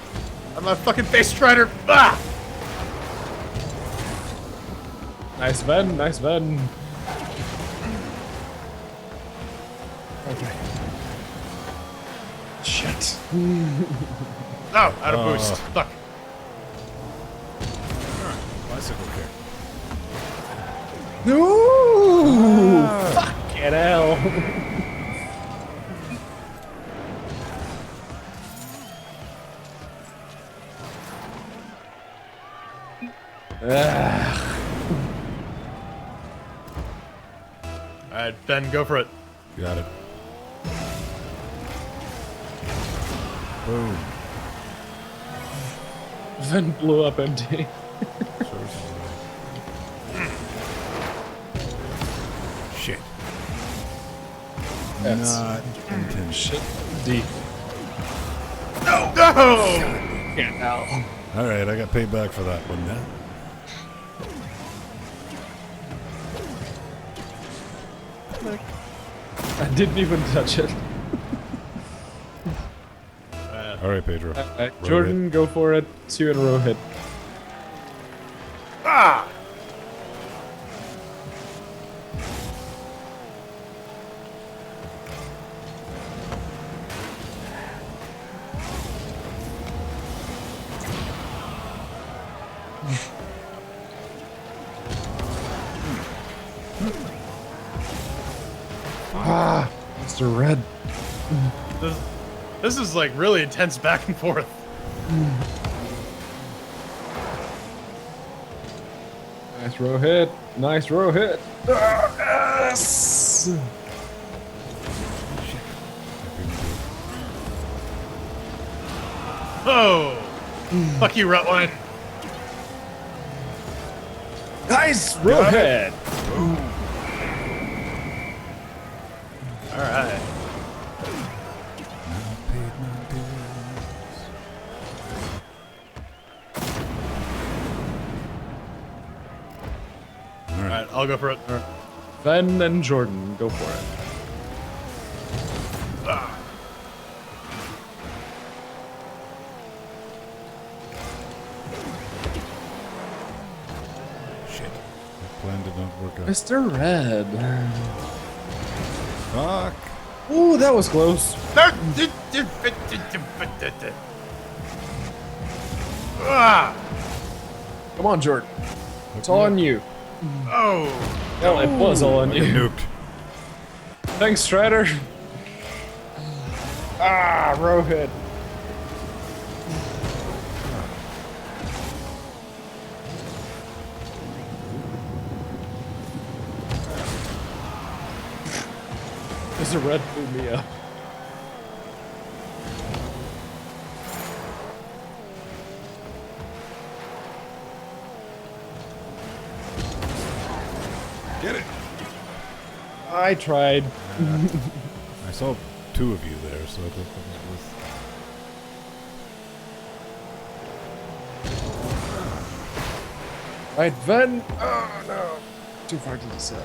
I'm a fucking face strider. Ah! Nice Ven, nice Ven. Okay. Shit. Oh, out of boost. Fuck. Bicycle kick. No! Fucking hell. Alright, Ben, go for it. Got it. Boom. Ven blew up empty. Shit. That's Not intentional. shit. D. No! Can't now. All right, I got paid back for that one. Yeah. I didn't even touch it. All right, Pedro. Jordan, go for it. 2 in a row hit. Ah! Mr. Red. This is like really intense back and forth. Nice row hit. Nice row hit. Yes! Oh! Fuck you, Rutline. Nice row hit. Alright. Alright, I'll go for it. Ven and Jordan, go for it. Shit. That plan did not work out. Mr. Red. Fuck. Ooh, that was close. Ah! Come on, Jordan. It's all on you. Oh! Well, it was all on I got you. nuked. Thanks, Strider. Ah, row hit. Mr. Red blew me up. Get it. I tried. I saw 2 of you there, so I think that was worth. Right, Ven. Oh no. Too far to the side.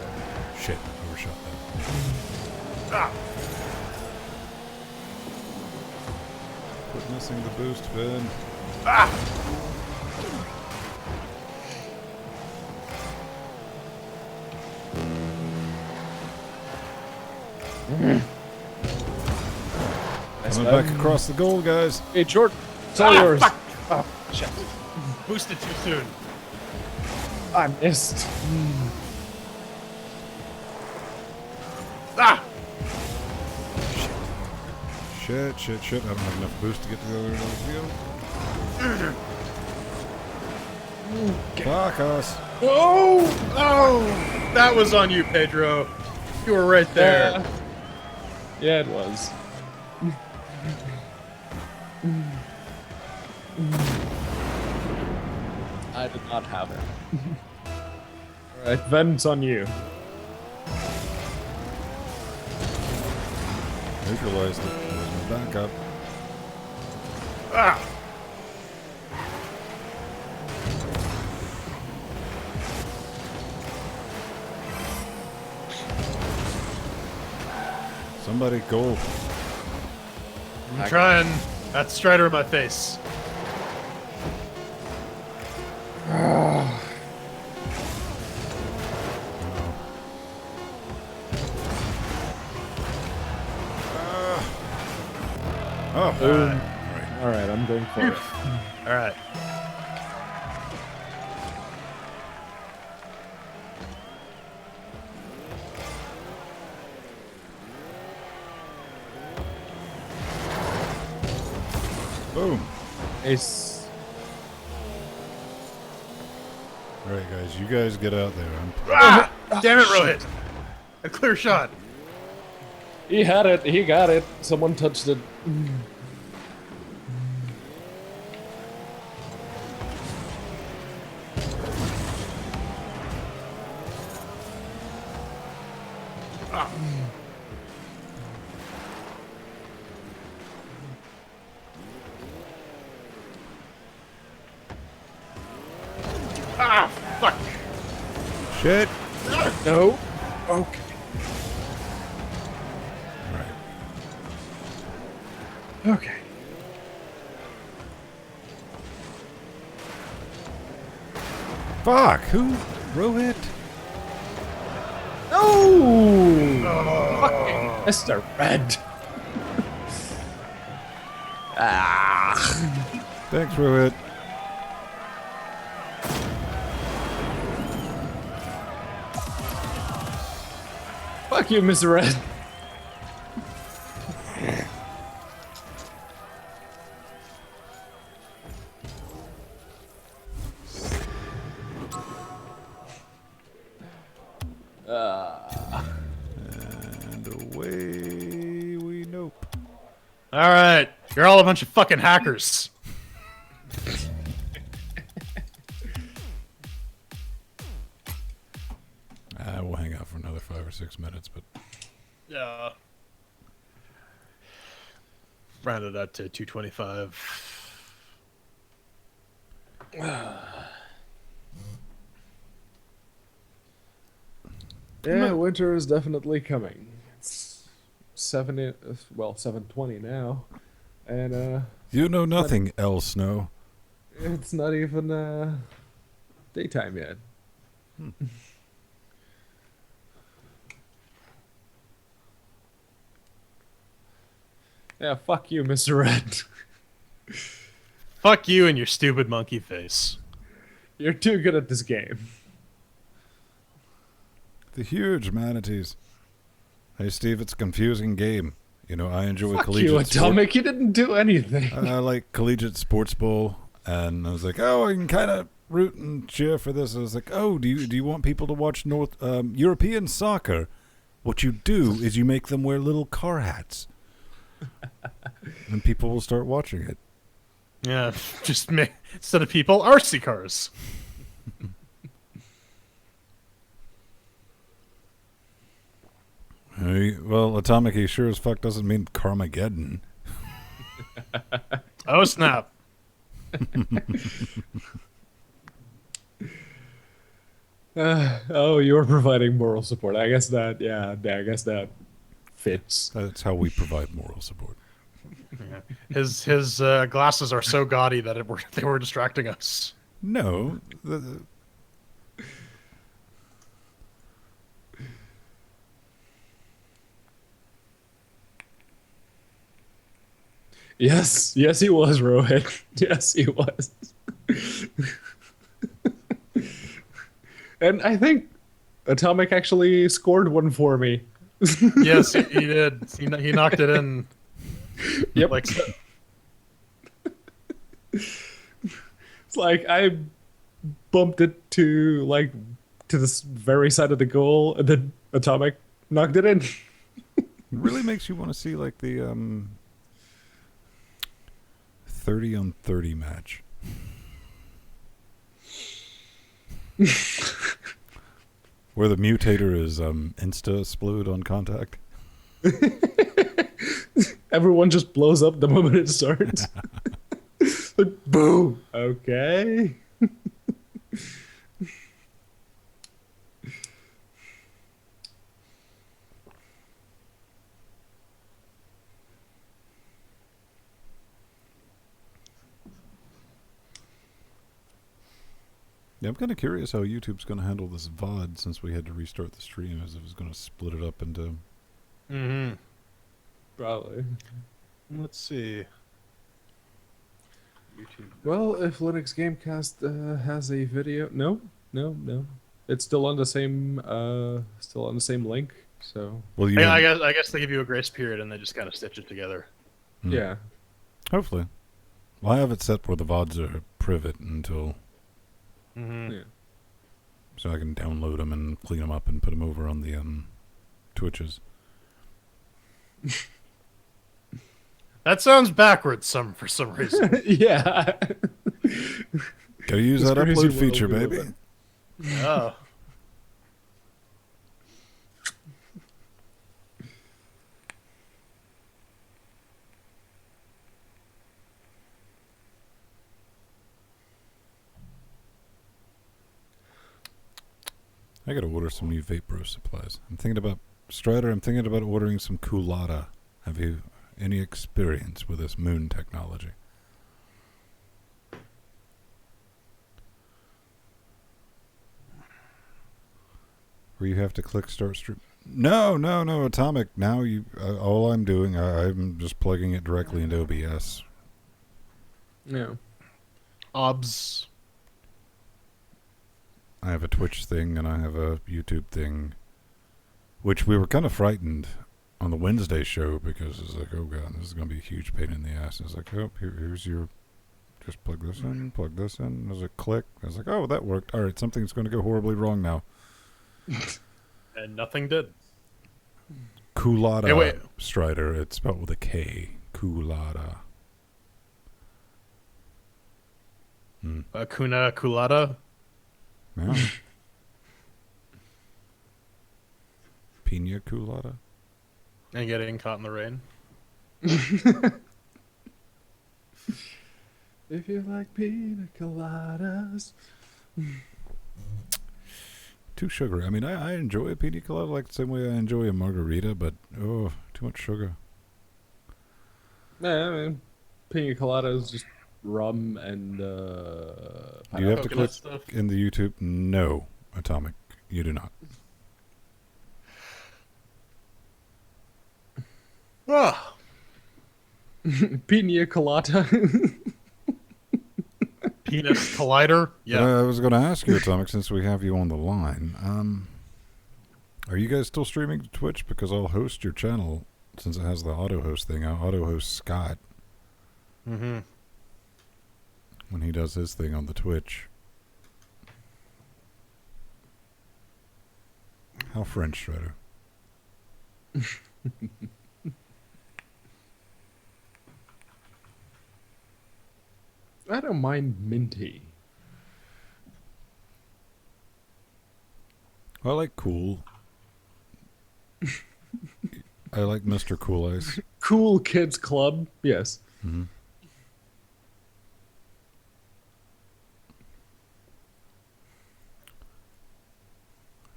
Shit. Overshot that. Ah! Quit missing the boost, Ben. Ah! Nice Coming back across the goal, guys. Hey, Jordan. It's all yours. Fuck! Shit. Boosted too soon. I missed. Ah! Shit. I don't have enough boost to get to the other end of the field. Fuck us. Oh! That was on you, Pedro. You were right there. Yeah, it was. I did not have it. Alright, Ven's on you. Neutralized it. There's my backup. Ah! Somebody go. I'm trying. That's Strider in my face. Oh, Boom. Alright, I'm going for it. All right. boom. Ace. All right, guys, you guys get out there. Ah! Damn it, Rohit. A clear shot. He had it. He got it. Someone touched it. Ah, fuck. Shit. No. Okay. All right. Okay. Fuck. Who? Rohit? No! Fucking Mr. Red. Thanks, Rohit. Fuck you, Mr. Red. And away we nope. All right. You're all a bunch of fucking hackers. We'll hang out for another 5 or 6 minutes, but Yeah. Rounded out to 225. Yeah, winter is definitely coming. It's 7:20 now, and you know nothing, El Snow. it's not even daytime yet. Yeah, fuck you, Mr. Red. Fuck you and your stupid monkey face. You're too good at this game. The huge manatees. Hey, Steve, it's a confusing game. You know, I enjoy Fuck collegiate you, sport. Atomic. You didn't do anything. I like collegiate sports bowl, and I was like, oh, I can kind of root and cheer for this. I was like, oh, do you want people to watch European soccer? What you do is you make them wear little car hats, and people will start watching it. Yeah, just me. Instead of people, RC cars. Hey, well, Atomic, he sure as fuck doesn't mean Carmageddon. Oh, snap. Oh, you're providing moral support. I guess that, yeah, I guess that fits. That's how we provide moral support. Yeah. His glasses are so gaudy that they were distracting us. No. Yes, he was, Rohit. Yes, he was. And I think Atomic actually scored one for me. Yes, he did. He knocked it in. Yep. Like, It's like I bumped it to this very side of the goal, and then Atomic knocked it in. It really makes you want to see like the 30-on-30 match. Where the mutator is insta-explode on contact. Everyone just blows up the moment it starts. Like, boom. Okay. Yeah, I'm kind of curious how YouTube's going to handle this VOD since we had to restart the stream, as it was going to split it up into... mm-hmm. Probably. Let's see. YouTube. Well, if Linux Gamecast has a video, no. It's still on the same link. So Well, you I guess they give you a grace period and they just kind of stitch it together. yeah. Hopefully. Well, I have it set where the VODs are privet until... Mm-hmm. Yeah. So I can download them and clean them up and put them over on the Twitches. That sounds backwards for some reason. Yeah. Gotta use This that crazy upload feature, world we baby. live in. Oh. I gotta order some new Vapro supplies. I'm thinking about Strider. I'm thinking about ordering some culotta. Have you any experience with this moon technology? Where you have to click start stream. No, Atomic. Now you. All I'm doing, I'm just plugging it directly into OBS. Yeah. OBS. I have a Twitch thing and I have a YouTube thing, which we were kind of frightened on the Wednesday show because it's like, oh god, this is going to be a huge pain in the ass. And it's like, oh, here's your, just plug this in. There's a click. I was like, oh, that worked. All right, something's going to go horribly wrong now. And nothing did. Culotta Hey, wait. Strider. It's spelled with a K. Culotta. Kuna Kulata. Yeah. Pina Colada. And getting caught in the rain. If you like pina coladas. Too sugary. I mean, I enjoy a pina colada like the same way I enjoy a margarita, but oh, too much sugar. Yeah, I mean, pina colada is just rum and Do you have to Coconut click stuff. in the YouTube? No, Atomic. You do not. Ah. pina colada. Penis collider. Yeah. I was going to ask you, Atomic, since we have you on the line. Are you guys still streaming to Twitch? Because I'll host your channel since it has the auto host thing. I'll auto host Scott Mm-hmm. when he does his thing on the Twitch. How French, Shredder? I don't mind minty. I like Cool. I like Mr. Cool Ice. Cool Kids Club. Yes. Mm-hmm.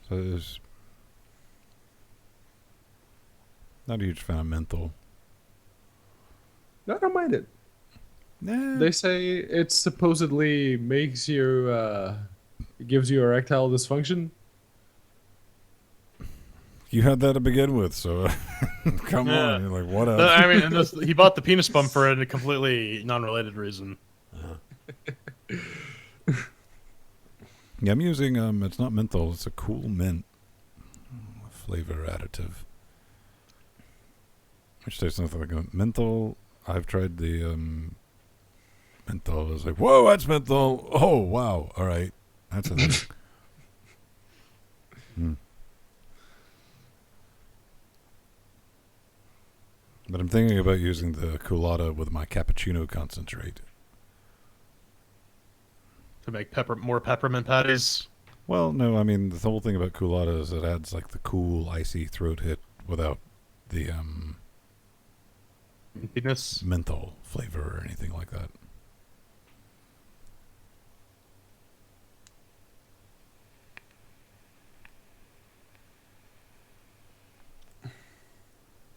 So there's not a huge fan of menthol. I don't mind it. Nah. They say it supposedly makes you, gives you erectile dysfunction. You had that to begin with, so come Yeah. on. You're like, what else? I mean, and he bought the penis bump for a completely non-related reason. Yeah, I'm using it's not menthol, it's a cool mint flavor additive. Which tastes nothing like a menthol. I've tried the menthol. I was like, whoa, that's menthol. Oh, wow. All right. That's a thing. But I'm thinking about using the Coolata with my cappuccino concentrate. To make more peppermint patties. Well, no, I mean, the whole thing about Coolata is it adds like the cool, icy throat hit without the Mintiness. menthol flavor or anything like that.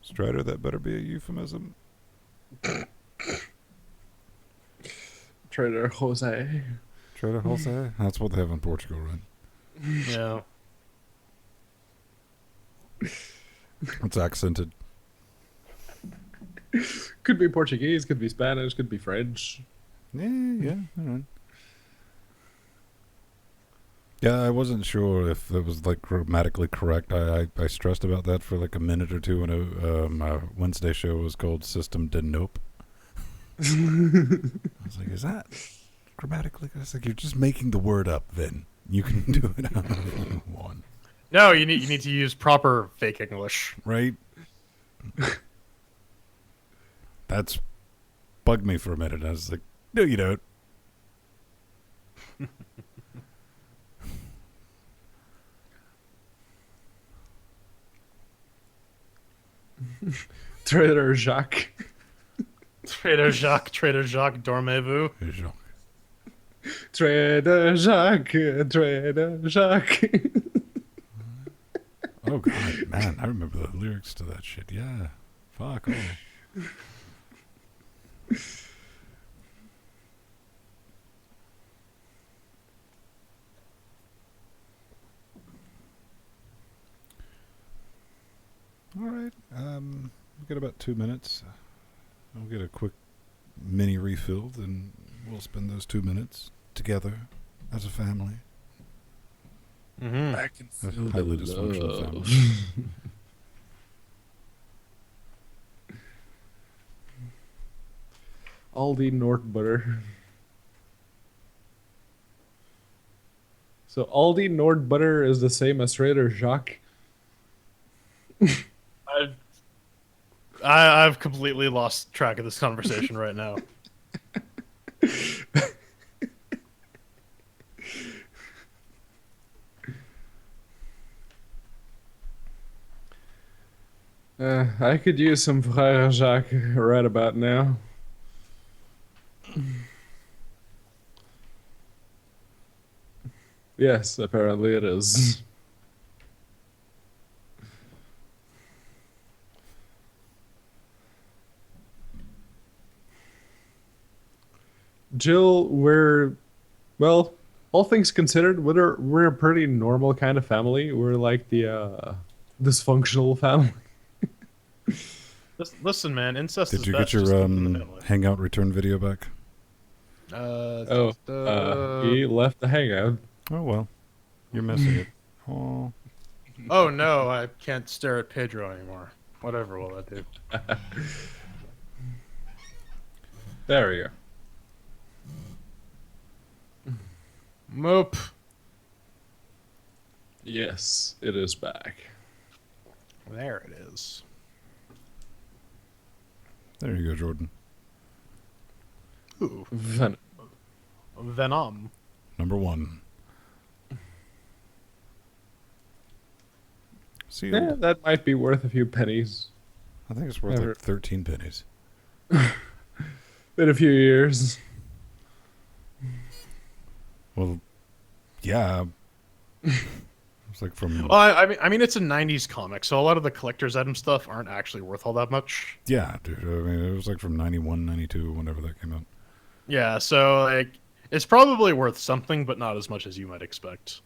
Strider, that better be a euphemism. Trader Jose. Trader Jose? That's what they have in Portugal, right? Yeah. It's accented. Could be Portuguese, could be Spanish, could be French. Yeah, all right. Yeah, I wasn't sure if it was like grammatically correct. I stressed about that for like a minute or two when my Wednesday show was called System de Nope. I was like, is that grammatically? I was like, you're just making the word up, Vin. You can do it however you want. No, you need to use proper fake English. Right? That's bugged me for a minute. I was like, no, you don't. Trader Jacques. Trader Jacques, dormez-vous. Trader Jacques, Trader Jacques. Oh, God, man. I remember the lyrics to that shit. Yeah. Fuck. Oh. All right. We've got about 2 minutes. I'll get a quick mini refill, then we'll spend those 2 minutes together as a family. Mm-hmm. I can A feel highly the dysfunctional love. family. Aldi Nord butter. So Aldi Nord butter is the same as Trader Jacques. I've completely lost track of this conversation right now. I could use some Frère Jacques right about now. Yes, apparently it is. Jill, well, all things considered, we're a pretty normal kind of family. We're like the dysfunctional family. Listen, man, incest Did is you best. get your Just keep it in the family. Hangout return video back? He left the hangout. Oh, well. You're missing it. Oh. Oh no, I can't stare at Pedro anymore. Whatever will that do? There we go. Mope. Yes, it is back. There it is. There you go, Jordan. Ooh, Venom. Venom. Number 1. Sealed. Yeah, that might be worth a few pennies I think it's worth Never- like 13 pennies. in a few years. Well, yeah. It's like from... Well, I mean, it's a '90s comic, so a lot of the collector's item stuff aren't actually worth all that much. Yeah, dude. I mean, it was like from 91, 92, whenever that came out. Yeah, so like, it's probably worth something, but not as much as you might expect.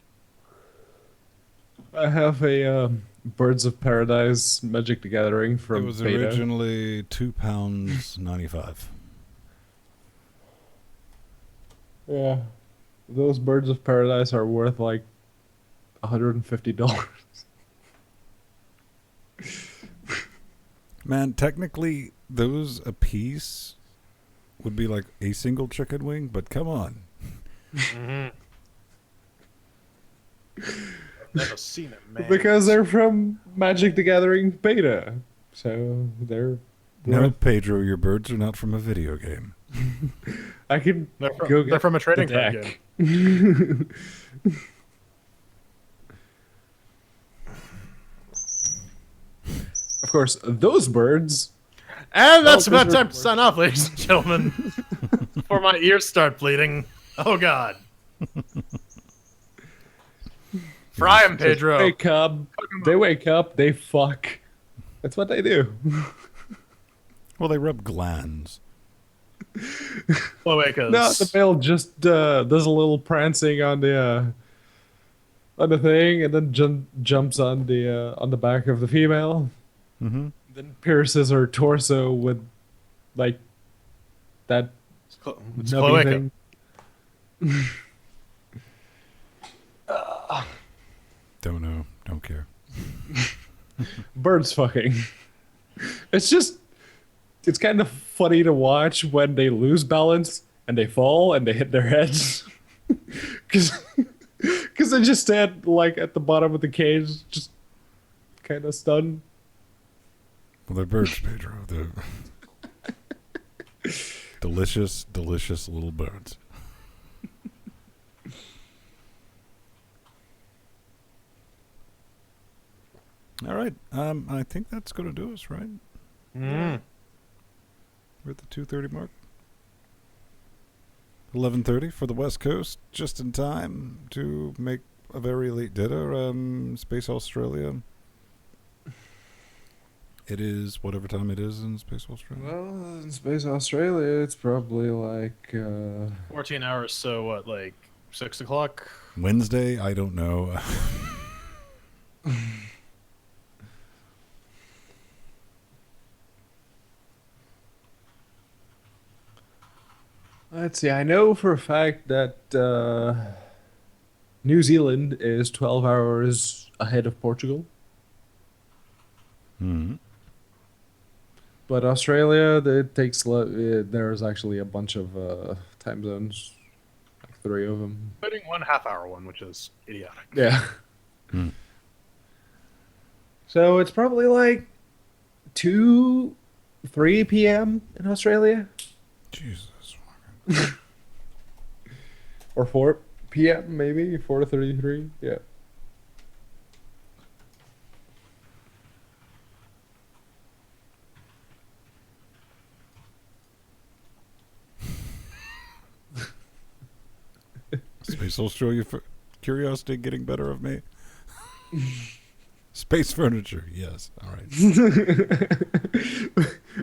I have a Birds of Paradise Magic the Gathering from It was Beta. originally £2.95. Yeah. Those birds of paradise are worth like $150. Man, technically, those a piece would be like a single chicken wing, but come on. Mm-hmm. Never seen it, man. Because they're from Magic the Gathering beta. So they're No, worth- Pedro, your birds are not from a video game. I can They're go get from a trading the card deck. game. Of course, those birds. And that's Oh, about those are time to sign off, ladies and gentlemen. Before my ears start bleeding. Oh, God. Fry him, Pedro. Wake up. They wake up. They fuck. That's what they do. Well, they rub glands. Cloacas. No, the male just does a little prancing on the thing, and then jumps on the back of the female. Mm-hmm. Then pierces her torso with like that It's nubby cloaca. thing. Don't know. Don't care. Birds fucking. It's kind of funny to watch when they lose balance and they fall and they hit their heads. Because they just stand like at the bottom of the cage, just kind of stunned. Well, they're birds, Pedro. They're delicious, delicious little birds. All right. I think that's going to do us, right? Mm. We're at the 2:30 mark. 11:30 for the West Coast, just in time to make a very late dinner. Space Australia. It is whatever time it is in Space Australia. Well, in Space Australia, it's probably like 14 hours, so what, like 6 o'clock? Wednesday, I don't know. let's see. I know for a fact that New Zealand is 12 hours ahead of Portugal. Hmm. But Australia, it takes there's actually a bunch of time zones, like 3 of them. Including one half-hour one, which is idiotic. Yeah. Hmm. So it's probably like 2, 3 p.m. in Australia, Jesus. or 4 p.m. maybe 4:33. Yeah. Space Australia curiosity getting better of me. Space furniture, yes. All right.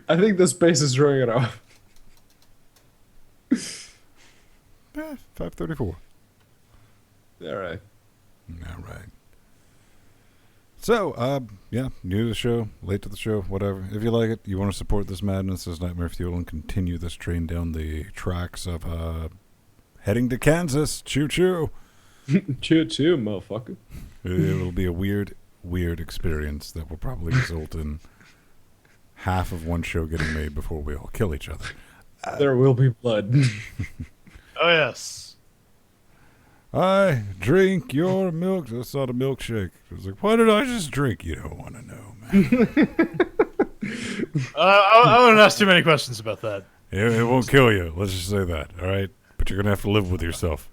I think the space is throwing it off. 5:34. All right. All right. So, yeah, new to the show, late to the show, whatever. If you like it, you want to support this madness, this Nightmare Fuel, and continue this train down the tracks of heading to Kansas. Choo choo. Choo choo, motherfucker. It will be a weird experience that will probably result in half of one show getting made before we all kill each other. There will be blood. Oh, yes. I drink your milk. That's not a milkshake. It was like, what did I just drink? You don't want to know, man. I wouldn't ask too many questions about that. It won't kill you. Let's just say that, all right? But you're going to have to live with yourself.